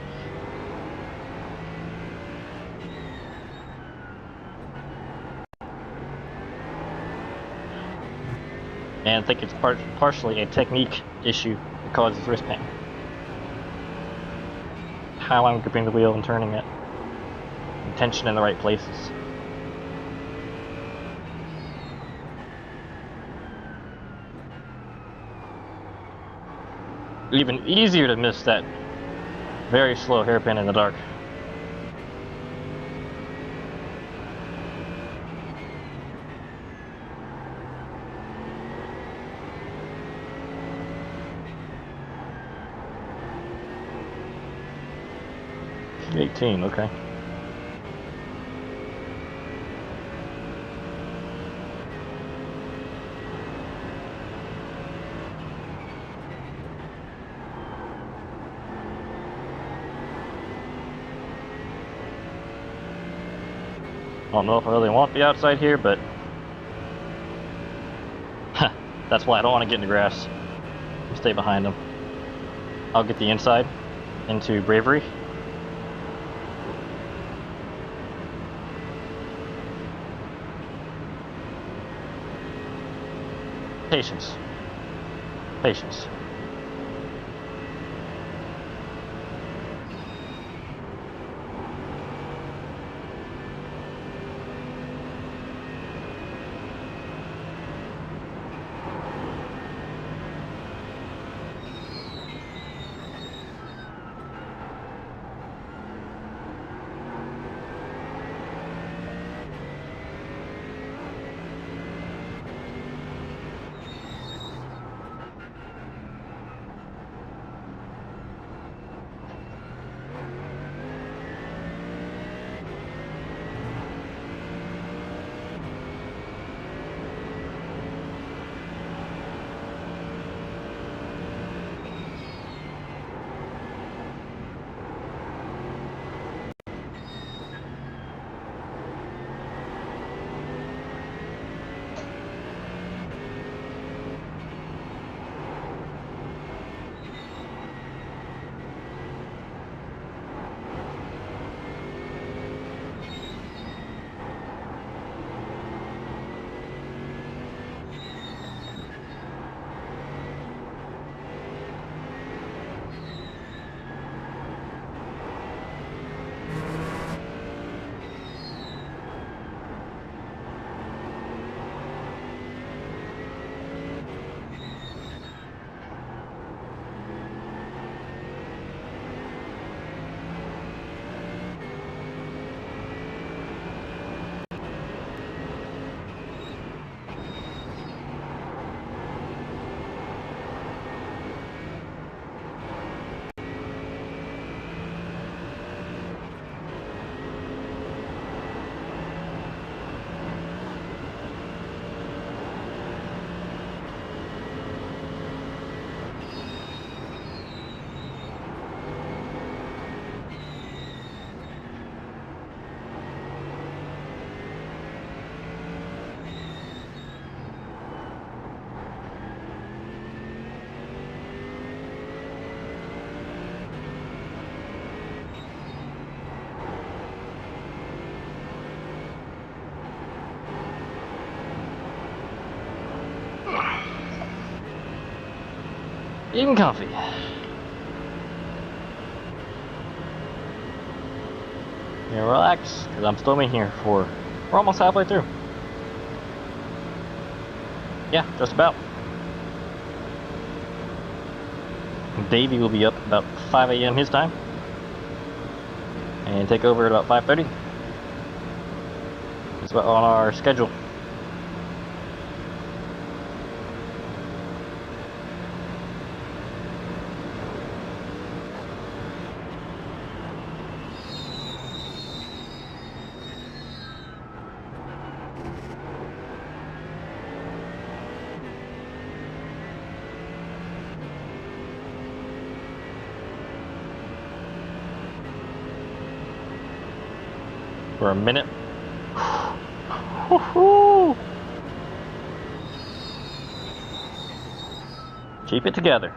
And I think it's partially a technique issue that causes wrist pain. How I'm gripping the wheel and turning it. And tension in the right places. Even easier to miss that very slow hairpin in the dark. $18, okay. I don't know if I really want the outside here, but that's why I don't want to get in the grass. Stay behind them. I'll get the inside into Bravery. Patience. Patience. Eating coffee. Yeah, relax, because I'm still in here for... We're almost halfway through. Yeah, just about. Davey will be up about 5 a.m. his time. And take over at about 5:30. That's about on our schedule. For a minute. Keep it together.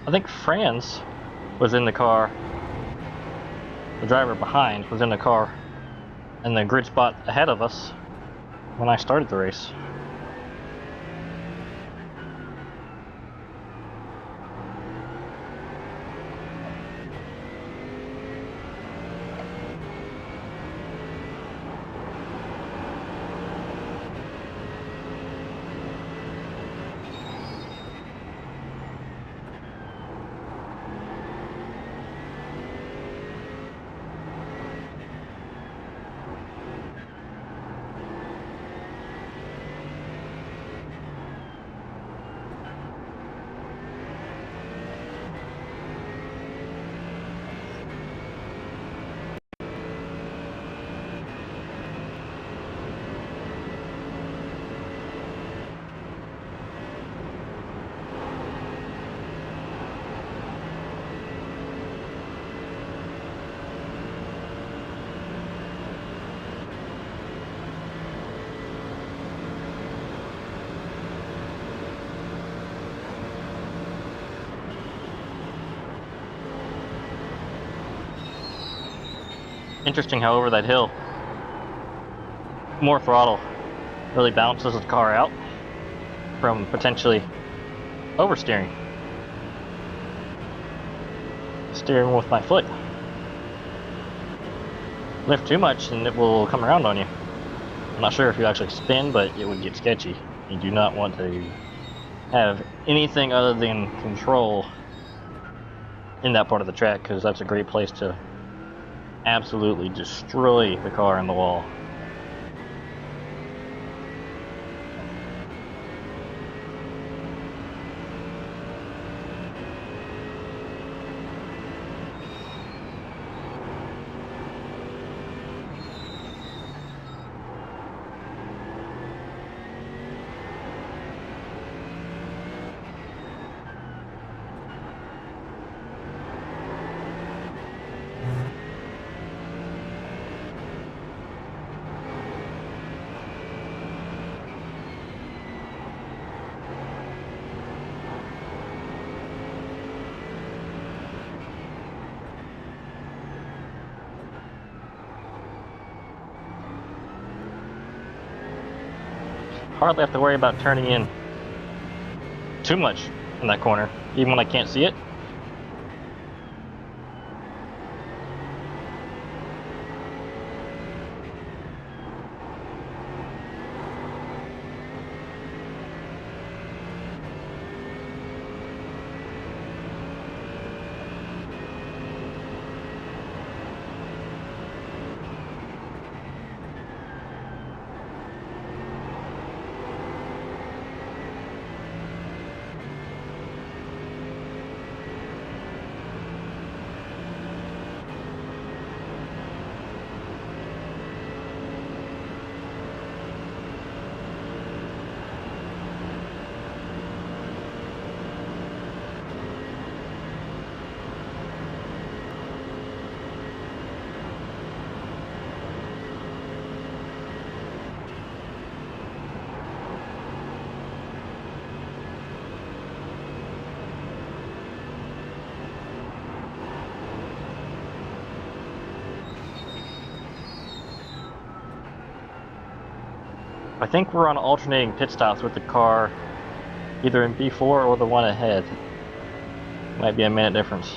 I think Franz was in the car. The driver behind was in the car in the grid spot ahead of us when I started the race. Interesting how over that hill, more throttle really bounces the car out from potentially oversteering. Steering with my foot. Lift too much and it will come around on you. I'm not sure if you actually spin, but it would get sketchy. You do not want to have anything other than control in that part of the track, because that's a great place to absolutely destroy the car in the wall. Hardly have to worry about turning in too much in that corner, even when I can't see it. I think we're on alternating pit stops with the car, either in B4 or the one ahead. Might be a minute difference.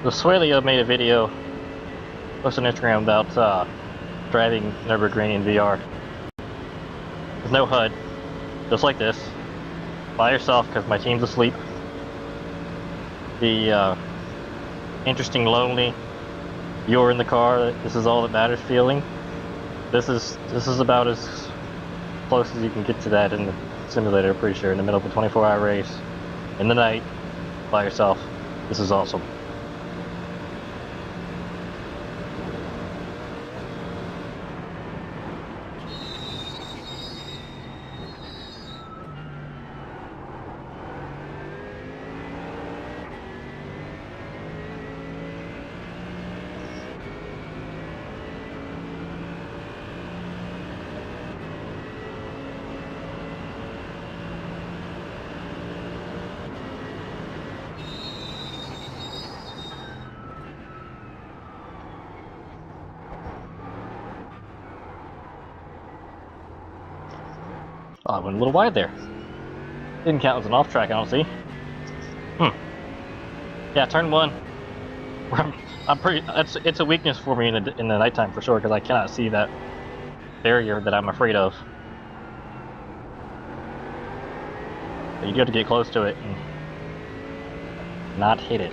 The Swaleo made a video, posted on Instagram about driving Nürburgring in VR. With no HUD, just like this, by yourself because my team's asleep. The interesting, lonely, you're in the car, this is all that matters feeling. This is about as close as you can get to that in the simulator, I'm pretty sure, in the middle of a 24-hour race, in the night, by yourself. This is awesome. Oh, I went a little wide there. Didn't count as an off track, I don't see. Yeah, turn one. I'm pretty. It's a weakness for me in the nighttime for sure because I cannot see that barrier that I'm afraid of. But you do have to get close to it and not hit it.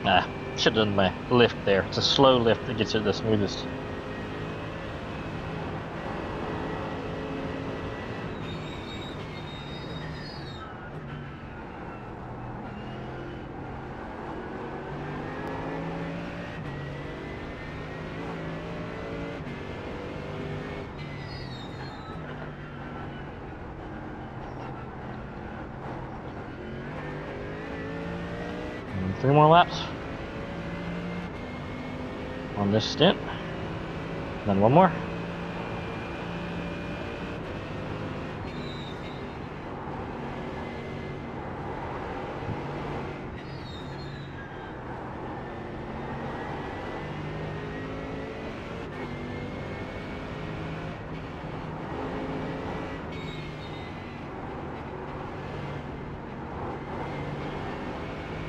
Nah, should have done my lift there. It's a slow lift that gets you the smoothest. And 3 more laps on this stint. Then 1 more.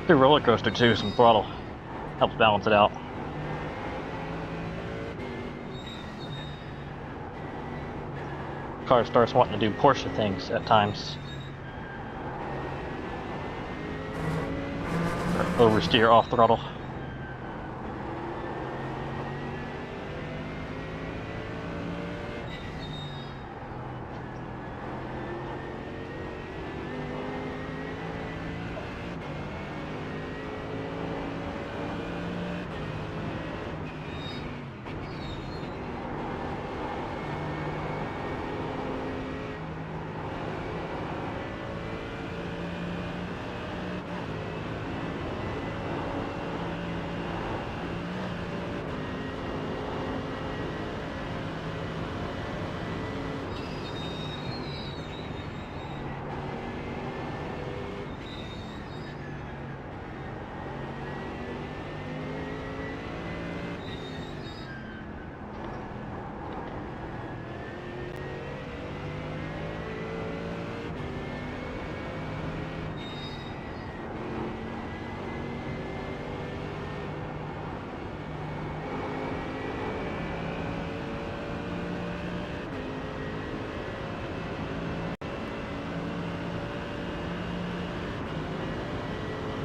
The roller coaster too, some throttle helps balance it out. Car starts wanting to do Porsche things at times. Or oversteer off throttle.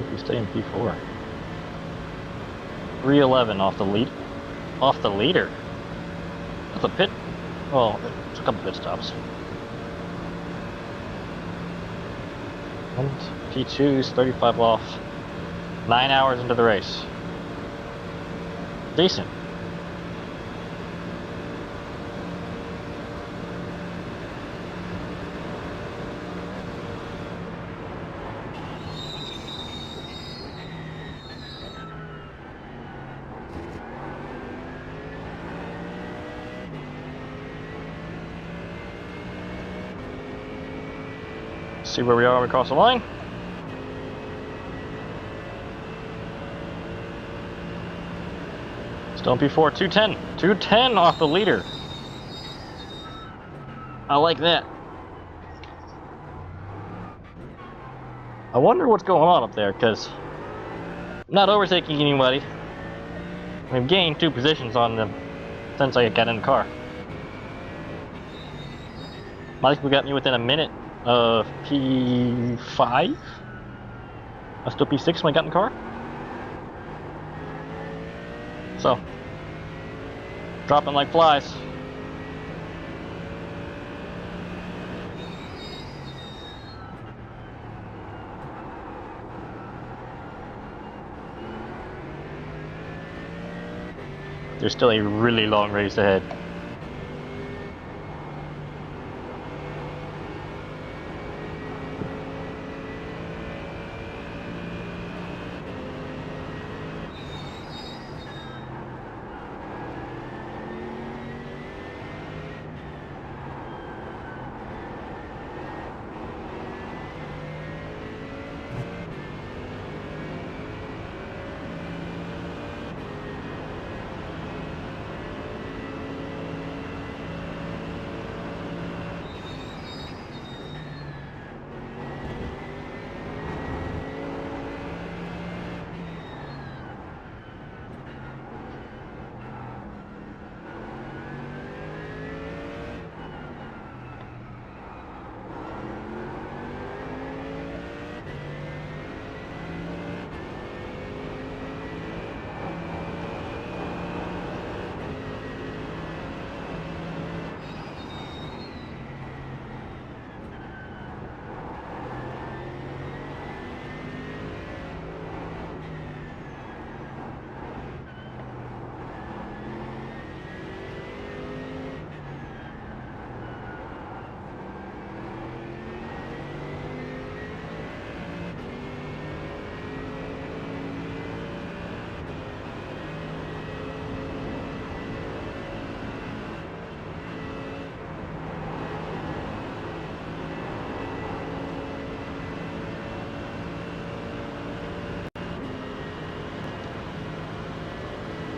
If you stay in P4. 311 off the lead. Off the leader. That's a pit. Well, it's a couple pit stops. And P2's 35 off. 9 hours into the race. Decent. See where we are across the line. Still in P4, 210. 210 off the leader. I like that. I wonder what's going on up there, because I'm not overtaking anybody. We've gained 2 positions on them since I got in the car. Mike, got me within a minute of P5? I was still P6 when I got in the car. So, dropping like flies. There's still a really long race ahead.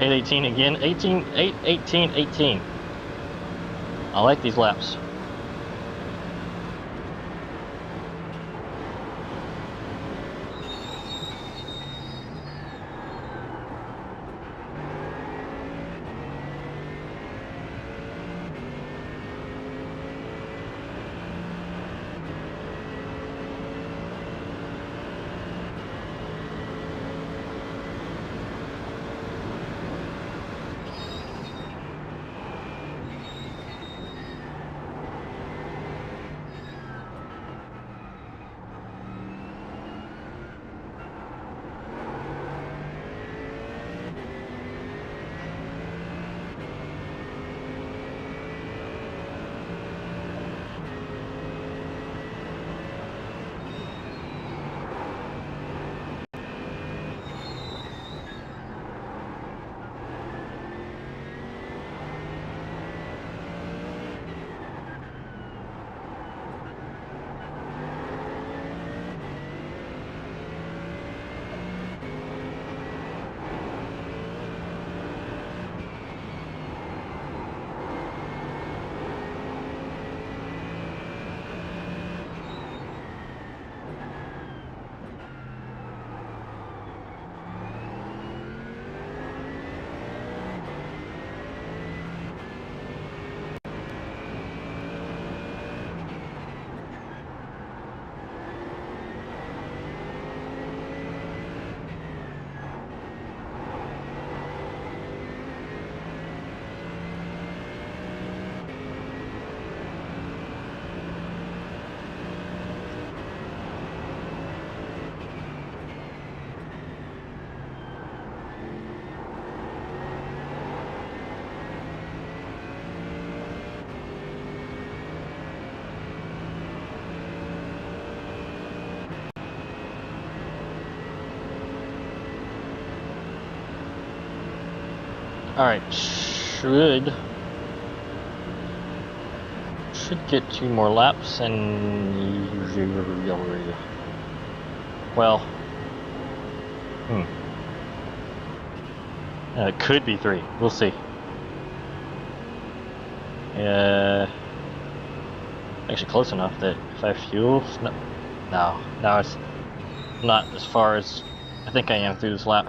8:18 again. 18, 8, 18, 18. I like these laps. Alright, should get 2 more laps and well, it could be 3. We'll see. Actually close enough that if I fuel, no, it's not as far as I think I am through this lap.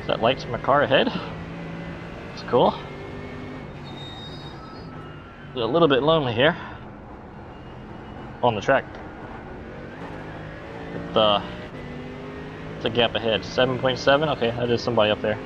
Is that lights in my car ahead? It's cool. It's a little bit lonely here on the track. But it's a gap ahead. 7.7. Okay, that is somebody up there.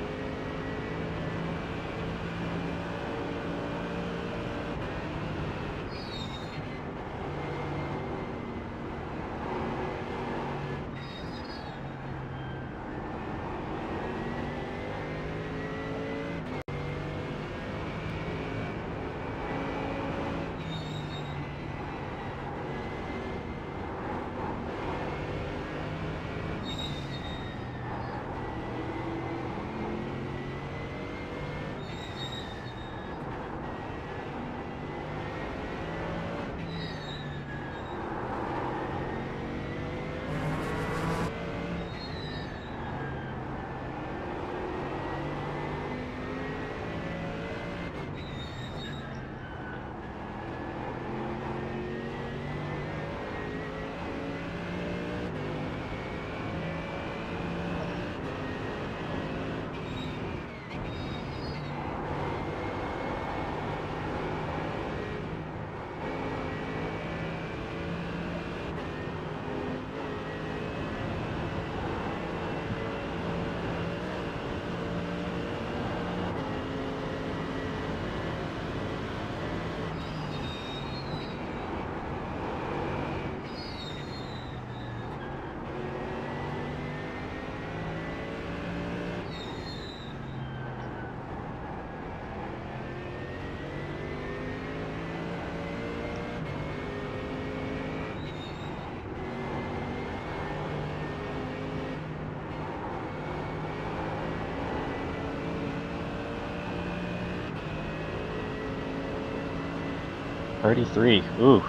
$33. Ooh,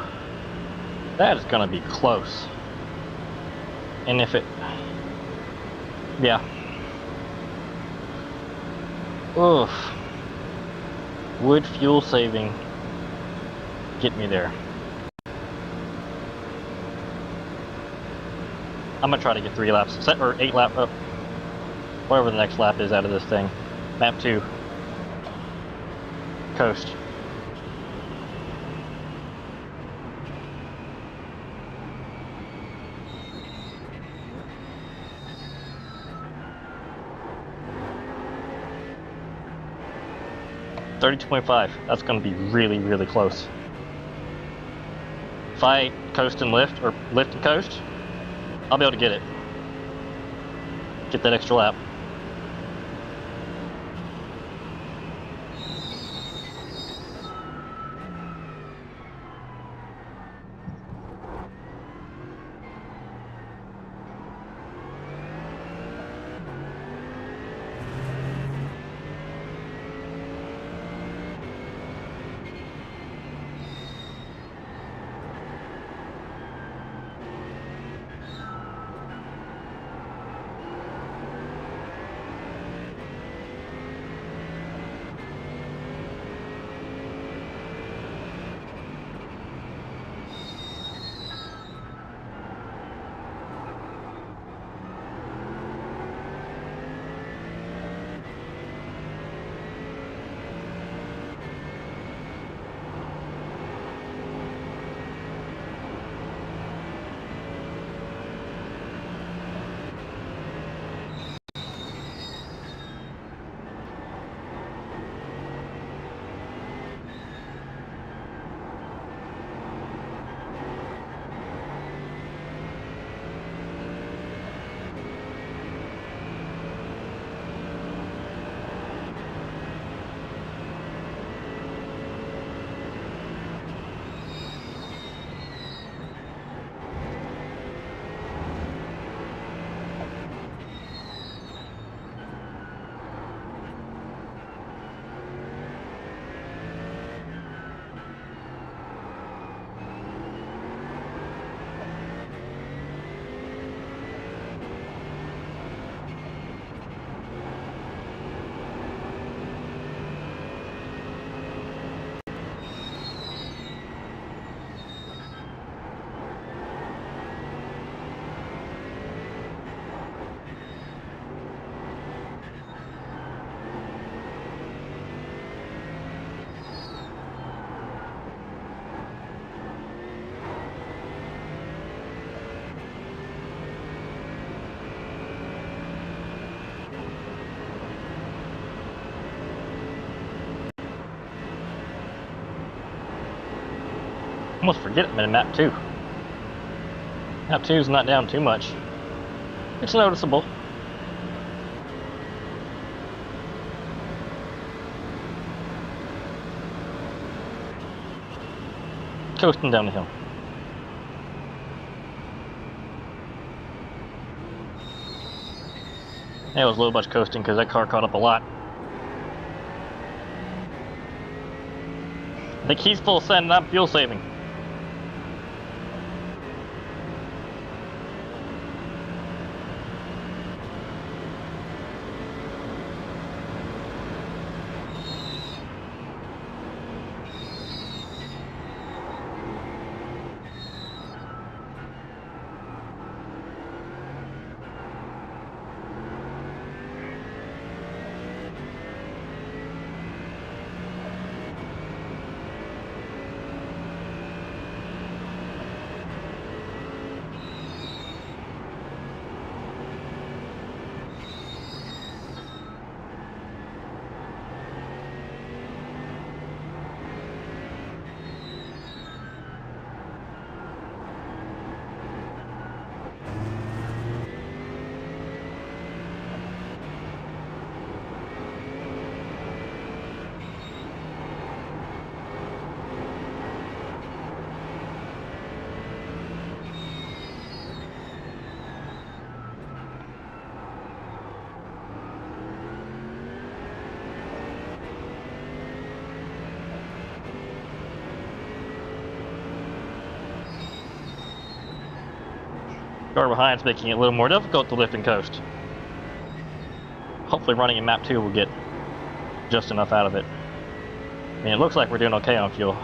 that is gonna be close. And if it, yeah. Oof. Would fuel saving get me there? I'm gonna try to get 3 laps, or 8 lap up, whatever the next lap is out of this thing. Map 2. Coast. .5. That's gonna be really, really close. If I coast and lift, or lift and coast, I'll be able to get it. Get that extra lap. Almost forget I'm in map 2. Map 2 is not down too much. It's noticeable. Coasting down the hill. That was low much coasting because that car caught up a lot. I think he's full send and I'm fuel saving. car behind is making it a little more difficult to lift and coast. Hopefully running in map 2 will get just enough out of it. I mean, it looks like we're doing okay on fuel.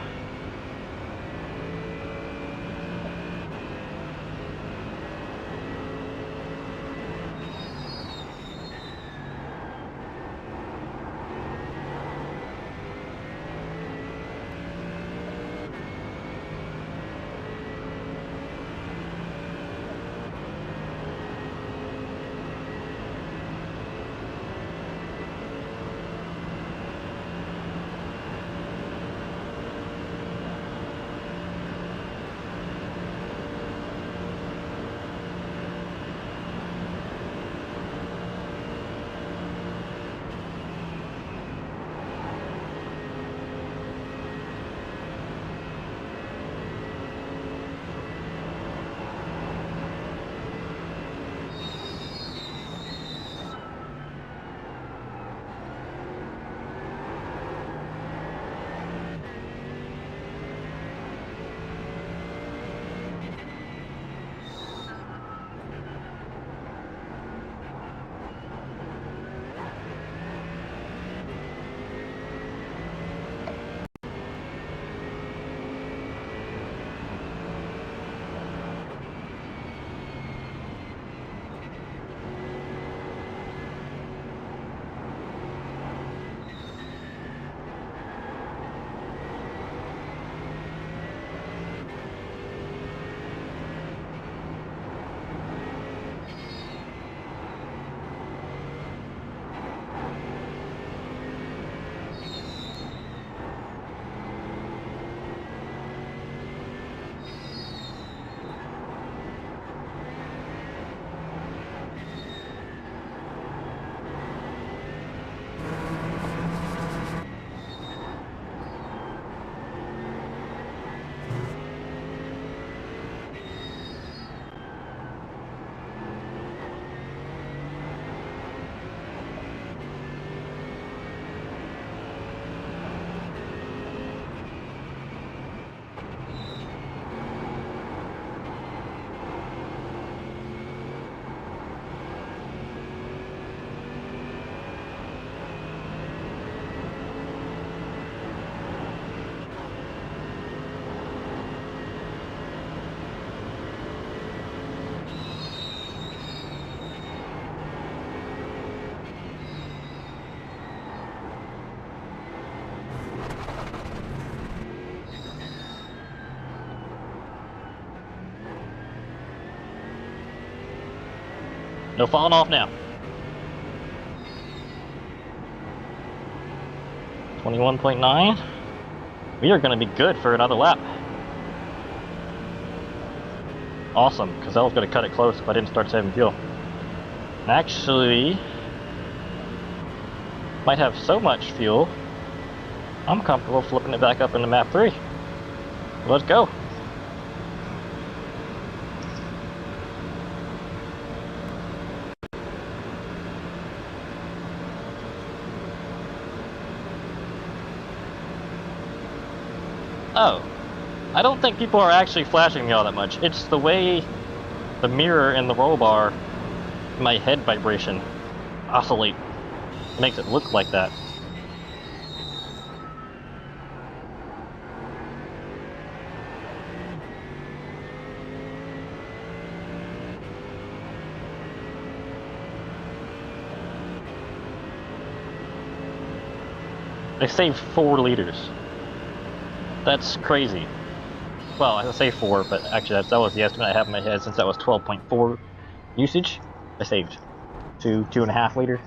No falling off now. 21.9. We are going to be good for another lap. Awesome, because I was going to cut it close if I didn't start saving fuel. Actually, might have so much fuel, I'm comfortable flipping it back up into map 3. Let's go. Oh, I don't think people are actually flashing me all that much. It's the way the mirror and the roll bar, my head vibration, oscillate. It makes it look like that. They saved 4 liters. That's crazy. Well, I say 4, but actually that was the estimate I have in my head since that was 12.4 usage. I saved 2.5 liters.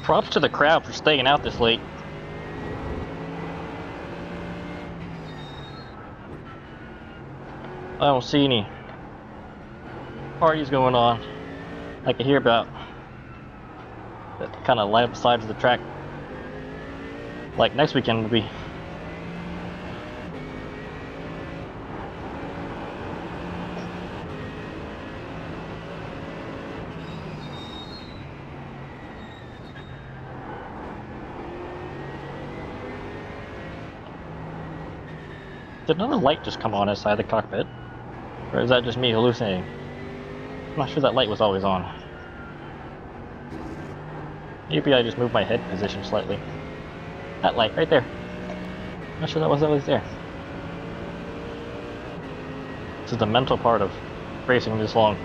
Props to the crowd for staying out this late. I don't see any parties going on. I can hear about that kind of light up the sides of the track. Like next weekend will be. Did another light just come on inside the cockpit? Or is that just me hallucinating? I'm not sure that light was always on. Maybe I just moved my head position slightly. That light right there. I'm not sure that was always there. This is the mental part of racing this long.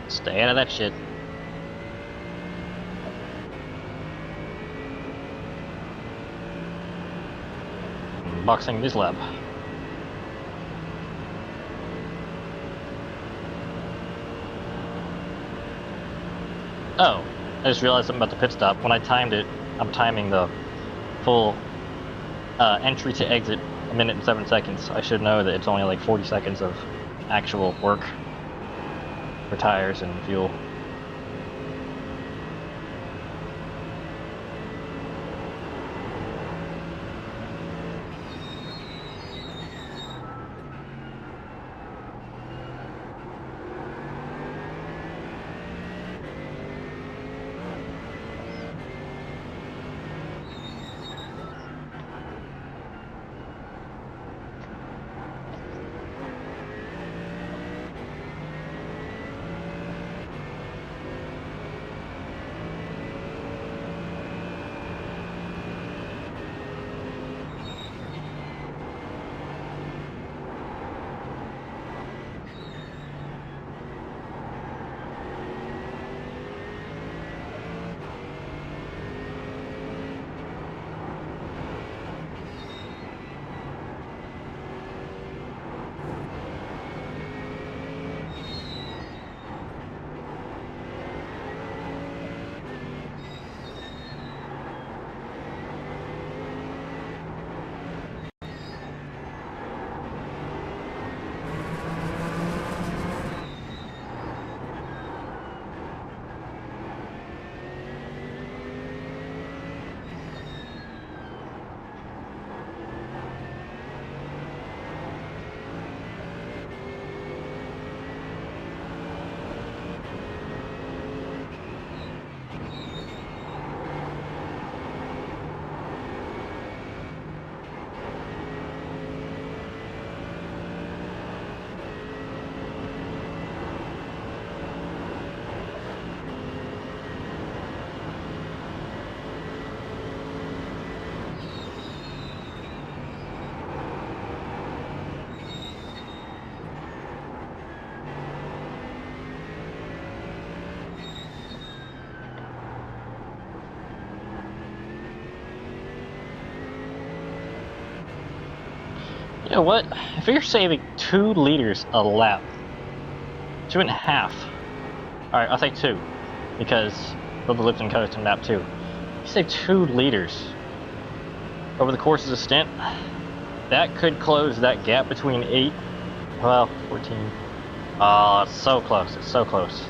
Stay out of that shit. Boxing this lap. Oh, I just realized something about the pit stop. When I timed it, I'm timing the full entry to exit 1 minute and 7 seconds. I should know that it's only like 40 seconds of actual work for tires and fuel. You know what? If you're saving 2 liters a lap, 2.5. Alright, I'll say 2, because of the lift and coast in map 2. You save 2 liters over the course of the stint. That could close that gap between 8, well, 14. Oh, it's so close, it's so close.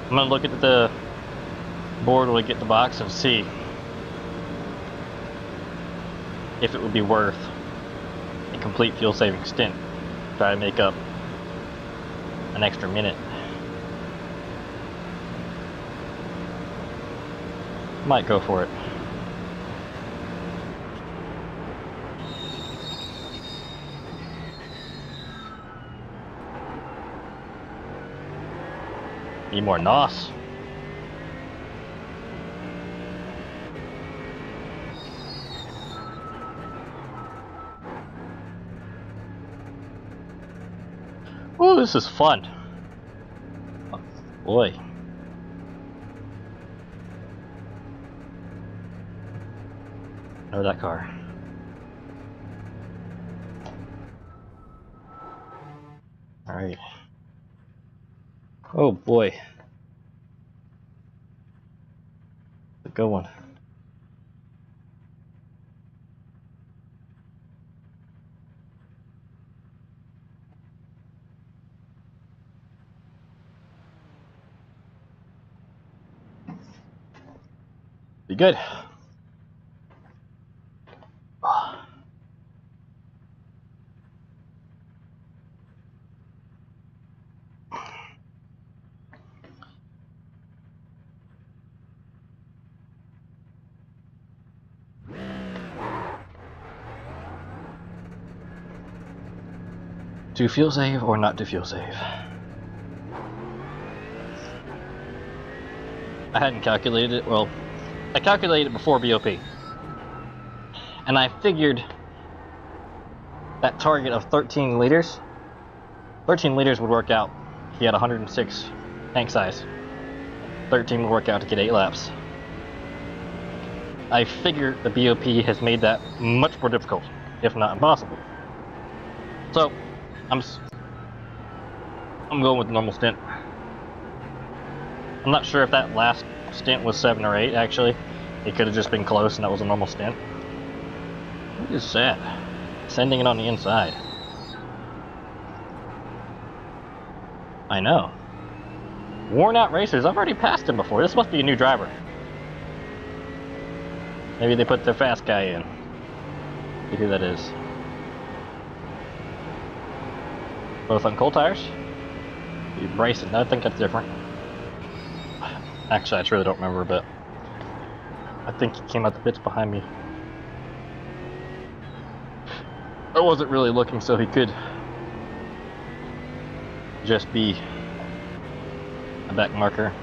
I'm gonna look at the board when we get the box and see if it would be worth a complete fuel saving stint. Try to make up an extra minute. Might go for it. Need more NOS. Ooh, this is fun. Oh, boy. Know that car. Alright. Oh boy. A good one. Be good. Do fuel save or not do fuel save? I hadn't calculated it. Well, I calculated it before BOP. And I figured that target of 13 liters, 13 liters would work out. He had 106 tank size. 13 would work out to get 8 laps. I figure the BOP has made that much more difficult, if not impossible. So, I'm going with the normal stint. I'm not sure if that last stint was 7 or 8, actually. It could have just been close and that was a normal stint. What is that? Sending it on the inside. I know. Worn out racers, I've already passed him before. This must be a new driver. Maybe they put the fast guy in. See who that is. Both on cold tires? You Bryson, I think that's different. Actually, I truly don't remember, but I think he came out the pits behind me. I wasn't really looking, so he could just be a back marker.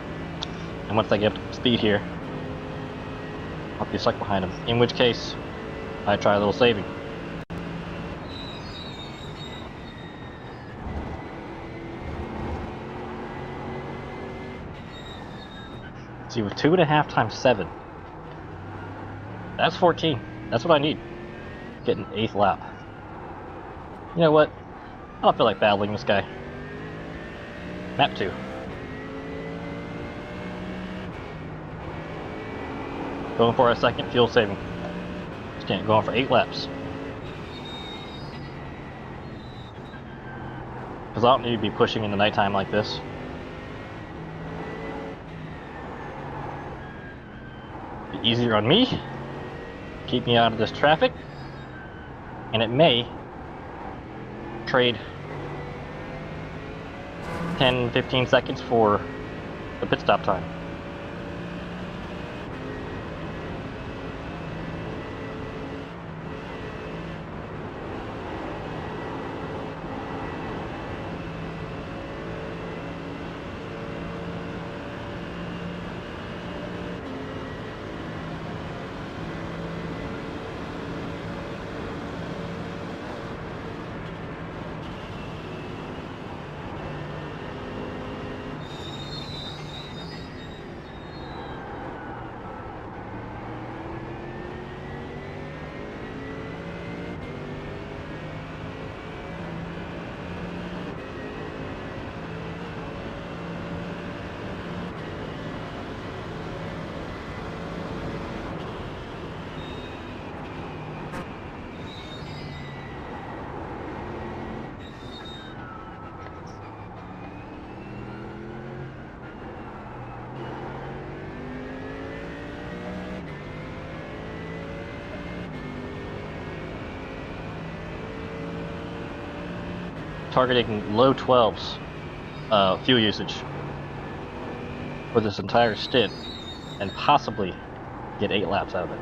And once I get up to speed here, I'll be stuck behind him. In which case, I try a little saving. See, with 2.5 times 7, that's 14. That's what I need. Get an 8th lap. You know what? I don't feel like battling this guy. Map 2. Going for a second fuel saving. Stint going for 8 laps. Because I don't need to be pushing in the nighttime like this. Be easier on me. Keep me out of this traffic. And it may trade 10-15 seconds for the pit stop time. targeting low 12s fuel usage for this entire stint and possibly get 8 laps out of it.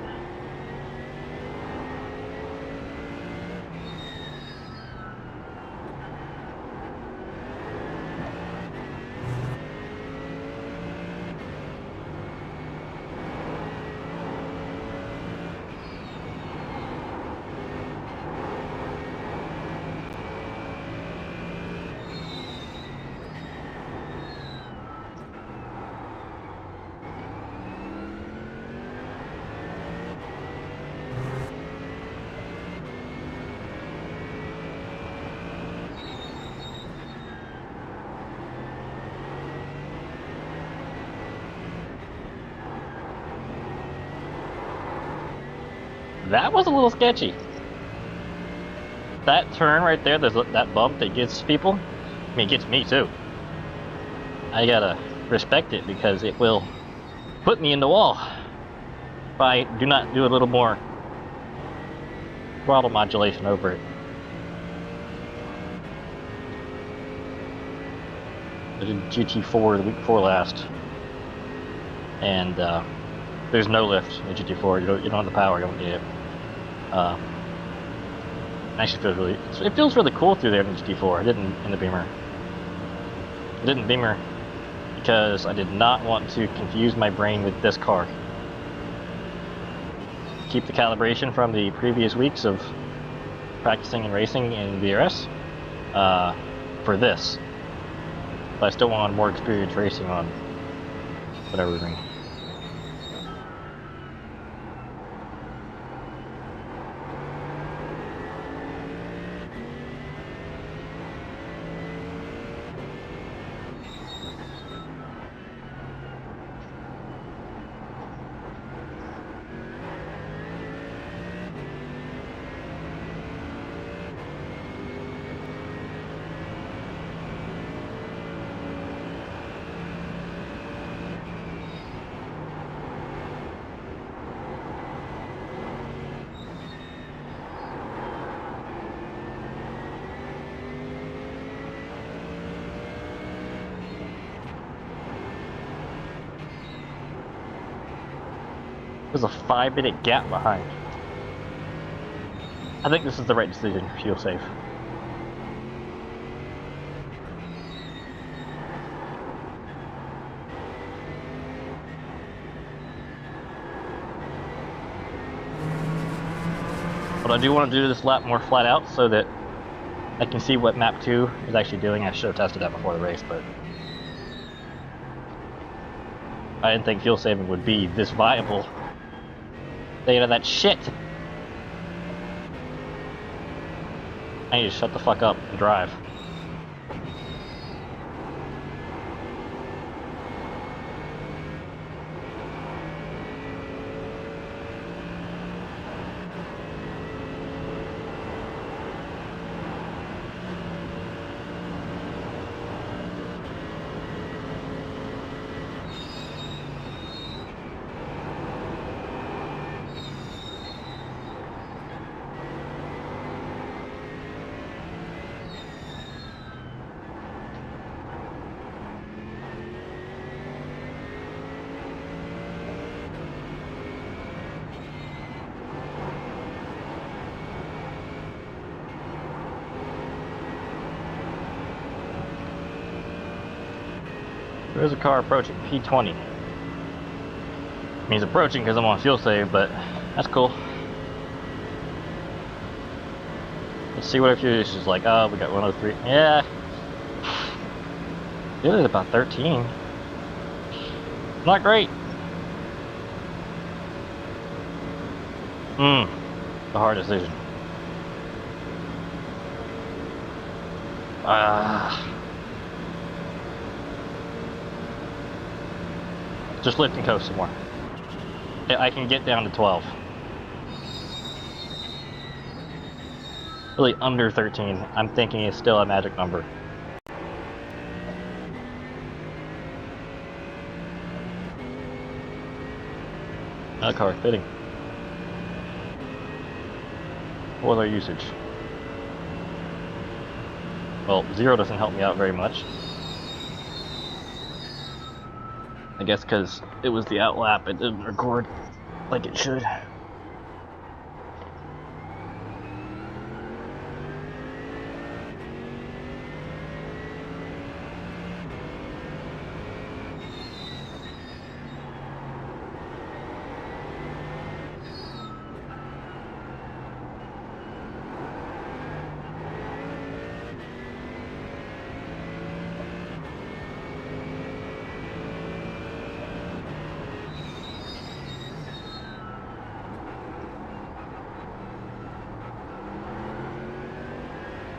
That was a little sketchy. That turn right there, there's that bump that gets people. I mean, it gets me too. I gotta respect it because it will put me in the wall if I do not do a little more throttle modulation over it. I did GT4 the week before last, and there's no lift in GT4. You don't have the power. You don't need it. Actually, it feels really cool through there in GT4. I didn't in the Beamer. I didn't Beamer because I did not want to confuse my brain with this car. Keep the calibration from the previous weeks of practicing and racing in VRS for this. But I still wanted more experience racing on whatever ring. There's a 5-minute gap behind. I think this is the right decision. Fuel save. But I do want to do this lap more flat out so that I can see what map 2 is actually doing. I should have tested that before the race, but I didn't think fuel saving would be this viable. Stay out of that shit. I need to shut the fuck up and drive. There's a car approaching P20. He's approaching because I'm on fuel save, but that's cool. Let's see what our fuel usage is like. Oh, we got 103. Yeah. It is about 13. Not great. The hard decision. Just lift and coast some more. I can get down to 12. Really under 13. I'm thinking it's still a magic number. That car fitting. What was our usage? Well, 0 doesn't help me out very much. I guess because it was the outlap, it didn't record like it should.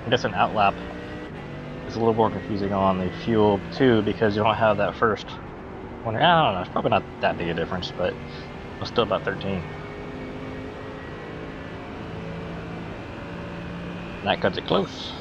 I guess an outlap is a little more confusing on the fuel too, because you don't have that first one. I don't know, it's probably not that big a difference, but it's still about 13. And that cuts it close.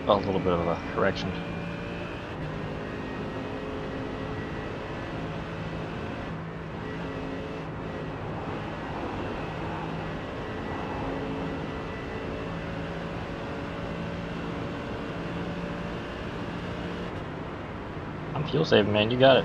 Well, a little bit of a correction. I'm fuel saving, man. You got it.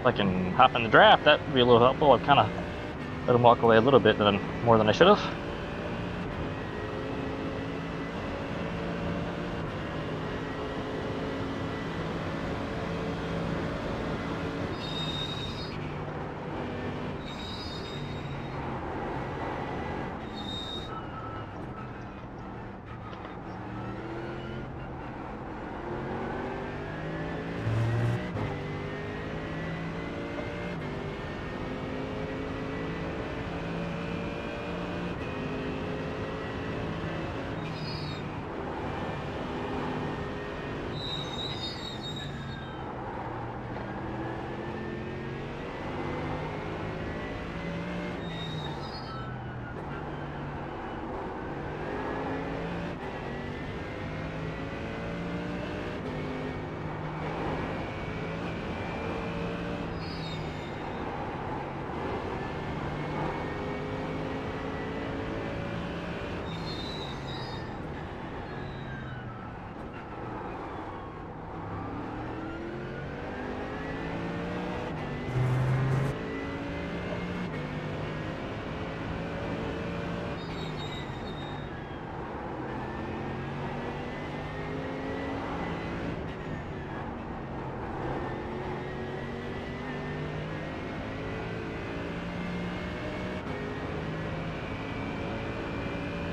If I can hop in the draft, that would be a little helpful. I've kind of let him walk away a little bit more than I should have.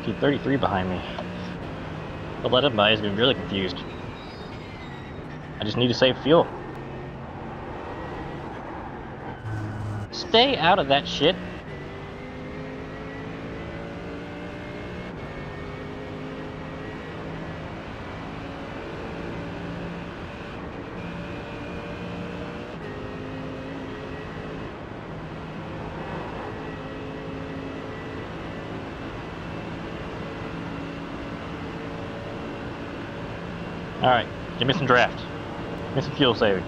Keep 33 behind me. The let him by has been really confused. I just need to save fuel. Stay out of that shit. Alright, Give me some draft. Give me some fuel saving.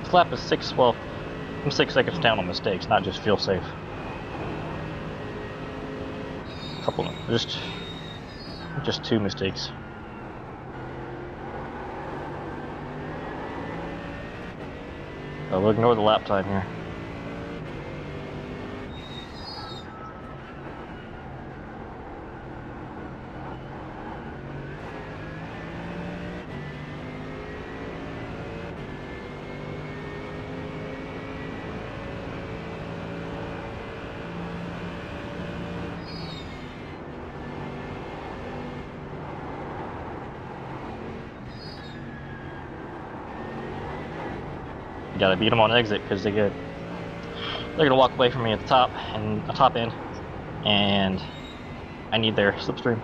This lap is 6, well, I'm 6 seconds down on mistakes, not just fuel save. Couple of them, just 2 mistakes. We'll ignore the lap time here. Gotta beat them on exit because they're gonna walk away from me at the top end, and I need their slipstream.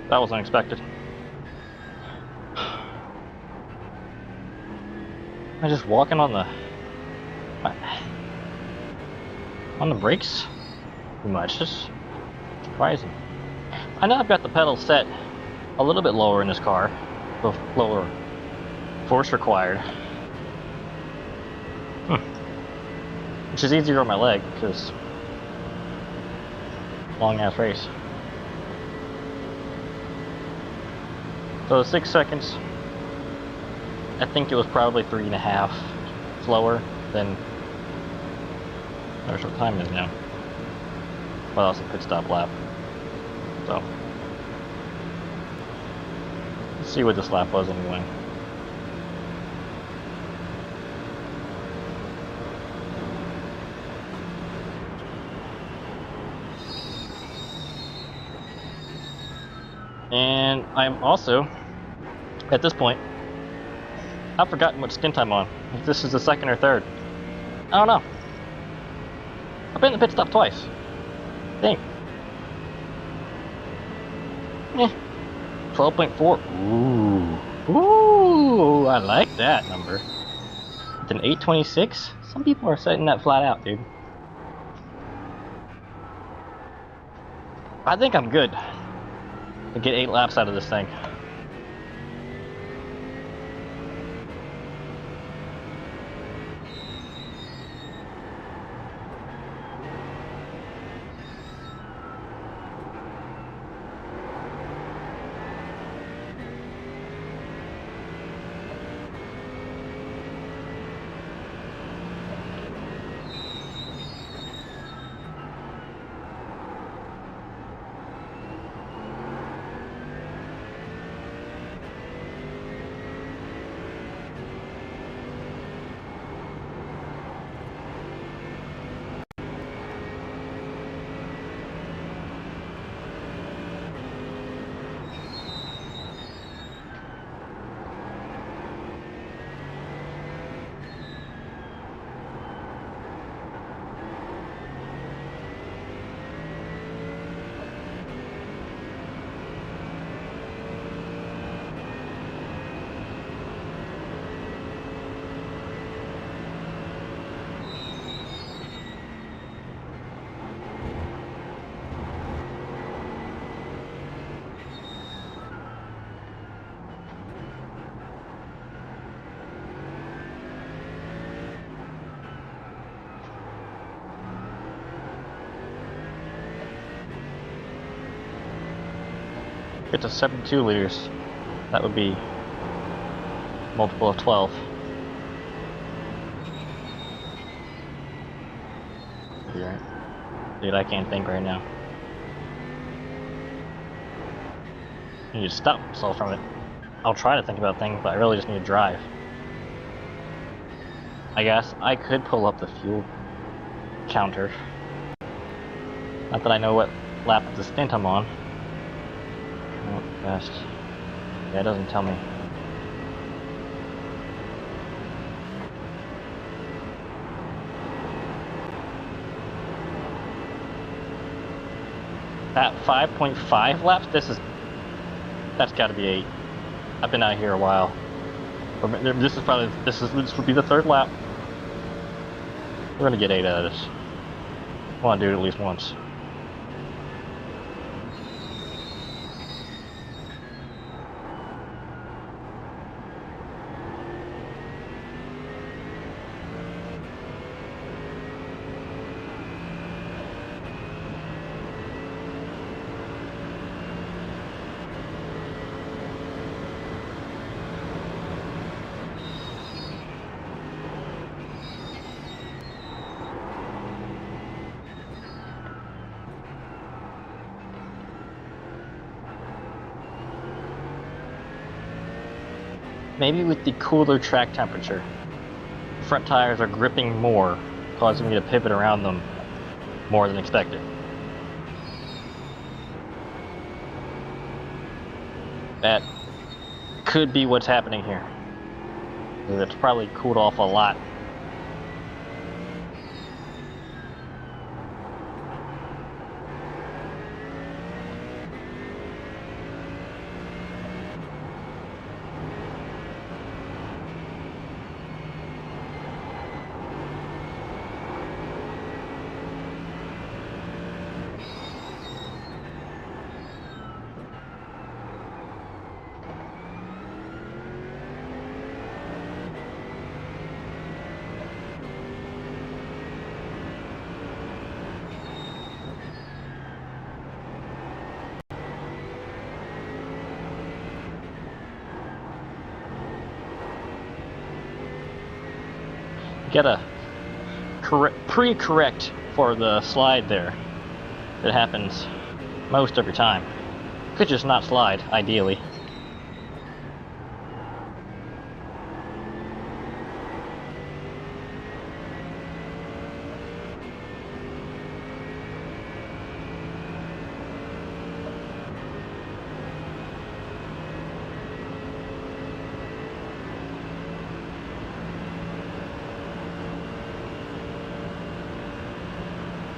That was unexpected. I'm just walking on the brakes too much. Just surprising. I know I've got the pedals set a little bit lower in this car, with lower force required, which is easier on my leg because long ass race. So 6 seconds, I think it was probably 3.5 slower than, what time is now? Well, that was a pit stop lap. So, let's see what this lap was anyway. And I'm also, at this point, I've forgotten what stint I'm on. If this is the second or third. I don't know. I've been in the pit stop twice. Dang. 12.4. Ooh, I like that number. With an 826? Some people are setting that flat out, dude. I think I'm good to get 8 laps out of this thing. get to 72 liters, that would be multiple of 12. Dude, I can't think right now. I need to stop myself from it. I'll try to think about things, but I really just need to drive. I guess I could pull up the fuel counter. Not that I know what lap of the stint I'm on. Oh, fast. Yeah, it doesn't tell me. At 5.5 laps, that's got to be 8. I've been out here a while. This would be the 3rd lap. We're gonna get 8 out of this. I want to do it at least once. Maybe with the cooler track temperature, front tires are gripping more, causing me to pivot around them more than expected. That could be what's happening here. It's probably cooled off a lot. Gotta pre-correct for the slide there. It happens most every time. Could just not slide, ideally.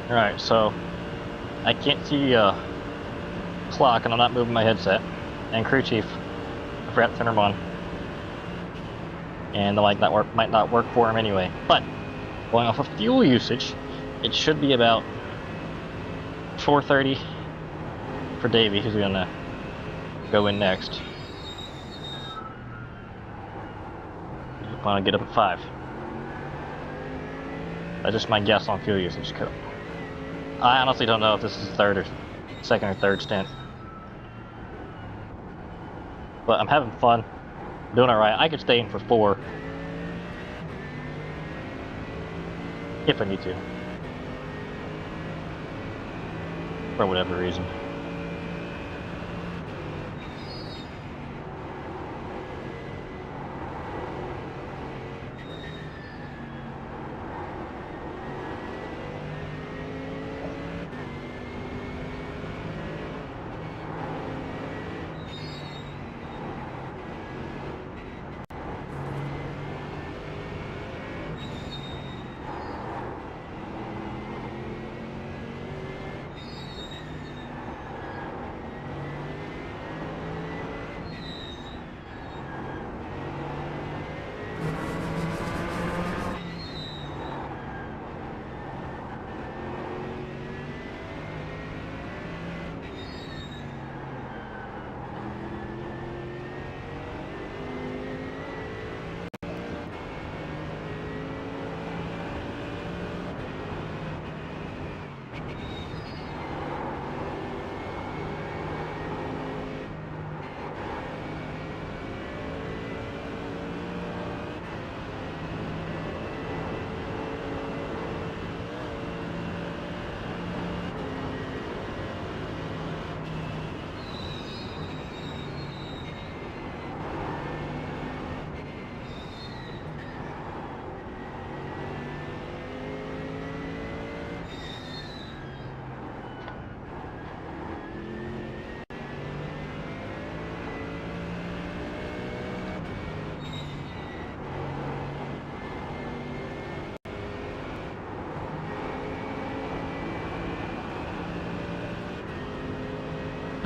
Alright, so I can't see clock and I'm not moving my headset. And crew chief, I forgot to turn him on. And the mic might not work for him anyway. But going off of fuel usage, it should be about 4:30 for Davey, who's gonna go in next. I want to get up at 5. That's just my guess on fuel usage. I honestly don't know if this is the second or third stint. But I'm having fun, doing alright. I could stay in for 4. If I need to. For whatever reason.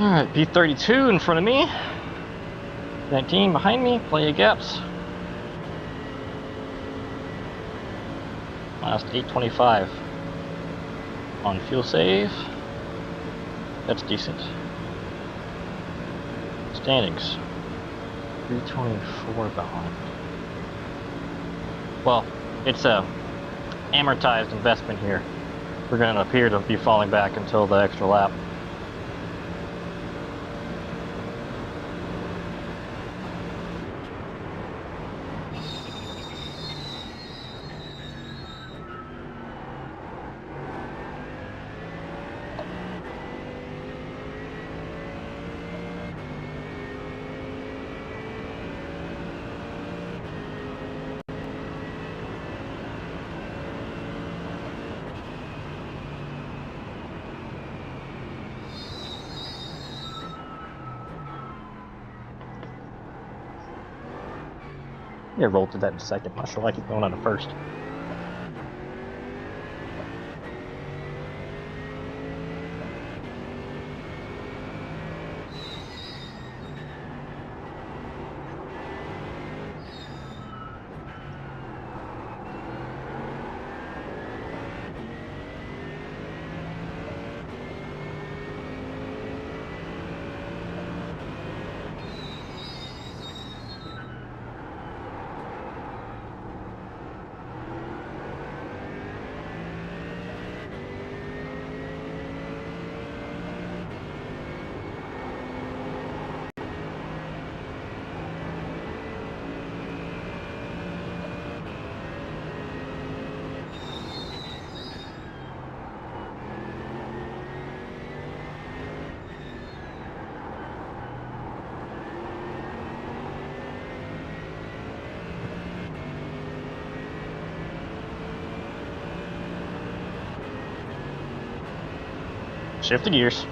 Alright, B32 in front of me. 19 behind me, plenty of gaps. Last 825 on fuel save. That's decent. Standings. 324 behind. Well, it's a amortized investment here. We're going to appear to be falling back until the extra lap. Yeah, rolled to that in a second. Not sure why I keep going on the first. Shift the gears.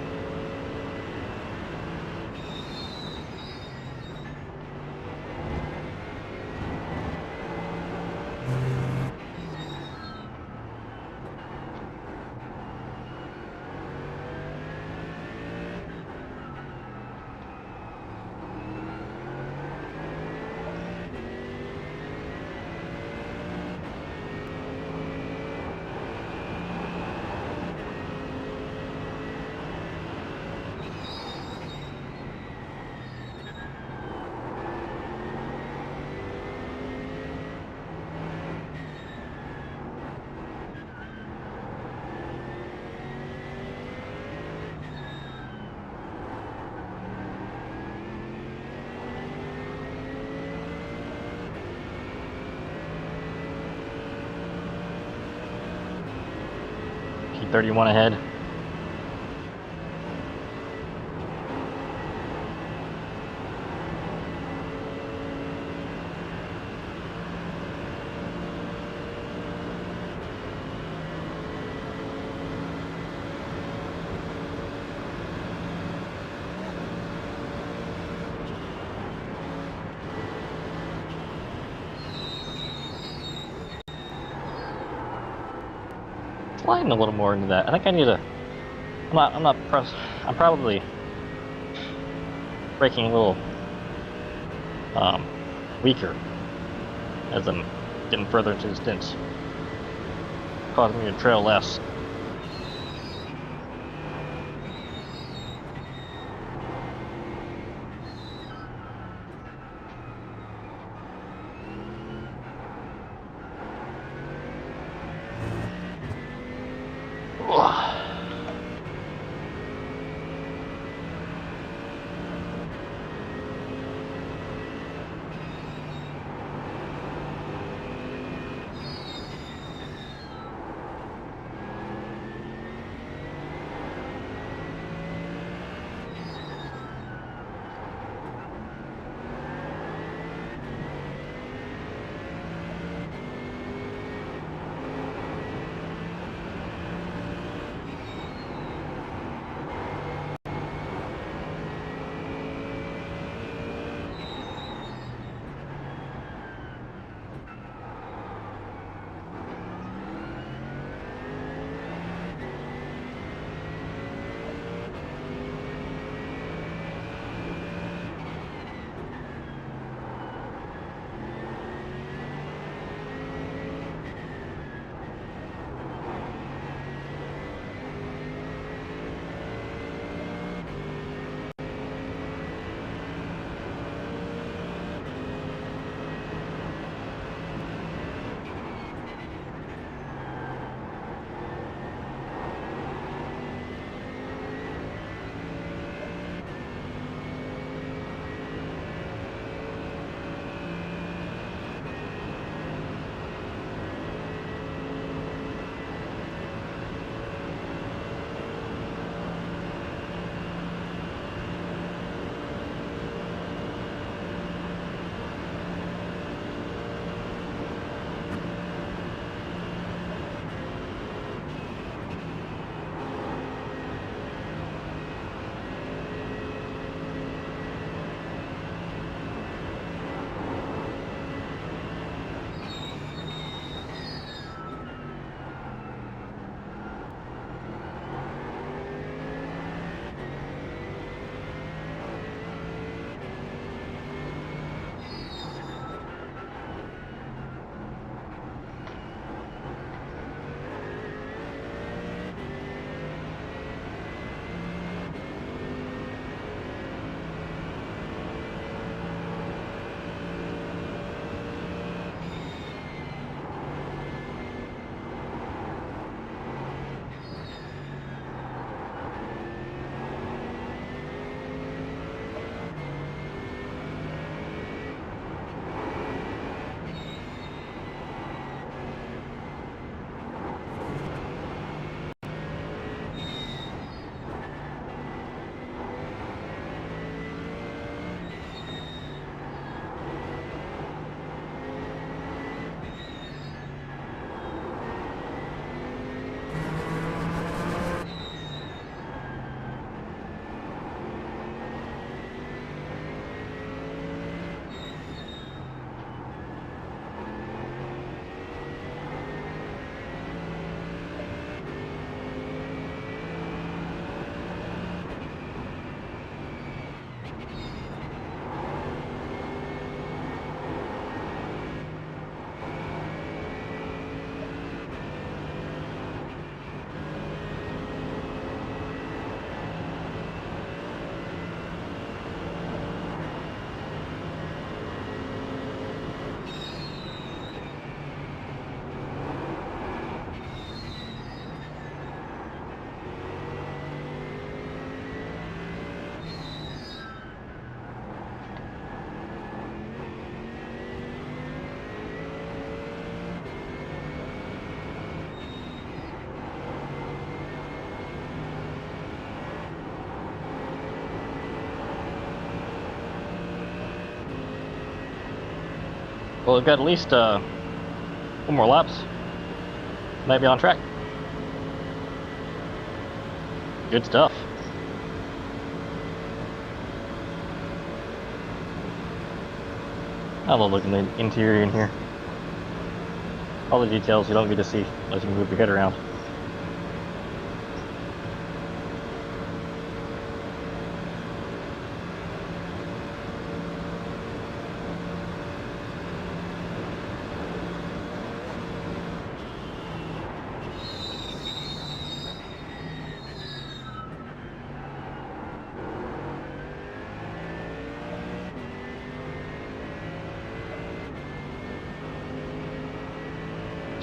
P31 ahead. Sliding a little more into that. I think I need to. I'm probably braking a little weaker as I'm getting further into the stints, causing me to trail less. Well, we've got at least 4 more laps. Might be on track. Good stuff. I love looking at the interior in here. All the details you don't get to see unless you move your head around.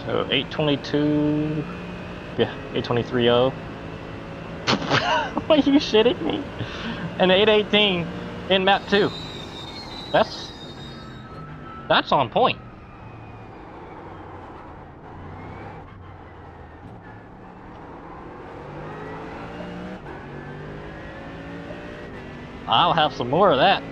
So 822, yeah, 823.0. Are you shitting me? And 818 in map 2. That's on point. I'll have some more of that.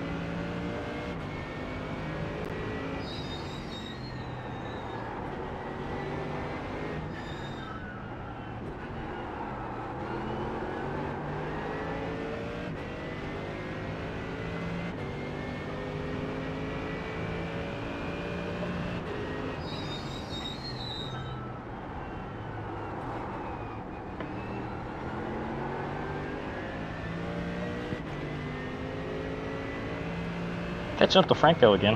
Catching up to Franco again.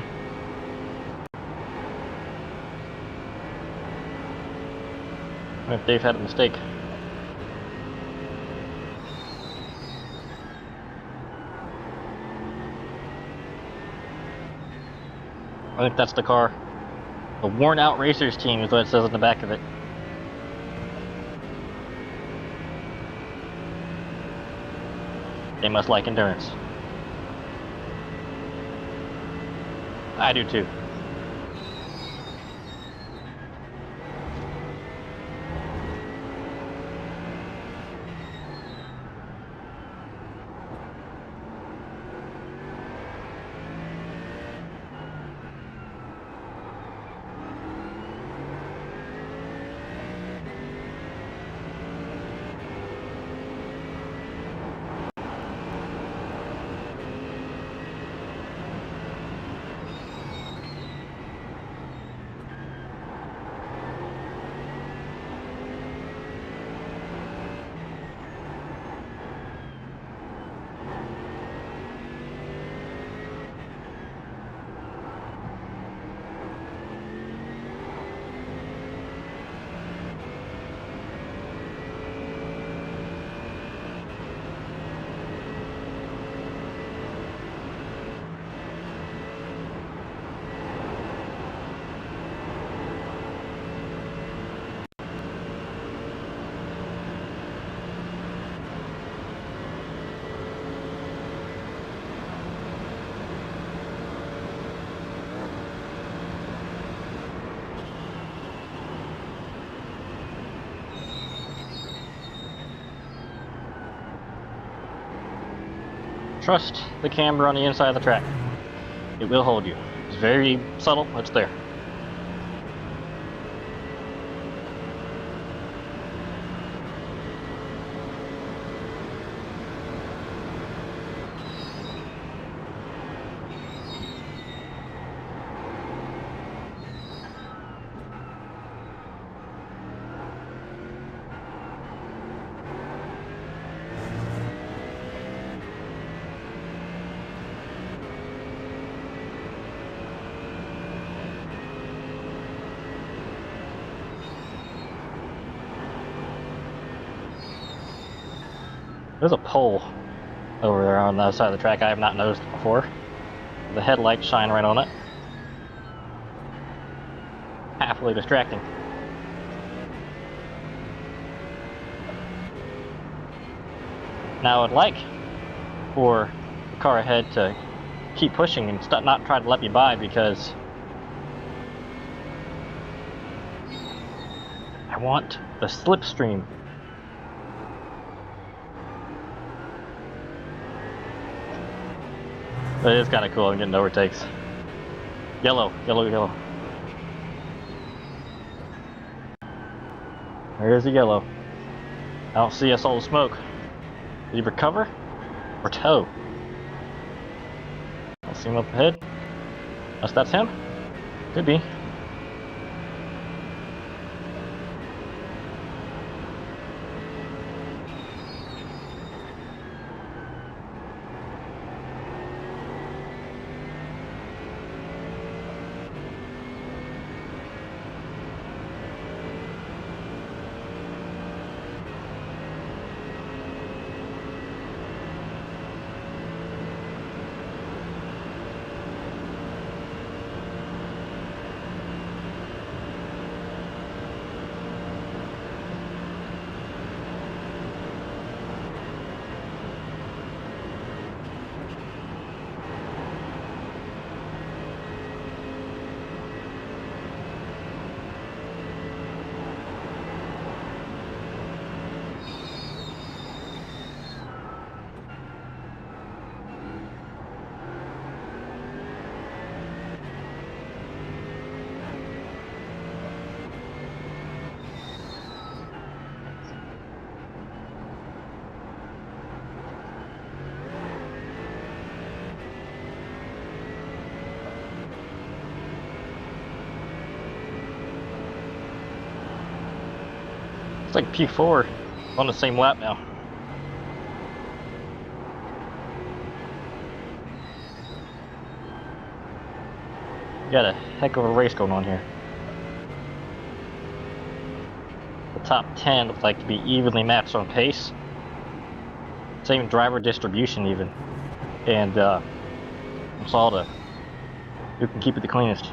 I think Dave had a mistake. I think that's the car. The worn out racers team is what it says on the back of it. They must like endurance. I do too. Trust the camber on the inside of the track. It will hold you. It's very subtle, but it's there. There's a pole over there on the other side of the track I have not noticed before. The headlights shine right on it. Halfway distracting. Now I'd like for the car ahead to keep pushing and not try to let me by, because I want the slipstream. But it's kind of cool. I'm getting overtakes. Yellow, yellow, yellow. There's the yellow. I don't see us all the smoke. Did he recover? Or tow? I don't see him up ahead. Unless that's him? Could be. It's like P4 on the same lap now. Got a heck of a race going on here. The top 10 look like to be evenly matched on pace. Same driver distribution even. And it's all the who can keep it the cleanest.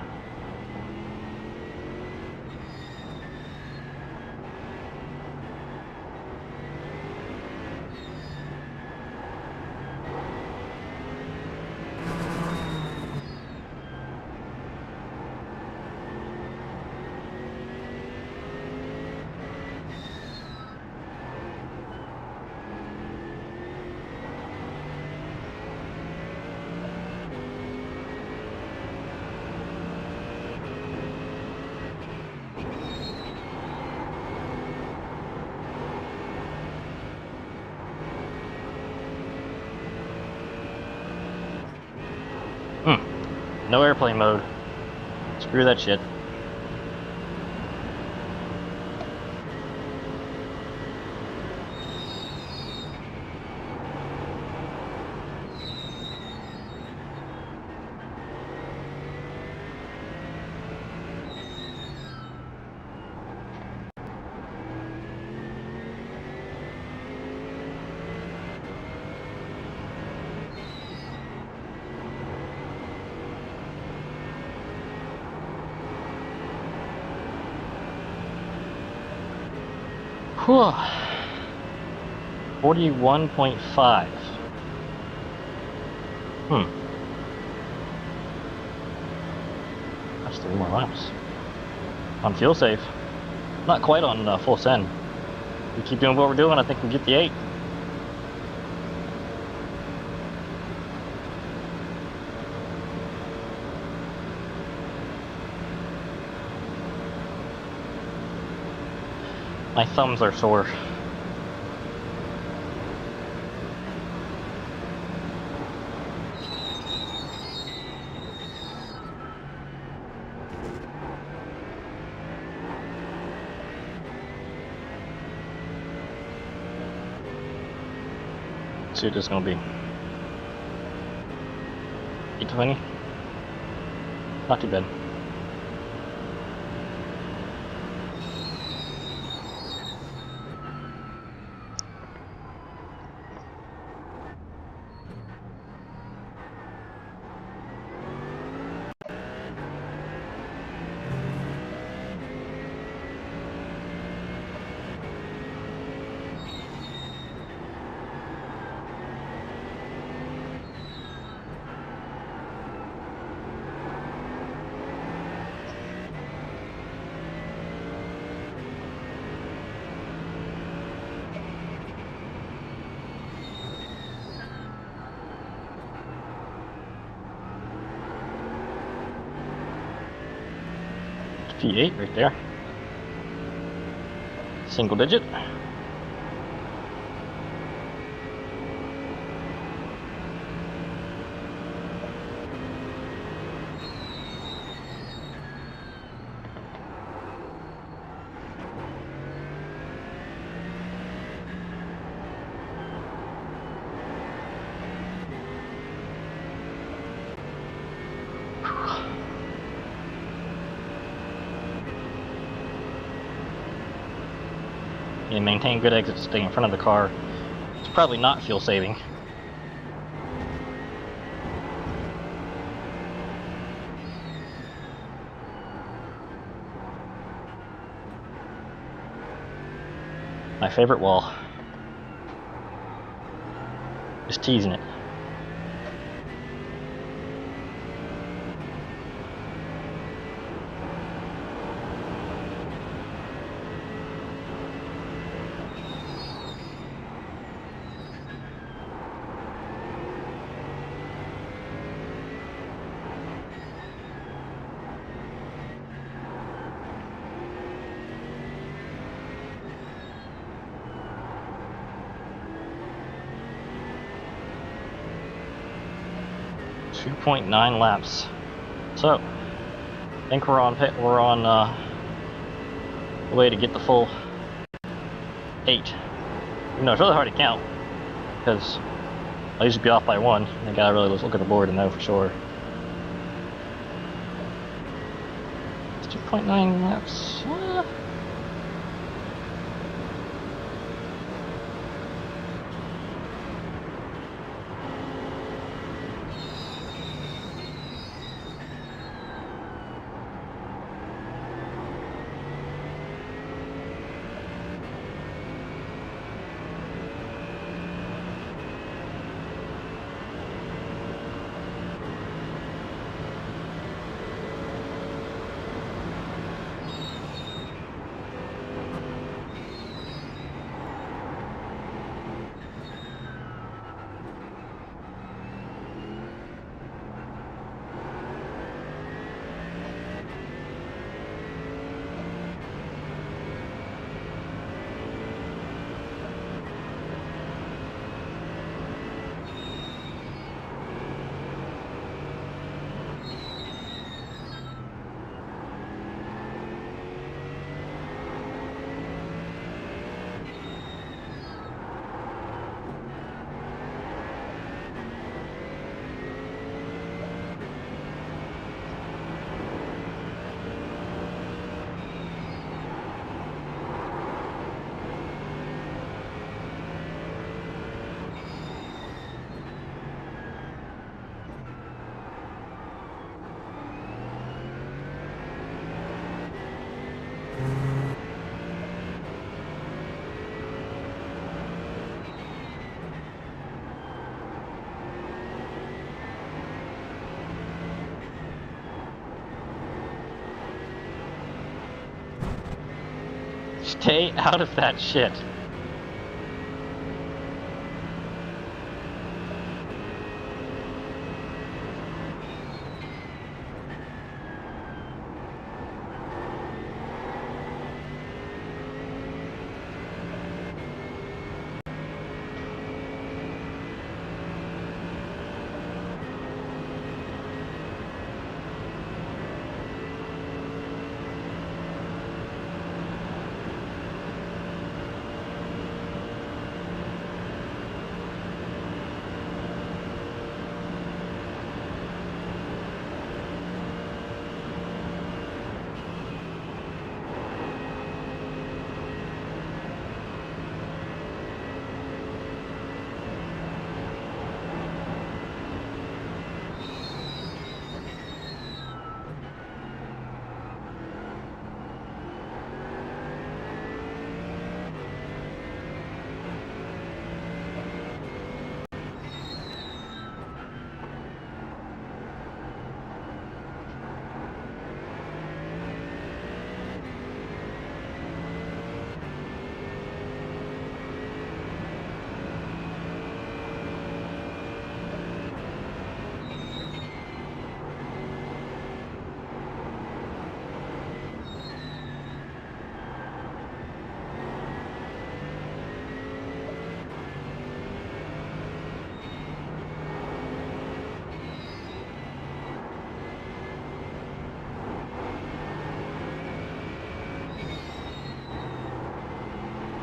No airplane mode. Screw that shit. Whew. 41.5. That's 3 more laps. On fuel safe. Not quite on full send. We keep doing what we're doing, I think we get the 8. My thumbs are sore. Let's see what this is gonna be. 820? Not too bad. P8 right there. Single digit. And maintain good exit to stay in front of the car. It's probably not fuel saving. My favorite wall. Just teasing it. .9 laps. So, I think we're on the way to get the full 8. You know, it's really hard to count because I usually be off by 1. I gotta really look at the board and know for sure. It's 2.9 laps. Stay out of that shit.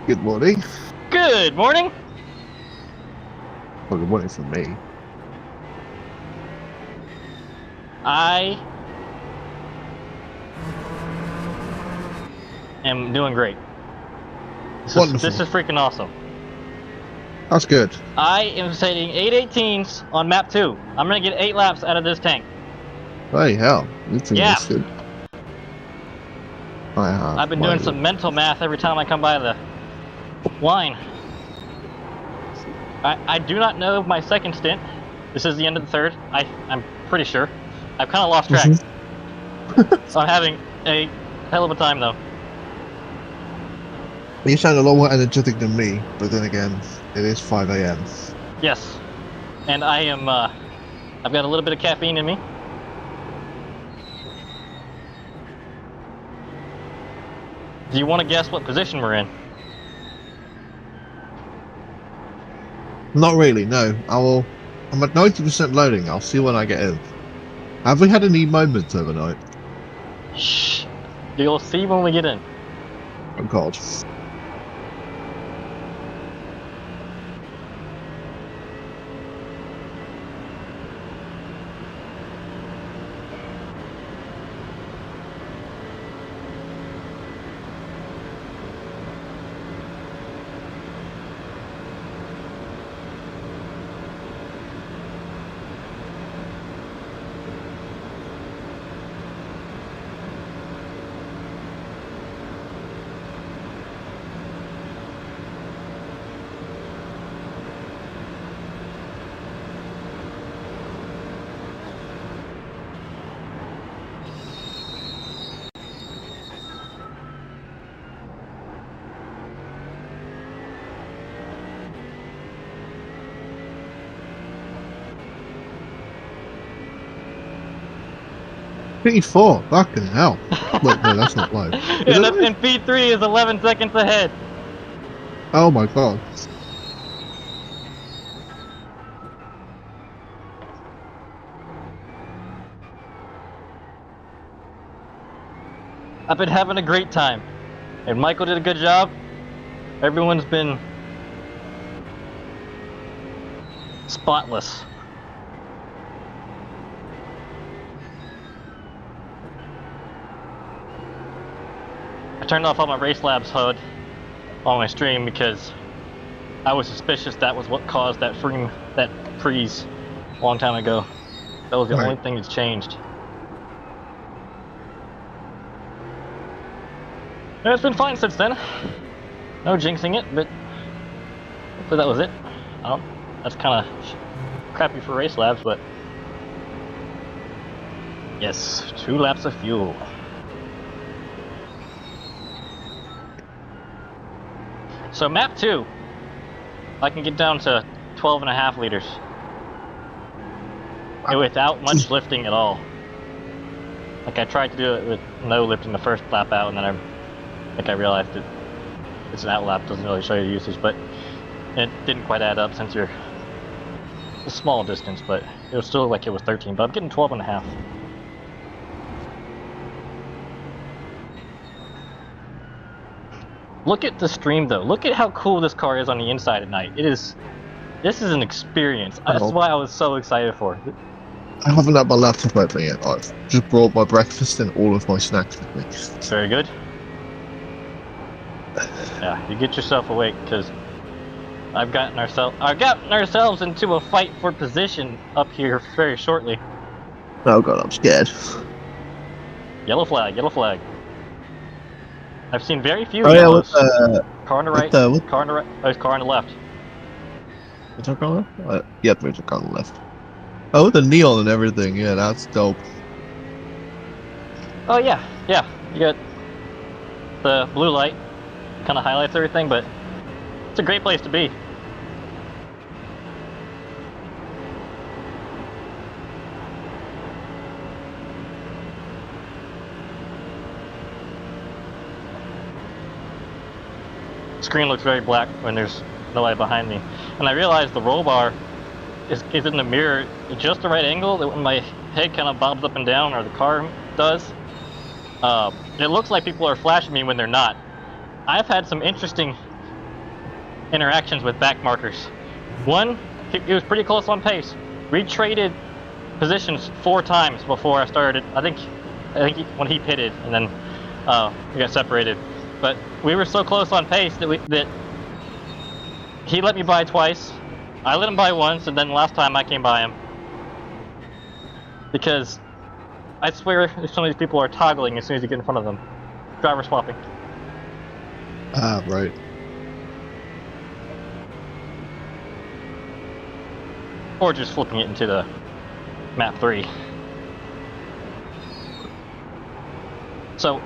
Good morning. Good morning. Well, good morning from me. I am doing great. Wonderful. This is freaking awesome. That's good. I am setting 818s on map 2. I'm gonna get 8 laps out of this tank. Hey, hell. You think Yeah. that's good? I have. I've been doing some mental math every time I come by the line. I do not know my second stint. This is the end of the third. I'm pretty sure. I've kind of lost track. So I'm having a hell of a time though. You sound a lot more energetic than me, but then again, it is 5 a.m. Yes. And I am, I've got a little bit of caffeine in me. Do you want to guess what position we're in? Not really, no. I'm at 90% loading. I'll see when I get in. Have we had any moments overnight? Shh. You'll see when we get in. Oh, God. P4, fucking hell. Wait, no, that's not live. Is it live? And P3 is 11 seconds ahead. Oh my God. I've been having a great time. And Michael did a good job. Everyone's been spotless. I turned off all my Race Labs HUD on my stream because I was suspicious that was what caused that freeze a long time ago. That was the only thing that's changed. And it's been fine since then. No jinxing it, but hopefully that was it. That's kind of crappy for Race Labs, but yes, 2 laps of fuel. So map 2, I can get down to 12.5 liters. And without much lifting at all. Like I tried to do it with no lifting the first lap out, and then I realized that it's an out lap, doesn't really show you usage, but it didn't quite add up since you're a small distance, but it was still like it was 13, but I'm getting 12.5. Look at the stream though. Look at how cool this car is on the inside at night. This is an experience. That's why I was so excited for it. I haven't had my laptop open yet. I've just brought my breakfast and all of my snacks with me. Very good. Yeah, you get yourself awake because I've gotten ourselves into a fight for position up here very shortly. Oh God, I'm scared. Yellow flag, yellow flag. I've seen very few Oh yeah, yellows. car on the right, car on the right, there's a car on the left. Is there a car on the left? Yep, there's a car on the left. Oh, the neon and everything, yeah, that's dope. Oh yeah, you got the blue light, kind of highlights everything, but it's a great place to be. Screen looks very black when there's nobody behind me. And I realized the roll bar is in the mirror at just the right angle that when my head kind of bobs up and down, or the car does. It looks like people are flashing me when they're not. I've had some interesting interactions with back markers. One, he was pretty close on pace. We traded positions 4 times before I started. I think when he pitted, and then we got separated. But we were so close on pace that he let me by twice. I let him by once, and then last time I came by him. Because I swear some of these people are toggling as soon as you get in front of them. Driver swapping. Ah, right. Or just flipping it into the map 3. So